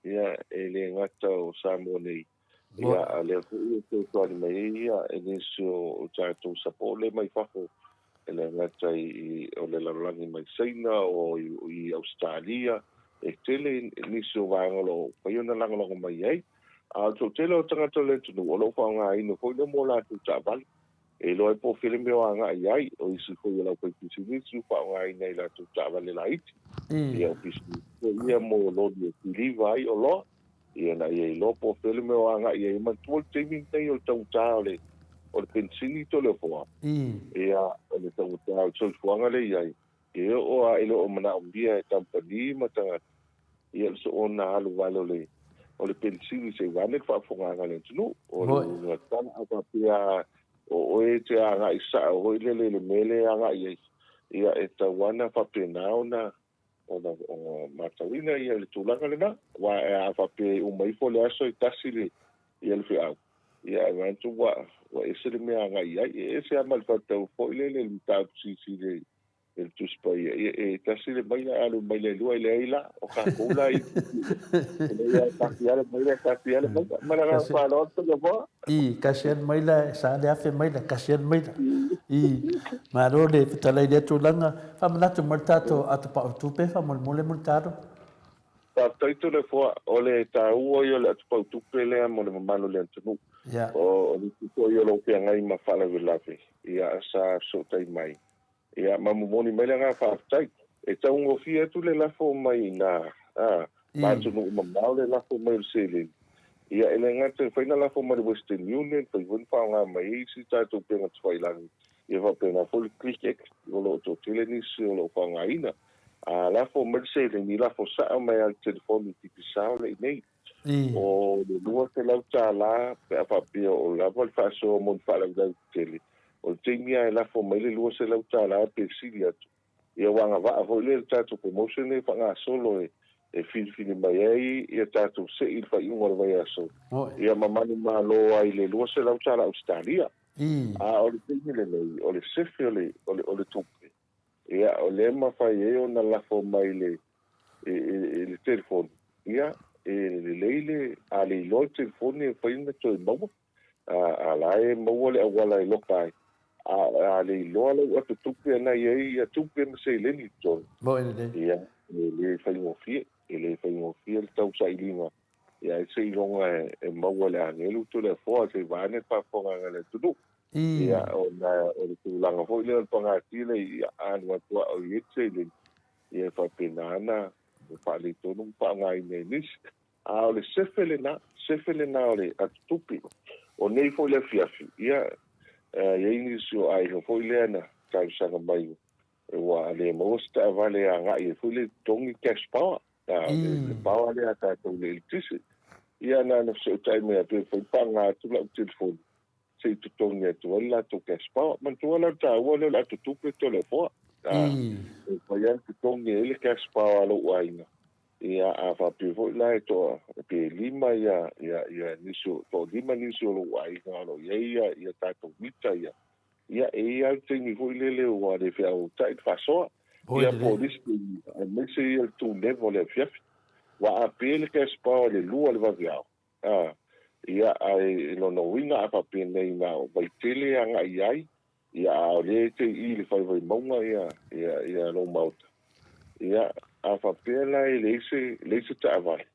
ia ele ngata o Samoa nei ia le fu to to mai ia nisio o tatou support le mai fafo ele ngata i o le lalangi mai Saina o i Australia e tele nisio wangolo paiona langolo mai ai a to tele o tangata le tunu o lo fa ngā ina foi le mo la tu tabal e lo e po filme o anga ai o isi ko ia la ko tisi ni su fa nga ina ila tu tava le lait ia pisi ia mo lo di liva ai o lo ia na ia lo po filme o anga ia ma tu timing nei o tau tale o pensini to le fo ia o le tau tale so fuanga le ia ia o a ilo o mana o dia e tampani mata ia so ona alu valo le o le pensini se vane fa fonga nga le tunu o le tan apa pia o e te anga isa o le mele anga ia e tawana whapena ona o matawina ia le tūlanga lena wa e a whape o maifo le aso i tasile ia le whiau ia e wantu wa e sere mea anga ia e se amal whatau fo ile le tau sisi le tuspa ia e tasile mai la alu mai le lua ile eila o ka kula i ia takiale mai le takiale mai maranga whaloto le boa kasian mai la sa le afe mai la kasian mai la ma ro le talai le tulanga fa manatu martato atu pa tupe fa mole multado pa taito le fo o le tau o le atu pa tupe le mo le mano le tunu o ni ko yo lo pe ngai ma fala velafe ia sa so tai mai ia mamumoni mai nga fa tai e tau ngo fia tu le lafo mai na ma tu no mamau le lafo mai sele ia ele nga te faina lafo mai Western Union pe vun fa nga mai si ta tu pe nga tswailang ia va pe na full click o lo to teleni si o lo fa nga ina lafo mai sele ni lafo sa mai al telefoni ti pisau le nei o le lua te lau tala pe fa pe o la vol fa so mon fa la tele o timia e lafo mai le lua se lau tala pe silia ia wanga va vo le tato promotion e fa nga solo e filifili mai ai ia tatou se'i le fai'uga o le vai aso Oi. ia mamani malo ai le lua se lau tala Australia I. a o le teimi lenei o le sefe o le tupe ia o le mafai e ona lafo mai le telefoni ia le leile a le ilo telefoni e faina toe maua a la e maua le auala e loka ai a le iloa lau atu tupe ana iai ia tupe ma se leni tonu Mo ina dei. ia le faingofie le faingofie le tau saʻiliga ia e seʻiloga e maua le agelu to le afoa se vane faafogaga le tunuu I. ia o le tulaga foʻi lea le pagati le ia anu atu a'o i ete le ia e faapena ana fa'aleitonu ma fa'againa e nisi a o le sefe lena o le atutupi o nei foʻi le afiafi ia iai nisi o aiga foʻi lea na talisaga mai ua le maua se ta'avale aga'i e foʻi le togi cash power le power lea tatou le eletisi ia na se o taimi atu e fai paga atu la'u telefoni se tutogi atu ai latou cash power mantua lau tāua leo le atutupe to le foa I. e fai ai tutogi ai le cash power lo'u aiga ia a fa'apio fo'i la e to'a pe lima ia nisi to'a lima nisi o lo'u aiga o lo iai ia tatou mita ia e ia le taimi fo'i lele ua le fe'auta'i le fa'asoa ia polisi e mese ia le tuneva o le afiafi ua ape le cash power le lua le vaveao ia ae lona uiga a fa'apea nei na o vaitele aga'i ai ia a o lē tei'i le faivaimauga ia lou mauta ia a fa'apea la e leise ta'avale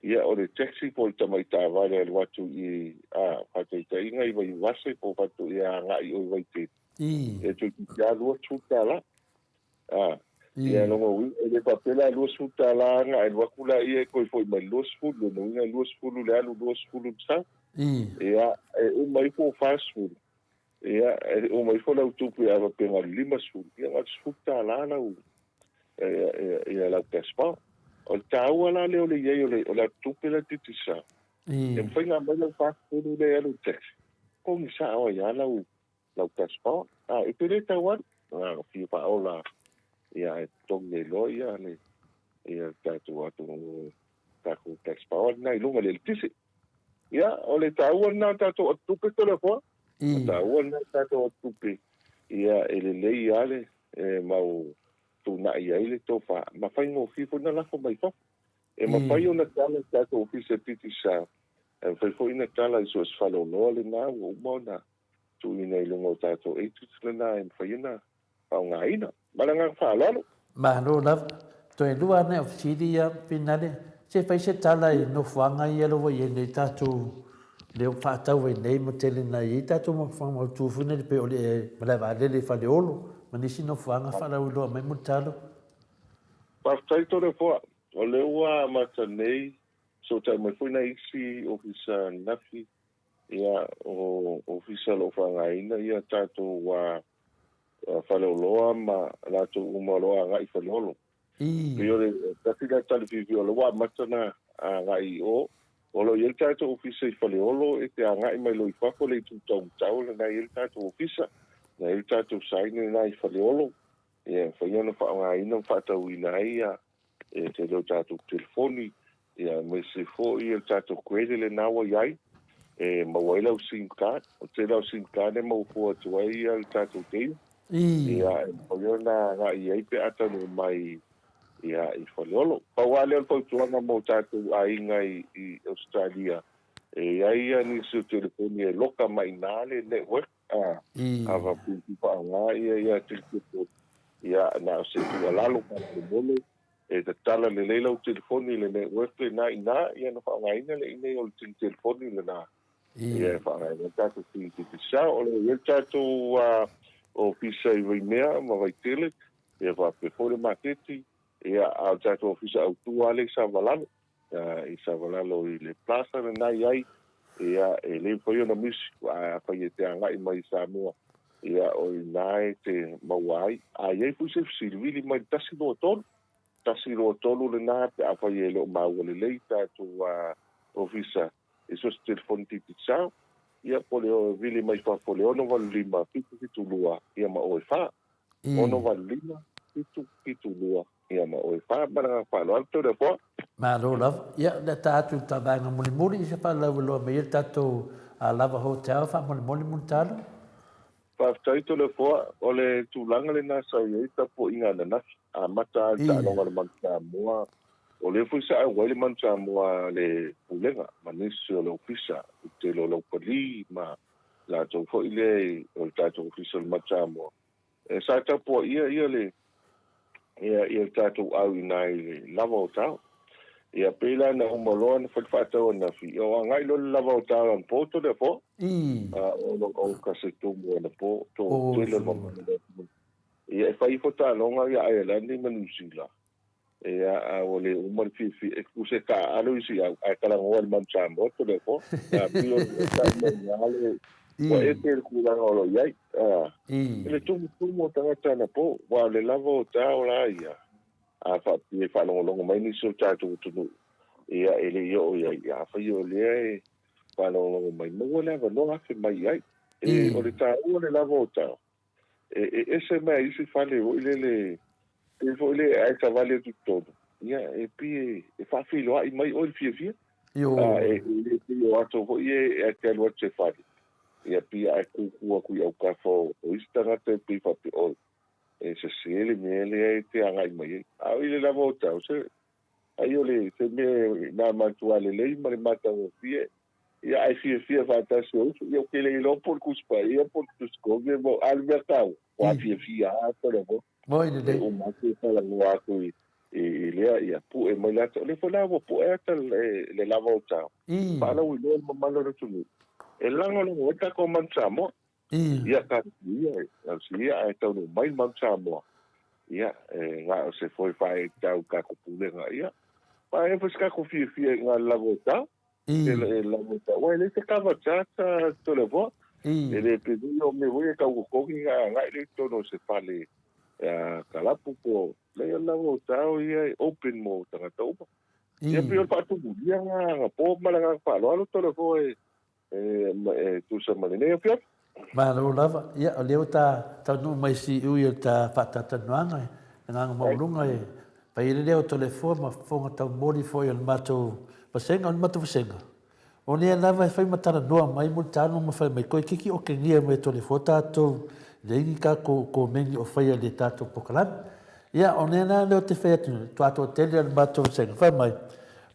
ia o le taxi po le tamai ta'avale a le watu i fa'ataita'iga i vaiuase po fatu ia aga'i o i vaitele e tuitia lua tutala ia longa ui e le papela lua sutala anga e waku la ia koe foi mai lua sfulu no inga lua sfulu le alu lua sfulu sa ia e o mai po fast food ia e o mai fo la utupu ia penga lima sfulu ia ngat sutala na u ia la pespa o tau ala le o le ia o la tupu la titisa e foi nga mai la fast food le alu tex ko mi sa o ia la u la pespa e pere tawar fi pa ola ia e tonge loia le ia tatu atu taku tax power na ilunga le tisi ia o le tau na tatu tupe telefon tau na tatu tupe ia ele le ia le mau tu na ia ile tofa ma fai ngo fifo na la fo mai fa e ma fai ona tala tatu office titisa e fai fo ina tala so sfalo no le na o mona tu ina ilunga tatu e titla na e fai na pa nga ina malanga fa lalo Mahalo lava, toi lua ne ofisiri ia pinale, se fai se tala i no whanga i alo wai e nei tātou leo whātau e nei mo tele na i tātou mo whanga o tūwhune le pe o le e malai wālele whale olo, ma nisi no whanga whala uloa mai mo talo. Paftai tore fo o le ua mata nei so tai mai foi na isi ofisa nafi ia o ofisa lo whangaina ia tātou wa whaleoloa ma rātou umaloa ngai whaleolo. Pio le tātina talififi o le wā matana ngai o lo iel tātou ofisa i whaleolo e te ngai mai lo i whako le tūtau tau le ngai iel tātou ofisa na iel tātou saine ngai whaleolo e whaiona whaangaina whatau ina ia e te leo tātou telefoni ia me se fo i iel tātou kwele le nawa iai e mawailau SIM card o te lau SIM card e mawfua tuai iel tātou teio ia whaiona ngā i eipe atanu mai ia i whaleolo. Pawale al pautuanga mo tātou a inga i Australia. E ia nisi o telefoni e loka mai nāle network. Awa pinti pa ngā ia telefoni. Ia nā o se tua lalo ka te mole. E te tala le leila o telefoni le network le nā i nā. Ia na whaangaina le ine o le telefoni le nā. Ia whaangaina tātou pinti pisa. O le ia tātou o fisa i waimea ma waitele e wape fore maketi ia au tātou ofisa au tuale sa valalo i sa valalo i le plaza na nai ai ia e le whaio na misi a whaie te angai mai sa mua ia o i nai te mauai a iei puse fisiruili mai tasi roa tolu le nā te a whaie leo maua le lei tātou ofisa e sos telefoni titi sao ia pole o vili mai fa pole ono valu lima pitu lua ia ma oe fa ono valu lima pitu lua ia ma o fa mana fa lo alto de po Ma lo lava. Ia, le tātou ta vanga muli i se pa lau loa me ia tātou a lava hotel fa muli talo. fa tai to le po o le tulanga le na sa ye ta po inga na a mata ta no ngal man ta mo o le fu sa o le man ta mo le pulenga manisio le ofisa te lo pali ma la to fo ile o ta to ofisa le mata mo e sa ta po ia le ia ta to au nai lava o ta ia pela na umolo na fatfata o na fi o ngai lo lava o ta an poto de po o ka se to mo na po to te lo mo ia fa i fota longa ia ai la ni manusila ia o le umar fi e ku se ka alo isi a kala ngol man chambo to de po na pio ta me ale o e te ku la lo ia le tu mo ta na po wa le lava o ta o la ia a fa e fa longo mai ni so ta tu ia ele yo ia fa yo le fa longo mai mo le va no afe mai ai o le ta o le lava o ta ese mai si fa le o le e fo le ai ta vale tu todo ia e pi e fa filo ai mai o le fia Io e le pi o ato fo e te lo che fa ia pi ai ku au ka fo o istanga te pi fa pi o e se le mele te angai mai a ile la volta o se ai ole se me na mantuale le ma le mata o fie ia ai fie fa ta so io che le lo por cuspa ia por cusco mo albertao o fie a to bo moi de o ma che fa la noa ko e le ia pu e mai la le fo la pu e ta le la volta pa la u lo ma lo tu e langa lo o ta ko manchamo ia ka ia sia ai tau no mai mancha mo ia nga se foi fai tau ka ko pulenga ia pa e fos ka ko fie nga la vota e la vota o ele se ka va chata to le vo ele pedido me voy ka ko nga le to no se fale kala pupo le la vota o ia open mo ta to ia pio pa tu ia nga po mala pa lo to le vo tu se maline pio ma lo lava ia o leo ta no mai si u ia ta patata noanga nga maulunga e pa ile leo telefone ma fonga ta mori foi al mato pasenga al mato pasenga o le lava fai matara noa mai multano ma fai mai koi kiki o ke ngia me telefone ta to le ka ko mengi o fai le tato pokalan ia o ne na leo te fai tu ato tele al mato pasenga fai mai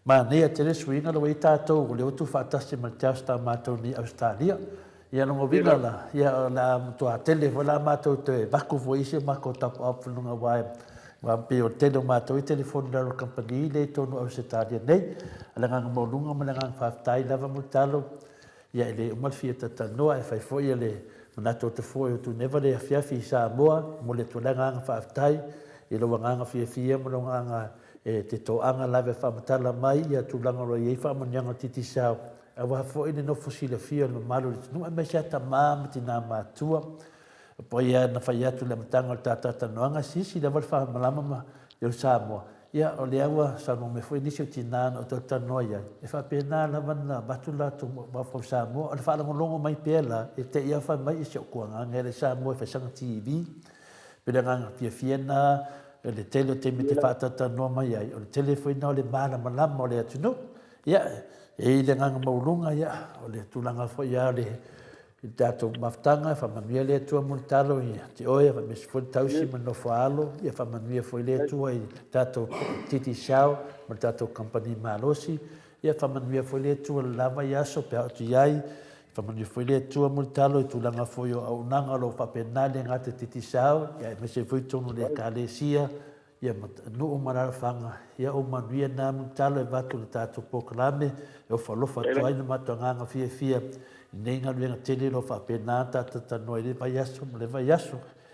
ma ne te le swinga lo ita to leo tu fatasi ma tasta mato ni Australia ia no vinga la ia la to tele vola mato te baku voice mako tap up lunga wai wa pe o tele mato i telefone da company le to no se tadia nei ala nga mo lunga ma nga fa tai lava mutalo ia le mal fieta ta no e fai foi le na to te foi tu never le fia fi sa mo le to nga fa tai i lo nga fia mo nga e te to anga lava fa matala mai ia tu langa ro ia fa mo nyanga titi sa awa fo ine no fosile fia no malo no me sa ta mam tina matua po ia na fa ia tu le matanga tata no anga sisi le fa malama ma yo sa mo ia o le awa sa no me foi nisio tina no to ta noia e fa pena na bana batula tu ba fo sa mo al fa lo longo mai pela e te ia fa mai se ko nga ngere sa mo fa sang tv pela nga fia na le tele te me te fa tata no mai ai o le telefone no le mala malama o le atu no ia e le nga maulunga ia o le tulanga fo ia le tato maftanga fa manuia le tua multalo ia te oia fa mes fo tausi mano falo ia fa manuia fo le tua i tato titi shao ma tato company malosi ia fa manuia fo le tua lava ia so pe atu iai fa manuia fo le tua multalo i tulanga fo yo au nanga lo fa penale ngate titi shao ia mes fo tonu le kalesia ia no mara fanga ia o manuia na multalo e vatu le tato poklame e fa lo fa toi no matanga fia nei nga luenga tele lo fa pena tata no le vai aso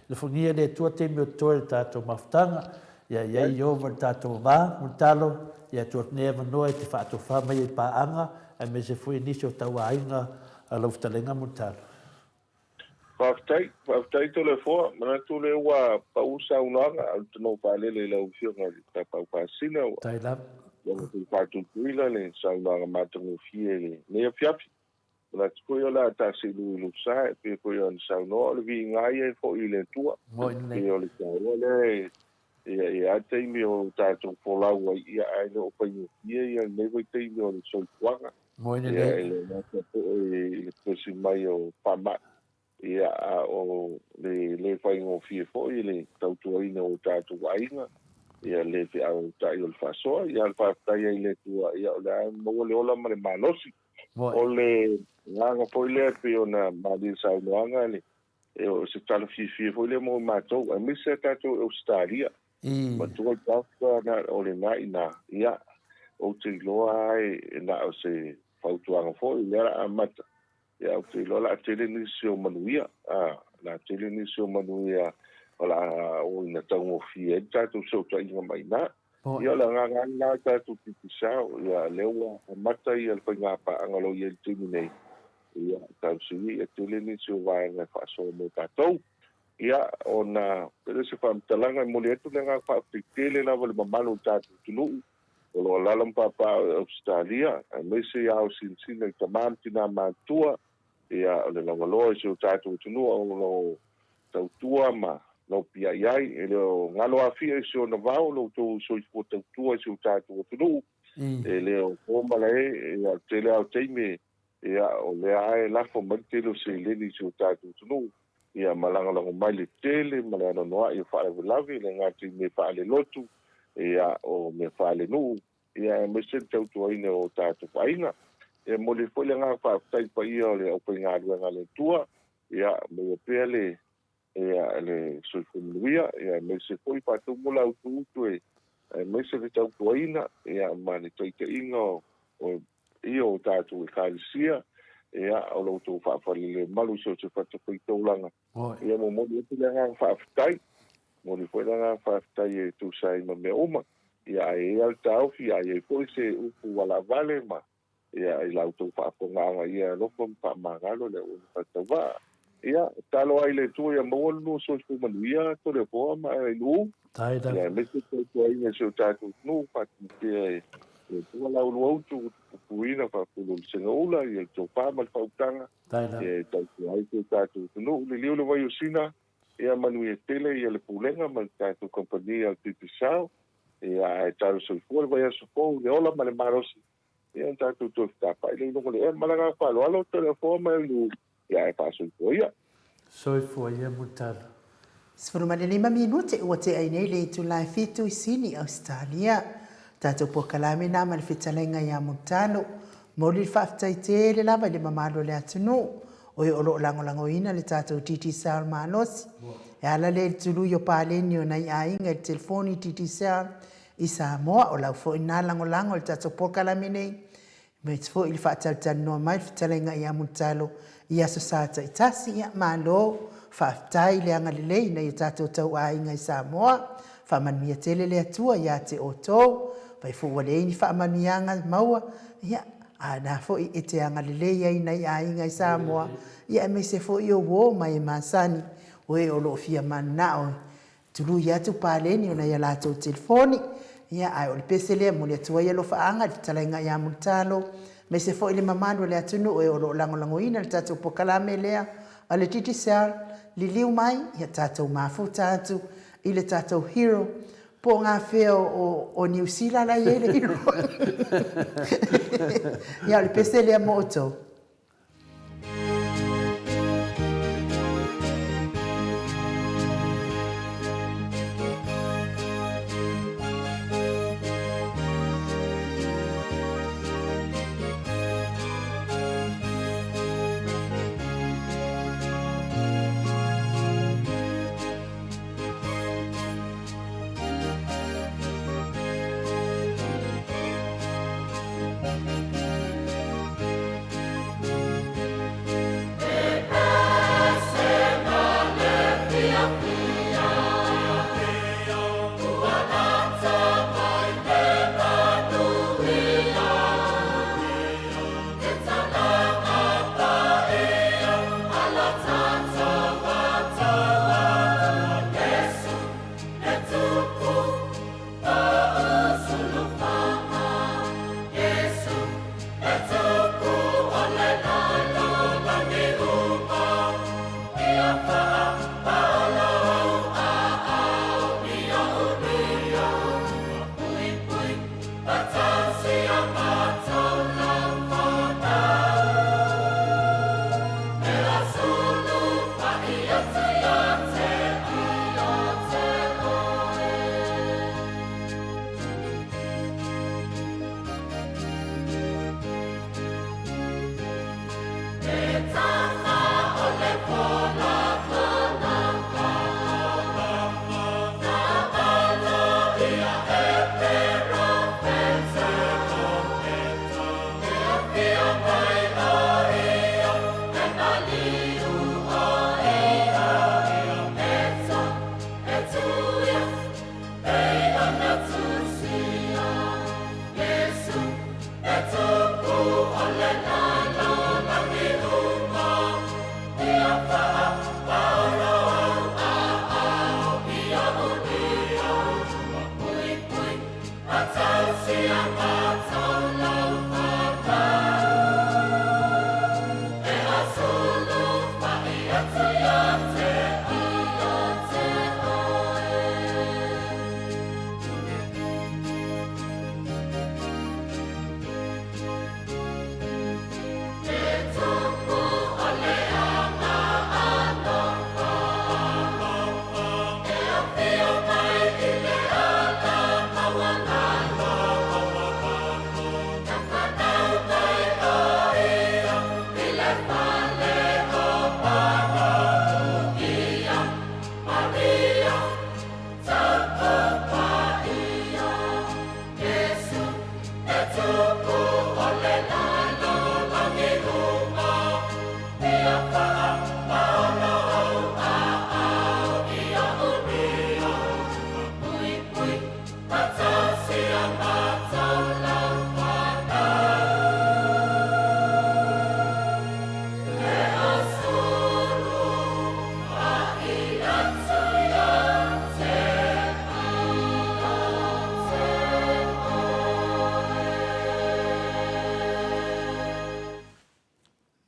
le fonia le tua te me to tato maftanga ia yo tato va multalo ia tu neva no e te fa to fa mai pa anga e me se foi inisio tawa ainga a lo ftalenga multalo Faftai tole fo, mana tole wa pausa unanga, alto no pale le la ufio nga ta pau pasina wa. Tai la. Yang tu fatu tuila le sa unanga matangu fie le. Ne fiapi. Mana tuko yo la ta se lu sa pe ko yo sa no le vi ngai e fo ile tua. Mo ne. Yo le sa le ia teimi o tātou polau ai ia ai no paingo ia nei vai teimi o le soipuanga Mo ina ia nei. ele mata po le pesi mai o pama ia o le paingo fie fo i le tautuaina o tātou ainga ia le fi au tai o le fasoa ia le whaatai ai le tua ia o le mo le ola ma le manosi Mo o le nganga po le pe ona mali sa noanga le e o se tala fi fo le mo matou a mi se tātou Australia I. ma tu tafka na o le na ina ia o te loa e na o se fautuanga fo i lera a mata ia o te loa la tele ni si o manuia la tele ni si o manuia o la o ina tango fi e tātou so ta inga mai na Mo ia la nganga na tātou tipisao ia lewa a mata ia le whainga pa angalo ia tini nei ia tau sui e tele ni si o vaenga whaaso mo tātou ia ona pele se whaamtalanga mo le atu le ngā whaapitele la wale mamalo tātou tunu o lo lalam papa Australia me se ia o sinsina i tamam tina mātua ia o le lawaloa se o tātou tunu o lo tautua ma no pia iai e leo ngalo afia se o navao lo tō soifo tautua se o tātou tunu e leo kōmala ia tele au teime ia o le ae lafo mantelo se leni se o tātou tunu ia malanga mai le tele malanga noa ia whaavelavi le ngāti me whaale lotu ia o me whaale nuu ia me se tautuaina o tātou whainga ia mo le whaile ngā whaatai pa ia o le aupai ngā ruanga le tua ia me pēr le ia le soifumuia ia me se whoi pātou mula utu e me se le tautuaina ia mani toite inga o ia o tātou e kālisia ia o lo tō whaafali le malu se o te whatawhai tōlanga. Ia mo mori atu le ngā whaafitai, mori whai le ngā whaafitai e tūsai ma me oma. Ia e al tauwhi, ia e koi se upu wala vale ma. Ia e lau tō whaafonganga ia loko mpa mangalo le o whatawa. Ia talo ai le tū ia mawal no so ipu manuia to le poa ma e lu. Ia me se tō ai se o tātou nu pati te e tua lau luau tu puina pa pulu senga ula i to pa mal fautanga e tau ai te tātou no le liu le vai usina e a manu e tele i le pulenga mal tātou kompania tipisao e a tātou so for vai so po le ola mal marosi e tātou to sta pa le no le malaga pa lo alo telefona lu e a pa so ia so ia mutala Sfuruma le 5 minute o te ai nei le tu lai fitu i sini Australia Tātou po kalame nā ma le whitalenga ia Montano. Mori whaftai te le lava le mamalo le atunu. O e olo lango ina le tātou Titi Sal Manosi. E ala le tulu yo pāleni o nai ainga le telefoni Titi Sal i Samoa. O lau fo ina lango le tātou po kalame nei. Me te fo ili whaataltani noa mai le whitalenga ia Montano. Ia so sāta i tasi ia malo. Whaftai le anga le lei na i tātou tau ainga i Samoa. Whamanmia tele le atua ia te oto. Pai fu wale ni whaamanianga maua, ia, a nā fo i te anga lelei ai nei a inga i Samoa, ia me se fo i o wō mai māsani, o e o lo fia mana o tulu i atu pāleni o na ia lātou telefoni, ia ai o le peselea mo le atua ia lo whaanga, le talainga ia Montano, me se fo i le mamano le atunu o e o lo lango ina le tātou pokalame lea, a le Titi Sal, li liu mai, ia tātou mafu tātou, i le tātou hero, po ngā wheo o New Zealand ai ele hiro. Ia le peselea mo o tau.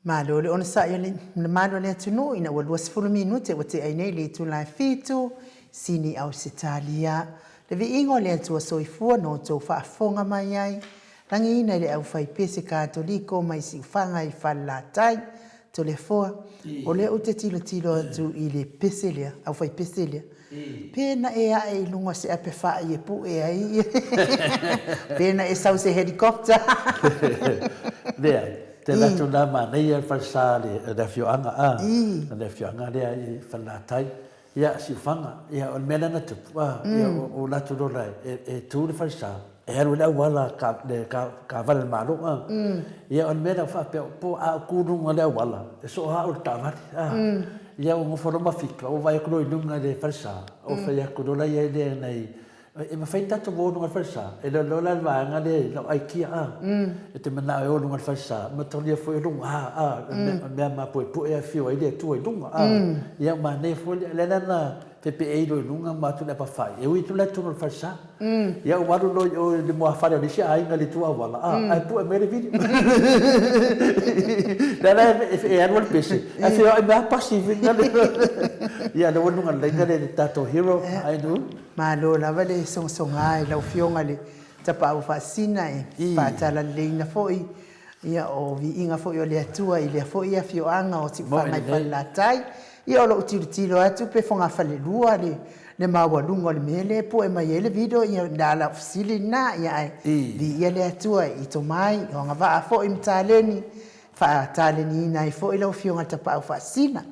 Malo le ona sa yo le malo le tunu ina wa 20 minute wa te ai nei le tu la fitu sini au sitalia le vi ingo le tu soifua no to fa fonga mai ai rangi ina le au fai pese katoliko mai si fanga I falla tai to le foa o le o te tilo tu I le peselia au fai peselia pena e a e lunga se ape fa I e pu e ai pena e sau se helicopter Lea, te latu nā mānei al whaisāle le whioanga a. Le whioanga lea I whalatai. Ia si whanga, ia o mena na tupu. Ia o latu rola e tū le whaisā. E haru lea wala ka wale mālo. Ia o mena whapea po a kūrunga lea wala. E so ha o le tāwari. Ia o ngoforo mawhika, o vai akuro I nunga le whaisā. O whai akuro la ia lea nei. E ma fai tato vono ngal falsa e lo la vanga le lo ai kia e te mana e ono ngal falsa ma tolia foi lunga me ma po e fio ai de tu e lunga ia ma ne foi le na pe e lo lunga ma tu le pa fai e ui tu le tu ngal falsa ia o waru lo o de mo afare le sia ai ngal tu wala ai pu e mere video la e annual pese e fio ai ma passive ngal ia lo ngal le tato hero ai no Malo la vale songa e la fionga le tapa u fasina e fatala le na foi ia o vi inga foi o le atua I le foi ia fioanga o si fanga I falatai ia o lo tilo atu pe fonga fale lua le maua lungo le mele po e mai ele video ia dala fsili na ia vi ia le atua I to mai o nga va foi mtaleni fa taleni na I foi lo fionga tapa u fasina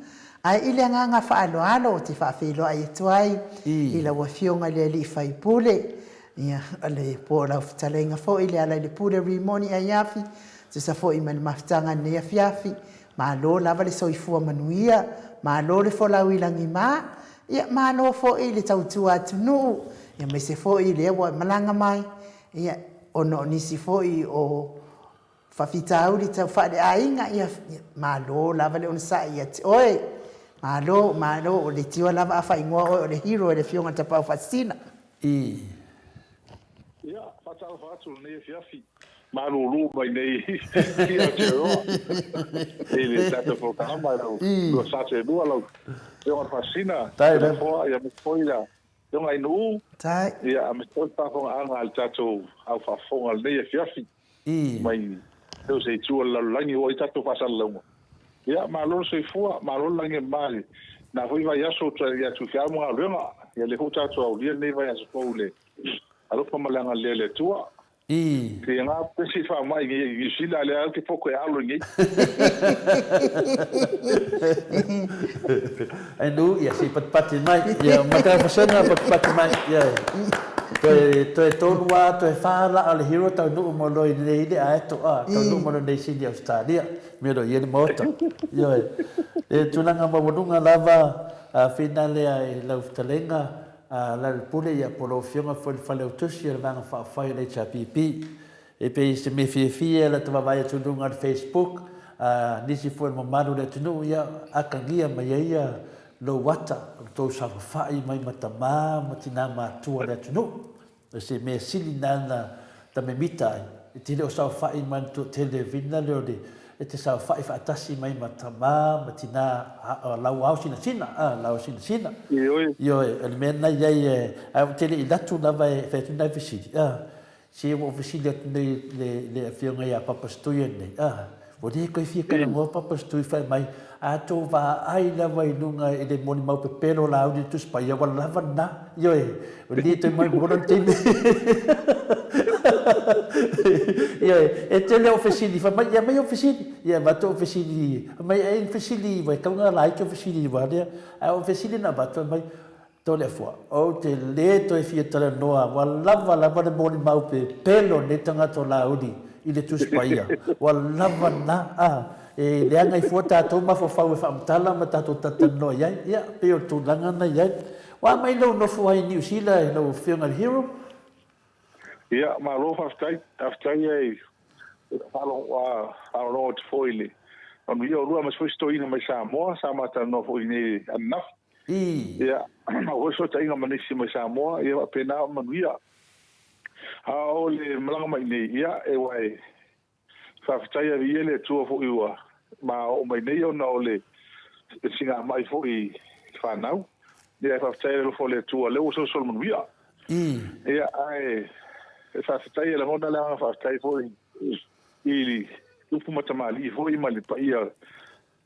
ai ile nga fa alo ti fa filo ai tuai ila wa fionga le li fai pule ia ale po la ftalenga fo ile ala le pule rimoni ai afi se sa fo I man maftanga ne afi ma lo lava le soifua manuia ma lo le fo la wilangi ma ia ma no fo ile tautu atu no ia me se fo ile wa malanga mai ia ono nisi fo I o fafitau li tau fa le ainga ia ma lo lava le on sa ia oi Malo, o le tio lava afa ingoa o le hero e le fionga tapau fasina. Ia, fatau fatu nei fiafi. Malo lu mai nei fia tero. Ele tata fo kama lau. Lo sace bua lau. Fionga fasina. Tai le fo ia me foila. Fionga inu. Tai. Ia me tota fo anga al tato au fa fonga nei fiafi. Mai eu sei tu la langi o tato fasal lau. Ia malo se fua malo lange mali na foi vai aso tra ia tu fiamo a lenga ia le hota to au dia nei vai aso pole alo pa malanga le tua ke nga pesi fa mai i sila le al ke poco e alo ngi ai nu ia si pat mai ia mata fasana pat mai ia to tonu wa to fala al hero ta no mo lo nei de a to no mo nei si di Australia me lo ye moto yo e tunanga mo dunga lava finale ai la uftalenga la pule ia polo fiona fo fale utusi la vanga fa fa le chapipi e pe se me fie la tava vai tu dunga Facebook nisi fo mo manu le tunu ia akangia mai ia lo wata to sa fa mai matama matina matua le tunu se me silinana ta me mitai e te leo sa fa man to televina le ode e te sa fa atasi mai matama matina lau au sina lau sina yo el mena ye au te le datu na vai fe tu na visiti se o visiti le fionga ya papa stuyen o de ko fi ka mo papa stu fa mai a to va ai la vai nunga e de moni mau pe pelo la au tu spa ya wala vanna yo o de te mai mo te yo e te le officini fa mai ya mai officini ya va to officini mai e officini vai ka nga like officini va de a officini na va to mai to le fo o te le to e fi te no wala va de moni mau pe pelo ne tanga to la udi I le tu spaia wala vanna e le anga I fota to ma fo fa fa mtala ma tato tatano ia pe o tu langa na ia wa mai no fo ai New Zealand no film hero ia ma lo aftai ai falo foile on io lu ma fo stoina mai Samoa sama ta no fo ni anaf ia o so ta inga manisi mai Samoa ia pena manuia o le malanga mai nei ia e wai fa ftai ia le tu fo iwa ma o mai nei ona o le singa mai fo I whanau. Ia whawhtai lo fo le tua leo so sol manuia. Ia ai whawhtai le hona lea whawhtai fo I upu matamali fo I mali pa ia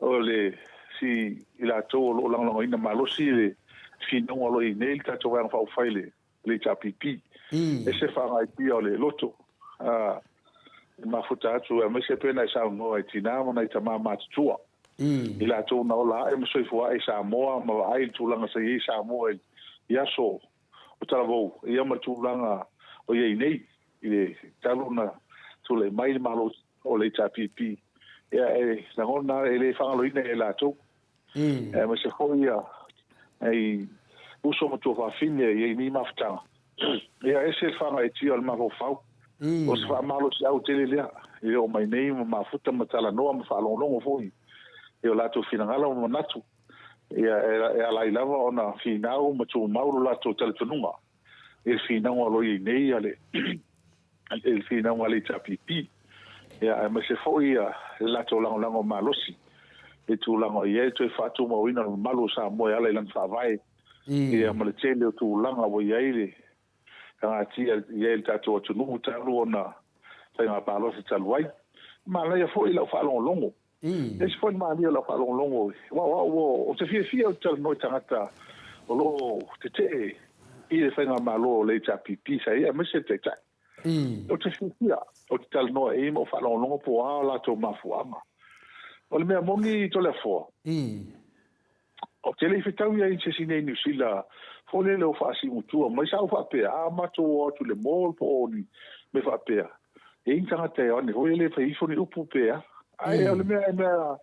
o le si I la tō lo langalanga ina malosi le finonga lo I nei tato wang whawhai le tapipi. E se whangai pia o le loto. Mafuta atu e mese pena I sao noa I tina mana I tamā mātutua. I la tō na o la e masoi fua I Samoa ma ai tūlanga sa I Samoa I aso o talavou I ama tūlanga o iei nei I le taluna tūle mai le malo o le tapipi ia e langona e le whangaloina e la tō e mese hoia e uso matua whawhine iei ni mawhtanga ia e se whanga e tia le maho whau o se whamalo si au tele lea I o mai nei ma mafuta matala noa ma whalonglongo fōi e o lato finangala o manatu ia e alai lava ona finau ma tu mauro lato telefonunga e finau alo I nei ale e finau ale tapipi ia e mese foi ia lato lango malosi e tu lango ia tu fatu mo ina malo sa mo ala lan fa vai ia ma le tele o tu langa o ia ile kanga tia ia il tato tu no talu ona tanga palo se taluai ma la ia foi la fa longo e se foi ma dia la fa longo wa o te fia o tal no tangata o lo te I le whainga malo le tapipi sa ia mese te tai o te fia o te tal no e mo fa longo po a la to mafuama o le mea mongi to le fo o te le fitau ia I se sine New Zealand fo le o fa si mutua mai sa fa pe a mato o tu le mol po ni me fa pe e intanga te o ni ho le fa ifo ni upu pe ai o le mea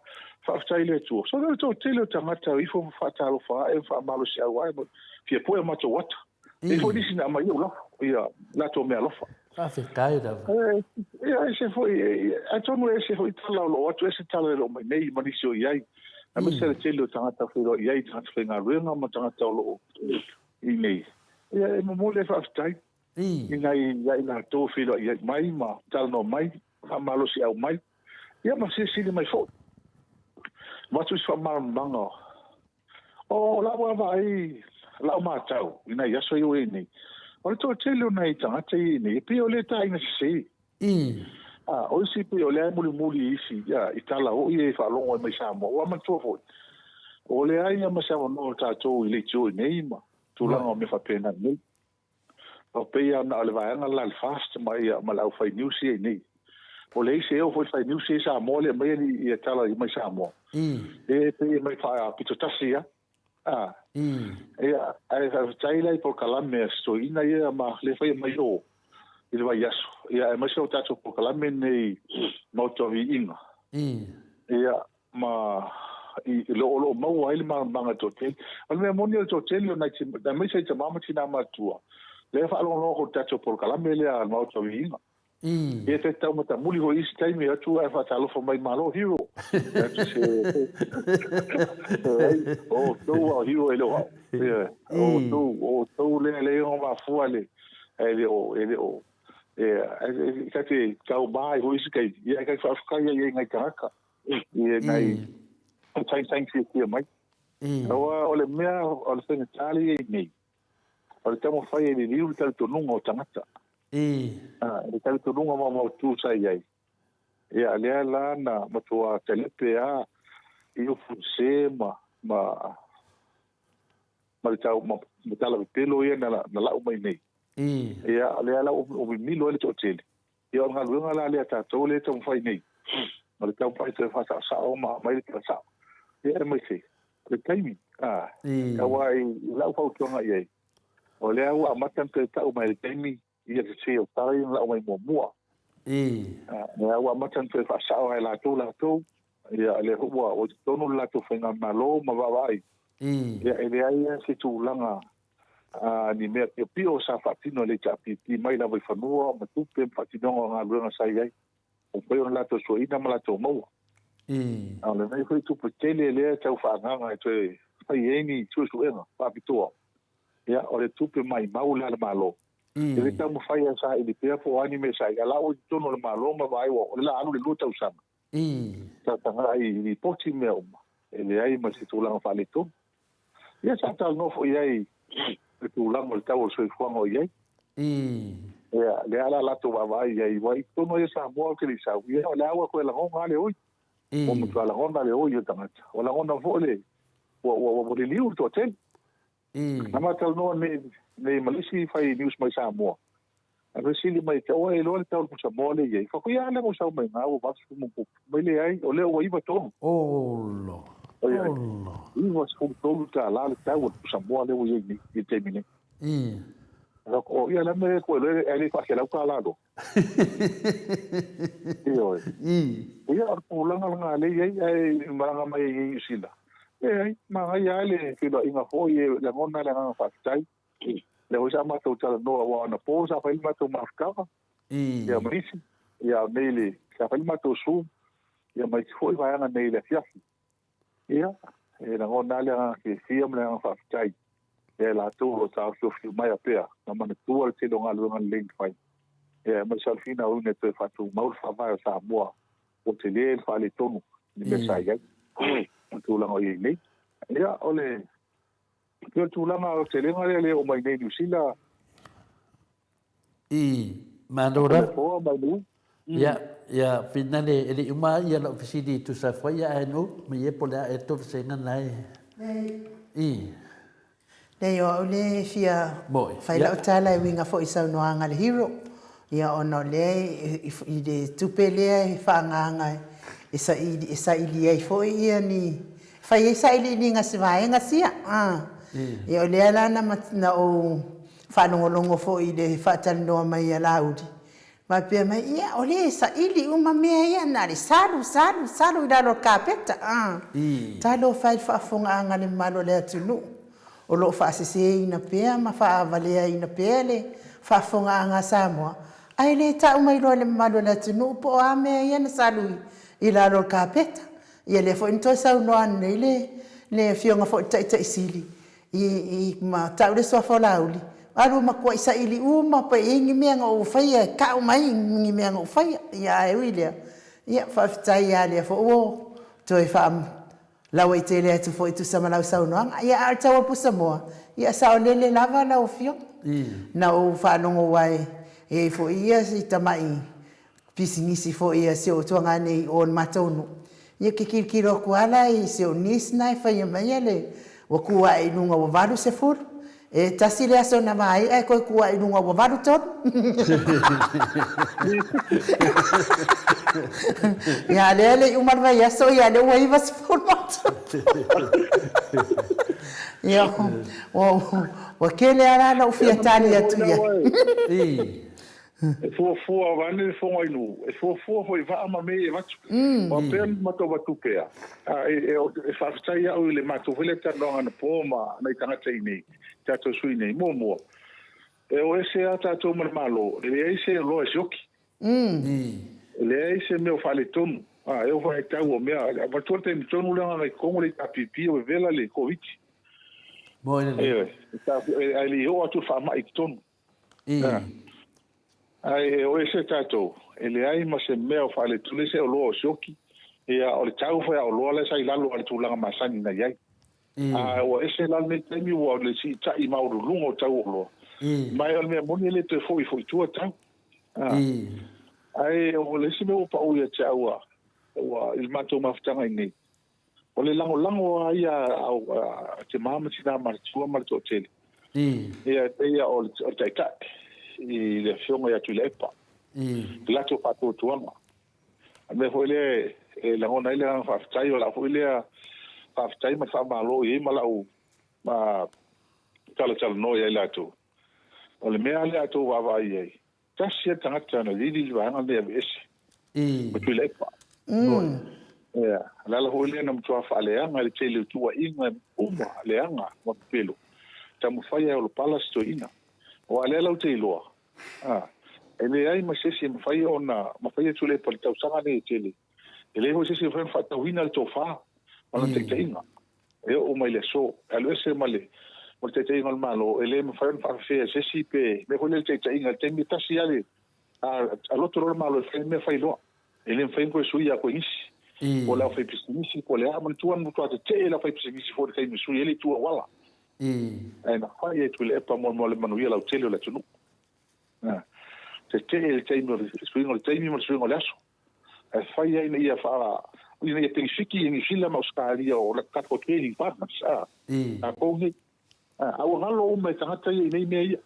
fa ftai le tu so le to te le tangata ifo fa talo fa e fa malo si au ai mo fia po e mato wat e fo ni sina mai o la ia la to me alofa whawhetai rawa ia e se foi a tonu e se foi tala lo atu e se tala lo mai nei manisi o iai a me se le tele o tangata whiro iai tangata whenga ruenga ma tangata o lo I nei ia e mo le whawhetai I ngai na tō whiro iai mai ma tala no mai wha malo si au mai ia ma se sili mai fo matu is wha marumanga o la vai la matau I nai aso I o e nei o le tō tele o nei tangata I nei pe o le ta ina se o si pe o le muli isi ia I tala o I e whalongo mai Samoa o ama tō foi o le ai ama Samoa no tātou I le tō I nei ma tūlanga o me whapena nei o pe ia na le vaianga la fast mai ma lau whai niusi e nei o le isi e o whai niusi e Samoa le mai I e tala I mai Samoa e pe I mai whai a pito tasi ia ai taila I por kalame sto ina ia ma le fai mai o I le vai aso ia e maso tato por kalame nei moto I inga ia ma I lo mau ai le manga totel al me moni el totel o na da me sai te mama tina matua le fa lo ko tato por kalame le al moto I inga e te tau mata muli ho isi taimi atu e fa talo fo mai malo hero o to o hero e lo o to le o ma fuale ele o ka te kau mai ho isi kai ia kai fa ka ia ngai karaka ia ngai sai ki mai o le mea o le sene tali nei o le tamo fai e liu tal to nungo tangata le tal to nungo ma tu sai ai ia le la na matua telepe a I o funse ma le tau ma tala pelo ia na la mai nei ia le la o milo le totele ia nga lunga la le ta to le tong fai nei ma le tau pai te fa sa o ma mai le sa ia mai se le taimi ka wai la fa to nga ia o le au amatan te tau mai le taimi ia se o tai la mai mo mua ia au amatan te fa sa o la to ia le hua o tonu la to whenga malo ma wawai ia ele ai se tu langa ni mea pio sa fatino le tapipi mai la vai fanua ma tupe fatino nga luenga sai ai o pe on la to so ina ma la to mo ale nei foi tu petele le tau fa nga e te ai eni tu so ena pa pito ia o le tupe mai mau la malo ele tau mo fai sa i pe po anime sai ala o tonu le malo ma vai o la anu le luta usana tanga ai poti me uma ele ai ma se tulang fa le to ia sa tal no fo ai tulang mo tau so fuang o ai ia le ala la to va ai vai to no esa mo que li sa ia la agua ko la ngonga le oi o mo la ngonga le oi tanga o la ngonga fo le o le liu to ten na ma tal no ne malisi fai news mai sa mo a resili mai te o e lo le tau sa mo le ye fa ku ya le mo sa mai na o va su mo mai le ai o le o iba to lo i was fu to ta la le tau sa mo le o ye ni te mine o ia la me ko le ele fa ke la ka la do ia o la nga le ye ai ma mai ye sila ai ma ya le ke lo inga fo ye la ngona la nga fa tai le o sama to tala no wa na po sa fai ma to markava ya misi ya nele sa fai ma to su ya mai foi vai na nele fiafi ya la ngona la ke fiam la fa tai la to o ta so fi mai apea na mana tu al te longa longa link fai ya ma sa fina o ne te fa tu mau fa vai sa mo o te le fa le tonu ni me sa ya tu la ngoi ni ya ole Yo tulanga o te lenga le o mai nei sila. Mandora. Ya finale ele uma ia la ofisini tu sa foi ya no me ye pola e to senga nai. Le yo le fia. Fai la tala e winga fo isa no anga le hero. Ia ono le I de tupele I whanganga isa ili ai fo ia ni. Fai isa ili ni ngasi vai ngasia. Ia o lea lana na o whanongolongo fo I le whatalinoa mai a laudi. Ma pia mai, ia o le sa ili uma mea ia nare, salu I lalo kapeta. Talo whai whaafonga anga le malo le atunu. O lo whaasese ina pia, ma whaavalea ina pia le whaafonga anga Samoa. Ai le ta umai loa le malo le atunu, po a mea ia na salu I lalo kapeta. Ia le fo into sa unoa nei le fionga fo ita isili. I ma tau le sofa lauli. Aru ma kwa isa ili uma pa ingi mea nga ufaya. Ka umai ingi mea nga ufaya. Ia e wilia. Ia whawhitai ia lea fo o. Toi whaam lawa I te lea tu fo I tu sama lau saunoanga. Ia ar tawa pusa moa. Ia sao lele lava lau fio. Na o whanongo wai. E fo ia si tamai. Pisingisi fo ia se o tuanga nei o matonu. Ia kikirikiro kuala I se o nisnai whaia mai le. Wa kua I nunga wa varu se furu. E tasi le aso na mai, e koe kua I nunga wa varu tonu. Ia lele umarwa yaso, ia le ua iwa se furu matu. Ia, wa kele ara la ufia tani atu ia. E fua vane le fonga inu. E fua foi vaama me e vatu. Wa pen mato vatu pea. E whaafitai au le mato vile tanonga na pōma na I tangata I nei. Tato sui nei, mua. E o ese a tato marmalo. Le eise lo e sioki. Le eise meo whale tonu. E o whae tau o mea. A matua te mi tonu langa ngai kongo le tapipi o vela le koviti. E li o atu whaama I tonu. Ai o ese tato ele ai ma se mea fale tule se o lo sioki ia o le tau fa o lo le sai lalo al tulanga masani na yai o ese la me temi o le si ta I mauru lungo tau o lo mai o me moni le te foi tu tau ai o le si me o pa o ia tau o il mato maftanga nei o le lango ai au te mama tina martua marto tele ia o tai I le fionga ya tulepa. Lato pato tuama. Me foi le la ngona ile nga faftai o la foi le faftai ma fa malo I malau ma tala no ya lato. O le mea le ato wa vai ai. Tasia tangata na lili wa nga le ese. Ma tulepa. Ya, la foi le na mtua fa le anga le tele tua inga uma le anga ma pelo. Tamu fai o palace to ina. O alela o te iloa. Ele ai ma sesi ma fai ona, ma fai tu le poli tau sanga ne tele. Ele ho sesi fa fa wina le tofa, ma no te inga. E o mai le so, alo ese ma le. Mo te inga le malo, ele ma fa fe sesi pe, me ho le te inga te mi tasi ale. A lo toro malo fe me fai lo. ele fai ko sui a ko isi I. o la fai pisinisi ko le ama tu anu tu te la fai pisinisi fo kai mi sui ele tu wala I. ai na fai e tu le pa mo le manu ia la tele la tunu te ele te mi sui ngol te mi mo sui ngol aso e fai ai na ia fa ina ia te fiki ni fila ma uskaria o la ka ko training partners I. a ko ni a o halo o me tanga ia nei me ia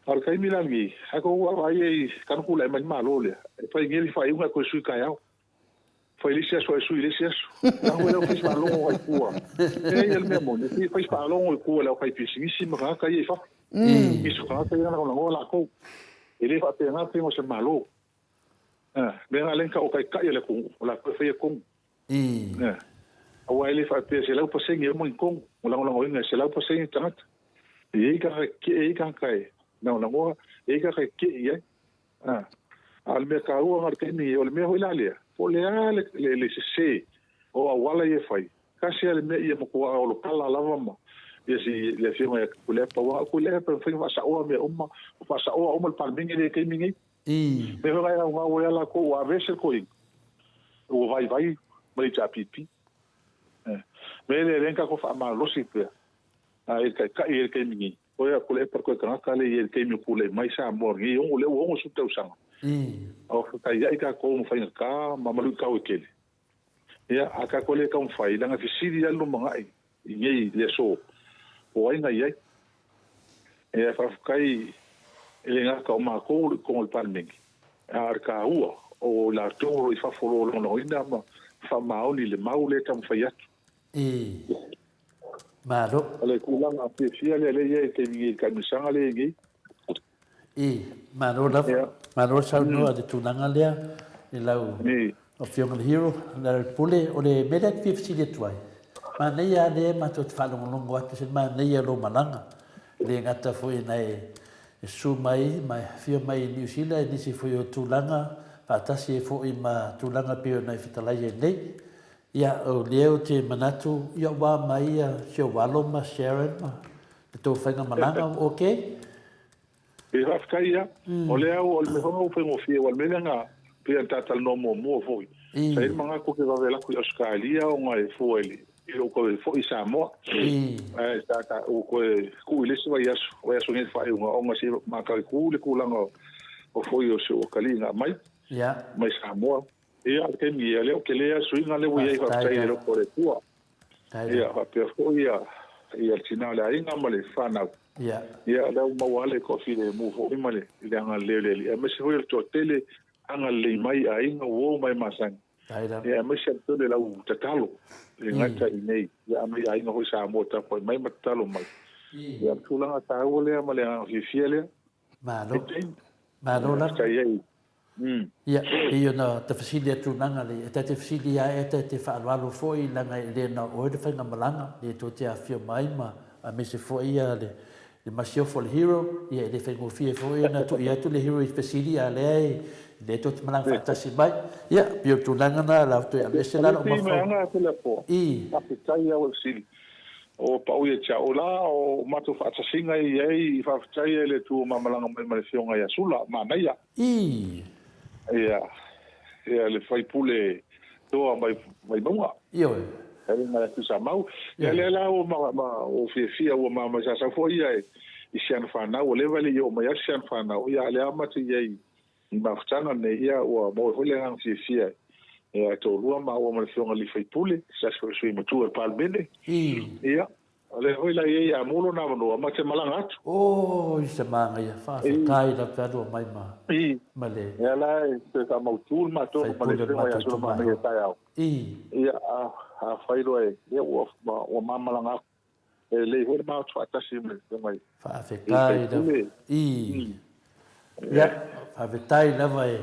ar kai mi la mi a ko wa ai kan ku le mai malo le fai ngeli fai unha ko sui kai au fai lisia so sui lisia na o le fai malo o ku e ele mesmo ni fai malo o ku le fai pisisi ma ka ia fa mi su ka ka na ko la ko ele fa te na tengo se malo me ngalen ka o kai kai le ku la ko fai ko I. o ele fa pe se la po se ngi mo ko la ngo ngo se la po se tangat e ka kai no ngo e ka ke ye al mercado ngar ke ni o le me hoila le o le se o wala ye fai kasi ale me ye mo ko o lo kala lava ma ye si le firma ku le pa wa ku le pa fa sa o me umma fa sa o mo pa mingi le ke mingi I. me va ya wa ya la ko wa vese ko o vai mai ta pipi me le renka ko fa ma lo si pe e ka e ke mingi o ya ku le pa ko ka le ye ke mi ku le mai sa mo ngi o le o su te usanga I. o ka ia ka ko mo fai ka mamalu ka o kele ia aka ko le ka mo fai langa fisiri ya no manga i ngai le so o ai ngai ai e fa kai ele nga ka ma ko le palming ar ka ua o la toro i fa folo no ina ma fa maoli le maule ka mo fai atu I. Malo. ale kulanga pe fia le ye ke mi ka mi sanga le ngi I. Malo la. Malo sa no de tunanga lea i lau. ni O Fiona Hero na pule o le meda ki fisi de tuai. Ma nei a le ma tot fa longo atu se ma nei a lo malanga. Le ngata foi na e su mai fio mai New Zealand ni se foi o tulanga pa tasi e foi ma tulanga pe na fitalai e nei. Ia o leo te manatu ia wa mai a se walo ma Sharon ma to fainga malanga okay. e fa kai ya o le o le ho pe mo fie wal menanga pe tatal no mo foi sai manga ko ke va vela ku Australia o ngai foi e o ko foi Samoa ta o ko ku le se vai aso ngai fai o nga se ma ka ku le ku langa o foi o se o kalinga mai mai Samoa e a ke mi le o ke le aso inga le voi fa sai ro ko le tua e a pe foi ia tina le inga male fana ia la uma wale ko fi le mu fo male le anga le me se foi to tele anga le mai a inga wo mai masang ia me se to le la u tatalo le ngata nei ia me a inga ho sa mo ta ko mai matalo mai ia tulanga ta o le male a fi fiele malo la ia io no te fasili tu nanga le te fasili a te fa alwalo foi langa le na o de fanga malanga le to te afio mai ma a me se foi ia le masio for hero ia le fengo fie foi na to ia to le hero fasili a le to te malanga fatasi mai ia pio tu nanga na la to ia le se la no ma i apitai o sili o pa o ia cha ola o mato fatasinga i fa fatai le tu mamalanga mai mai fionga ia sula ma mai ia le fai pule toa mai bunga io ele na tu sa mau ele la o o fia o ma sa foi ia i sian fa na o le vale o mai sian fa na o ia le amati ia i ma ftana ne ia o mo ho le ang fia e to lua ma o ma fionga li fai pule sa so mo tu pa bene ia ale hoi la ia mulo na no ma te malanga o se manga ia fa kai da pado mai ma male ia la se ka mau tu ma to ma le so ma ia ta ia a fairo e o ma malanga e le ho ma tu ata si me mai fa fe kai da ia fa fe tai na vai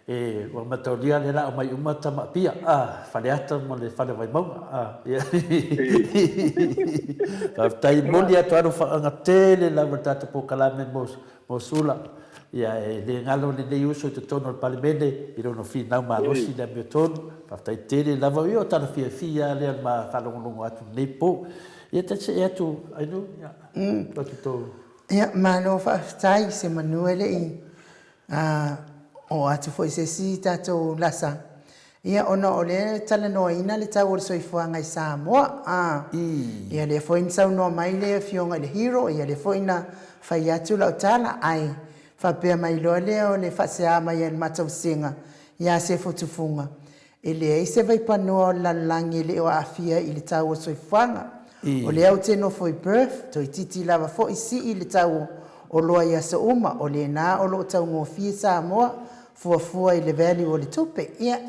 e o matoria le la mai uma tama pia fa le ata mo le fa le vai mau ia fa tai mo dia to aro fa nga tele la mata po kala me mo sula ia le ngalo le dei uso te tono al palimene i no fi na ma rosi da beton fa tai tele la va io ta fia le ma fa longo atu nei po ia te se atu ai no ia ia ma no fa tai se manuele i O atu fo se si tatou lasa. Ia ona o le talanoaina le tau o le soifuanga i Samoa. Ia le foina saunoa mai le fionga le hero. Ia le foina fai atu lau tala ai. Whapea mai loa lea o le whasea mai le matausinga. Ia se fotufunga. E le ei se vai panoa o lalangi le o afia i le tau o soifuanga. O le au teno foi birth. To i titi lava fo i si i le tau o loa ia sa uma. O le na o lo tau ngofia Samoa. Fua i le valley o le tupe. Ia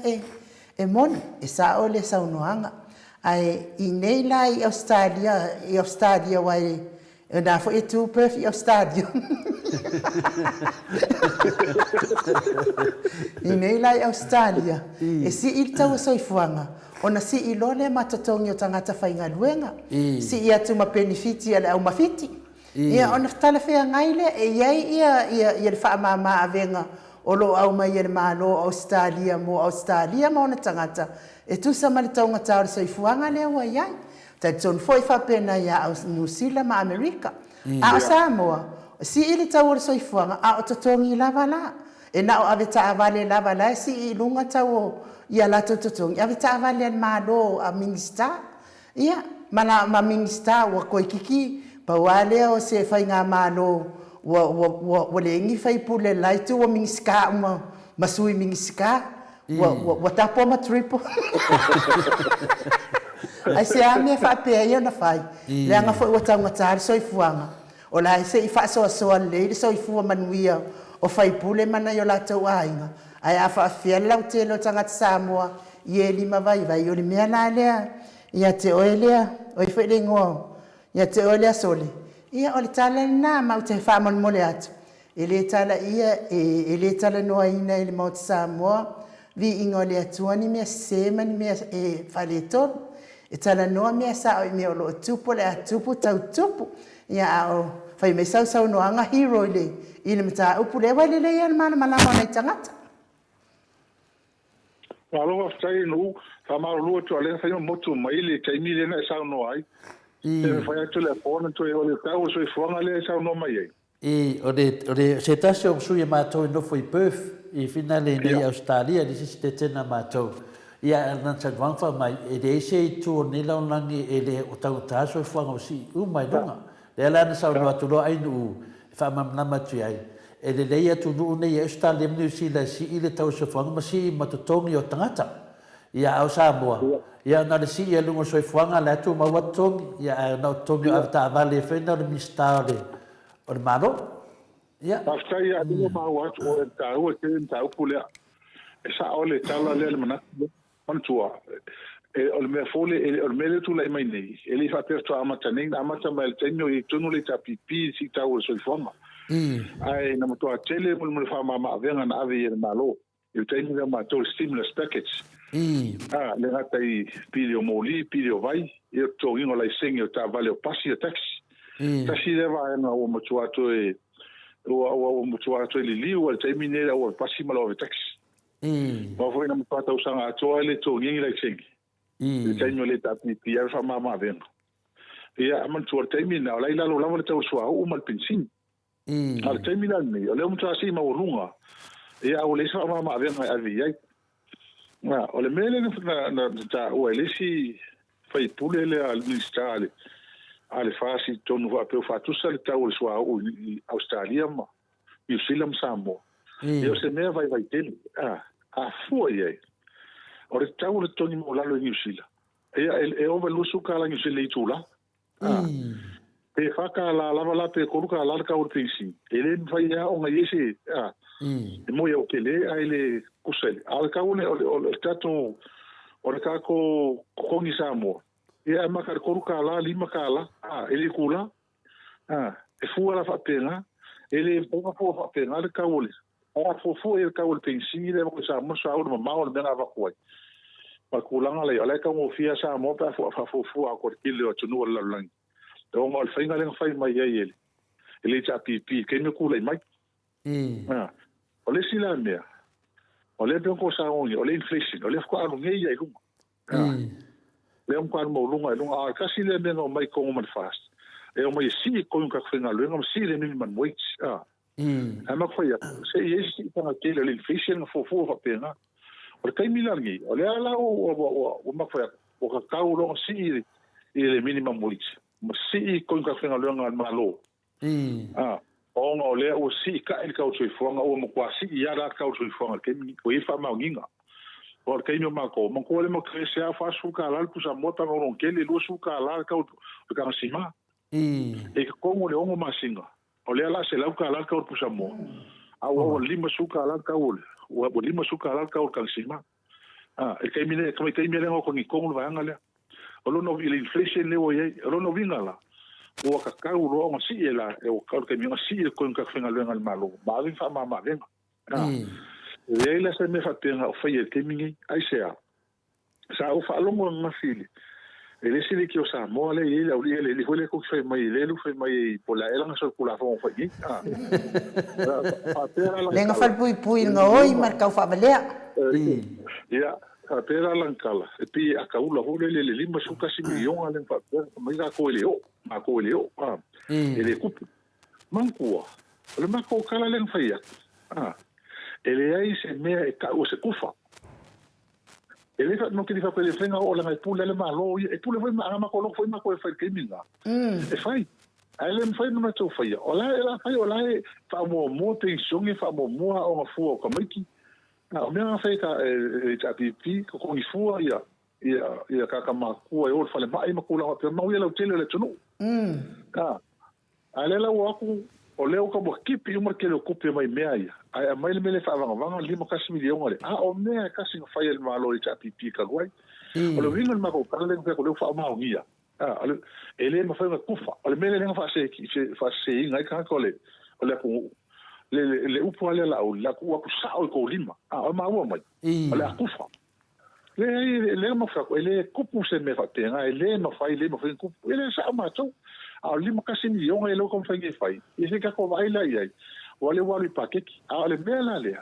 e moni, e sa o le saunoanga. Ai i nei la i Australia wai, e na fo e tu perf i Australia. I nei la i Australia. E si i tau soifuanga. Ona si i lole matatongi o tangata whainga luenga. Si i atu ma benefiti ale au mawhiti. Ia ona tala whea ngaile, e iai ia le wha mama avenga. O lo au mai e malo Australia mo na tangata. E tu sa mali taunga taore soifuanga lea wa iai. Tai ton foi whapena ia au New Zealand ma Amerika. A o Samoa, si ili taore soifuanga, a o totongi lava la. E na o aveta avale lava la, si i lunga tau ia lato totongi. Aveta avale al malo a minista. Ia, ma minista wa koi kiki, pa wale o se whainga malo wa le ngi fai pule lai tu wa mingiska ma sui mingiska wa tapo ma triple ai se a me fa pe ia na fai le nga foi wa tanga tar soifuanga o la se i fa so le soifua manuia o fai pule mana yo la tau ainga ai a fa fiela o te lo tanga Samoa ye li ma vai o le mea la lea ia te oelea o i fai le ngo ia te oelea sole. Ia o le tala na mau te whamon mole atu. E le tala ia, e le tala noa ina i le Mount Samoa. Vi ingo le atuani mea sema ni mea e whale tonu. E tala noa mea sa o i mea o lo tupu le atupu tau tupu. Ia o whai me sau noa anga hero le. I le mta upu le wale le ia mana malama nei tangata. Alo aftai no, famaro lo to ale fa motu mai le taimi le na sa no ai. E fai atu le pona to e o le tau so e fuanga le sa no mai ai. O le se tase o sui mātou no foi Perth i finale nei Australia di si te tena mātou. Ia na sa wangfa mai e le se i tu o nila onangi e le o tau taso e fuanga o si umai lunga. Le ala na sa no atu lo ainu fa mamnama tu ai. E le leia tu nu nei Australia mnu si la si i le tau se fuanga ma si i matotongi o tangata. Ia au Samoa. Ia na le si ia lungo soifuanga le atu mauatongi. Ia na tongi o avta avale e whaina o le mistare o le maro. Ia. Aftai ia lungo mauatu o e tau e te tau pulea. E sa o le tala le manatu. Mantua. E o le mea fole, o le mele tu lai mai nei. E li whaperto amata nei, amata mai le tenyo i tunu le tapipi si tau o soifuanga. Ai na matua tele mo le whamama avenga na ave i le malo. I tenyo le matua stimulus package. Le ngata i pili o moli, pili o vai, i o tō ingo lai sengi o tā vale o pasi o taxi. Taxi lewa e nga o matuato e li liu al taimi nera o pasi malo o taxi. Ma foi na matuata usanga atoa le tō ingi lai sengi. I taimi o le tapi pi ar wha mama venga. Ia amantua taimi na o lai lalo lama le tau sua o mal pensin. Al taimi na ni, o leo mutua si ma o runga. Ia o le sa mama venga avi iai. Na, o le mele na ta o elesi fai pule le al ministrale ale fasi tonu va pe fa tu sal ta o sua o Australia ma New Zealand Samoa eu se me vai tele foi o le ta o toni mo la New Zealand e o velu su ka la New Zealand tula pe fa ka la la pe ko ka la ka o tisi ele vai ya o ngai ese e mo yo kele ele kusele al ka o le tato o le ka ko kongi Samoa ia makar koruka la lima kala ele kula e fu la fa pena ele ponga fo fa pena le ka ole fo e ka ole pensi le ko sa mo sa o ma o le na va ko pa kula ngale ole ka mo fia sa mo pa fo a ko kile o tunu la lang do mo al fainga le fa mai ele cha pipi ke me kula mai ole sila mea ole ben ko sa o ole inflation ole ko alu ngai ai lu le un kwal mo lunga lunga kasi le men o mai ko man fast e o mai si ko ka fenga lunga si le minimum wage Ama foi se esse tanga que ele fez no fofo fa pena o kai milangi o le ala o ma foi o ka lo si ele minimum wage ma si ko ka fenga lo ngal malo o nga le o si ka el ka o fonga o mo kwasi ya ra ka o fonga ke o e fa ma nginga o kai no ma ko le mo krese a fa su ka la pusa mota no ke le lo su ka la ka o ka sima e ko mo le o ma singa o le ala se lau ka ala ka o pusa mo o lima suka ala ka o lima suka ala ka o ka sima e kai mine o ko ni ko va ngale o lo no inflation le o ye o lo no vingala o ka ka o lo si ela e o ka ke mi si ko ka fenga le ngal malo ba vi fa ma venga e ela se me fa pena o fa ye ke mi ai se a sa o fa lo mo ma fili ele se le que o sa mo le ele o ele foi le ko foi mai le lu foi mai pola ela nga so kula fo foi lenga fal pui nga oi marca o fa belea ya a pera lankala e pi a kaula ho le lima suka si milion ale fa mai ga ko ele o ma ko ele o ele ku mankua le ma ko kala len fa ya ele ai se me e ka o se kufa ele no que difa pele fenga o la pula le malo e pula foi ma ko lo foi ma ko foi keminga e fai ele me foi no mato foi ola ela fai ola fa mo tension e fa mo o fu ko miki o me fai ka e tapipi ko ko fu ia ka ma ku e o fa le mai ma ku la pe ma ia lo tele le tunu ale la wa ku o leo ka mo kipi uma ke lo kupe mai mea ia ai mai le fa vanga lima kasi milion ale o mea kasi fai el malo i tapipi ka guai o lo vinga ma ko kala le ko lo fa ma ngia ale ele ma fa ma kufa ale mele le fa se ngai ka ko le ole ku le upo ale la ku ku sa o ko lima o ma o mai ale kufa le ma fa ko ele kupu se me fa tenga ele ma fa kupu ele sa ma to a lima kasi milion ele ko fa ngi fai e se ka ko vai la ia o le wali pakeki a le mela le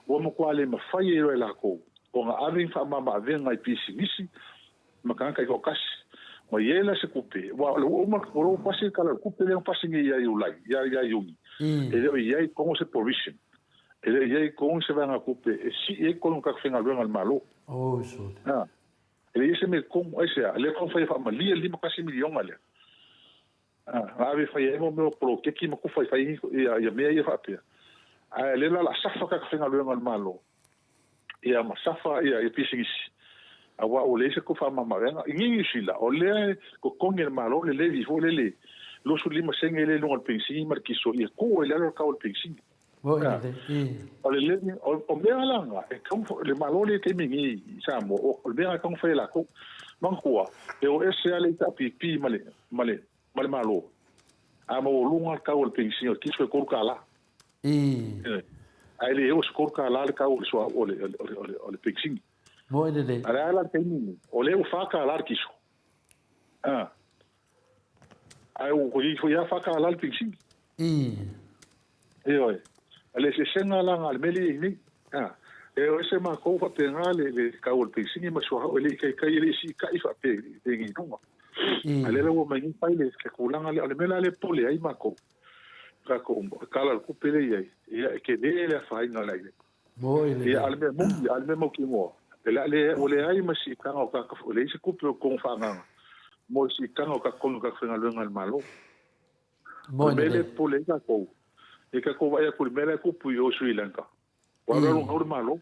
o mo kwa le ma fai e la ko o nga arin fa ma venga i pisi nisi ma kan kai ko kasi mo yela se kupe o ma o pasi kala kupe le pasi ngi ya ulai ya yungi ele ia ko se provision ele ia ko se va nga kupe e si e ko ka fenga lo ngal malo so ele se me ko ese le ko fa ma lima kasi milion ale ave fai mo pro que mo ku fai ia me ia fa pia le la safa ka fenga lo ngal malo ia ma safa ia pisingis awa o le se ku fa mama venga ngi sila o le ko konge malo le vi fo le lo su lima senge le lo pensi mar ki so ia ko le lo ka o pensi o le o me alanga e kom le malo le te mingi sa mo o le ka kom fa la ko mankua e o ese ale ta pipi male malo ama o lunga ka o pensi o ki so ko ka la ai le o skor ka la ka o so o le pensi mo ele ala la teni o le o fa ka la ki so ai o ko i fo ya fa ka la pensi oi ale se senga la ngal meli ni e o se ma ko fa penga le ka o pensi ma so o le kai le si kai fa pe ngi no ale lo mai ni pai le ke kulanga le mela le pole ai ma ko ka ko kala ku pele ai ke de le fa ina le mo ele alme mo ki mo le o le ai ma si ka o ka o le se ku ko fa nga mo si ka o ka ko ka fenga lo ngal malo mo le pole ka ko e ka ko vai ku mela ku pu yo Sri Lanka wa lo ngor malo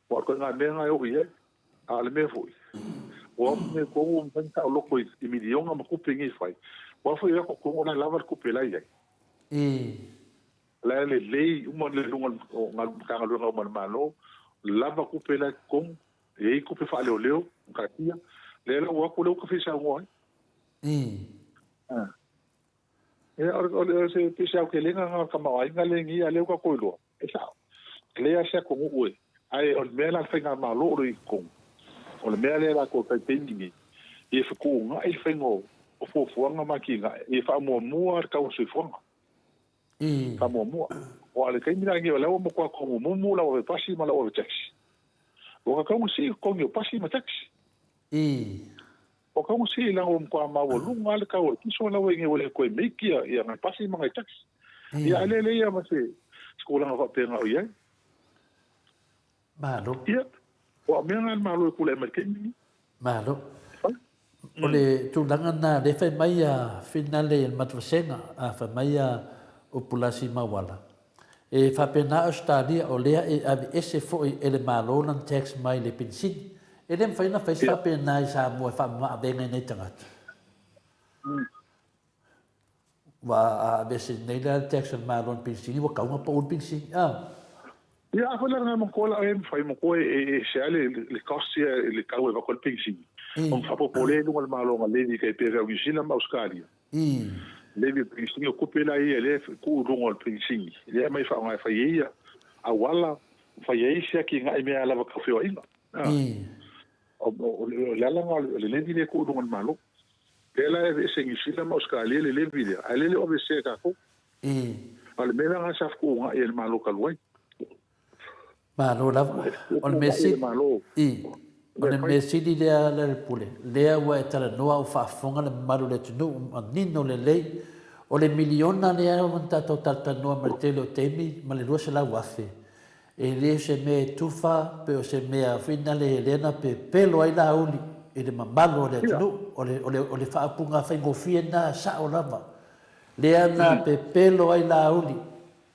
wa ko nga me nga yo ye alme foi o me ko un pensa o loco i milion ma ku pingi fai wa foi ko ko na lava ku pela ia la le mo le lunga ngal ka lo ngal malo lava ku pela kom e ku pe fa leo ka tia le lo wa ku lo ka fisa ngo o se pisa ke lenga nga ka ma inga lengi ale ka ko lo e sa le ya se ko ngwe ai on mela fenga malo ro i kom o le mea la ko kai tengi e fa ko nga e fengo o fo nga makinga e fa mo ka o se fonga fa mo o ale kai mina ngi la mo ko mo la o pasi ma la o taxi o ka mo si ko ngi pasi ma taxi o ka mo si la o ko ma o lu ngal ka o ki so la o ngi o le ko meki ya na pasi ma taxi Ia le ia ma se sekolah nga whapenga o iai. Malo. Ia, wa mea ngā malo e kule mai kemi. Malo. O le tūlanga nā le whai mai a finale il matwasenga a whai mai a upulasi mawala. E whapena Australia o lea e avi ese foi e le malonan tax mai le pinsini. E le mwhaina whai whapena i sa mua whamaa venga nei tangata. Wa a vese nei le tax malon pinsini wa kaunga pa un pinsini. Ia, a whala ngā mongkola e mwhai mongkoe e sea le kosia le kau e wakol pinsini. On whapopole lunga le malonga levi kai pere au New ma Australia. Levi pinsini o kupela ia le ku lunga le pinsini. Le mai whaonga e whai ia a wala whai ia sia ki ngai mea lava kawhio inga. O le alanga le levi le ku lunga le malo. Pela e se New Zealand ma Australia le levi le. A le ove se kako. A le mea ngā safku ngā e le malo kaluai. Malo lava. O le mesi. O le mesi di lea le pule. Lea ua e tala noa o whaafonga le maru le tunu. O nino le lei. O le miliona lea o tato tata noa ma le tele o teimi. Ma le rua se la wafe. E lea se mea tufa. Pe o se mea fina le helena. Pe pelo ai la uli. E le mamalo le tunu. O le whaapunga whaingofie na sa o lava. Lea na pe pelo ai la uli.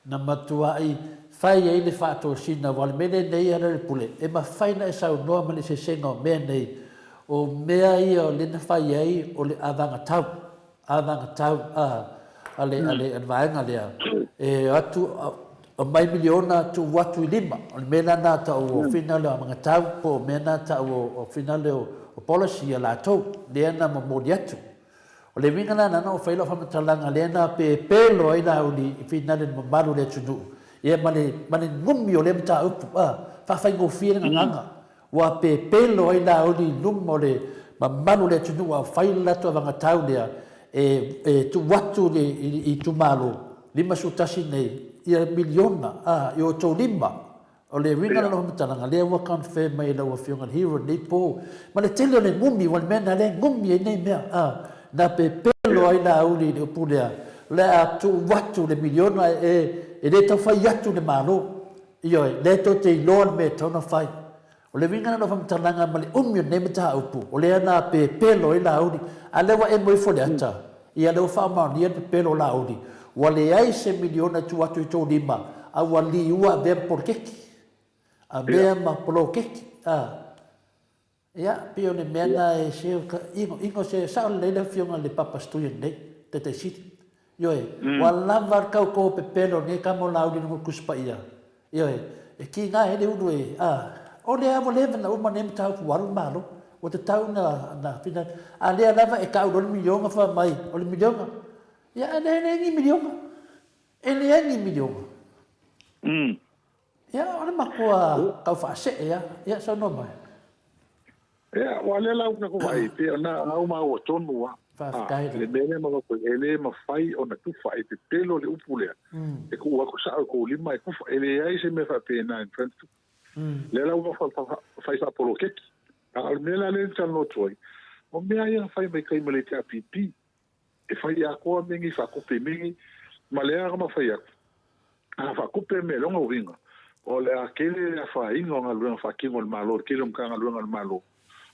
Na matua ai. Fai ai le whātua sina wale mene nei ana le pule. E ma whaina e sau noa mani se senga o mea nei. O mea ia o lena whai ai o le avanga tau. Avanga tau ale vaenga lea. E atu o mai miliona tu watu i lima. O le mena nā tau o whina leo amanga tau. Po o mena tau o whina leo o policy a la tau. Lea na mamori atu. O le winga la nana o whaila whamatalanga lea na pe pelo ai la uli i whina le mamaru le tunu. Ia mane ngumi o le mta upu fa ngo fie nganga wa pe pelo ai la odi lum o le mamanu le tunu wa faila to vanga tau lea e tu watu le i tu malo lima sutasi nei ia miliona i o to lima o le ringa no mtanga le wa kan fe mai la wa fiona hero nei po ma le tele le ngumi wal mena le ngumi nei mea na pe pelo ai la odi le pulea le tu watu le miliona e le tau whai atu le malo. Ioi, le tau te iloa me tau na whai. O le winga na whamtalanga ma le umio ne mata upu. O le ana pe pelo i la audi. A lewa e moi fole ata. Ia leo whamau ni pe pelo la audi. Wa le ai se miliona tu atu i tau lima. A wa li ua mea porkeki. A mea ma polo keki. Ia, pio ne mea na e se ingo se sao leila fionga le papastuia nei. Te siti. Ioi, wa lava kau ko pe pelo ne ka mo laudi no kuspa ia. Ioi, e ki nga ele unu o le avo leva na uma nem tau waru malo, o te tau na fina. A le lava e ka o le milionga fa mai, o le milionga. Ia ne ni milionga. Ele ni milionga. Ia o le makua kau fa se ia so no mai. Ia wa le lau na ko vai pe na au ma o tonu wa. Le mene ma ko ele ma fai ona tu fai te pelo le upulea. E ko wa ko sa ko lima e ko ele ai se me fa pena in front. Le la wa fai sa polo ket. Al mela le tan no troi. O me ai fai mai kai mele te pipi. E fai a ko mengi fa ko pe mengi. Ma le a ma fai a. A fa ko pe me longa winga. O le a kele a fa ingo nga luang fa kingo le malo, kele mka nga luang le malo.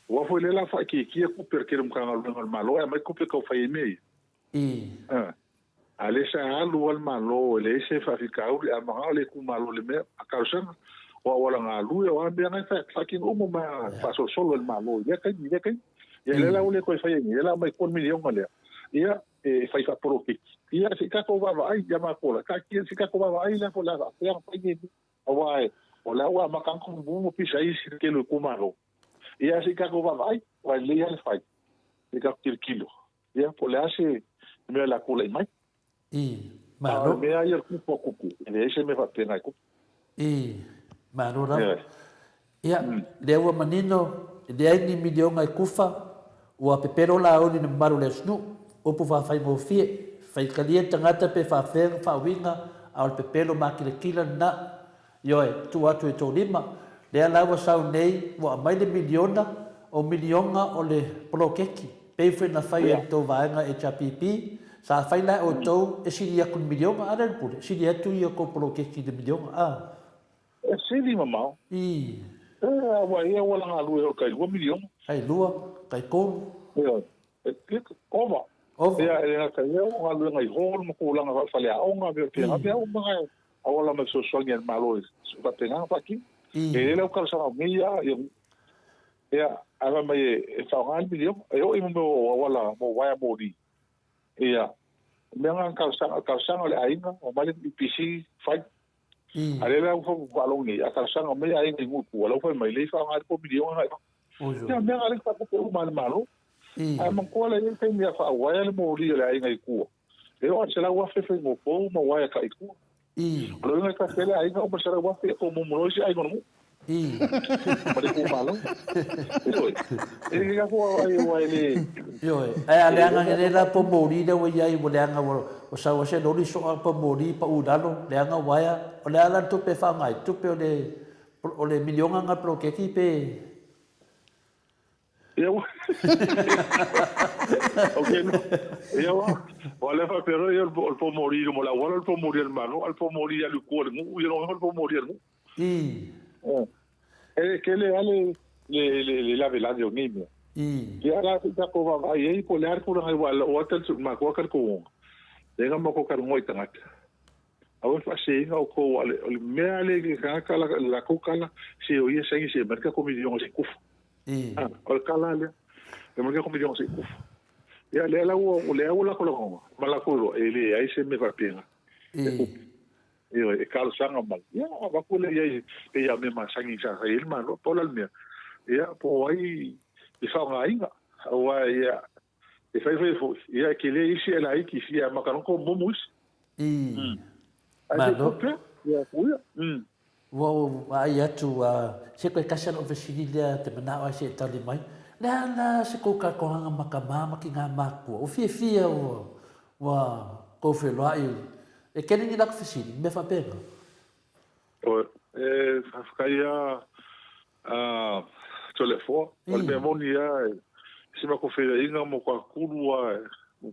Wa foi le la fa ki ku per ke mka nga luang malo e mai ku pe ko fa ime. Ale sa alu al malo le se fa fi ka u a ma le ku malo le me a ka sa wa wala nga lu wa be nga fa ki mo ma fa so solo el malo ya kai ya le la u le ko fa ime la mai kon million le ia e fa fa pro ki ia se ka ko va ai ya ma ko la ka ki se ka ko va ai la ko la ya fa ni wa o la wa ma kan ko mo pi sai se ke lo ku malo ia se ka ko va ai wa le ya le fai e ka kilo ia po le ase me la ko le mai malo me ai ku poku e se me fa pena ku malo la ia le wa manino le ai ni miliona e kufa o pepero la o ni maru le snu o po fa fai mo fie fai kalienta ngata pe fa fer fa winga al pepelo makile kila na yoe tu atu e tō lima le alawa sau nei wa mai le miliona o milionga o le polokeki pe fai na fai e tō vaenga e chapipi sa fai la o tau e siri aku milion a re pule siri atu ia ko polo ke ki de milion a e sili mamao i wa ia wala ngalu e kai 2 milion ai lua kai ko e klik over over ia kai ia ngalu ngai hol mo ko langa fa le aonga be pe ha be o mga awala ma so so ngen malo so pa tenga pa ki e le o ka sa mia ia ala mai e fa ngal milion e o mo wala mo wa mo di ia menga ka sa le ainga o mali PC fight ale la fo balong ni aka sanga me ai ni ngut wala fo mai le fa ngal ko milion ha ya me ale fa ko mal malo a man ko le te mi fa wa le mo ri le ai ngai ku e o se la wa fe mo po mo wa ka ku lo ngai ka se le ai ka o se la wa fe ko mo mo si ai no mo pare ko malo e ga ko ai wa le yo ai ale anga le la po mo ri de wa ai mo le anga o sa o se no ri so pa mo ri pa u dalo le anga wa ya o le ala tu pe fa ngai tu pe o le milion anga pro ke ki pe eu okay eu wala fa pero eu po morir mo la wala po morir mano al po morir al cuore mo eu no po morir mo que le ale le la vela de onimia e ara ta ko va ai ko le ar ko ngai wala o tal ma ko kar ko denga mo ko kar ngoi tangata awe fa se o ko ale me ale ka kala la ko kala se o ia sai se merka ko milion se kuf o kala le merka ko milion se kuf ya le la o le la ko lo mala ko ele ai se me va pena e kala sanga mal ya va ko le e ya me ma sangi sa il ma lo pola me ya po ai e fa ngai wa ya e fai fo ya que le isi ela ai ki sia ma kan ko momus malo ya kuya wo ai atu se ko kasan o vesilia te mana o se tali mai la se ko ka ko hanga makama ki nga maku o fia wa ko fe lo ai e keni ni la fesili me fa pena o kaya telefo o me monia se ma ko fe inga mo kwa kulua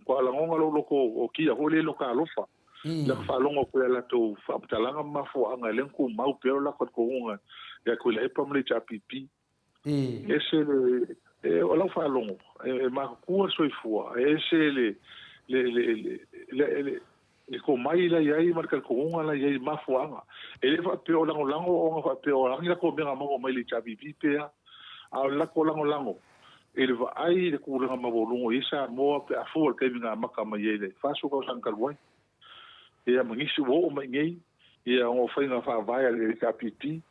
kwa la ngonga lo ko o kia ho le lo ka lofa la fa longo ko la to fa talanga ma fo anga len ku mau pero la ko unga ya ko le pa mle cha pipi ese le o la fa longo ma ku so ifua ese le ko mai la yai marka ko unga la yai ma fo anga ele fa pero lango o fa pero anga ko benga mo mai le cha pipi pe a la ko lango ele va ai le ku nga ma volungo isa mo pe a fo ke vinga makama yele fa so ko san kalwai ia mangisi wo mai ngai ia o fainga fa vai le kapiti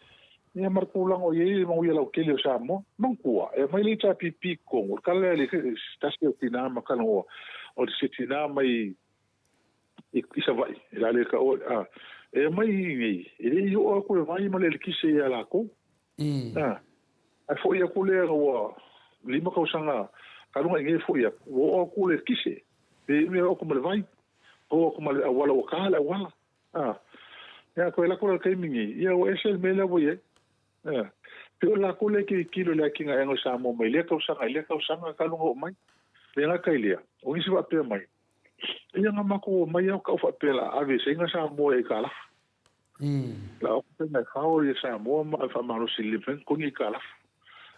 ia markulang o ye mo ia lo kele sa mo mangkua e mai le kapiti ko kala le stasio tinama kana o se tinama i isa vai la le ka o e mai ngai e yo ko vai mo le kise ia la ko a fo ia ko le o lima ko sanga kalunga ngai fo ia o ko le kise e me o ko mo vai o como wala o kala wala ya ko la ko kai mingi ya o ese me la voye pero la ko le ki kilo la kinga ngo sa mo me le ka usanga ka lungo mai le nga kai le o isi va pe mai ya nga mako mai o ka fa pe la ave se nga sa mo e kala la o pe na fa o sa mo ma fa ma ro silifen ko ni kala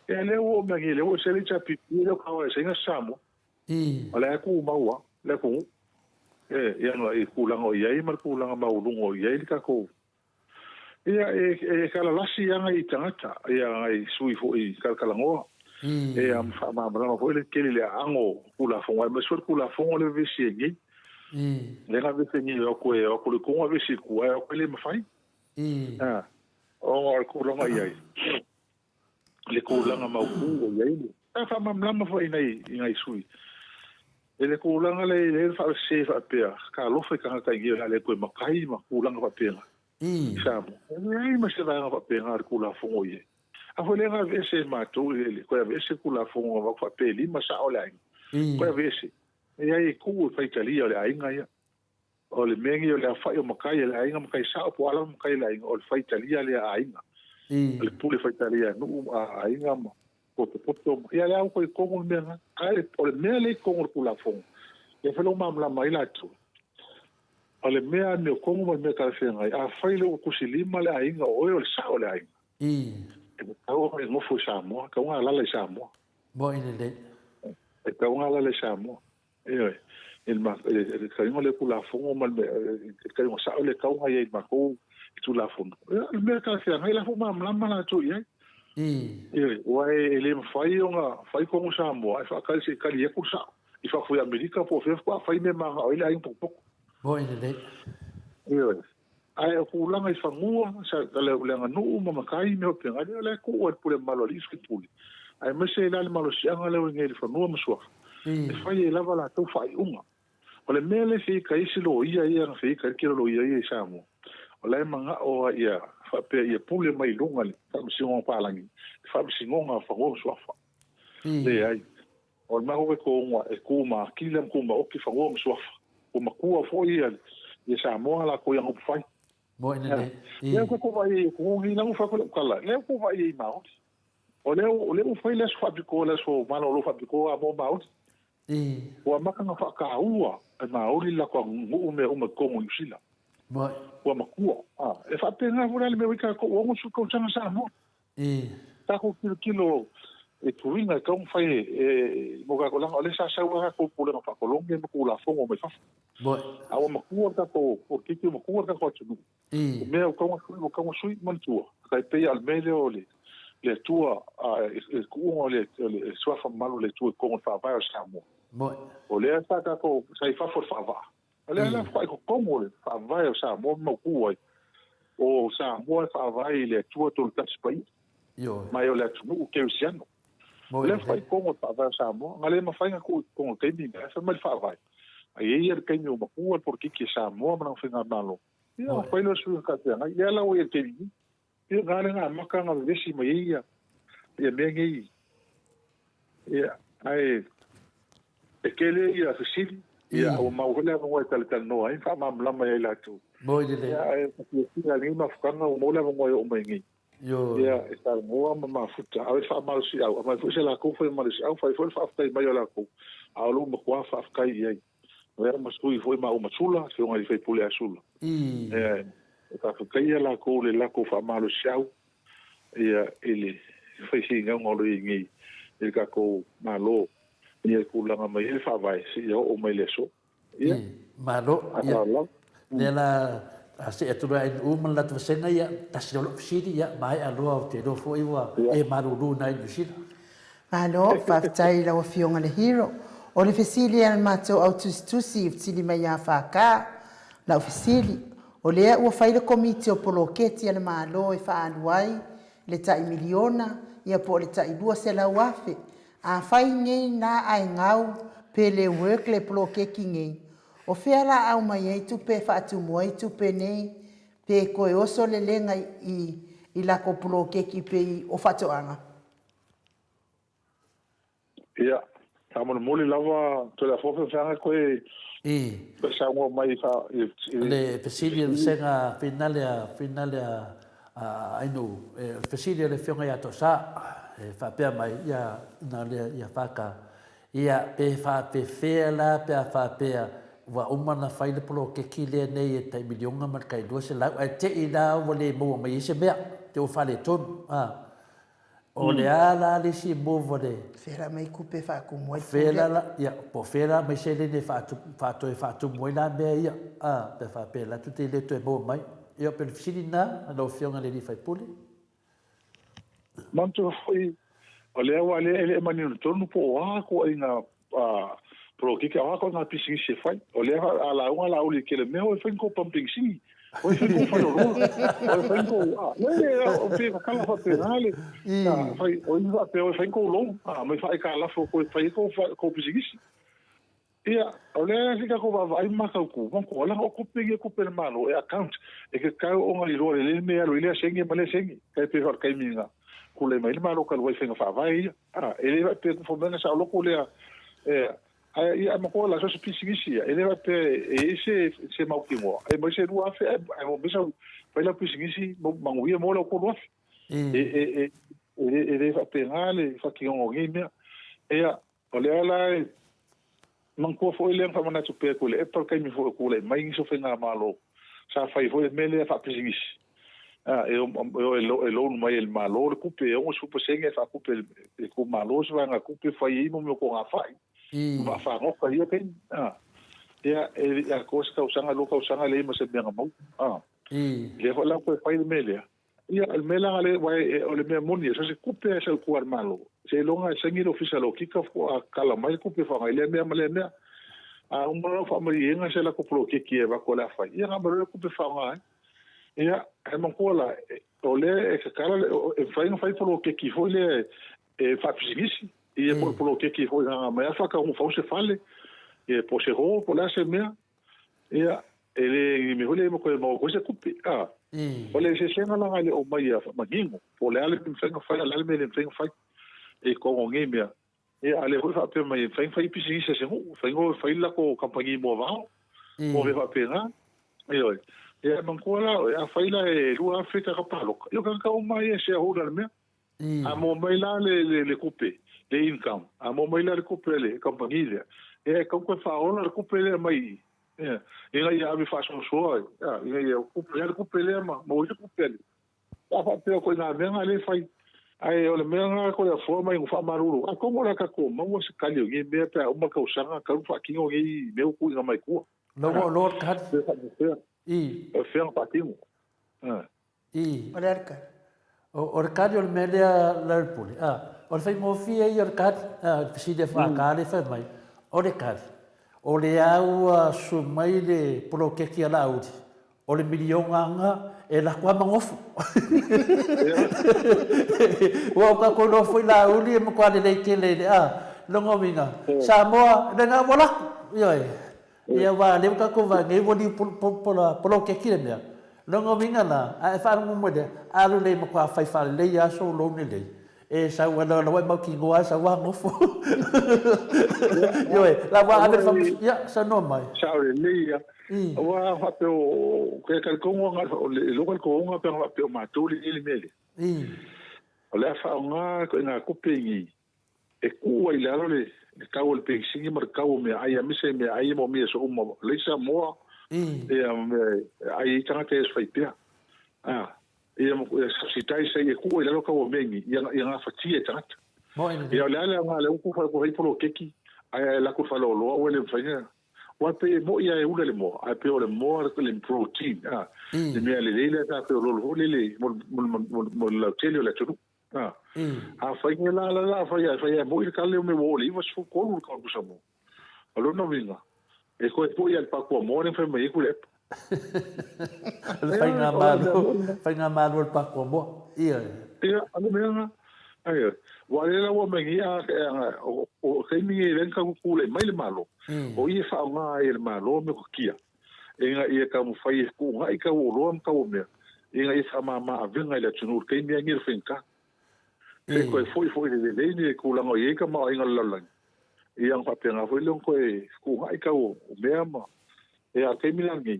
ya le o me le o se le cha pipi lo ka o se nga sa mo ala ku ma wa le ku ia no e kulango ia I mar kulanga maulungo ia I ka ko ia e kala lasi anga I tangata ia ai sui fo I kalkalango e am fa ma bra fo le kele le ango kula fo ma so kula fo le vesi ngi le ga vesi ngi o ko le ko vesi ku o ko le ma fai o kulanga ia le kulanga maulungo ia I fa ma mlama fo ina sui ele kulanga le fa se fa pe ka lo fe ka ka ngi le ko makai ma kulanga fa pe samo ele ma se va fa pe ngar kula fo ye a fo le ga vese ma to le ko vese kula fo va fa pe li ma sa o la ko vese e ai ku fa Italia le ai nga o le mengi o le fa o makai le ai nga makai sa po ala makai le ai o fa Italia le ai nga le pule fa Italia no ai nga poto ia le au ko mo mena ai o le mele ko ngor kula fo e felo mamla mai la tu ole mea ne ko mo me ka fe ngai a faile o kusilima le ainga o le sa o le ainga e ka o mo fu sa mo ka nga la le sa mo mo ine le e ka nga la le sa mo il ma ka le kula fongo mal ka ngo sa o le ka nga ye ma ko tu la fongo le me ka fe ngai la fu mamla mala tu ye wai ele fai onga fai ko sa mo fa ka se ka ye ku sa i fa fu Amerika po fe fa fai me ma o ile ai po mo ine le ai ku langa i fa mua sa le langa no ma kai me o penga le ku o pule malo li ski puli ai me se la malo si anga le ngi fa mua mo so e fai la vala to fai uma o le mele fi kai si lo ia fi kai ki lo ia sa mo o le manga o ia fa pe ia pule mai lunga le fa si on palangi fa si ngonga fa o so fa le ai o ma ko ko e ku ma kila ku ma o ki fa o so fa o ma ku fo ia ia sa mo ala ko yang fai mo ine le le ko vai ko ngi lang fa ko kala le ko vai ma o le fai le fa bi ko le so ma lo fa bi ko a mo ma o ma ka fa ka ua ma o li la ko ngu me o ma ko mo sila mo o ma ku e fa pe nga vora le me ka ko o su ko tsanga sa mo ta ko kilo e turinga ka un fai mo ka ko la le sa wa ko pula no fa ko lo me ko la fongo me fa mo a o ma ku ka ko ki mo ku ka ko tsu me ko mo sui man tu ka pe al mele o le tua e ku o le sua fa malo le tu ko fa va sa mo o le sa ka ko sai fa for fa va le la fa ko como le fa va sa mo ku o sa mo fa va le tu to ta spai mai o le tu ke usiano le fa ko fa va sa mo ngale ma fa ko ke ni fa mal fa va ai ia ke ni o ma ku porque que sa mo ma fa malo ia fa lo su ka te ngai ia la o e te ni ia ngale nga ma ka nga vesi mai ia me ngi ia ai e kele ia fisi ia o ma o le mo tal no ai fa ma mai la tu mo ile le ia e ia ni ma fa nga o mo le mo o mai ngi ia e tal mo ma futa ai fa ma si au ma fu se la ko foi ma si au fa fa mai la ko au lu mo kwa fa kai ia era mas tu foi ma uma chula se un foi pule azul ka kai la ko le la ko fa malo siau ia ele foi singa ngolo ngi il ka ko malo ia ku la ma il fa vai si o mai le so ia malo ia le la ase tu ai uma la tu senga ia tasio lo fisi ia mai a lo te do foi wa e maru na i sila malo fa tai la fionga le hero o le fesili al matou au tusi fsili mai a faka la fesili o le ua faile komiti o poloketi ale malo e faaluai le tai miliona ia po le tai dua se la wafe a fai ngei na ai ngau pe le work le polokeki ngei o fea la au mai ai tupe faatu moi tupe nei pe koe oso le lenga i la ko polokeki pe o fatoanga ia Tamo mole lava to la fofa fanga ko sa mo mai fa le presidio senga finale ai no presidio le fionga ya to sa fa pe mai ya na le ya faka ia pe fa pe fela pe fa pe wa umana fa le polo ke kile nei e tai milionga mar kai do se la te ida wole mo mai se be te o fa le ton o le ala le si mo vole fera mai kupe fa ku mo fera la ya po fera mai se le fa tu mo la be ya pe fa pe la tutte le to mo mai io per finina lo fionga le di fai puli manto foi o le wa le mani no torno po a ko ina pro que a ko na pisi se fai o le ala una la uli que le meu foi com pumping sim o foi com falou o foi com o pe kala fa penale foi o ia pe o foi com long mas fai kala fo ko fai com pisi ia o le fica ko va ai ma ko ko la ko pe ko per mano e account e que ka o ngali ro le me alo ile sengi male sengi kai pe hor kai minga ko le mai ma lo ka lo fenga fa vai ele vai pe fo bene sa lo ko le ai ma ko la so pisi ele vai pe e se mau ki mo e mo se rua fe ai mo bisa vai la pisi mo manguia mo lo ko lo ele vai pe ngale fa ki ngo ngi me e o le ala Mangko fo ile fa mana tupe ko le epal kai mi fo ko le mai so fe nga malo. Sa fai fo mele fa pisingis. Lo mai el malo le kupe o super senge fa kupe e ko malo so nga kupe fa i mo ko nga fa. Ma fa ngo fa ia pen. Ya ko ska usanga lo ka usanga le mo se benga mo. Le fa la ko fa i mele. Ia el mela ale vai o le me moni so se kupe se ko malo. Se longa sengiro official o kika fo a kala mai kupe fa ile me male me. Un fa mai nga se la ko pro kiki e va ko la fa. Ia nga mo kupe fa nga. Ia e mankola o le e kala e fai pro kiki fo le e fa pisingisi. Ia pro kiki fo nga mai fa ka un fa se fale. E po se ho po la se me. Ia ele me hole mo ko se kupe. Ole se senga la ngale o mai a magingo. Po le ale pinga fa la me le pinga fa. E ko ngemia e ale ho fa pe mai fa pisi se ho fa ngo fa la ko kampanyi mo va mo ve fa pe nga e mankola a fa la e lu Afrika ka palo yo kan ka o mai se ho la me a mo mai la le coupe le income a mo mai la le coupe le kampanyi e ko fa ona le coupe le mai e ya mi fa so e le coupe le ma mo le coupe le fa pe ko na me ale fa ai ole menga ko ya forma i fa maruru a como la ka ko mo se kalio ngi me pe o ma ka usanga ka fa kingo ngi me ku nga mai ku lo ka o fe pa tingo Orerka. o ka yo me le la puli o fai mo fi e o ka si de fa ka le fa mai o le ka o le au su mai le pro ke ki ala u o le milion anga e la kwa mangofu wa ka ko no foi la uli mo kwa le tele longo minga Samoa de nga wala yo ia wa le ka ko va ngai wodi polo ke ki le longo minga na a fa mo de alu le mo kwa fai fa le ya so lo ne le e sa wa no wa mo ki ngoa sa wa ngofu yo la wa ave fa ya sa no mai sa le ya wa fa pe o ke ka ko nga lo ko nga pe ma to le mele o le fa nga ko nga ku pengi e ku ai la le ka o le pe singi mar ka o me ai mi se me ai mo mi so mo le sa mo e ai tanga te fai pe e mo si tai se e ku ai la ka o mengi ia nga fa tie tanga mo ene ia le nga le ku fa ko ri pro keki ai la ku fa lo o le fa wa pe mo ia e ula le mo a pe o le mo le protein le me le ta pe o lo le mo la tele la tu a fa ni la fa ya mo il ka le me mo le was ko lu ka ku sa mo alo no vinga e ko po ia pa ko mo ne fa me ku le fai nga malo pa ko mo ia ano me nga ai wa le la wo me ia o ke mi ren ka ku le mai le malo o ia fa nga e le malo me ko kia e nga ia ka mo fai ku nga i ka o lo am ka o me e nga ia fa ma venga le tunu ke mi ngir finka e ko foi le ni ku la ngo ia ka ma inga la la ia nga pa nga foi lo ko e ku nga i ka o me ama e a ke mi langi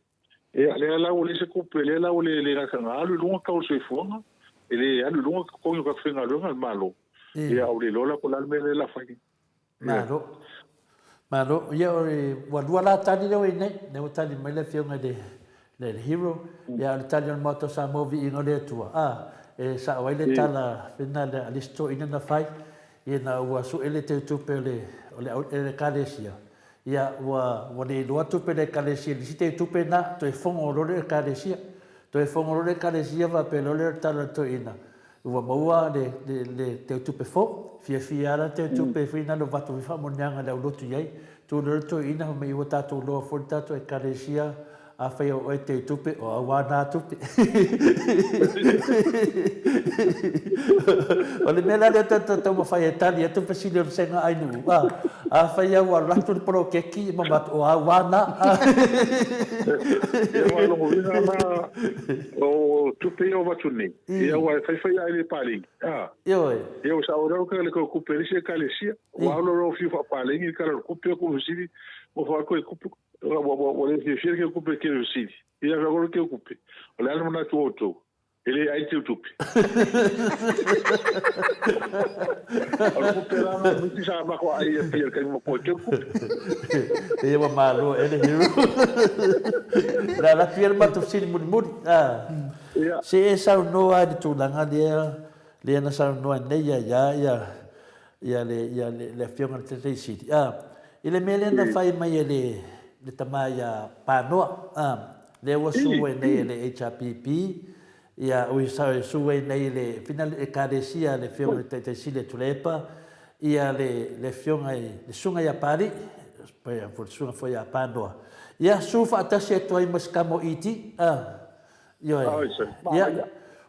e le la o le se ku pe le la o le ga ka nga lu nga ka o se fonga ele alu lunga ko yo ka finga lunga malo e au le lola ko la me la fa malo ia o wa la tani le ne o tani mai le fiona le hero ia le tani on moto sa movi in ole tua e sa o ile tala fina le alisto ina na fai ia na wa su ele te tu pele ole kalesia ia wa le lo tu pele kalesia li te tu pena to e fongo le kalesia to e fongo le kalesia va pelo le tala to ina ua maua le te tupe fo fia ala te tupe fina no vatu fa monanga le lotu yai tu le to ina me ua tatu lo fo tatu e kalesia a fai o te tupe o wa na tupe o le mela le to mo fai italia tu pesile senga ai nu a fai wa la tu pro keki mo mat o wa na o tupe o vatuni ia wa fai ai le pali eu sa ora ka le ko perisi kalesia wa lo fi fa pali ni ka ko pe ko sidi o fa ko o le fi ke ko pe ke sidi ia va ko ke ko pe o le alma na tu Ele ai te utupi. Ala ko pera na miti sa ma ko ai pia kai mo ko te ku. E wa malo ele hiru. La firma tu sin mud. Ia. Se e sa no a de tulanga le na sa no ne ya le firma te siti. Ele mele na fai mai le tamaya pano. Le wa suwe nei le HPP. Ia o sa suwe nei le final e karesia le firma te sile tulepa. Ia le fiona le sunga ia pari pa for sunga foi a panoa ia sufa atasi atu ai maskamo iti ia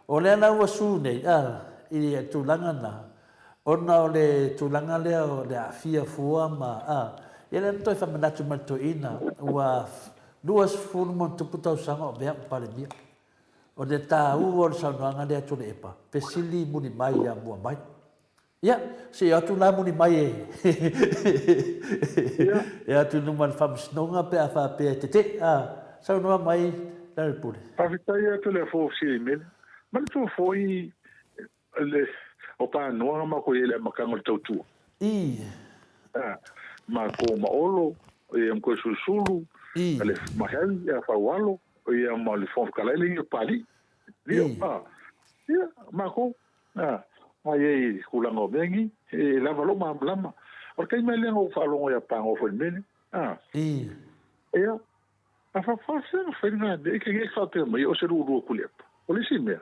o le na wasu nei i tulanga na ona o le tulanga le o le afia fua ma ia le toi fa manatu matoina wa duas fulmo tuputa usanga o bea pale mia o le ta u o sa nanga le atu le epa pesili muni mai ya mua mai. Ya, si atu la muni mai e. Ya atu numan famsnonga pe afa pe tete. Sa no mai la pule. Pavitai atu le fo si mel. Mal tu foi le o pa no ma ko ele makango tautu. Ma ko ma olo e am ko susulu. Ale ma hel ya fa walo e am le fo kala le pali. Dio ya ma ko ai kulango bengi e lava lo lama o kai mai le o falongo ya pango fo mene e a fa fa na de ke fa te mai o se ru kulep o le sime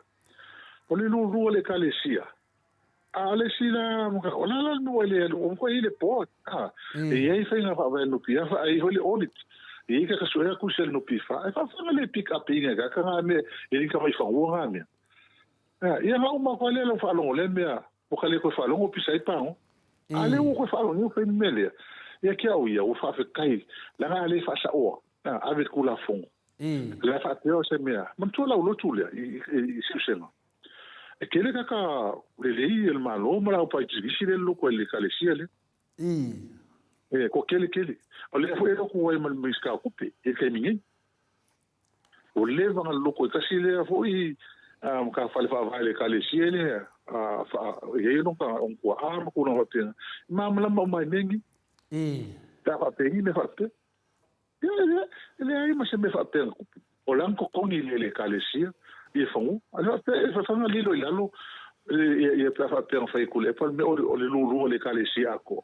o le ru le kalesia a le sila mo ka la no le o ko ile po e ai fa na fa no pia fa ai hole audit e ka so ya ku sel no pifa fa le pick up inga ka me e ka mai fa wo nga me ia ha uma ko le lo fa lo le mea o kale ko fa lo o pisa i pao ale o ko fa lo ni fe mele ia ki au ia o fa fe kai la ga le fa sa o avec ku la fond la fa te o se mea man to la lo tu le i se sema e kele ka le el malo mara o pa i le lo ko le kale si ele ko kele o le fo e ko e mal miska ku pe e ke mingi o le va lo ko ka si le fo i ka fale fa vale kale siele ye no ka on ko arma ko no hote mamla mai nengi ta fa pe ni fa pe le ai ma se me fa pe o lanko ko ni le kale sia e fa mu ala pe fa fa na lilo ilalo e pa fa pe fa ko le pa me o le lu le kale sia ko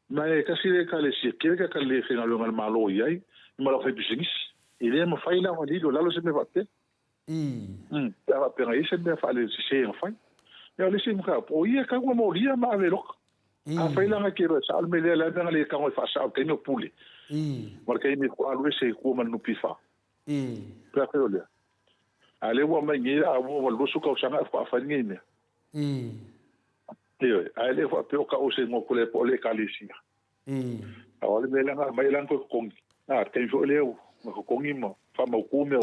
mai ka si le kale sia ke ka le fina lo mal malo yai ma lo fa bisingis ile ma fa ila wa lilo lalo se me fa pe va per aí sempre fale se sei enfim eu lhe sim cá o ia cá como moria ma velo a feila nga que sa al mele la nga le cá o fa sa que no pule porque me algo se como no pifa para que olha ale o manhã a o lo su causa nga fa fa ninguém ale fa pe o cá o se mo pule pole calisia olha mele nga mai lan ko com tem jo leu ko com fa mo come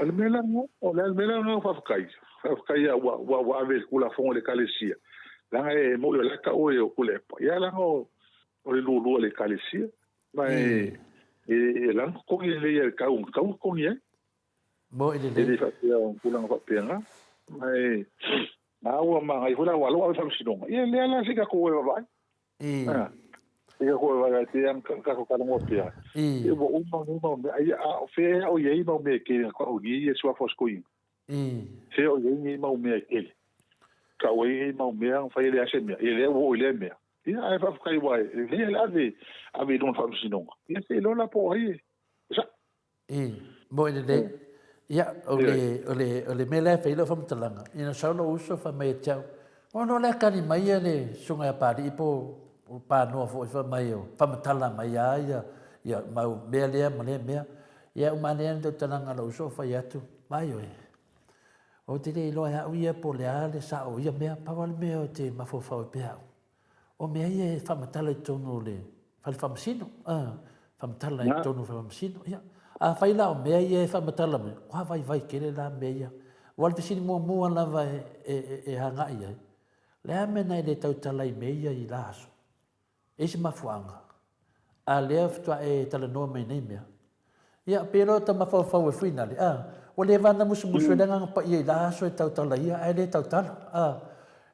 al melango o le melango fa kai wa ave kula fon le kalesia la e mo le ka o kule ya la o le lu le kalesia mai e la ko le ka ko ye mo le fa ya kula fa pena mai na o ma ai hula wa lo fa sinonga e le la sika ko wa vai e ko va te am ka ko ka mo pia e bo uma ai a fe o ye ma me ke ko ni e sua foscoin se o ye ni ma me ke ka o ye ma me an fa ele ache me ele o ele me e ai fa kai wa ele ave don fa sinon e se lo la po ai sa mo ele ya o le mele fa lo fa mtalanga ina sa no uso fa me chao ono le ka ni mai ele sunga pa di po o pa no fo fa mai o pa matala mai ya mau bele mane ya o mane do tananga lo so fa ya tu mai o te le lo ya ia po le ale sa o ia me pa wal me o te ma fo fa pe o me ia fa matala tono le fa fa msino fa matala tono fa msino ya a fa ila o me ia fa matala me wa vai ke le la me ia wal pisini mo la vai e hanga ia le ame nei le tau talai me ia I laso ese mafuanga a left to e tala no me nei mea ia pero ta mafa fa we finale o le vana musu le nga pa ia la so tau tala ia ai le tau tala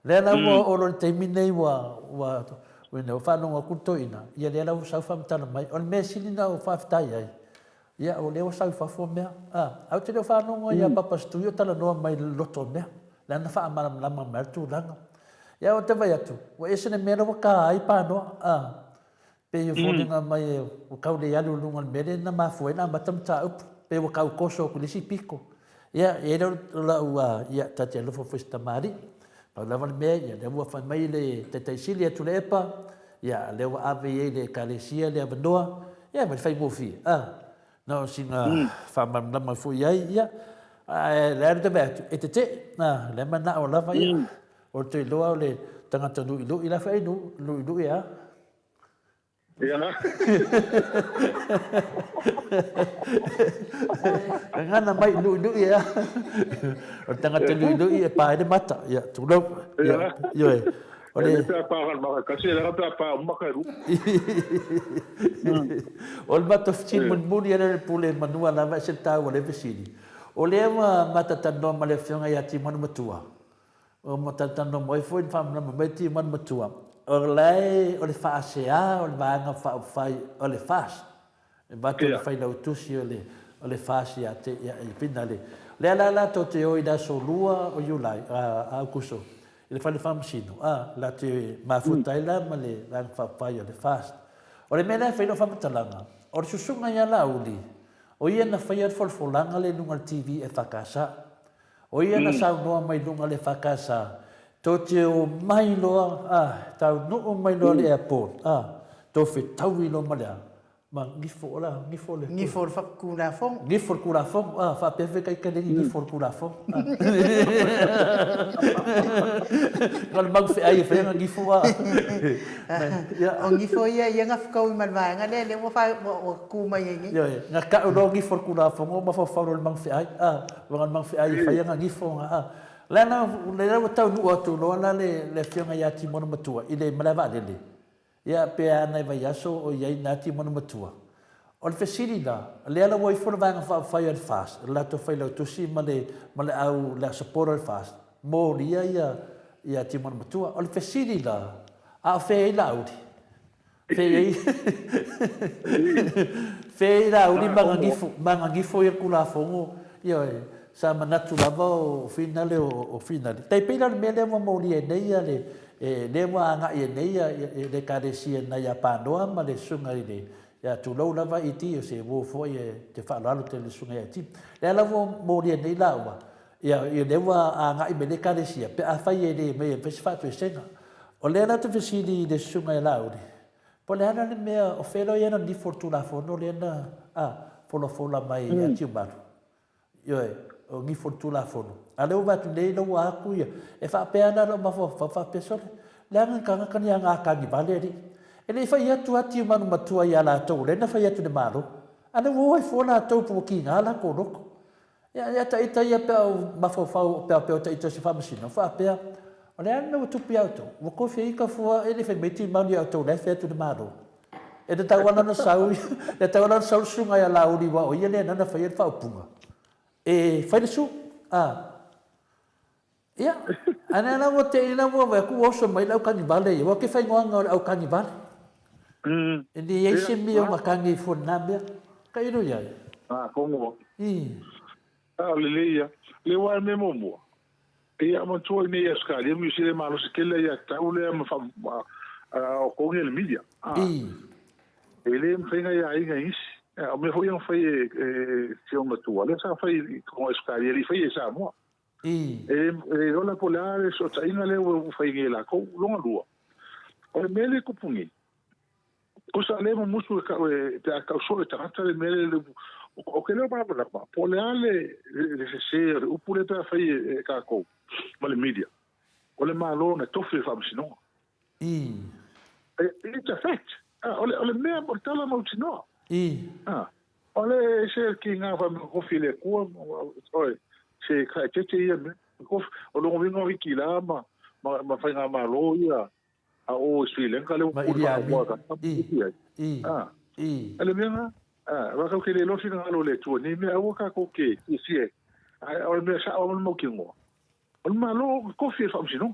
le la o lo te minei wa no fa no ku toina ia le la sa fa tala mai o me sini na o fa tai ai ia o le o sa fa fo me au te le fa no ia papa studio tala no mai loto me la na fa ma la ma tu langa ia o te vai atu o ese ne me no ka ai pa no pe yo fo nga mai o ka le alu lunga me na ma fo na matam ta up pe o ka koso ku le si piko ia e la ia ta te lo fo festa mari pa la van me ia le mo fa mai le te silia tu le pa ia le wa ave le kalesia le abnoa ia me fai mo fi no singa fa ma fu ia le de bet e te le mana o la va ia o te lo le tanga tanu i la fai lu ia ngana mai lu ia o tanga tanu i pa de mata ia tu lo ia ole pa ma ka se la pa ma ka ru ol mata ftin mun ia pule manua la va se ta ole vesini ole mata tano ma le fionga ia ti manu matua o mata tano moi foi fam na mai ti manu matua o le fa sea o le vanga fa fai o le fast e bato le fai lau tusi o le fast ia te ia i pinale le la to te o ida so lua o yulai a kuso le fa le fam sino la te mafutai la ma le vanga fa fai o le fast o le mena fai no fam talanga o le susunga ia la uli o ia na fai al folfolanga le lunga TV e fakasa o ia na sa no mai lunga le fakasa to te o mai loa tau no o mai loa le airport to fe tau i lo malea ma ngifo le ngifo fa kula fong ngifo kula fong fa pe kai kai ngifo kula fong ngal mag fe ai fe ngifo o ngifo ia nga fkau i malva nga le mo fa ku mai ngi yo nga ka o ngifo kula fong o ma fa fa mang fe ai ngal mang fe ai fa nga ngifo lana le tau nu atu no la le fionga ia ti mono matua i le malava le ia pe ana vai aso o ia na ti mono matua o le fesilida le ala wai for vanga fa fire fast la to fai lo to si male au la support fast mo ia ti mono matua o le fesilida a fe laudi fe laudi manga ngifo ia kula fongo ia sa manatu lava o finale o finale tai pila me le mo li nei le mo anga e nei le karesia na ya panoa ma le sunga ile ya tu lo lava iti o se wo fo te fa lalo te le sunga iti le la mo li nei la wa ya le wa anga i me le karesia pe a fa ye le me pe fa tu senga o le na tu fisili le sunga la uri po le ana me o felo ya na di fortuna fo no le na fola mai ya ti ba yo o ngi fortuna fono ale o vatu nei no aku ia e fa pena no ma fa pesole la nga kan ya nga ka ni valeri ele fa ia tu ati manu matua ia la to le na fa ia tu de malo ale wo e fo la to po ki nga la ko roko ya ta ita ia pe ma fa pe ta ita se fa masino fa pe ole ana tu pi auto wo ko fe ka fo ele fe meti manu auto le fe tu de malo e de ta wana no sau e ta wana sau sunga ia la uri wa o ia le na fa ia fa punga e fai su ia ana na mo te ina mo va ku oso mai lau kanibale wo ke fai ngoanga au kanibale e ni e se mi o makangi fo nambia kai ru ia como le wa me mo ia mo to ni escali mi se malo se ke le ia taule ma fa o ko ngel media ele me fai ia ai gais o me foi fai se o matua le sa fai con escali ele fai esa mo rola polare so taina le o fai la ko longa lua o mele ko pungi ko sa le mo musu ka te ka so te rata le mele o ke le ba la polare le se o pure ta fai ka ko ma le media o le malo na tofi fa sino it's a fact o le me portala mo sino ole se ki nga fa ko file ko oi se ka che ia ko o lo vingo ki la ma fa nga ma lo ia a o sile ka le ma iria ele me va ka ke le lo fina lo le tu ni me a ka ko ke si ai o me sa o mo kingo o malo ko fi fa msino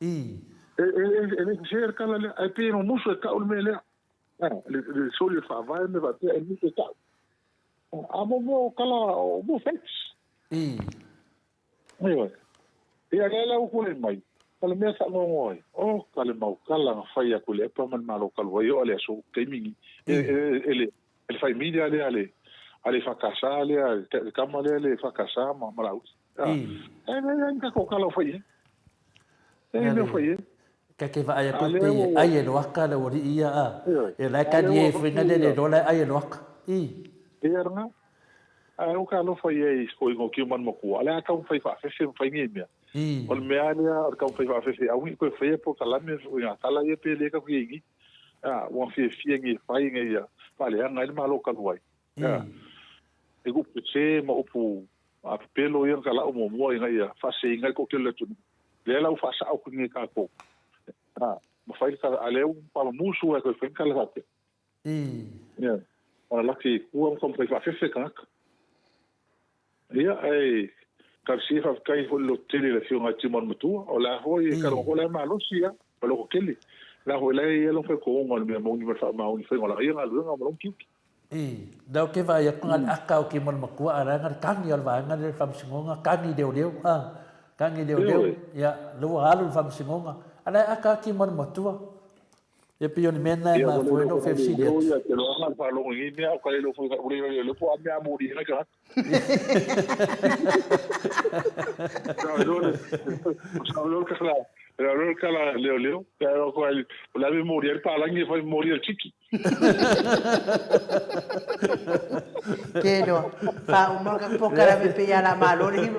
ele ser kala le ai pe no muso ka o me le le soli fa vai me va te ni te ka a mo kala o mo fex Aiwa. Ia lele o kule mai. Kala mea sa ngoi. O kale mau kala nga fai a kule pa man malo kalwa yo ale so keimingi. Ele fai media ale fakasa ale kama ale fakasa ma malau. Ka ko kala fai. Me fai. Ka ke va ai pe ai no aka le ori ia a. E la ka die fringa le do la ai no aka. Ia nga. Ai o kalo fai e ko ngo ki man mo ku ale ka fai fa fai ngi me. O me ania o ka fai fa a wi ko fai po kala me nga kala ye pe le ka ku ngi. Wa fi ngi fai ngi ya. Vale nga ile malo kalwai. E ku pe mo pu a pelo ye kala o mo ngi ya fa se ngai ko ke le tu. Le la fa sa ku ngi ka ko. Ma fai ka ale un pa musu e ko fai kala fa. Ya. Ora la ki ku am kom fai fa ka. Ia ka si fa kai ho lo tele le fiona timon mutu o la ho e ka ro la malo sia o lo kele la ho la e lo fe ko ngol me mo ni fa ma ni fe ngol ia nga lu nga mo ki da ke va ya kan aka o ki mon maku ara nga kan ni alva nga le fam singonga kan ni deu kan ni deu ya lo halu fam singonga ala aka ki mon mutu e pion mena ma foi no fe si yo ya te lo ha fa lo ngi me o ka lo fo le po a me a muri na ka no lo ka la leo pero ko la me muri el pa la ngi foi muri el chiki Keno, fa un moga poca la me ya la malo ni.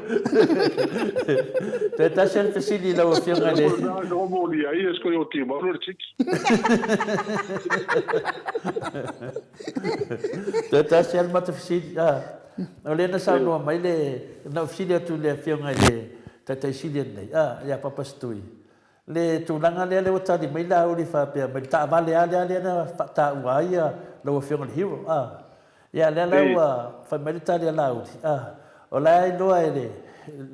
Te ta sempre si di la opción ale. No muri aí es ko yo ti mo el chiki Te ta sempre mata si ole na sa no mai le na si le tu le opción ale. Te ta si le nei ya papa stui. Le tu langa le o ta di mai la o di fa pe mai ta vale ale na ta uai la opción al hero ya le la fa mai ta le la o la no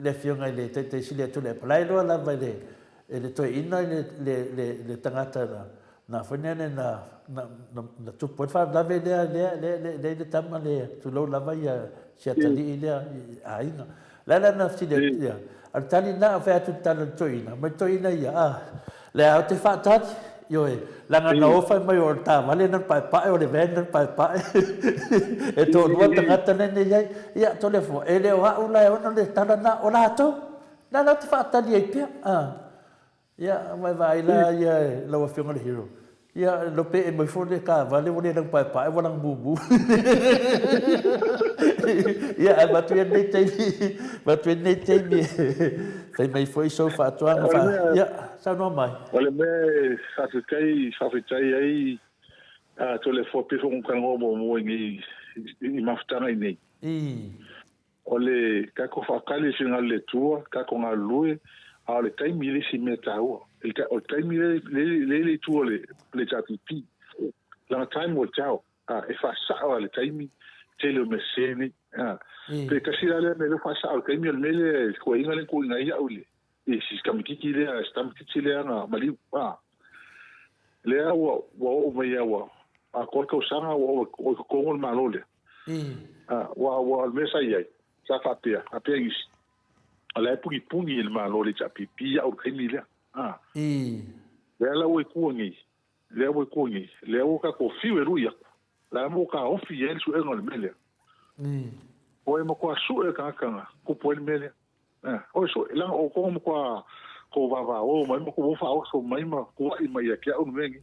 le opción ale te si le tu le plai lo la vai le to ina le tangata na fenene na tu pode fa la vede le tama le tu lo la vai sia tali ile ainga la na si le ya al tali na fa tu tali to ina ma to ina ya le au te fa tat yo la nga no fa mai o ta vale na pa o le vende pa e to no tangata ne ya to le fo ele o la o na le tala na o la to na te fa tali e pia ya vai la ya lo fi ngol hero ya lo pe e mo fo de ka vale o le nang pa e o nang bubu ya ba tu nei te mi sai mai foi so fa tu fa ya sa no mai ole me sa se kai ai to le fo pe fo un kan mo ngi i maftana nei ole ka ko fa kali singa le tua ka ko nga lui a le kai mi le si meta o kai mi le tua le chapipi la time will tell e fa sa o le kai mi tele me sene pe ka si le me lo fa sa o kai mi le me ko inga le ko inga ya ole e si kam ki le stam ki le na mali le o me ya a ko ko sanga o ko ngol malole wa me sa ye sa fa pia a pia is ala pungi il malole chapi pia o kai mi le le la o ku ngi le o ka ko fi ru ya la mo ka o fi el su ngol mele o mo ko su e ka ko po el mele o so la o ko mo ko va o mo ko fa o so mai ma ko i mai ya kia o mengi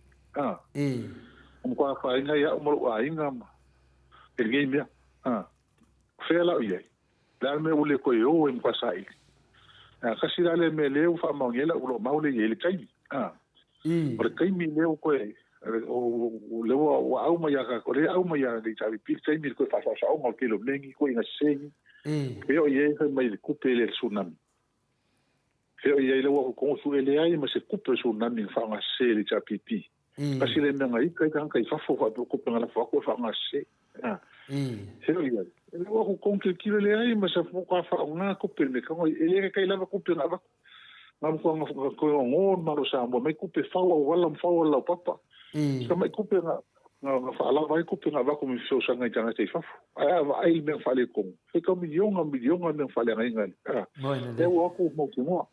mo ko fa inga ya mo a inga el game ya fe la o ye la me ule ko yo en pasai ka si dale me le fa ma ngela ulo ma ule ye le kai por kai mi le ko o le wa au ma ya ka ko le au ma ya de chavi pi kai mi ko fa sa o mo ke lo mengi ko ina sengi pero ye mai le coupe le tsunami pero ye le wa ko su ele ai ma se coupe tsunami fa nga se le chapi pi kasi le menga i kai fa fo fa ko pe ngala fa ko fa nga se Heo ia. E le wako kongke kile le ai, ma sa fuka wha o ngā kupe me kango, e le kai lava kupe ngā wako. Ngā mkua koe o ngon maro sa mo, mai kupe whaua o wala mwhaua lau papa. Ska mai kupe ngā whaala vai kupe ngā wako mi fio sanga i tanga te whafu. Ai wa ai mea whale kongo. He ka milionga mea whale ngai ngani. E wako mauki ngoa.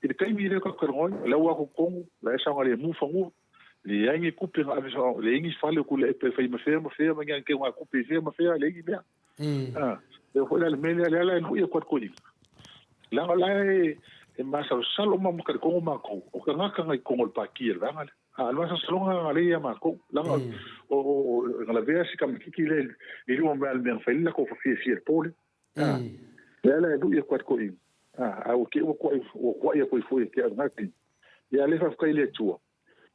I te kaimi le kakarangoi, le wako kongo, la e sanga le mufangu. Le aingi kupe ngā avisa, le ingi whale ku le epe whai mawhea, ma ngia ke ngā kupe whea mawhea, le ingi mea. Le hoi le mele le ala e nui e kwat koi. Langa lai e masa salo mamaka kongo mako, o ka ngaka ngai kongo le pākia le vangale. Almasa salonga ngale ia mako, langa o ngala vea si kamikiki le ilua mea le mea whailina ko whawhia le pole. Le ala e nui e kwat koi. Au ke o kwai e koi fwoi ke a ngaki. Ia le whawkai le tua.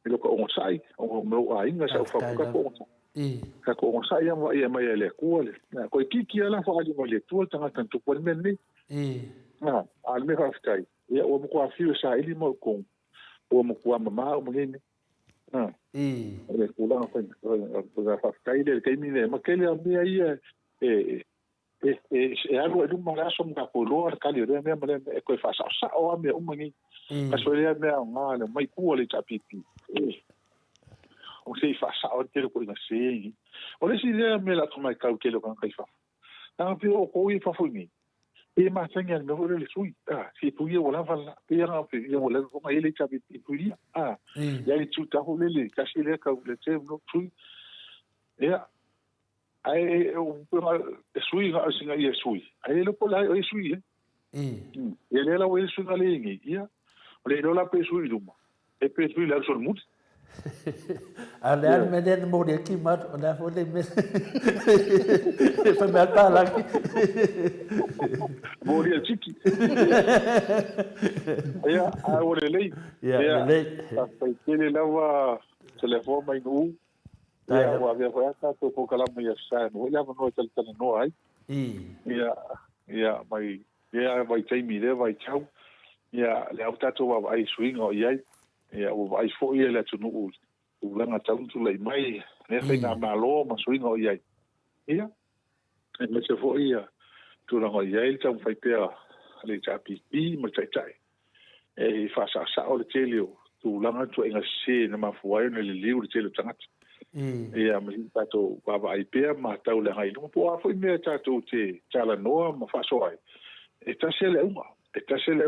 E loka o ngosai, o meu a inga sa whapuka ko ngosai. Ka ko ngosai ama ia mai le kua le. Ko i kiki ala whaali mo le tua tanga tantu kwa mene. Al me whawkai. Ia o mo kua whiu sa ili mo kong. O mo kua mama o mo ngene. Le kula nga whawkai le keimi le. Ma kele a mea ia e alu e luma raso mga koloa kali rea mea male e koe whasao o a mea umangi. Ka soe rea mea o ngā le mai kua le tapipi. O se whasao te reko inga seengi. O le si rea mea la tumai kau kelo kan kai whafu. Nanga pio o koi whafungi. E matangi al mea hore le sui. Si puia o lawa la. Pia ngā pe ia o lawa konga ele tapipi puia. Ia i tūtahu lele. Kasi lea kau le te no sui. Ea. Ai o sui nga singa ia sui. Ai lo pola o sui e le la o sui nga lengi ia. O le la pe sui duma. E pe sui la sol mut. Ale al me den mo de ki mat o da fo le me. Fa me pa la. Mo de chiki. Ia a o le lei. Ia le. Pa tele lava telefone mai no. Ia o avea foi ata to ko kala mai sa no ia no tel tel no ai ia mai taimi le vai chau ia le au tato wa ai swing o ia o vai fo ia le tu no u langa tau tu le mai ne fe na malo ma swing o ia e me se fo ia tu la o ia il tau fai pe le chapi ma chai e fa sa o le telio tu langa tu enga se na ma fo ai ne le liu le telio tanga ia me tato baba ai pe ma tau le ngai no po a foi me tato te tala noa ma fa so ai e tasele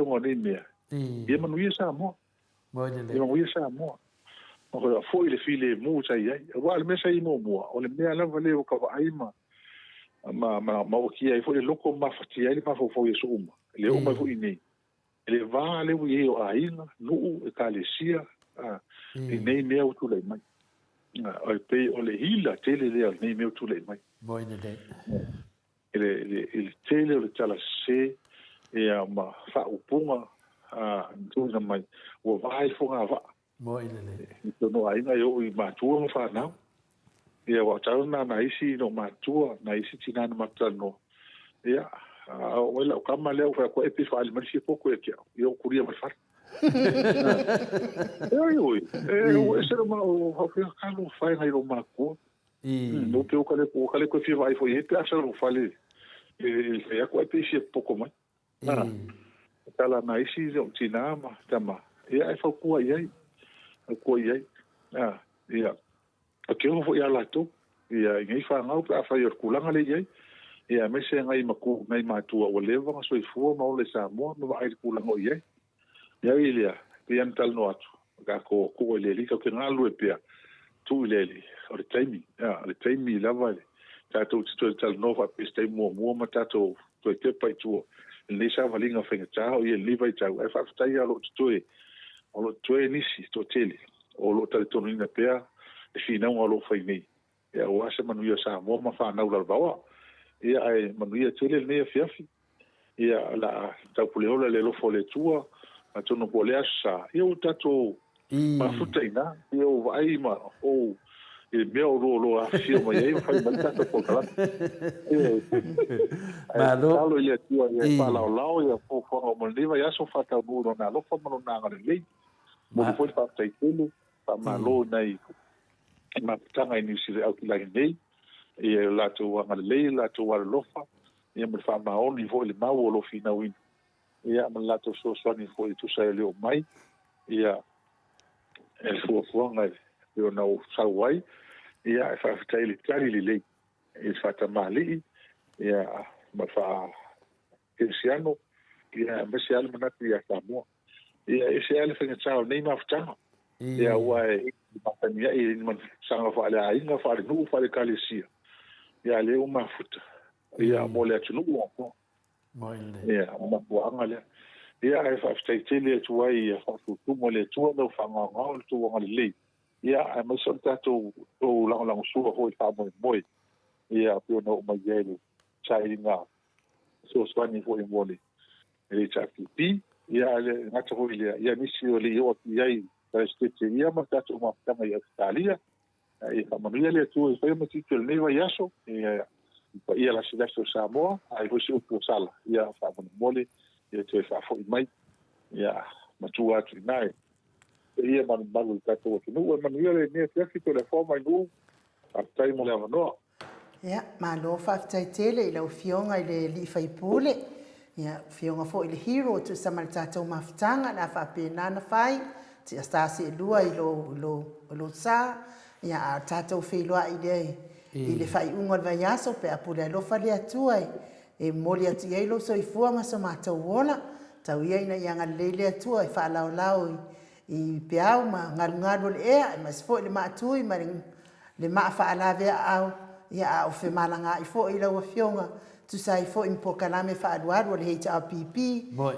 uma ni me ia manu ia sa mo ia manu ia sa mo o ko foi le file mu tai ai wa le mesa i mo o le me ala vale o ka ai ma o ki ai foi le loko ma fati ai ma fo foi so uma le uma foi ni le va le wi o ai no e ka le sia e nei me o tu le mai o pe o le hila tele le nei meu tu le mai boina de ele tele o tala se e a ma fa upunga tu na mai o vai fonga va boina le to no ai na yo i ma tu mo fa na e o tau na isi no ma tu na isi tina na matano e o la kama le o fa ko epi fa al marsi poco e yo kuria ma fa ese era o Carlos fai na iro mako no que o kale ko fi vai foi e asa o fale e ko e se pouco mais tala na isi o tinama tama e ai fa ko ai ia o que o foi ala to ia ngai fa ngau pa fa yo kulanga le ai ia me se ngai maku ngai matua o leva so i fu ma o le sa mo no vai kulanga o ia ia ilia pian tal no atu ga ko le lika ke ngalu e pia tu leli o le taimi lava le tato tu tal no va piste mo ma tato to te pai tu le sa valinga fenga tau ia li vai tau e fa tai alo tu o lo tu nisi to tele o lo tal to ninga pia e fina o lo fai nei ia o asa manu ia sa mo ma fa na ula bawa ia ai manu ia tele nei fiafi ia la tau puleola le lo fo le tua a tono poleasa eu tato ma futaina eu vai ma o e meu lo afio ma eu fai ma tato por lá malo ia tua ia fala lao ia fo fo mo leva ia so fata no na lo fo mo na ngale le mo foi pa tai tele pa malo nai ma tanga ni si au ki la nei ia latou agalelei latou alolofa ia ma le faamaoni foʻi le mau o lo finauina ia ma latou soasoani foʻi tusa e leo mai ia e le fuafuaga e ona o sau ai ia e faafetai le tali lelei e faatamāli'i ia ma fa kensiano ia ma se ale manatu ia Samoa ia e se ale faigatao nei mafutaga ia ua e matania'i ma saga fa'aleāiga fa'alenuu fa'alekalesia ia lea uma mafuta ia mo le atunuu apo ia mapuaga lea ia e fa'afetaitele atu ai ia fa'atutumo le atua lau fa'agaogao le tuaga lelei ia e maisa o le tatou ou lagolagosua fo'i fa'amoemoe ia pe ona o mai ai le taʻiliga soasoani fo'i mo le tapipi ia le gata fo'i lea ia nisi o le'i oapi ai taestete ia ma tatou mafutaga i Australia ia fa'amanuia le atua i fai ma tito lenei vai aso ia lasilasi o Samoa ae hosi upu o sala ia fa'amolemole ia toe fa'afo'i mai ia matua atu ina ia malumalu le tatou atunuu e manuia lenei afiafi to le afoa mainuu afetai mo le avanoa ia malo faafetaitele i lau fioga i le li'i faipule ia fioga fo'i le hero tu'usama le tatou mafutaga na fa'apenana fai tia stasi e lua i lo sa ia a tatou feiloa'i lea i le fai'uga o le vaiaso pe apule alofa le atua e moli atu iai lou soifua ma so matou ola tauia ina ia galelei le atua e fa'alaolao i peau ma galugalu o le ea e masi fo'i le ma'atui ma le ma'a fa'alavea'au ia a o fe malanga i fo i lau fionga tu sai fo in pokalame fa aduado le HRPP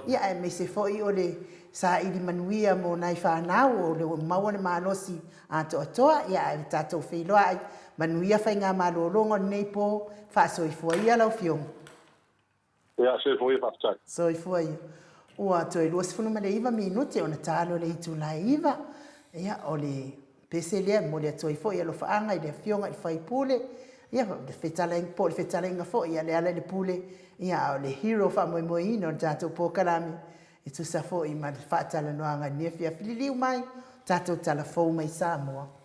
ia e me se fo i o le sa i di manuia mo nai fa nau o le maua le malosi a toa ia e tatou feiloa ai manuia fa inga malolongo nei po fa so i fo ia lau fionga ia se fo i fa so i fo ia ua toi luas funu ma le iwa minuti ona talo le itu la iwa ia o le pese lea mo le toi fo ia lo faanga i le fionga i fai pule ia le fetalenga po le fetalenga fo ia le ala le pule ia o le hero fa mo mo ino tatou po kalami e tu sa fo i ma fa tala noanga ni fia fililiu mai tatou tala fo mai Samoa.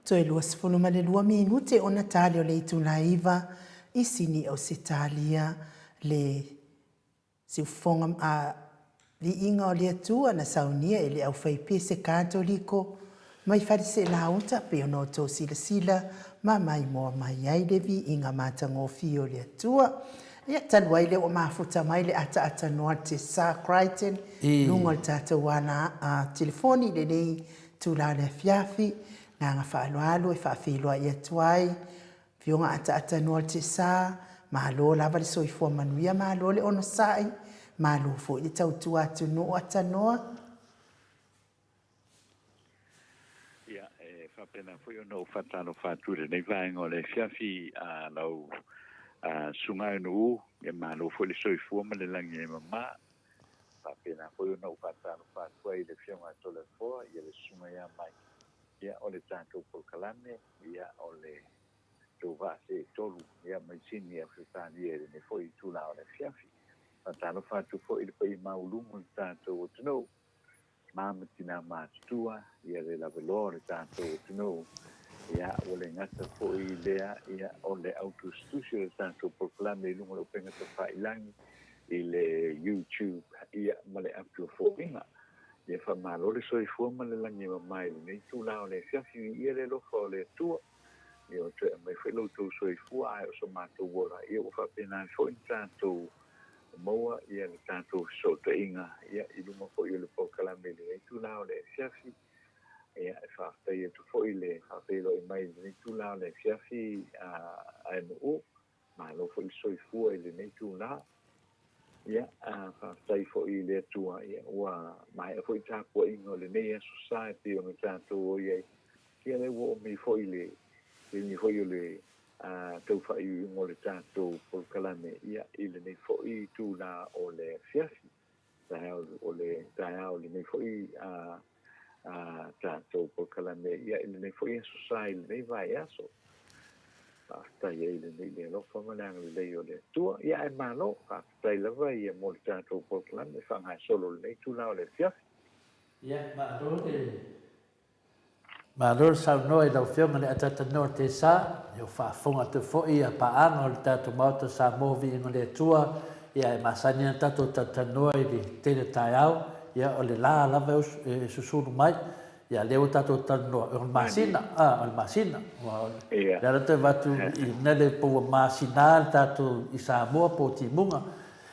Toe lua sifunu ma le lua minute o na tali o le itulaiva I sini o se talia le siufonga a vi inga o le atua na saunia e le au whaipe se katoliko mai wharise la uta pe ono tō sila sila ma mai moa mai ai le vi inga matango fi o le atua. Ia tanwai le o mafuta mai le ata noa te sa Crichton lunga le tata wana a telefoni le nei tula le fiafi na nga whaalualu e whaafilua ia tuai fionga ata noa te sa malo lava le soifua manuia malo le ono sai malo fo le tautua atu no ata noa. Ia whapena fo no whatano whature nei vaenga o le fiafi a lau sungai no e malo fo le soifua ma le langi e mama whapena fo no whatano whatua I le fionga tole foa ia le sungai a mai ia o le tātou polkalame ia o le tō vase tolu ia mai sini a whitani e ne fo I tūla o le fiafi whatano whatu fo I le pai maulungu le tātou o tino māmatina mātua ia le lavelo le tātou o tino ia o le ngata fo I lea ia o le autostusio le tātou polkalame I lunga le penga ta whailangi I le YouTube ia ma le apio fo inga ia whamalo le soifua ma le langi ma mai nei tūla o le fiafi ia le lofa o le tua ia o te mai whelo tō soifua ai o so mātou wora ia o whapena fo I tātou moa ia le tātou so te inga ia I luma fo I le polkalame nei tūla o le fiafi ia e whaatai atu fo I le whapelo I mai nei tūla o le fiafi a no o malo fo I soifua I le nei tūla ia whaatai fo I le atua ia ua mai fo I tāpua inga o le nei a society o me tātou o ia ia le wo mi fo I le ni fo I le tau whai ingo le tātou polkalame ia I le nei fo I tūla o le fiafi o le taia o le nei fo I tātou polkalame ia I le nei fo I society le nei vai aso tai e le nei le lofa malang le lei o le tua ia e malo tai lava ia mo le tātou polkalame whangai solo le nei tūla o le fiafi ia Malor sa no I lau fionga le atata no te sa, yo whaafonga te fo'i a paanga o le tātou mauta sa movi ingo le tua, ia e masani na tātou tata no I le tele tai au, ia o le la lava e susuru mai, ia leo tātou tata no, o le masina, o le masina. Le rata watu I nele po masina tātou I Samoa po timunga,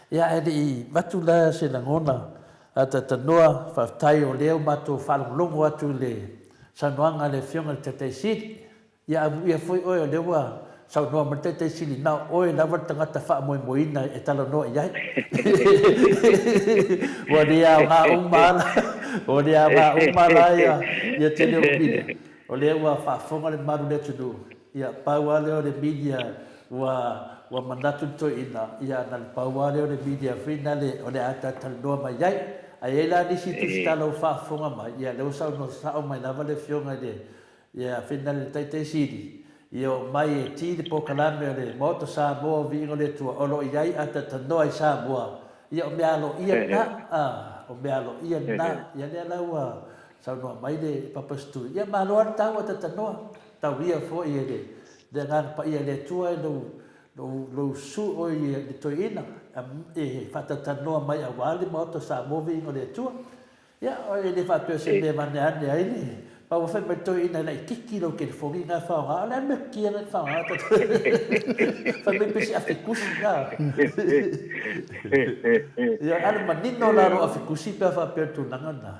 ia e I watu la se langona, atata noa, whaftai o leo matou whalonglongo atu le sanoanga le fionga le Tatei Sili ia foi oe o lewa saunoa ma Tatei Sili na oe lava tangata whaamoemoina e tala noa iai o rea ngā umala o rea ngā umala ia te leo media o lewa whaafonga le maru le tunu ia pauale o le media ua manatu toina ia na le pauale o le media frina le o le ata tala noa mai iai ai la nisi tu stalo whaafonga mai ia leo sauno sao mai lava le fionga le ia whina le Tatei Sili ia o mai e ti le pokalame o le moto Samoa vingo le tua olo iai ata tanoa I Samoa ia o mealo ia na o mealo ia na ia le laua sauno mai le papastu ia malo ar tau ata tanoa tau ia fo ia le ngan pa ia le tua lo su o ia le toina e whatatanoa mai a wale moto Samoa vingo le tua ia o e le whapeo se me maneane ai ni pa wa fai mai toina na kiki lo ke fongi nga whaonga ala me kia nga whaonga fai mai pesi awhikusi nga ia ala manino laro awhikusi pe whapeo tunanga na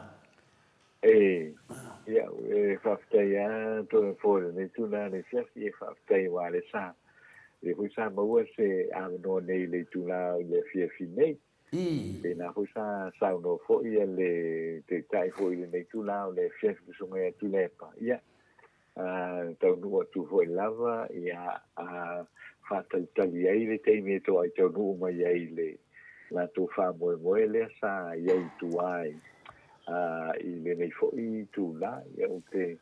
ia e whaftai a to fōre nei tūna nei fiafi e whaftai wale sa le hui sa maua se amano nei le tūna le fiafi nei le na hui sa sauno fo ia le te tai fo ia nei tūna le fiafi kusunga ia tūlepa ia tau nua tu fo lava ia whatautali ai le teime to ai tau nua mai ai le la tu wha moe le sa iai tu ai I le nei fo I tūna ia o te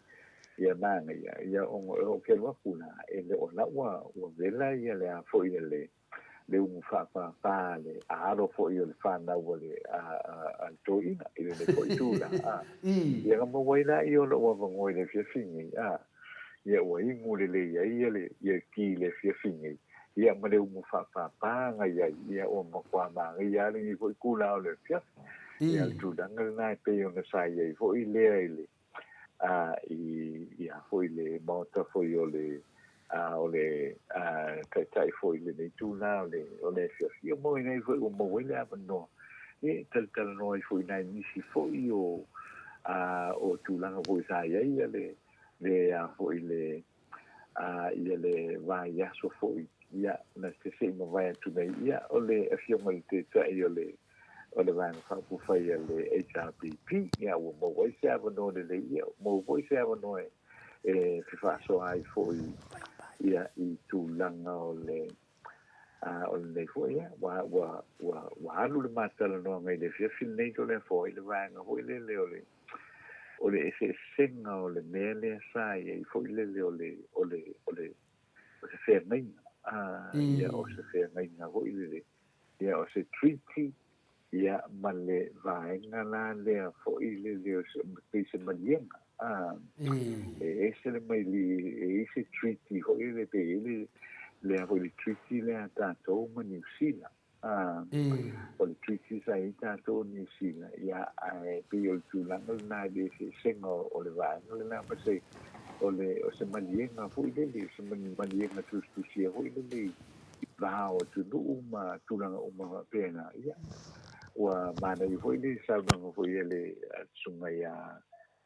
ia nanga ia o ke wakuna e le o laua o vela ia le a fo ia le umu whapa le a aro fo ia le whanau le a toina I le fo I tūna ia ka mawaina I o lo wa ngoi le fiafingi ia ua ingu le ia le ia ki le fiafingi ia ma le umu whapapanga ia o makuamanga ia le ni fo i kula o le fiafi ia le tūlanga le nai pe o na sai ia fo i lea i le ia fo i le mauta fo i o le tai fo i le nei tūla o le fiafi ia mo i nei fo i o mo wele apa noa e tala noa i fo i nai nisi fo i o tūlanga fo i sai ia le fo i le ia le vai aso fo i ia na te se mo vai atu nei ia o le afionga le te tai o le vai na whapufai le HRPP ia o mo vai se avano le ia mo vai se avano e whiwhaso ai fo i ia i tūlanga o le nei fo ia wa alu le matala noa ngai le fia fil nei to le fo i le vai na hoi le o le senga o le mea lea sa ia i fo i le o le se fea ngainga ia o se fea ngainga ho i le ia o se treaty ia ma le vaenga la lea fo i le o se manienga e se le mai li e se treaty ho i le pe i le ho i treaty lea tātou ma New Zealand o le treaty sa i tātou New Zealand ia pe o le tūlanga le nā le se senga o le vaenga le nā ma se o se manienga fo i le se manienga tusia ho i le va o tu uma tulanga uma pena ia wa mana i fo i le sa no fo i le sunga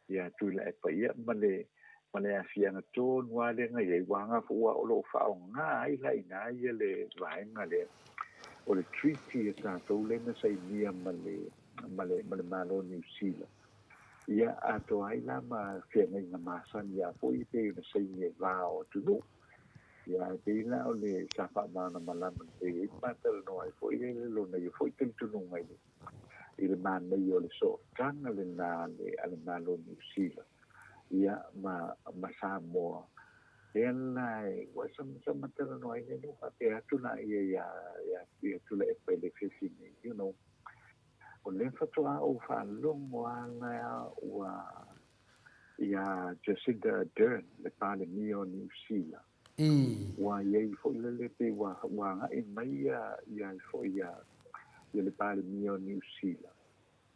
ia tula e pa ia male afia na to no ale nga ia wanga fo wa o lo fa nga i la ina ia le vaenga le o le treaty sa to le na sai nia male malo New Zealand ia ato ai la ma fenga na masan ia fo i pe na sai ne va o tu no ia pe la o le sa fa mana malama pe patal no ai fo i le lo na i fo i tu no ngai il man me io le so tanga le na le ale malo New Zealand ia ma sa mo lai wa sam tala no ai no pa te atu na ia tu le pe le fishing you know o le fatua o fa longo ana wa ia Jacinda Ardern le pale mio New Zealand wa ye fo le pe wa nga e mai ia fo ia le pale mio New Zealand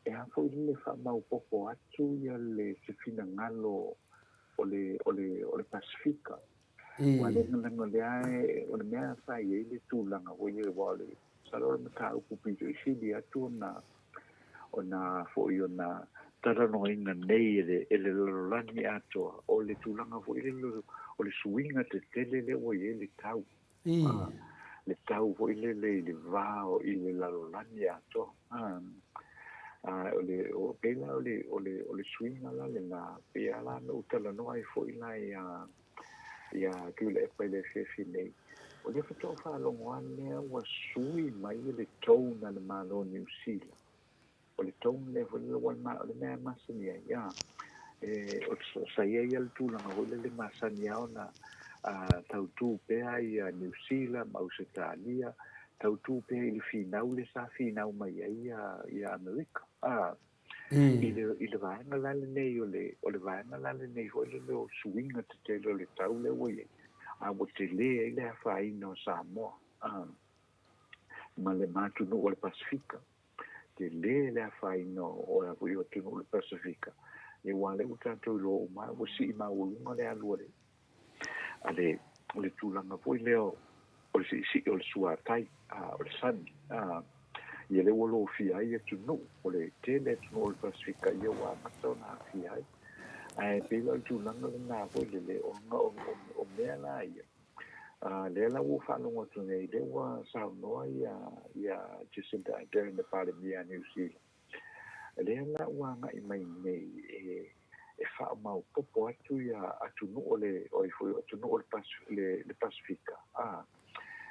e a fo le fa mau popo atu ia le se fina ngalo o le Pasifika wa le ngalo le ai o le mea fa ye le tūlanga o ye wale sa lo me ka upu pi si dia tu na ona fo i ona tara no inga nei ele lolani ato o le tūlanga fo i o le suinga te tele le o ye le tau le tau fo i le vao i le lolani ato o pela o le suinga la le na pe ala no tala no ai fo i la ia tu le pe le fefi nei o le fato fa lo ngane wa sui mai le tona le malo New Zealand o le tone le fo le wan ma le na masania ia o sa ia le tūlanga o le masania ona tau tu pe ai New Zealand ma Australia tau tu pe i finau le sa finau mai ia America i le vaenga la le nei o le vaenga la le nei o le swinga te le tau le oie a mo te le le fai no Samoa ma le matu no o le Pasifika te le fai no o la o te no le Pasifika e wale o tanto lo ma o si ma o lunga le aluore ale o le tūlanga foi leo o si o le suatai o le sani ia le walo fia ia tu no o le tele tu no le Pasifika ia wa matona fia ai pe lo tūlanga le na foi le o mea la ia le la wo fa no tu nei le wa sa no ia Jacinda Ardern le pale mia New Zealand le la wa ngai mai nei e fa mau popo atu ia atu no le o foi atu no le Pasifika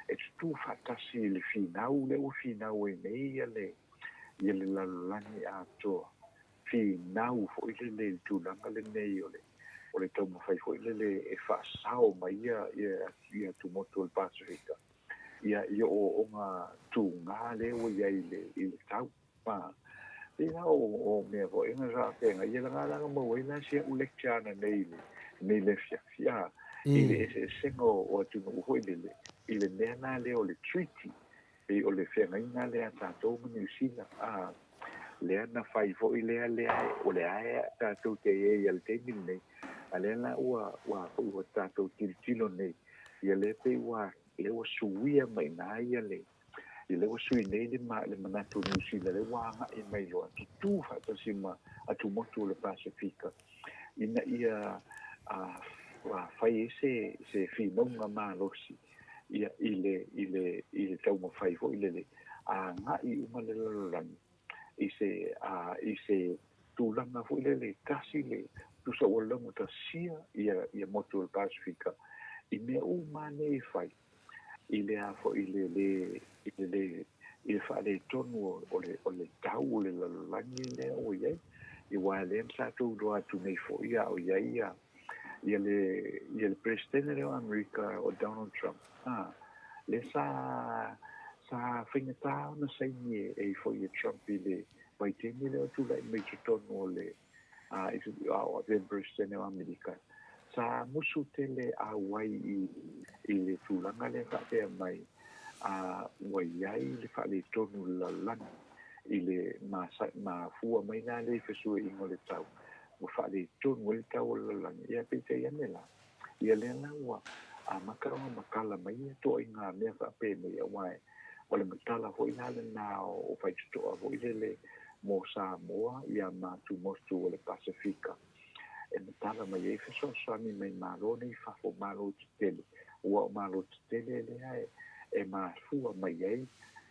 e tu fatasi le finau le o finau e nei ia le lalani ato finau foi le tūlanga le nei o le tau mawhai foi le e fa sao mai ia tu moto le Pasifika ia o nga tu ngā le o ia i le tau Ina o mea po inga sa tenga ia la ngala mo ina sia u lecture na nei nei le fia i le sengo o tu no ho i le nena le o le treaty e o le whengaina lea tātou ma New Zealand lea na whai fo i lea o le ae tātou te e al te mil nei a lea la ua fo i tātou tilo nei ia le pe ua le ua suia mai nā ia le i le ua sui nei le manatu New Zealand le wanga i mai loa tutu whatasi ma atu motu le Pasifika ina ia whai se whimaunga mā losi ia ile tau ma fai fo ile le nga i uma le lorani i se tulanga fo ile le kasi le tu sa wala mo ta sia ia motu le Pasifika i me o mane i fai ile a fo ile fa le tonu o le tau le lorani le o ye i wa le sa tu do atu nei fo ia o ia le presidente de America o Donald Trump le sa whingatau na sai nie e fo i Trump i le mai temi le tu lai me tonu le o le presidente de America sa musu tele a wai i le tulanga le fa te mai wai ai le fa le tonu la lana i le ma fua mai na le fesu i ngole tau o fa le tonu le tau la lana ia pe te yanela ia le na wa makala mai to inga me fa pe me wai o le matala ho ina le na o fai to o ile mo Samoa ia ma tu mostu o le Pasifika e matala mai e feso sami mai maroni fa fo malo tele o malo tele le ai e ma fua mai ai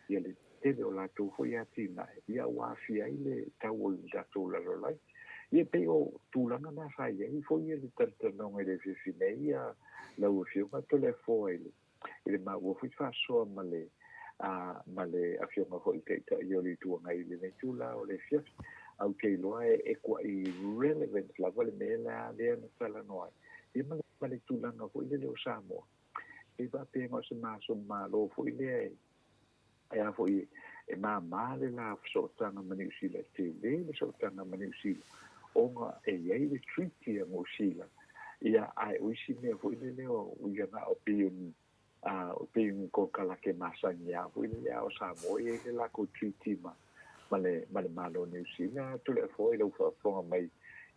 ia le tele o la tu ho ia tina ia wa fi ai le tau da to la lai ia pe o tulanga na fai ai fo ia le tanta no le fi nei ia la o fio ma to le fo ile ma o fi fa so male a fio ma ho te io li tu ngai le tula o le fio au ke lo e kwa i relevant la vole me la le na sala no e ma le tulanga ho ile o Samoa e va pe mo se ma so ma lo fo ile e a fo i e ma le la so tanga New Zealand te le so tanga New Zealand onga e ye le treaty mo Zealand ia ai o si me fo ile o ia na o pe un ko kala ke masanya fo ile o Samoa e la ko treaty male malo New Zealand to le fo ile o fo mai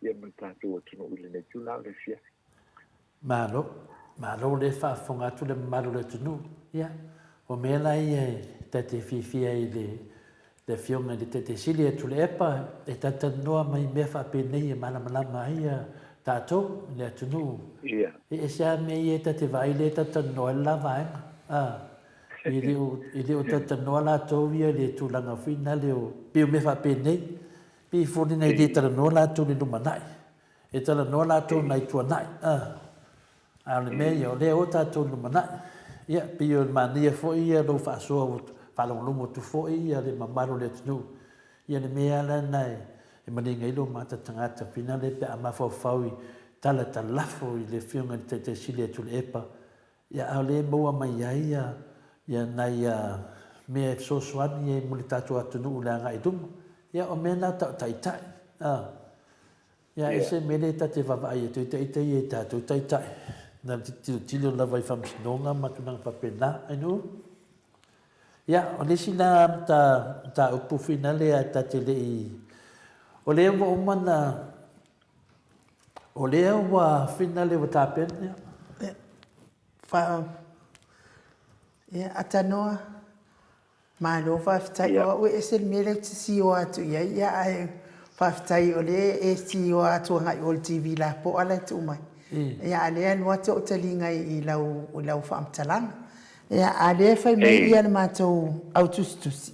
ia me tatu tu no ile ne tu la le fia malo le fa fonga tu le malo le tunu ia o me la ia te fifia le fiona de te silia tu le epa e tata noa mai me fa pe nei mana mai tato le tunu ia e sa me ia te vai le tata noa la vai ili o tata noa la to via le tu langa fina le o pe me fa pe nei pe foni nei le tata noa la to le lumanai e tala noa la to nai tu nai ale me yo le o tato lumanai ia pe yo mania fo ia lo fa so falongo tu fo ia le mamaro le tunu ia le mea la nai e mani ngai lo mata tangata pina le pe ama fo faui tala talafo i le fionga te sile tu le epa ia ale mo mai ia nai me so swani e muli tatu atunu la ngai dum ia o mena ta tai ia ese mele ta te vava ia te e tatu tai na tilo la vai fam snonga matuna papena anu ia o le sina ta upu finale a ta te lei o le wa umana o le wa finale wa ta pen fa ia atanoa ma lo fa tai o e se mele si o atu ia ai fa tai o le e si o atu ngai o TV la po ala tu mai ia ale no to telinga i lau fa amtalang ia ale fa mai ia ma to autustus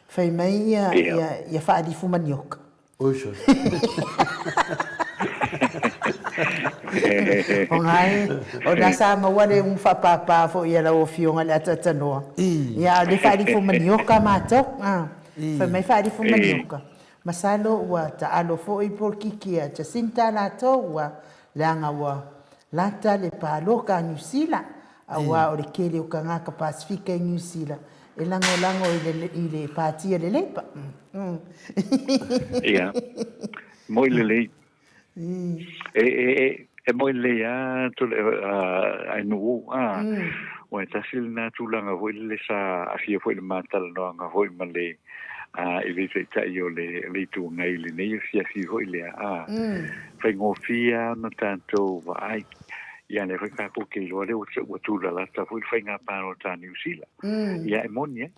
fa mai ia fa di fu maniok ojo ongai o da sa ma wale un fa papa fo ia lau fionga la tatano ia le fa di fu maniok ma to fa mai fa di fu maniok masalo wa ta alo fo i por kikia ta sinta la to wa langa wa lata le paloka New Zealand awa o le kele o kanga Pasifika i New Zealand e lango i le patia le lepa ia mo le e mo le ya to le ai no o ta sil na tu langa vo le sa afia vo le matal no nga vo male e le se ta yo le tu ngai le nei fia fi vo le fa ngo fia no tanto vai ia le fa ko ke lo le o tu la ta vo fa nga pa no ta New Zealand ia e monia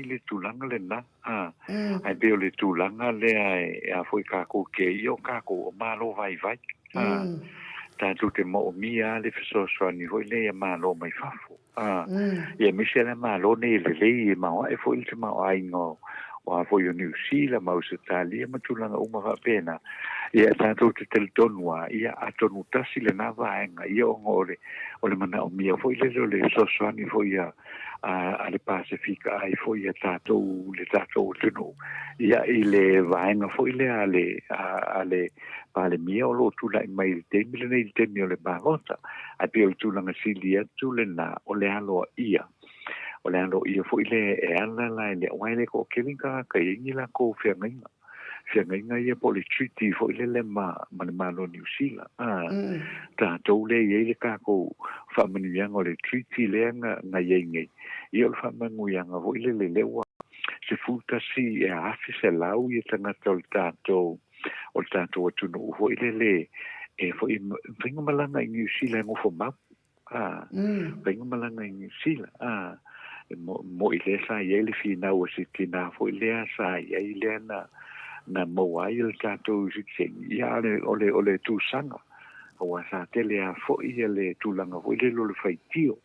le tu langa le na ai be le tu langa le a foi ka ko ke io ka ko malo vai ta tu te mo mia le so ni voi le ma lo mai fafo ia mi se ma lo ne le ma e foi te ma ai ngo wa foi New Zealand ma se tali ma tu langa uma va pena ia ta tu te tonua ia atonu tasi le na va nga ia ngore o le mana o mia foi le so ni foi a le Pacifica ai foi tatou le tatou tunu ia ile vaenga foi le ale pale mia o lo tu la mai te mile nei te mio le balota a pe o tu langa silia tu le na o le alo ia foi le ala la le waile ko kelinga ka ingi la ko fianga ia po le treaty foi le ma lo New Zealand tatou le ia le ka ko fa manianga le treaty le nga yengi ia fa manguianga foi le wa se futa si e afi se lau ia tanga tol tatou o tatou tu no foi le e foi venga malanga i New Zealand o fo ma venga malanga i New Zealand mo ile sa ia le fina o si tina foi le sa ia ile na mo ai le tatou si ia ole tu sanga o sa tele a foi le tu langa foi le lo fai tio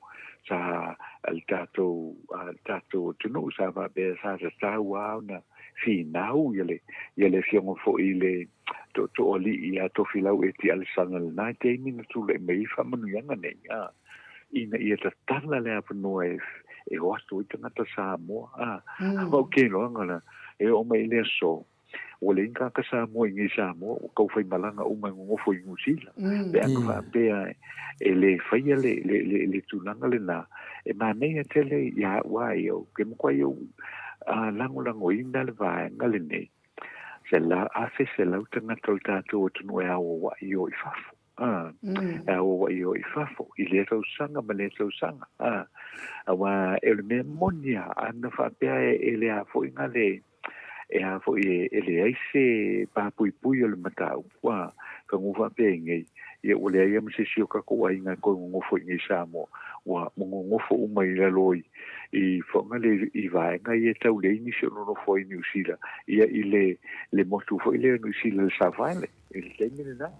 sa al tatou tu no sa va be sa wa na finau ele fiong fo ile to oli ia to filau e ti al sangal na te min tu le mei fa manu yanga ne ina ia ta tala le ap no e o atu i tangata sa mo o ke lo ngala e o mei le so o le inka ka sa mo ngi sa mo ko fai malanga o mai ngo fo ngusila le aka fa pe e le fai le tu langa le na e ma nei tele ya wa yo ke mo kwa yo lango inda le va ngale nei se la afe se la utanga tolta to no e wa yo I fafo wa yo I fafo I le to sanga ma le to sanga wa el me monia ana fa pe e le a fo ngale e a fo e le ai se pa pui le mata wa ka ngo fa pe ngai ye o le ai mo se sio ka ko ai nga ko ngo fo ngi sa mo wa ngo fo mai la loi I fo ngale I va nga ye tau le ni se no fo I New Zealand ia ile le motu fo ile New Zealand sa vale il tengi na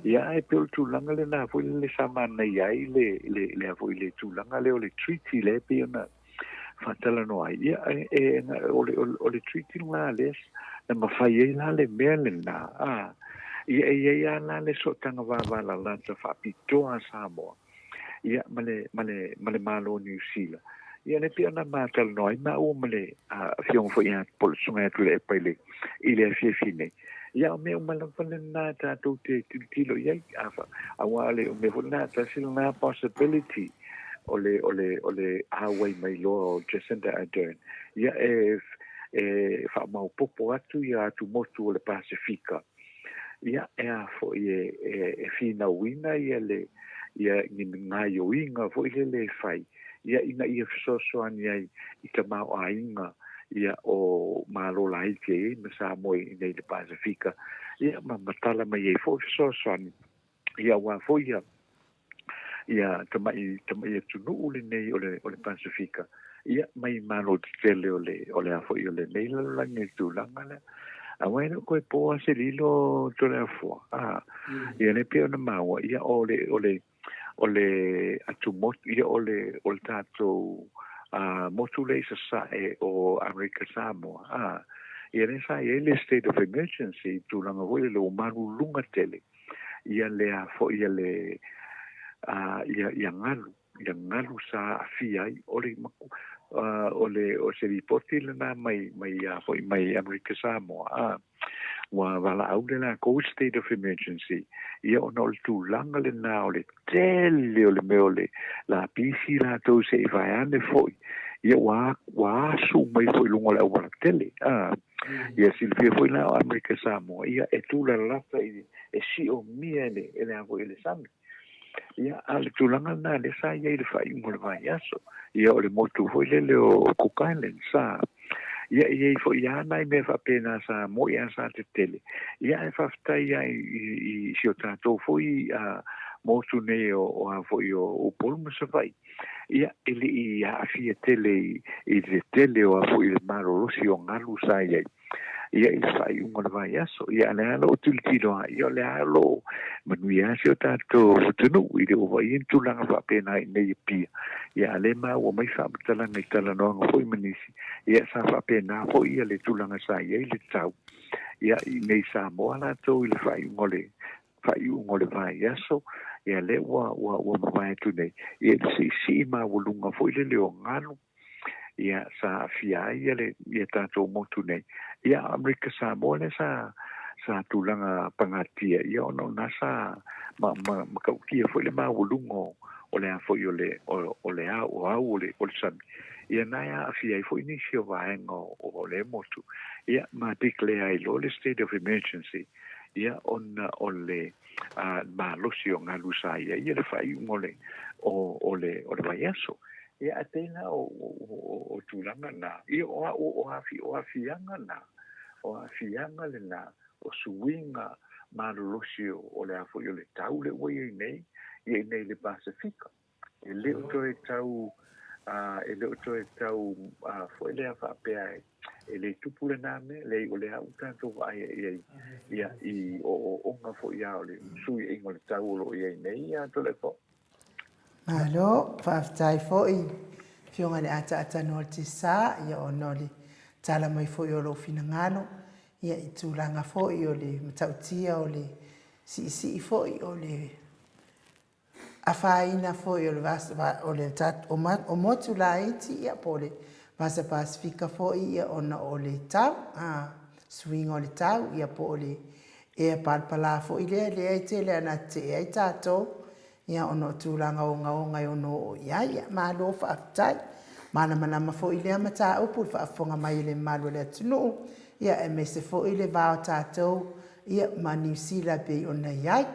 ia e pe tu langa le na fo le sa mana ia ile le fo ile tu langa le o le treaty le pe na fatala no ai ia o le treaty na les na mafai la le mele na ia na le so tanga va la ta fa pito a Samoa ia male malo New Zealand ia le pia na matal noi ma o male fiong fo ia pol sunga tu le pele ile fine ia me o mala na ta to te tilo ia afa awale o me na ta sil na possibility ole highway mai lo Jacinda Ardern ia fa mau popo atu ia tu motu le Pacifica ia fo e fina wina ia ni ngayo inga fo le fai ia ina ia so ania I ka mau ainga ia o malo lai ke na sa moi nei le Pacifica ia matala mai e fo so ani ia wa fo ia tamai tu no le nei ole Pacifica ia mai malo tele ole a fo ile nei la ngi tu langa a bueno ko po se lilo to le fo ia le pe na mawa ia ole atu mot ia ole tato motu le sa o America Samoa ia le sa ile state of emergency tu langa wo le maru lunga tele ia le a fo ia le ia ngalu sa afia ole o se ripoti na mai America Samoa wa vala au le ko state of emergency ia ono tu langa le na ole tele ole meole la pisi la to se vai ane foi ia wa su mai foi lungo la wa tele ia Silvia foi na America Samoa ia e tula lata e si o mia ele avo ele sami ia ale tulanga na le sa ia le fai mo le vai aso ia o le motu foi le o Cook Island sa ia foi ia na me fa pena sa mo ia sa te tele ia e fa sta ia i si o tato foi motu ne o foi o polmo se vai ia ele ia fia tele i le tele o foi le maro si o ngalu sa ia il fai un vai aso ia le alo tultilo ia le alo manuia se o tato tunu i le vai in tulanga fa pena nei pia ia le ma o mai fa tala nei tala no foi manisi ia sa fa pena foi ia le tulanga sa ia le tau ia nei sa mo ala to il fai un vai aso ia le wa mai tu nei ia si ma volunga foi le o ngalo ia sa fia ia tato motu nei ia Amerika Samoa le sa tulanga pangatia ia ono nasa ma kaukia foi le ma volungo o le foi o le au le san ia na fia foi ni si vaengo o le motu ia ma declare lo le state of emergency ia on le ma losio ngalusa ia le fai ngole o le vaiaso ia atena o tulanga na ia o afianga na o afianga le na o suinga malosio o le afo le tau le wai nei ia nei le Pasifika e le to e tau fo le afa pe e le tupule name le o le au tanto vai ia i o nga fo ia o le sui e ngol tau lo ia nei ia to le fo Malo, whaftai fōi, whionga le ata no te sā, ia o noli, tala mai fōi o lo whina ngano, ia i tūlanga fōi o le matautia o le si fōi o le awhaina fōi o le vasa, o le o motu la iti ia po le vasa Pasifika fōi ia ona o le tau, swing o le tau, ia po o le ea palpala fōi le ai te le ana te ai tātou, ia ono tūlanga o ngai ono o ia ma lo whaatai mana fo ile mata upu whaafonga mai le malu le tunu ia e me se fo ile vao tātou ia ma New Zealand pe ona ia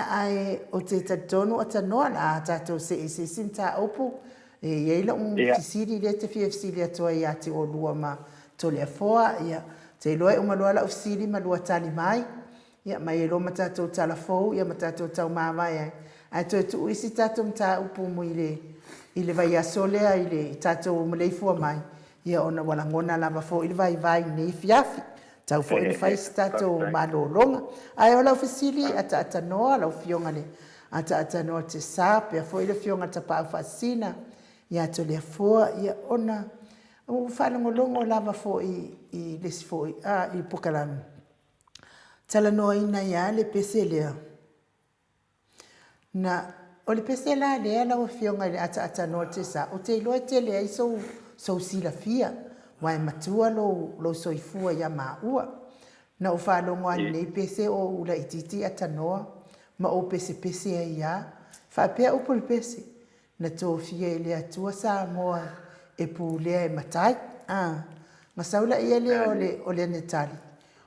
ai o te tatono ata noa la tātou se sinta upu ia ila tisiri le te FFC le atoa ia te o lua ma tole a foa ia te loe umaloa la ufsiri ma lua tali mai ia mai e lo ma tātou tala fou ia ma tātou tau mawai ai to tu isi tato mta upu mo ile vai asolea ile tato mo le fu mai ia ona wala ngona lava fo ile vai nei fiafi tau fo ile fai tato malolonga ai ola ofisili ata no la fionga le ata no te sape fo ile fionga ta pa fasina ia to le fo ia ona o fala ngolongo lava fo i les fo i pokalan tala no ina ia le peselea na o le pese la le ala o fionga le ata no te sa o te loe te le ai so sila fia wai matua lo soifua ia maua na o whalongo nei pese o ula ititi ata noa ma o pese ai ia whapea upo le pese na tō fia le atua sa moa e pūlea e matai ma saula ia le o le netali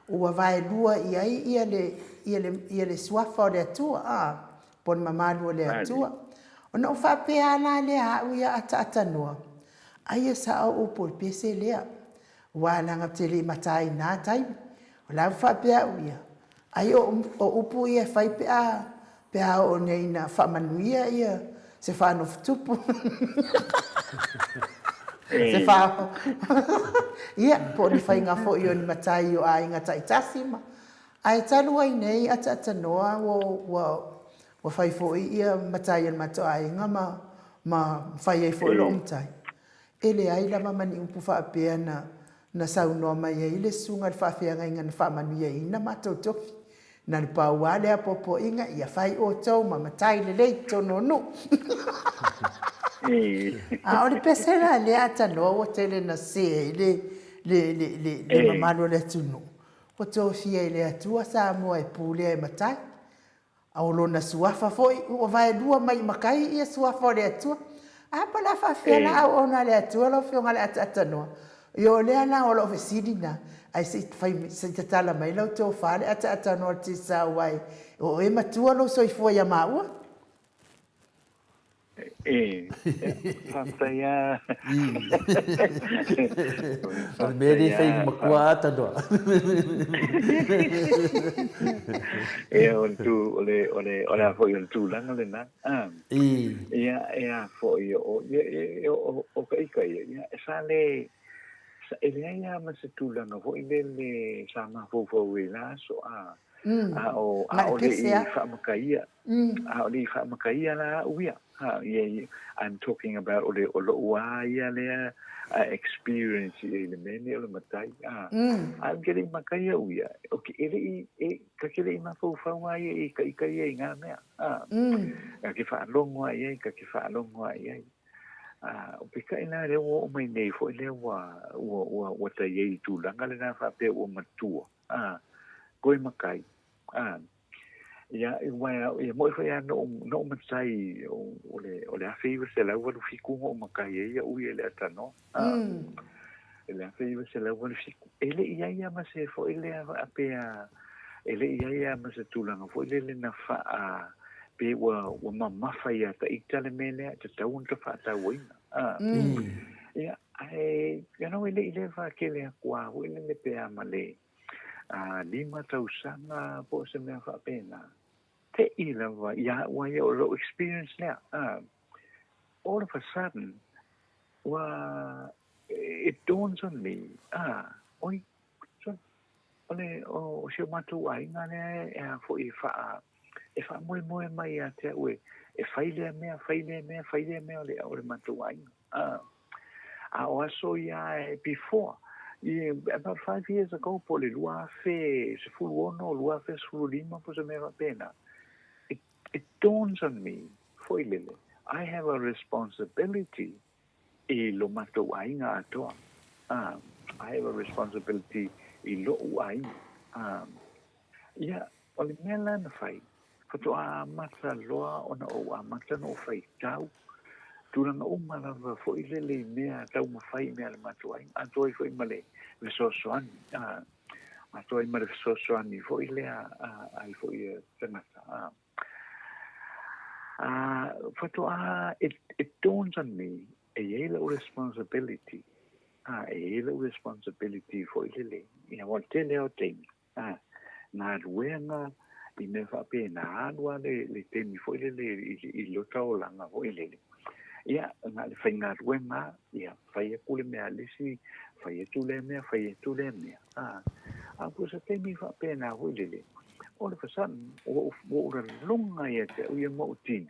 ua vai lua ia le suafa o le atua pon mamalu le atua ona fa pe ala le a ia ata noa ai sa o por pese le wala ngaptele matai na tai la fa pe ia ai o upu ia fai pe a o nei na fa manuia ia se fa no tupu se fa ia po ni fai nga fo io ni matai o ai nga tai tasima ai talu ai nei ata noa wo o fai fo ia matai mato ai nga ma fai ai fo lo mtai ele ai la mama ni upu fa pe na sau no mai ile sunga fa fe nga nga fa manu ia ina mato tofi na pa wale apopo inga ia fai o tau ma matai le tono no o le pesera le ata no o tele na se le mamalo le tunu o to fia ile atua sa mo e pule e matai a o lona suafa foi o vai lua mai makai ia suafa le atua Apa la whawhia au ona le atua lo whionga le atanoa. Yo lea na o lo vesidi na. Ai se te tala mai lau tō whare atanoa te sa wai. O e matua lo soifua ia maua. Whawhia. O meri whai makua atanoa. Ole a fo yo tu langa le na. Ia fo yo o kai ia sa le ia ma se tu langa fo le sa ma fo la so o le fa makaia. O le fa makaia la uia. I'm talking about ole ia le experience le mene ole matai I'm getting makaya uia okay ele kakele ma fo fa wa ye ka ye nga me ka fa longo ye ka fa longo ye o pika ina le wo mai nei fo le wa ta ye tu langa le na fa pe o matua koi makai ia ia mo fa ya no matai ole a fe se la wa fiku o makai ia u ele atano ele a fe se la wa fiku ele ia ma se fo ele a pe ele ia ma se tulanga fo ele na fa pe wa mama fa ia ta itale mele te tau nta fa ta wina ia ai ele fa kele kwa ele le pe amale lima tausanga po se me fa pena te ila wa ya lo experience now all of a sudden it dawns on me oi so ole o se matu ai ngane fo if mo mai ate we e faile me ole matu ai also before about 5 years ago po le lua fe se fuluono lua fe sulima po se me va pena it dawns on me foilele I have a responsibility e lo mato ainga atoa I have a responsibility e lo ai ole mela na fai fato a mata loa ona o a mata no fai tau turanga umala fo ilele mea tau mafai mea le matuai atoi foi male le sosoani atoi male sosoani fo ilea ai fo ia tangata fato it dawns on me a responsibility responsibility fo ilele ia wa tele o temi na ruenga i me fa pena anua le temi fo ilele i lo taolanga fo ilele ia na le fainga ruenga ia fai kule mea lisi fai tu le mea a pusa temi fa pena hulele all of a sudden o longa ia te o mo tin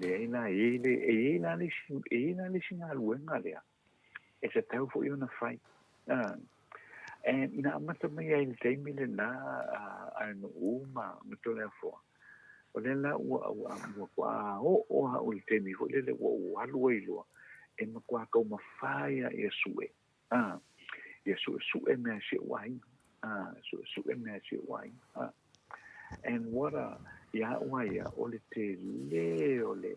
le ina ina lisi na ruenga le e se tau fo iona fai and ina mata mai ai temi le na ano uma mtole fo ole la wa o temi ho le wa alu ilo e ma kwa ko ma faia yesue yesu me se wai su me se wai and what ya ole te le ole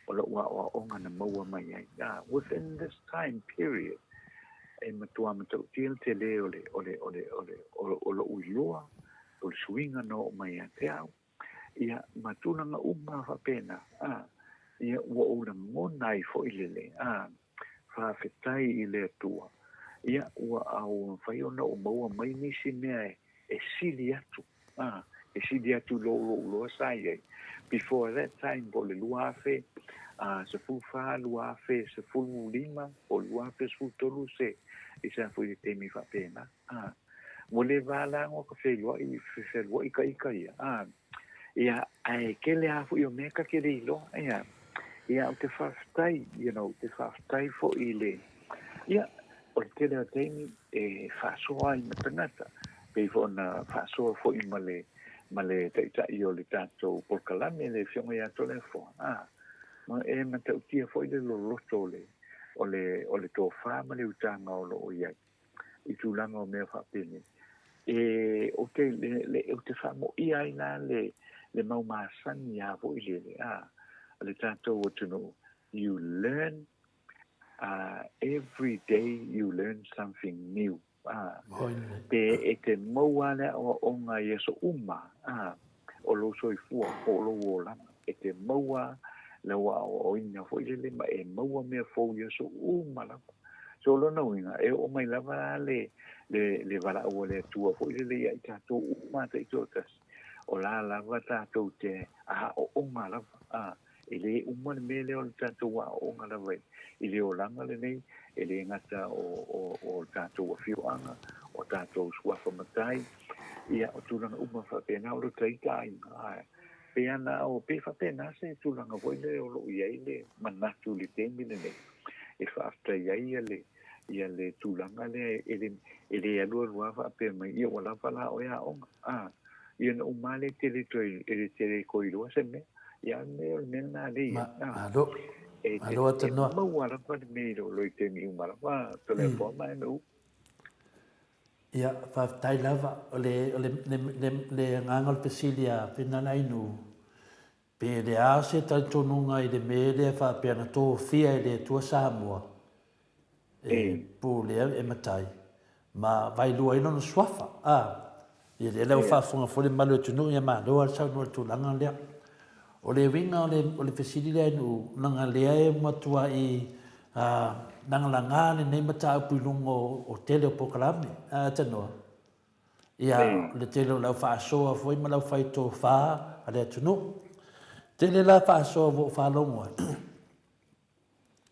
wa onga na mo mai ai within this time period e ma tua ma te le ole uiloa ole swinga no mai te au ia matulanga uma fa pena ia wa ora monai fo ilele fa fetai ile tua ia wa au fa yo no mo mai nisi me e sili atu lo sai before that time bo le luafe se fufa luafe se fu lima o luafe su tolu se isa fu te mi fa pena mo le vala ngo ka fe lo I fe lo I ia ai kele afu yo meka ke ilo ia te fastai te fastai fo ile ia o tele teni e fasoa I matangata pe fo na fasoa fo I male te io le tanto por calame le fiona ia tole fo ma e mata utia fo ile lo lotole ole to fa male utanga o lo ia I tu langa o me fa pene o te le o te fa mo ia ina le mau masani a vo ile le tanto o tuno you learn every day you learn something new. Pe e te maua lea o ngā Yesu uma. O lo soifua o lo o lama. E te maua le wa o ina fo ile ma e maua mea fo Yesu uma lama. So lo no inga e o mai lava le wala o le tua fo ile ia i tatou uma te itotas. O la lava tatou te o uma lava. Ele uma le mele o tatou wa o ngā lava. Ele o langa le nei. Ele ngata o tatou whiwanga, o tatou suafa matai. Ia o tūranga uma whapena o lo taitai. Pe ana o pe whapena se tūranga voile o lo iai le manatu le temine nei. E whaafta iai ia le tūranga le ele alua rua whape mai ia wala wala o ia onga. Ia na umale tele toi ele tele koirua se me. Ia me o mena le ia. Alo ata no. Mau ala pa me lo te mi umara pa to le po mai no. Ia fa tai lava le ngangal pesilia pinana inu. Pe le ase ta tonunga i le mele fa pe na to fia le tua Samoa. Po le e matai. Ma vai lua ino no swafa. Ia le fa funga fo le malo tunu ia ma do sa no tu langa le. O le winga o le fesili le anu nanga lea e matua i nanga langane nei mata upu lungo o tele o pokalame tanoa. Ia le tele o lau whaasoa foi ma lau whaito whaa a le atunu. Tele la whaasoa vo whalongo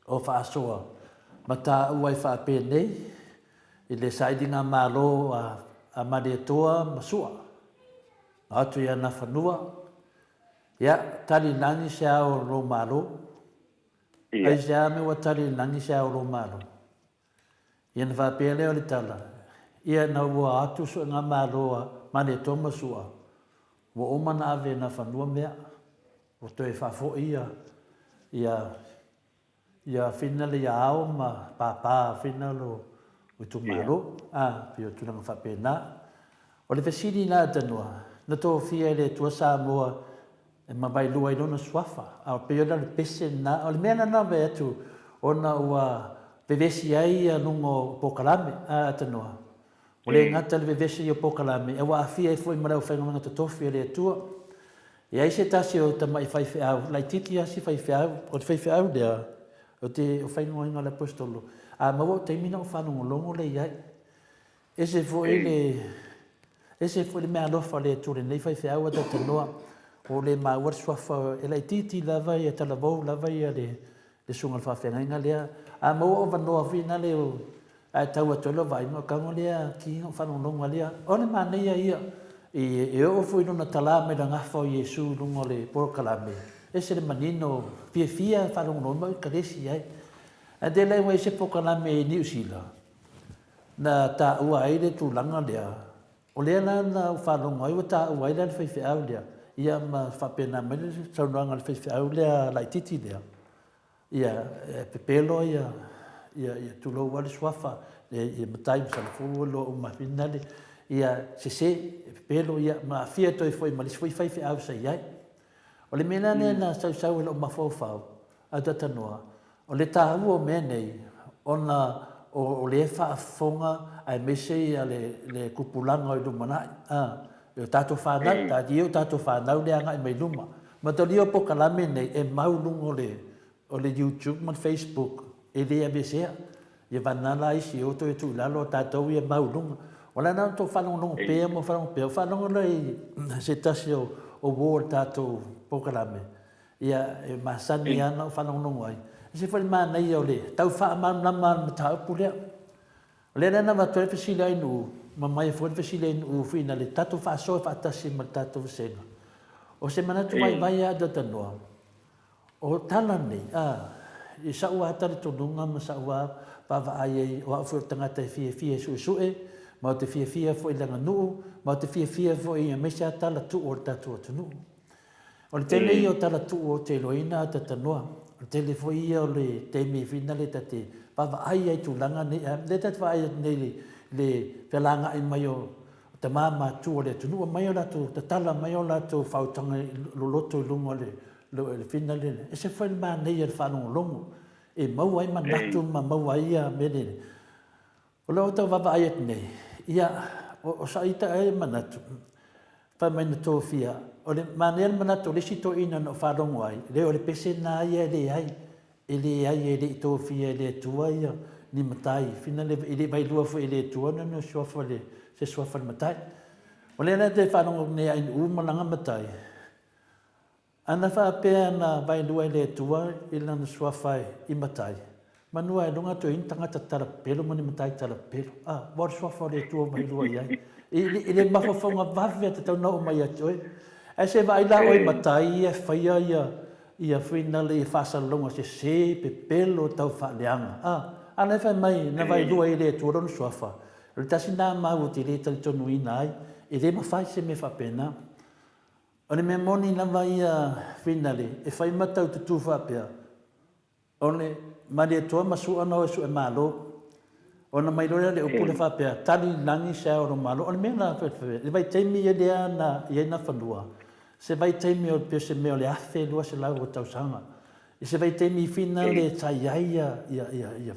o whaasoa mata uai whaape nei i le saidinga malo a Marietoa masua. Atu ia na whanua. Ya, tali nangi sia o lo malo. Ai sia me wa tali nangi sia o lo malo. Ia na whapele o le tala. Ia na ua atu so ngā malo mane toma sua. Wa omana ave na whanua mea. O toi whafo ia. Ia whina le ao ma pāpā whina lo utu malo. Pio tunanga whapena. O le whesiri nā tanua. Na tō whia le tua Samoa. E mabai lua i lona swafa. A pe ona le pese na, o le mea na ve atu, ona ua vevesi ai nungo pokalame, atanoa. O le ngata le vevesi i o pokalame, e wa afia i foi marau whainga ngata tofi le atua. E ai se tasi o tamai whaifeau, lai titi asi whaifeau, o te whaifeau lea, o te whainga inga le apostolo. A maua te mina o whanongo longo le iai. Ese foi le mea lofa le atua, nei whaifeau a tatanoa. O le mawar swafa e lai titi lava i e talavou lava i le sunga le whawhenga lea. A maua o wanoa whina le o tau atola vai no kango lea ki o whanongonga lea. O le manea ia e o fui nuna talame la ngafa o Yesu lungo le porokalame. E se le manino pia fia whanongonga i karesi ai. A de lai wai se porokalame e New Zealand. Na ta ua aile tu langa lea. O lea na whanongonga i wa ta ua aile le whaiwheau lea. Ia ma whapena mele saunanga le whaiwheau lea lai titi lea. Ia pepelo ia tulo wale swafa. Ia matai msalafu lo umawhina le. Ia sese pepelo ia ma fia toi foi ma lisfoi whaiwheau sa iai. O le mena ne na sau ila umawhauwhau. A tatanoa. O le tāhu o menei. Ona o le whaafonga ai mese ia le kupulanga o lumanai. O tātou whanau, tātou whanau lea ngai mai luma. Ma tau lio po kalame nei e maulungo o le YouTube man Facebook e le abesea. Ia vanala isi o to e tu lalo tātou ia maulunga. O la nau tō whanongo pēa mo whanongo pēa. Whanongo lei se tasi o wōr tātou po kalame. Ia e masani ana o whanongo ai. Se whare mānei o le tau whaamanu nama ma tāupu lea. O le nana watoe whesila inu mamai foi fesile o fina le tato fa so fa tasi ma tato senga o se manatu vai a data no o talani i sa ua tari tonunga ma sa ua pa va ai o fu tangata fie su ma te fie foi langa nu ma te fie foi me sa tala tu o tato tu o le tele io tala tu o te loina tata no o tele foi o le te mi fina le tate pa va ai tu langa ni le tate va ai nei le pelanga i mai o te mama tu o le tunu mai o latu te tala mai o latu whautanga loloto i lungo lo le fina le e se foi ma nei e whanonga longo e mau ai manatu ma mau ai a mene o lo tau vava ai nei ia o sa ita ai manatu pa mai na tofia o le manel manatu le sito ina no whanonga ai le o le pese na ia le ai e le tofia le tua ia ni matai fina le ile vai lua fo ile tua no sofa le se sofa matai o le na te whanonga nei ai malanga matai ana fa pe na vai lua le tua ila na sofa I matai manua e lunga to in tangata tara pelo mani matai tara pelo war sofa le tua vai lua ia ile mafafonga vave te tau na o mai atoi e se vai la o matai e faia ia fina le fasa longa se pe pelo tau fa leanga ana fa mai na vai lua ile tua ron sofa le tasina ma uti le tal tonu inai e le mafai se me fa pena Ona me moni na vai finale e fai matau tu fa pea. Ona mali to masu ana su e malo. Ona mai lora le opule fa pea tali langi sa o malo. Ona me na e vai temi e le na e na fanua. Se vai temi o pe se me o le afe lua se lau o tau sanga. E se vai temi finale tai ia.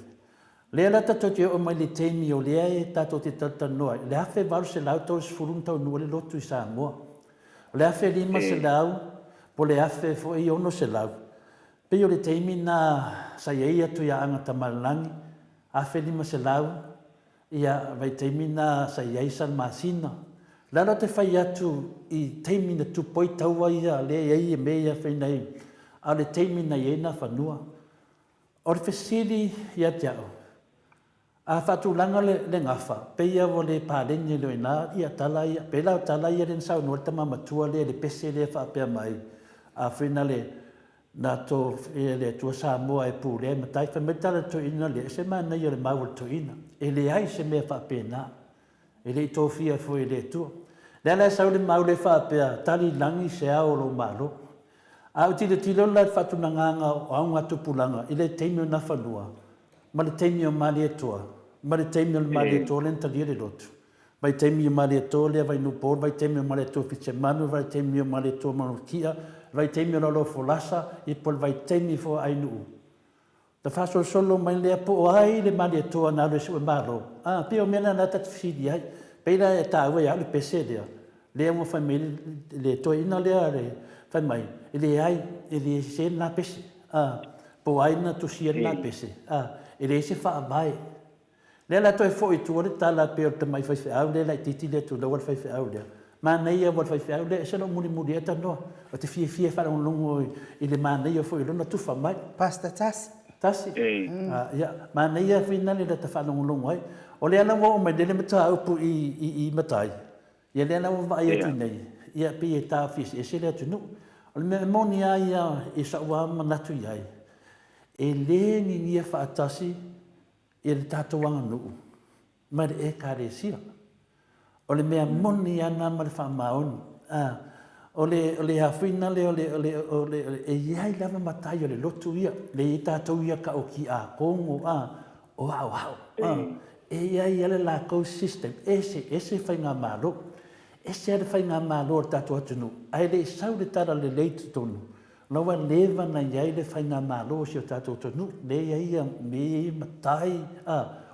Le ala tato te o mai le temi o le e tato te tata noa. Le afe valu se lau tau se furun tau nua le lotu I sa moa. O le afe lima se lau, po le afe fo I ono se lau. Pe o le teimi na sa iei atu ia anga tamalangi, afe lima se lau, ia vai teimi na sa iei san masina. Lalo te fai atu I teimi na tupoi taua ia le iei e mea whainai, a le teimi na iei na whanua. O le fesiri ia te au. A whatulanga le ngafa, pe ia wo le pārengi le ina, ia tala ia, pe lau tala ia ren sau nuar tama matua le pese le whapea mai, a whina le na tō le tua Samoa e pū le, matai whametala to ina le, se maa nei o le maua to ina, e le ai se mea whapea nā, e le tō fia fo e le tua. Le ala sau le mau le whapea, tali langi se ao lo malo, a uti le tilo la whatunanganga o aunga tupulanga, i le teimio na whanua, ma le teimi o mali e toa, ma le teimi o mali e toa le ntalia le lotu. Vai teimi o mali e toa le vai nupor, vai teimi o mali e toa fitse manu, vai teimi o mali e toa manukia, vai teimi o lalo folasa, I pol vai teimi fo ainu u. Ta faso solo mai le apo o ai le mali e toa na le su e malo. Pe o mena na tatu fidi ai, peila e ta ue au le pese lea. Le mo fai me le toa ina lea le fai mai, le ai, le se na pese. Po ai na tu sia na pese. E le se wha mai. Le la toi fo I tu ore tala pe o te mai whai au le lai titi le tu lawar whai au le. Ma nei a war whai au le, e se no muri eta noa. O te fie whara un longo I le ma nei a fo I lona tu wha mai. Pasta Tasi. Tasi? Ma nei a whina le ta whara un longo ai. O le ana wo mai le mata upu I matai. Ia le ana wo vai atu nei. Ia pi e tā fisi, e se le atu nu. O le me moni ai I sa ua manatu iai. E le ni nia whaatasi I le tātuanga nuu. Ma le e kāre sia. O le mea moni ana ma le whamaonu. O le hawhina le o le e iai lava matai o le lotu ia. Le I tātou ia ka o ki a kongo o au. E iai ale la kou system. Ese whainga mālo. Ese ale whainga mālo o tātou atunu. Ai le sau le tara le leitu tonu. Lawa leva na iai le whainga mālo si o tātou tonu. Le iai me matai.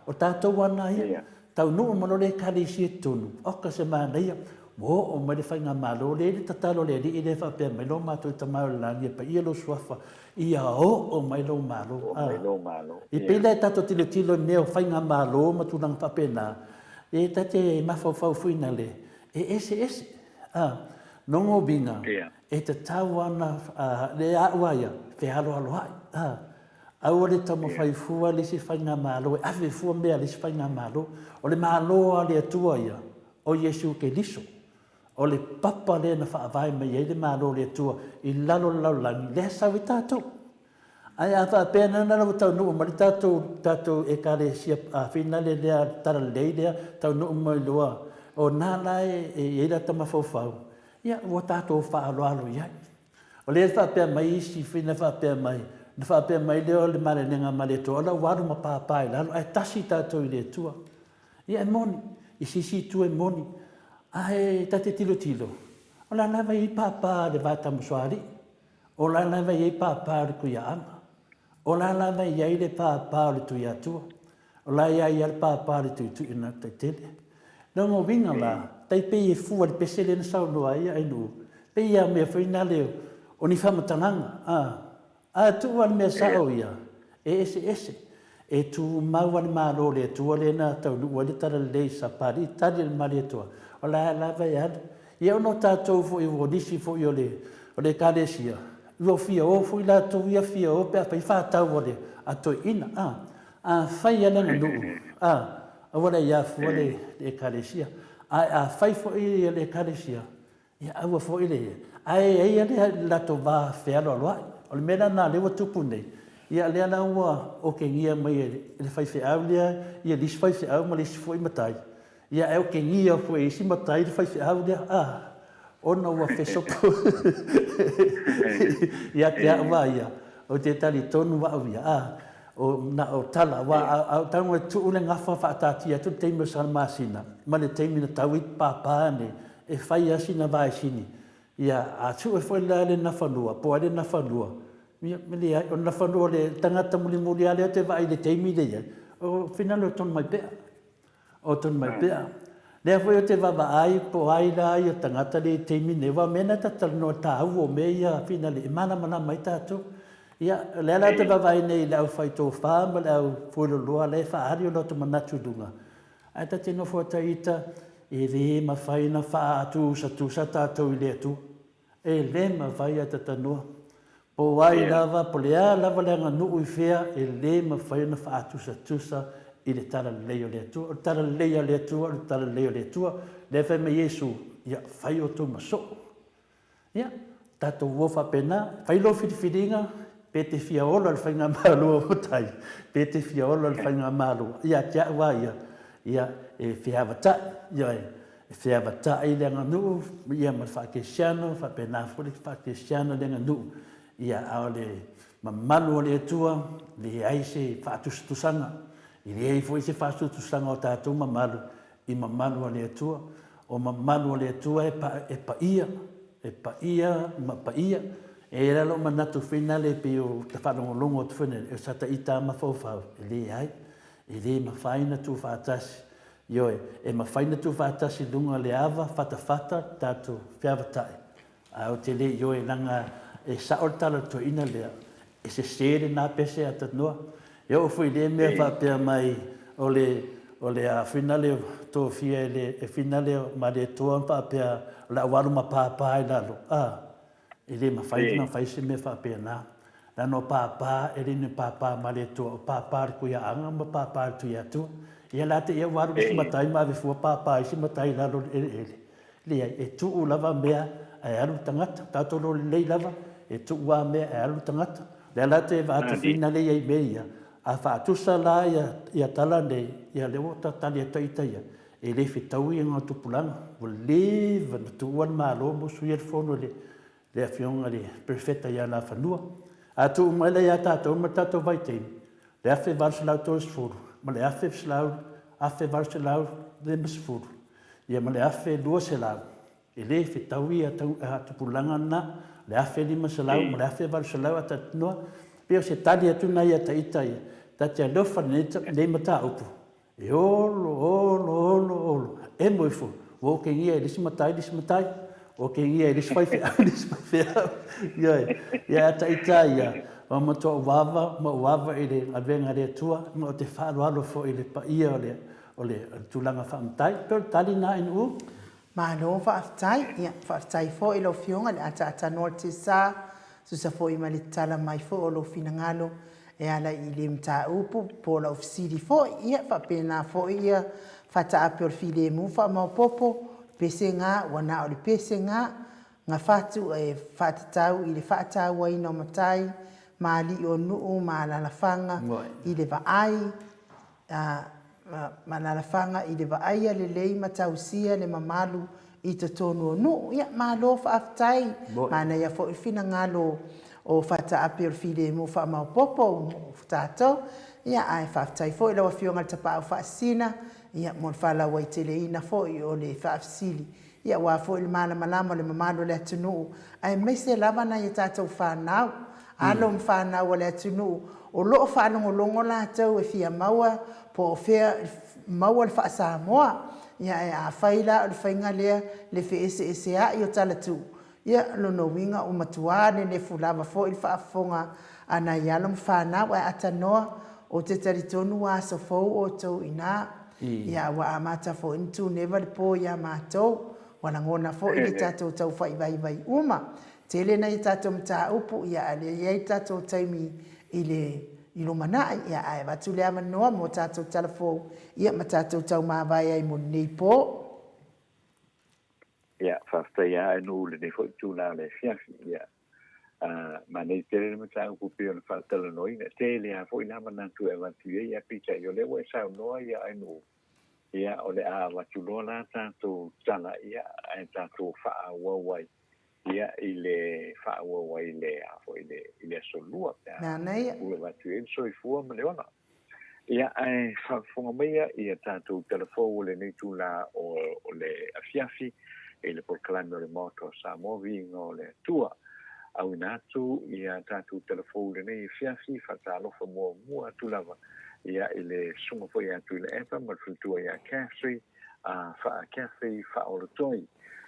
O tātou ana ia. Tau nuu mano le kare si e tonu. Oka se maa neia. O mai le whainga mālo. Le le tatalo le li le whapea mai lo mātou tamau langi. Pa ia lo suafa. Ia o mai lo mālo. I pēlai tātou tilo neo whainga mālo matunang whapea nā. E tate mawhau fuina le. E ese. Nongo binga. E te tawana le auaia, te halo hai. Au le tamo whai fua le si whainga mālo, e awhi fua mea le si whainga mālo, o le māloa le atua ia, o Yesu ke liso. O le papa le na whaavai mai e le mālo le atua, I lalo langi, le sau I tātou. Ai a wha pēna nana o tau nuu, mari tātou e kāre si a whina le lea, tara lei lea, tau nuu mai loa, o nāna e eira tama whauwhau. Ia, ua tātou whaaloalo iai. O le whapea mai isi, whina whapea mai. Na whapea mai leo le mare nenga mare toa. Ola waru ma pāpai lalo. Ai tasi tātou I le tua. Ia e moni. I sisi tu e moni. Ai tate tilo. Ola nawa I pāpā le vata musuari. O la lava iei pāpā le kuia ama. O la lava iei le pāpā le tui atua. O la iai al pāpā le tui tui na tai tele. Nau mo winga la, tai pe e fua le pese le na sau noa ia ai nu. Pe ia mea whaina leo, o ni whamatananga. Tu wan mea sao ia, e ese. E tu mauan mālo le tua le na tau lua le tara lei sa pari, tari le mari tua. O la lava iai. Ia ono tātou fo i wadisi fo i o le kāresia. Ua fia o fo i la tau ia fia o pia pai whātau o le a toi ina. A whai ananga nuu. A wala ia fua le kāresia. A whai fo i le kāresia. Ia aua fo i le. Ai ale lato wā whealo aloa. O le mena nā lewa tupu nei. Ia lea na ua o ke ngia mai le whai whiau lea. Ia lisi whai whiau ma lisi fo i matai. Ia eo ke ngia fo i isi matai le whai whiau lea. Ona ua whesopo. Ia te awa ia. O te tali tonu wa au ia. O na o tala wa au tango e tu ule ngafa whaatatia tu teime sa masina. Ma le teime na tauit pāpāne e whai asina vai sini. Ia a tu e whai la le na whanua. Po ale na whanua. Mili ai o na whanua le tangata muli muli ale te vai le teime le ia. O whinalo tonu mai pea. O tonu mai pea. Lea foi o te wawa ai, po ai la ai o tangata le teimi ne wa mena tatala no tāu o me ia whina le mana mai tātou. Ia, lea la te wawa ai nei lau whai tō whāma, lau whuroloa, le whaari o loto manatu dunga. Ai ta tino fuataita, e le ma whaina wha atu sa tātou i le atu. E le ma whai a tatanua. Po ai lava, po lea lava leanga nuu i whea, e le ma whaina wha atu sa i le tala leo le atua, o tala leo le atua, o tala leo le atua, le whai me Iesu, ia, whai o tō maso. Ia, tātou wofa pena, whai lo whiriwhiringa, pe te whia ola le whai ngā mālua o tai, pe te whia ola le whai ngā mālua. Ia, tia ua ia, e whiawata, ia, e whiawata i le nganu, ia, ma whakesiano, whapena furi whakesiano le nganu, ia, ao le mamalu o le atua, le aise whaatustusanga, I rei foi se fasu tu sanga o tātou mamalu, I mamalu a le atua, o mamalu a le atua e pa ia, ma pa ia, e ralo manatu whina le pe o te whanongolongo tu whina, e sata I tā mawhauwhau, e le ai, e le ma whaina tu whātasi, ioe, e ma whaina tu whātasi lunga le awa, whata tātou whiawatai, a o te le ioe langa e saortala tu ina lea, e se sere nā pese a tatnoa, e o fui le mea whapea mai o le a whinale tō whia e whinale ma le toa whapea la waru ma pāpā i lalo. E le ma whaina whaise mea whapea nā. Lano pāpā e rene pāpā ma le toa o pāpā kuia anga ma pāpā tui atua. Ia late ia waru isi matai ma vifua pāpā isi matai lalo le e tuu lava mea e alu tangata. Tātolo lei lava e tuu wā mea e alu tangata. Le late e vātu whinale i meia. A whaatusa la ia tala nei, ia leo tatali a taitaia, e le whitau I ngā tupulanga, o lewa na tuuan mālo mo sui ar whono le awhionga le perfeta ia la whanua. A tu umaila ia tātou ma tātou vai teimi, le awhi varsalau tōs furu, ma le awhi varsalau le masfuru, ia ma le awhi lua selau, e le whitau ia tupulanga na, le awhi lima selau, ma le awhi varsalau a tatunua, peo se tali atu na ia taitai, tatia lofa nei mata upu. E olo, e moifu, o ke ngia e lisi matai, o ke ngia e lisi whaiwhea, ia taitai ia, o matua uawa I le avenga rea tua, ma o te whaaloalo fo I le paia o le tūlanga whaamtai, pero tali nā inu. Malo whaatai fo I lo fionga le ata noa te sā, susa fo I mali tala mai fo o lo finangalo e ala I le mta upu po la ofisiri fo ia whapena fo ia whata ape o file mu wha maupopo pese ngā wana o le pese ngā whatu e whatatau I le whatatau ai no matai maali o nuu ma lalafanga I le vaai ma lalafanga I le vaai le lei matausia le mamalu I te tonu o nuu ia ma lo whaatai mana ia fo I fina ngalo o whata ape o file mo wha mau popo o tātou. Ia ai whaatai fo I lawa whionga tapa au whaasina ia mo fala wai teleina foi o le faafisili ia ua foi le malamalama o le mamalo le atunuu ae maise lava na ia tatou fanau alo ma fanau o le atunuu o loo faalogologo latou e fia maua po o fea maua le faasamoa ia e afai la o le faiga lea le feeseeseaʻi o talatu ia lona uiga o matuā lenefu lava foʻi le faafofoga ana ia alo ma fanau ae atanoa o te taritonu asofou o tou inā ia ua amata foʻi ni tuneva le pō iā matou ua lagona foʻi le tatou taufaʻivaivai uma tele na i tatou mataupu ia a leaiai tatou taimi i lo manaʻi ia ae vatu le amanoa mo tatou talafou ia ma tatou taumavai ai mo lenei pō ia faafetaia e nuu lenei foʻi tula le fiafi ia ma nei tele le mataupu pe ona faatalanoina tele a foʻi la manatu e vatuia ia pitai o le ua e saunoa ia e nuu ia o le a watuloa la tatou tala ia e tatou faaauau ai ia i le faaauau ai le a foʻi i le asolua nanai ua vatuia i le soifua ma le ona ia e faafofoga maia ia tatou telefou o lenei tula o le afiafi i le polokalame o le moto Samoa viga o le atua auina atu ia tatou telefou lenei afiafi faatalofa muamua atu lava ia i le suga foʻi atu i le epa ma le faletua iā Cathy Cathy faaolotoi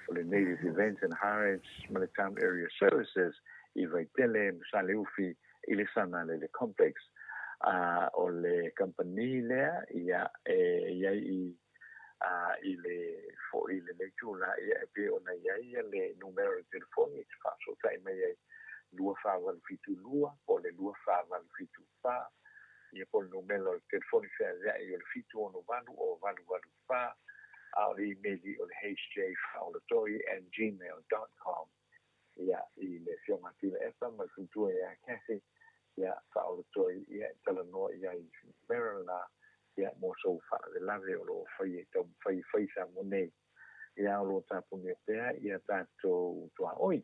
o le Native Events and Heritage ma le Town Area Services i vaitele ma saleufi i le sana le complex o le company lea ia iai i le foʻi le leitula ia e pe ona iai ia le numero le telefoni te faasotaʻi mai ai 2572 po le 2572 ia po le numero le telefoni feaveaʻi o le 784 o 884 a o le emaili o le hjfaaolotoi@gmail.com ia i le fiogatila epa ma le futua iā Cathy ia faaolotoi ia e talanoa ia i Maryland ia mo sou faavelave o loo fai e taumafai sa mo nei ia o loo tapuni o pea ia tatou tuaoi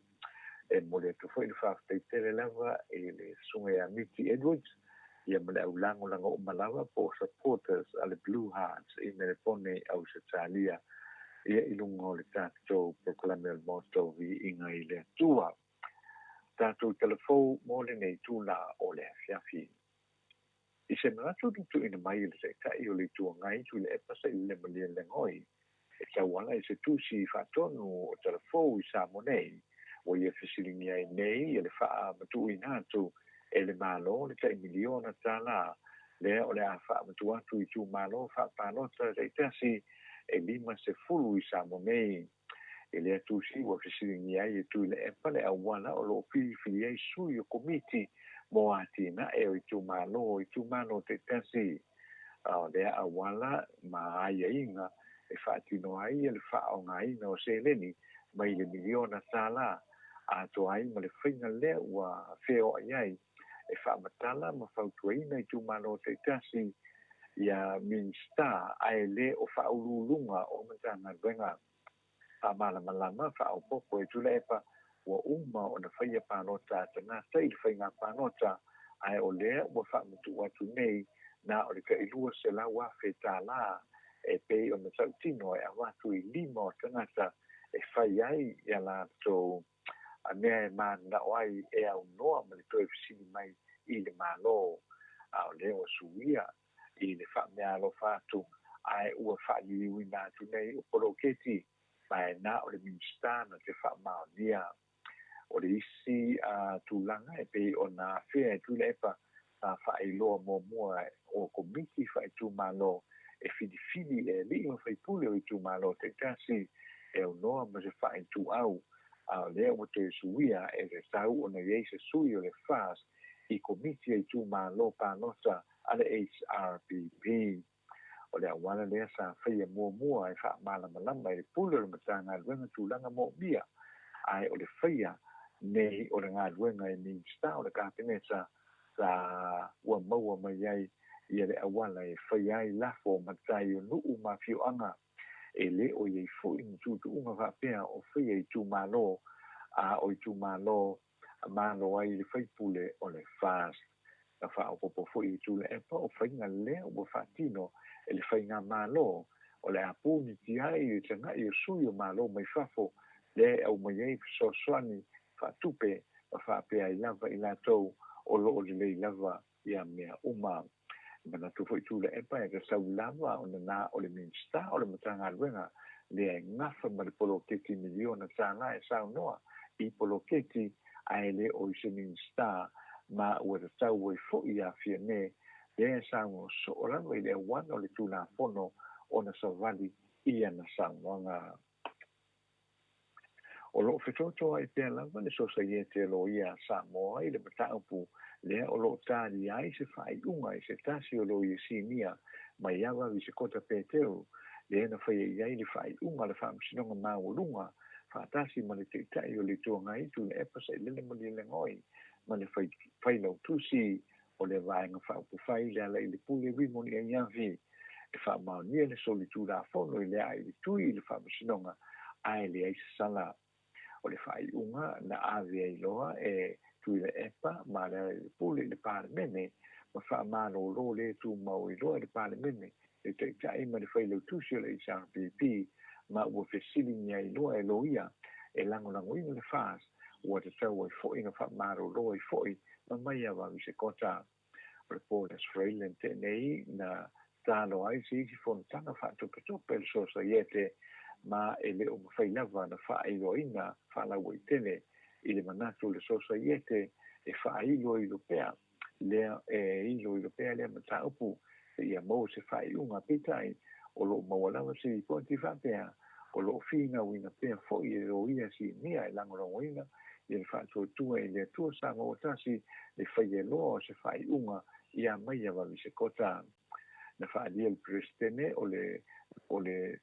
e mo le atu foʻi le faafetaitele lava i le suga iā Mitty Edwards ia ma le aulago laga uma lava po supporters a le Blue Hearts i me le pone ausatalia ia i luga o le tatou polokalame o le motou viiga i le atua tatou telefou mo lenei tula o le afiafi i se manatu tutuuina mai i le seʻitaʻi o le ituagai tui le epa saʻi le lemalia legoi e tauala i se tusi faatonu o telefou i sa mo nei ua ia fesiligi ai nei ia le faamatuuina atu e le malo le taʻimiliona tālā lea o le a faamatu atu i tumālo faapalota taʻitasi e 50 i sa mo nei e lea tusi ua fesiligi ai e tui le epa le auala o loo filifili ai sui o komiti mo atinaʻe o i tumālo taʻitasi o lea auala ma aiaiga e faatino ai ia le faaogāina o seleni mai le miliona tālā atoa ai ma le faiga lea ua feoaʻi ai e faamatala ma fautuaina i tumālo taʻitasi ia minista ae lē o faaululuga o matagaluega faamalamalama faaopoko e tula epa ua uma ona faia palota tanata i le faiga palota ae o lea ua faamatuu atu nei na o le kaʻilua selau afe tālā e pei ona taʻutino e auatu i 5 o tagata e fai ai ia latou a mea e manao ai e aunoa ma le toe fesili mai i le mālō a o lea ua suia i le faamealofa atu ae ua faaliliuina atu nei o poloketi mae na o le minista na te faamaonia o le isi tulaga e pei ona afea e tui le epa faailoa muamua o komiti faaitumālō e filifili e alii ma faipule o i tumālō taʻitasi e aunoa ma se faaituʻau a o lea ua toe suia e le tau ona iai se sui o le fas i komiti ai tumālō palota a le HRPP o le auala lea sa faia muamua e faamalamalama i le pule o le matagaluega tulaga moʻomia ae o le faia nei o le galuega e minista o le kapeneta sa ua maua mai ai ia le auala e fai ai lafo o matai o nuu mafioaga e lē o iai foʻi ma tutuuga faapea o faia i tumālō a o i tumālō malo ai le faipule o le fas na fa o po fo I tu le pa o fa nga le o fa tino e le fa nga malo o le apu ni ti ai te nga I su yo malo mai fa fo le o mai ai so swani fa tupe fa pe ai lava I la to o lo o le lava ia mea uma mana tu foi tu le epa e sa lava o na o le minsta o le matanga luenga le ngafa ma le polo keti miliona tanga e sa noa I polo keti ai le o se minsta ma o le tau e fo ia fiene le sa mo so ora no le wan o le tuna pono o na savali ia na sa nga o lo fetoto ai pe lava le societe lo ia sa mo ai le mataupu le o lo tali ai se fai unga I se tasi o lo I sinia mai ava vi se kota peteu le na fai ai le fai unga le fam sinonga maulunga fa tasi ma le te tai o le tuanga I tu le epa se le mo le ngoi ma le fai no tusi o le vai nga fa pu fai le ala I le pule vi mo ni ia vi e fa ma ni le solitura fono le ai le tui le fam sinonga ai le ai sala o le fai unga na ave ai loa e tu le epa ma le pule le parmene ma fa ma lo le tu ma o lo le parmene e te tai ma le fai lo tu si le SRPP ma o fe silinga ai lo e lo ia e lango le fas o te tau e foi na fa ma lo e foi ma mai ava mi se kota report as freelance nei na talo ai si fontana fa to per societe ma ele o fai lava na fa iloina fa la uitene ile manatu le societe e fa ilo europea le ilo europea le mata upu ia mo se fai unga pitai o lo mawala si ponti fa pea o lo fina wina pea fo I lo ia si nia lango lo wina il fa tu e le tu sa mo tasi le fai lo se fai unga ia mai ava se kota na fa dia il prestene o le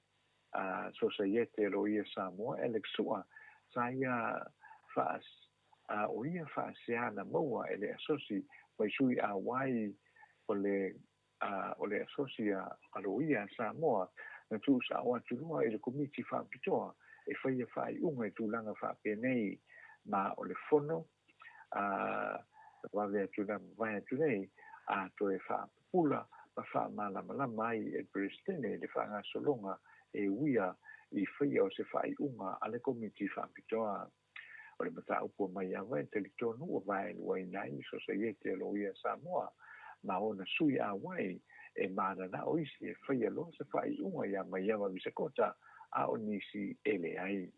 societe lo ia Samoa Alexua saya fas o ia fasiana moa ele asosi mai sui a wai o le asosia a lo ia Samoa na tu sa o tu no ele komiti fa pitoa e fai unga tu langa fa penei ma o le fono va ve tu na vai tu nei a to e fa pula pa fa mala mai e prestene de fa nga solonga e uia I fai o se fai unga ale komiti fa pitoa o le mata upo mai ava e te litonu o vai luai nai so se iete lo ia Samoa ma ona sui a wai e mana na o isi e fai alo se fai unga ia mai ava mi se kota a o nisi ele ai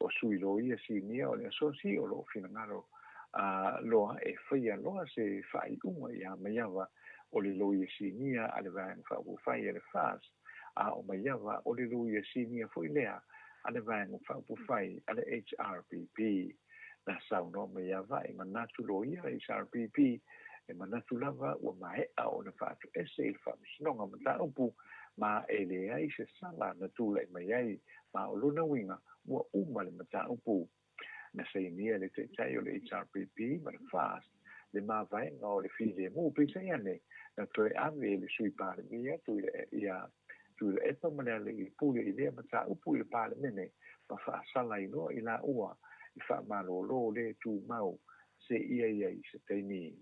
o sui lo ia si nia o le asosi o lo finangaro loa e fai aloa se fai unga ia mai ava o le lo ia si nia ale vai fa fai ele fas a o mai ava o le luia sinia foi lea ale vai no fa pu fai ale HRPP na sau no mai ava e manatu loia HRPP e manatu lava o mai a o na fa tu ese fa no nga mata upu ma ele ai se sala na tu le mai ai ma o luna winga o uma le mata upu na sei ni ele te tai o le HRPP ma fast le ma vai no le file mo pe sai ane na to ave le sui pare mia tu ia tu e pa mana le pule I le mata upu I parlemene ma fa sala I no I la ua I fa malo lo le tu mau se ia se teni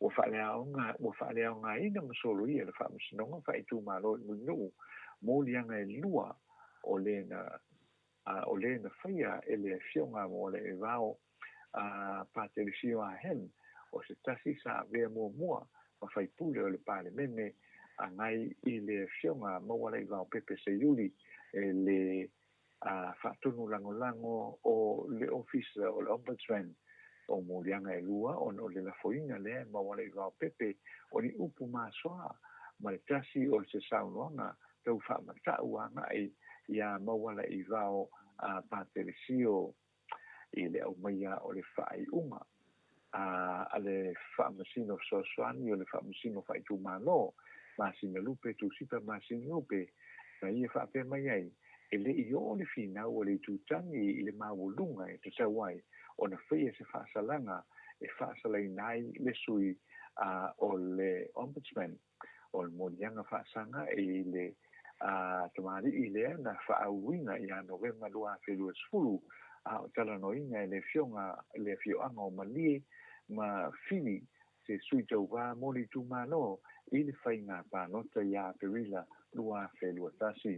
o fa le nga ina masolo ia le fa masino fa I tu malo no mo lianga e lua o le na faia ele fionga mo le vao pa televisión a hen o se tasi sa ve mo ma fai pule o le parlemene angai I le fionga mo wala I vao pepe se yuli le fatunu lango o le office o le ombudsman o molianga e lua o le la foina le mo wala I vao pepe o ni upu masoa ma le tasi o se saunoanga tau fa mata uanga ia mo wala I vao pa televisión I le au maia o le fai unga ale fa masino so swani o le fa masino fai tu malo ma sina lupe tu sipa ma sina lupe na ia fa pe mai ai ele I o le fina o le tu tangi I le mawulunga e te sawai o na fia se fa salanga e fa salai nai le sui o le ombudsman o le modianga fa sanga e le tamari I le na fa awinga ia november 2020 o tala no inga le fionga le fioanga o mali ma fili se sui tau wā mori tu mālo i le whai ngā pānota ia perila lua whelua tasi.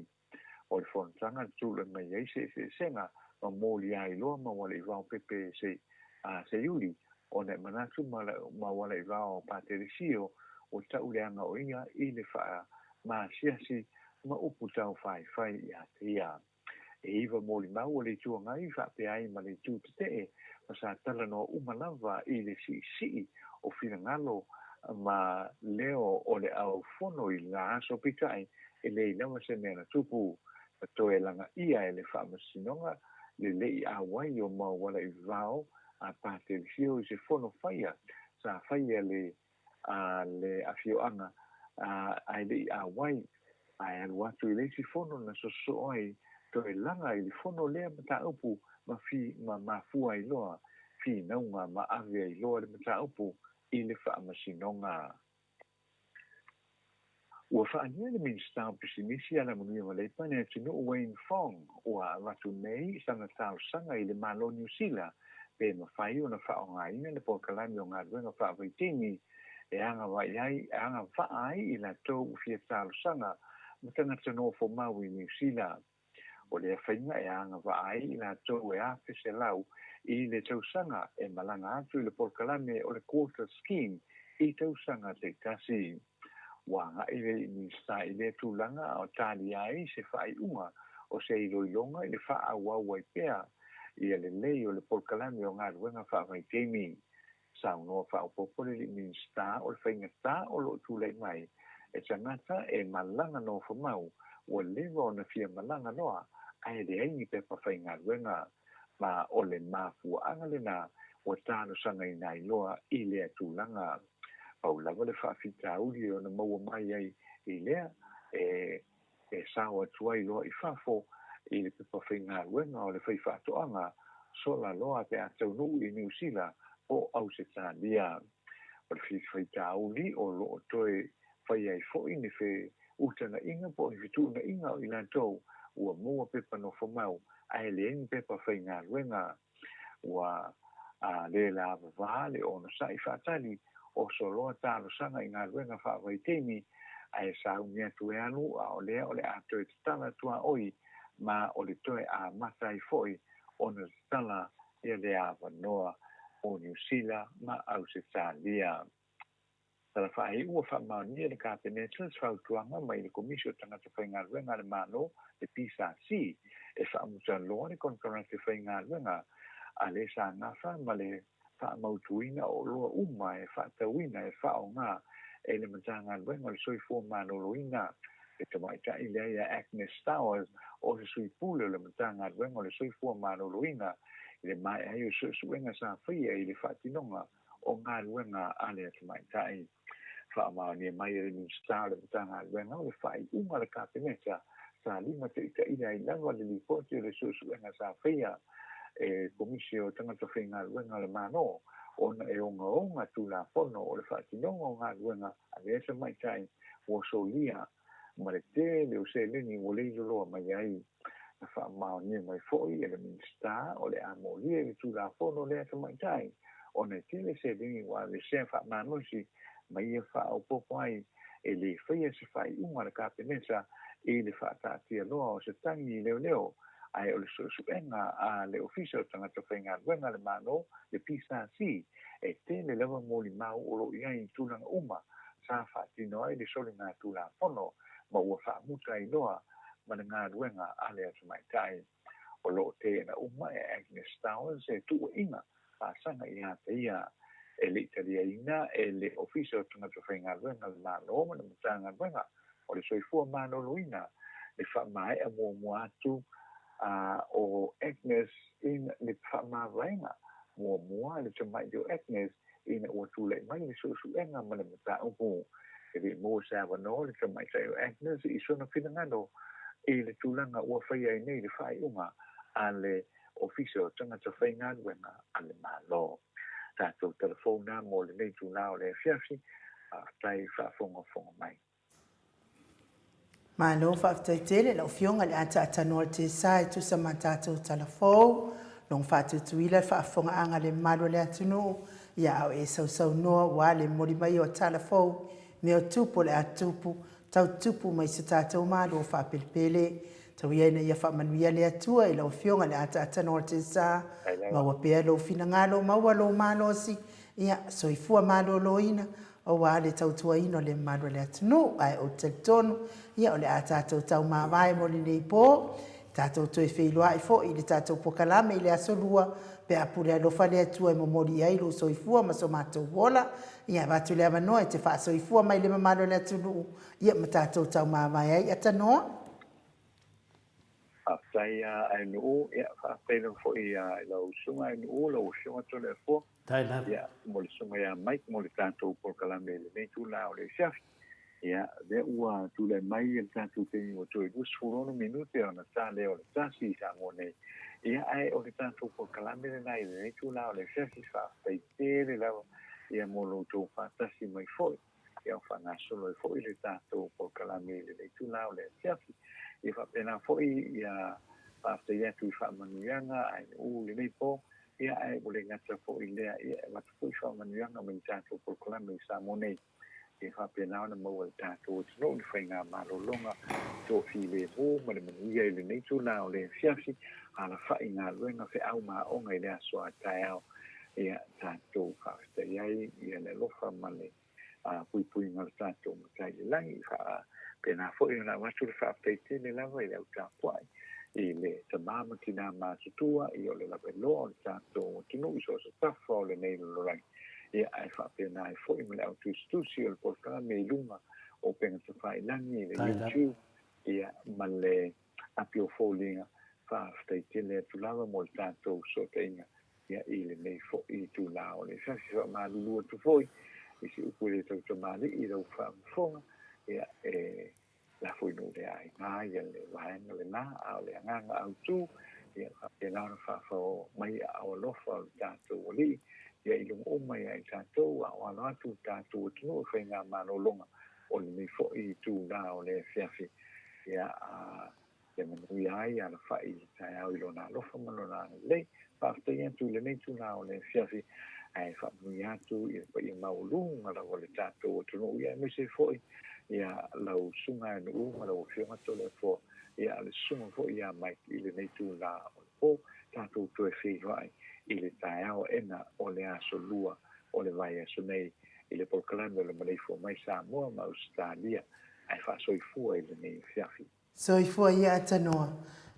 O le whontanga tūla mai ei se senga ma mōli ai loa ma wale i wao pepe se yuli o ne manatu ma wale i wao pāterisio o tau leanga o inga i le wha ma siasi ma upu tau whai ia te ia. E iwa mōli mau o le tua ngai wha pe ai ma le tū te ma sa tala no umalawa i le si o whina ngalo ma leo o le au fono i la aso pitai e le ilawa se mea na tupu toe langa ia e le whaamasinonga le lei awai o mau wala i vao a pāterisio i se fono whaia sa whaia le awhioanga ai lei awai ai alu atu i le si fono na soso ai toe langa i le fono lea mata upu ma fua i loa fi naunga ma avea i loa le mata upu i le whaamasinonga. Ua whaania le minsta o pisimisi ala manuia ma leipa ne tino Wayne Fong ua ratu nei sanga tau sanga i le malo New Zealand pe mawhai o na whaonga ina le pokalami o ngā ruenga whaavaitini e anga whaai i la tau ufia tau sanga ma tangata no fo mau i New Zealand. O le whainga e anga whaai i la tau e awhi se lau i le tau sanga e malanga atu i le pokalami o le quarter scheme i tau sanga te tasi. Wanga i le minsta i le tūlanga o tāli ai se whai unga o se iloilonga i le wha awawai pēa i le lei o le polkalami o ngā ruenga whaamai teimi. Sau noa wha o popole li minsta o le whaingata o lo tūlei mai e tangata e malanga no whamau o lewa o na fia malanga noa ai le aingi pepa whainga ruenga ma o le mafua angalena o tāno sanga i nai loa i le tūlanga. Pau lava le whaafita uri o na maua mai ai i lea e sawa tuai loa i whafo i le pepa whainga ruenga o le whai whaatoanga sola loa te atau nuu i New Zealand o au se tālia. O le whaita uri o loo toe whai ai fo ini whe utana inga po i fitu na inga o i lantou ua mua pepa no whamau ai le engi pepa whainga ruenga ua le la vavale o na sai whaatali o soloa tālo sanga i ngā ruenga whaavaitemi ai sa umia tue anu a o lea o le a toe tala tua oi ma o le toe a matai foi o na tala ia le a wanoa o New Zealand ma au se tālia. Tala whaai ua whamaunia le kāpenetras whautuanga mai le komisio tangata whainga ruenga le mano le PSC e whaamuta loa le konkarate whainga ruenga a le sa ngafa ma le whaamautuina o loa uma e whaatauina e whaonga e le matanga ruenga le soifua manoloina e tamaita i lea Agnes Stowers o le soipule le matanga ruenga le soifua manoloina i le mai ai o suenga sa whaia i le whaatinonga o ngā ruenga a le tamaita i whaamaunia mai e le minsta le matanga ruenga o le whai unga le kāpeneta sa lima te ita ina i langa le lipoti le suenga sa whaia e komisio tangata whainga ruenga le mano o na e onga tu la fono o le whaatinonga o ngā ruenga a le esa mai tai o solia ma le te le o se leni o le iloloa mai ai na whaamao nia mai foi e le minsta o le amolia le tu la fono le esa mai tai o na te le se leni wa le se whaamanosi mai e whaopopo ai e le whaia se whai unga le kāpenesa e le whaatatia loa o se tangi leo ai o le suenga a le official tangata whainga ruenga le mano le PSC e tēne lewa mōli mau o lo ia i tūlanga uma sa whaatino ai le soli ngā tūla pono ma ua whaamuta i loa ma le ngā ruenga a le atamaitai o lo tēna uma e Agnes Stowers e tua inga whaasanga i hata ia e le italia ina e le official tangata whainga ruenga le mano ma le matanga ruenga o le soifua mano loina le whaamae a mua atu o Agnes in le whaamāwainga mua le tamai o Agnes in ua tūlei mai le suenga ma le mata upu e le mō sa wano le tamai o Agnes i sona whingano e le tūlanga ua whaia i nei le whai unga a le official tangata whainga ruenga a le malo tātou telefona mo le nei tūnao le fiafi tai whaafonga mai. Malo whaaftaitele lau fionga le ata atanua te sai tu sa matatou talafou. Nong whaatutuila whaafonga anga le malo le atunu ia au e sau noa wa le mori mai o telefou me o tupu le atupu tau tupu mai se tātou mālo o whapelpele tau iena ia whamanuia le atua i lau fionga le ata atana o te sā maua pēa lo fina ngalo maua lo mālo si ia soifua mālo lo ina o wa le tau tua ino le mālo le atunu ai o te tonu ia o le ata tau mawai mo le nei pō tātou toi wheiloa i fo i le tātou pokalame i le asolua pe apure alofa le atua i momori ai lo soifua ma so mātou wola ia watu le amanoa i te wha soifua mai le mamalo le atunu ia ma tātou tau mawai ai atanoa Saya ai no ia fa pena fo ia lo sunga no lo sunga to le fo ia mo le sunga ia mai mo le tanto por kalame le tu la o le chef ia de ua tu le mai il tanto te o to i bus furono minute ona sa le o sa si sa mo ne ia ai o le tanto por kalame le nai le tu la o le chef fa pe le la ia mo lo to fa ta si mai fo ia fa na solo fo il tanto por kalame le tu la o le chef e fa pena foi ia after ia tu fa manuanga ai le nei po ia ai o le ngata foi le ia ma tu fa manuanga me tanto por colame sa monei e fa pena na mo ta to no ni fenga ma lo longa to fi le o ma le ia le nei tu na o le fiafi ala fa ina luenga fe au ma o ngai le so atao ia tanto fa ia le lo fa male a pui ngal tanto ma kai langi fa pena foi na watu le whaapete le lawa i le uta kwai i le tamama tina mātutua i o le lawe loa o le tātou tunu i so tafa o le nei lorai i ai whaapena ai foi me le autu stusi o le portala me lunga o penga te whailangi le YouTube i ma le apio fōlinga whaapete le tulawa mo le tātou so te inga i le nei foi i tu la o le sasi wha maalulua tu foi i si upu le tau tamali i rau whaamfonga ia la foi no le ai mai le vaenga le na au le nganga au tu ia pe na fa fo mai au lo fa tanto oli ia i lung o mai ai tanto au ala tu tanto tu fe nga mano longa o le fo i tu na o le fiafi ia le manu ai ala fa i tai au lo na lo fa mano na le fa te ia tu le nei tu na o le fiafi ai fa mu ia tu i pa i maulu ala o le tanto tu ia me se foi ia lau sunga no ma lau fionga to le fo ia le sunga fo ia mai i le nei tu la o tātou to e fi vai i le taeao ena o le aso lua o le vai aso nei i le polkalame le malei fo mai sa mua ma Australia ai fa soifua i le nei fiafi soifua ia atanoa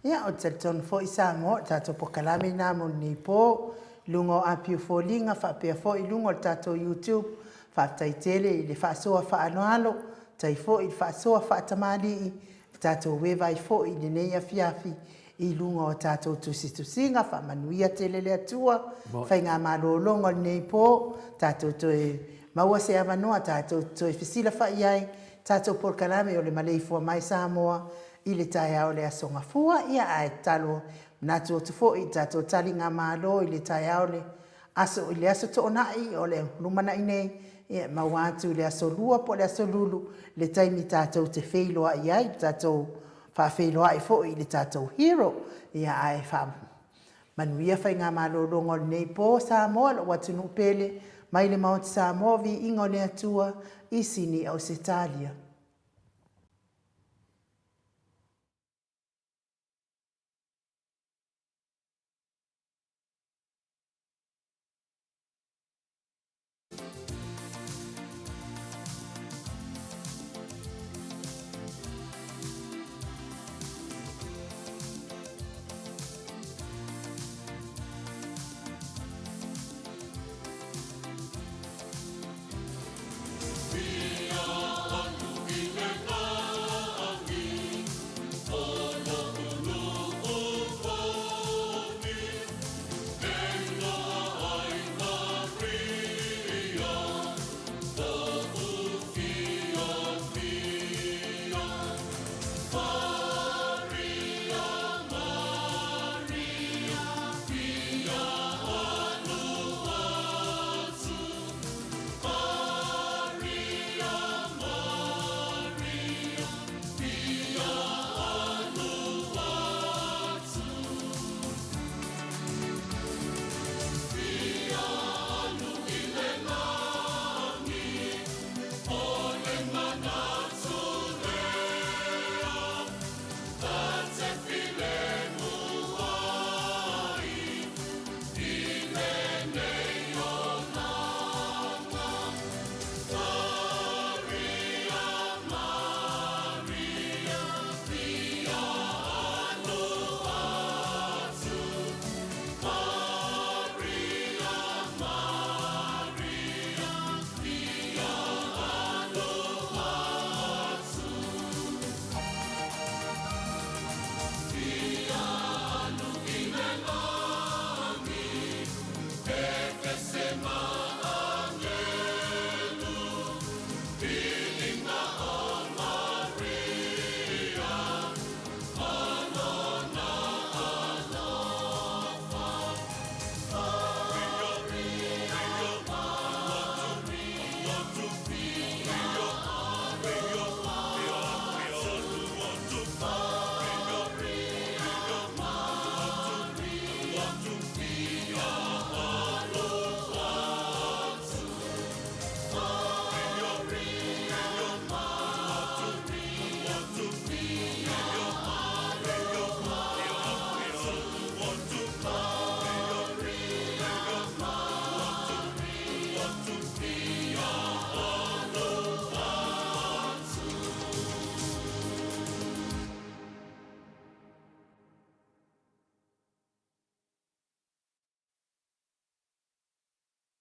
ia o te ton fo i sa mo tātou polkalame nā mo ni po lungo apiu fo linga fa pia fo i lungo tātou YouTube fa taitele i le fa soa fa anoalo tai fo i whaasoa whaatamari i tātou wewa i fo i nei a fiafi i lunga o tātou tusinga whamanuia te lele atua whai ngā marolonga nei pō tātou toi maua se amanoa tātou toi whisila whai ai tātou porkalame o le malei fua mai Samoa i le tai au le asonga fua ia ai talo natu o te fo i tātou tali ngā malo i le tai au le aso i le aso toonai o le lumana i nei ia mawatu le aso lua po le aso lulu le taimi tātou te wheiloa i ai tātou whawheiloa i fo i le tātou hero ia ai wha manuia whai ngā malolongo nei pō Samoa lo watu nupele mai le mauti Samoa vi ingo le atua i sini au Setalia.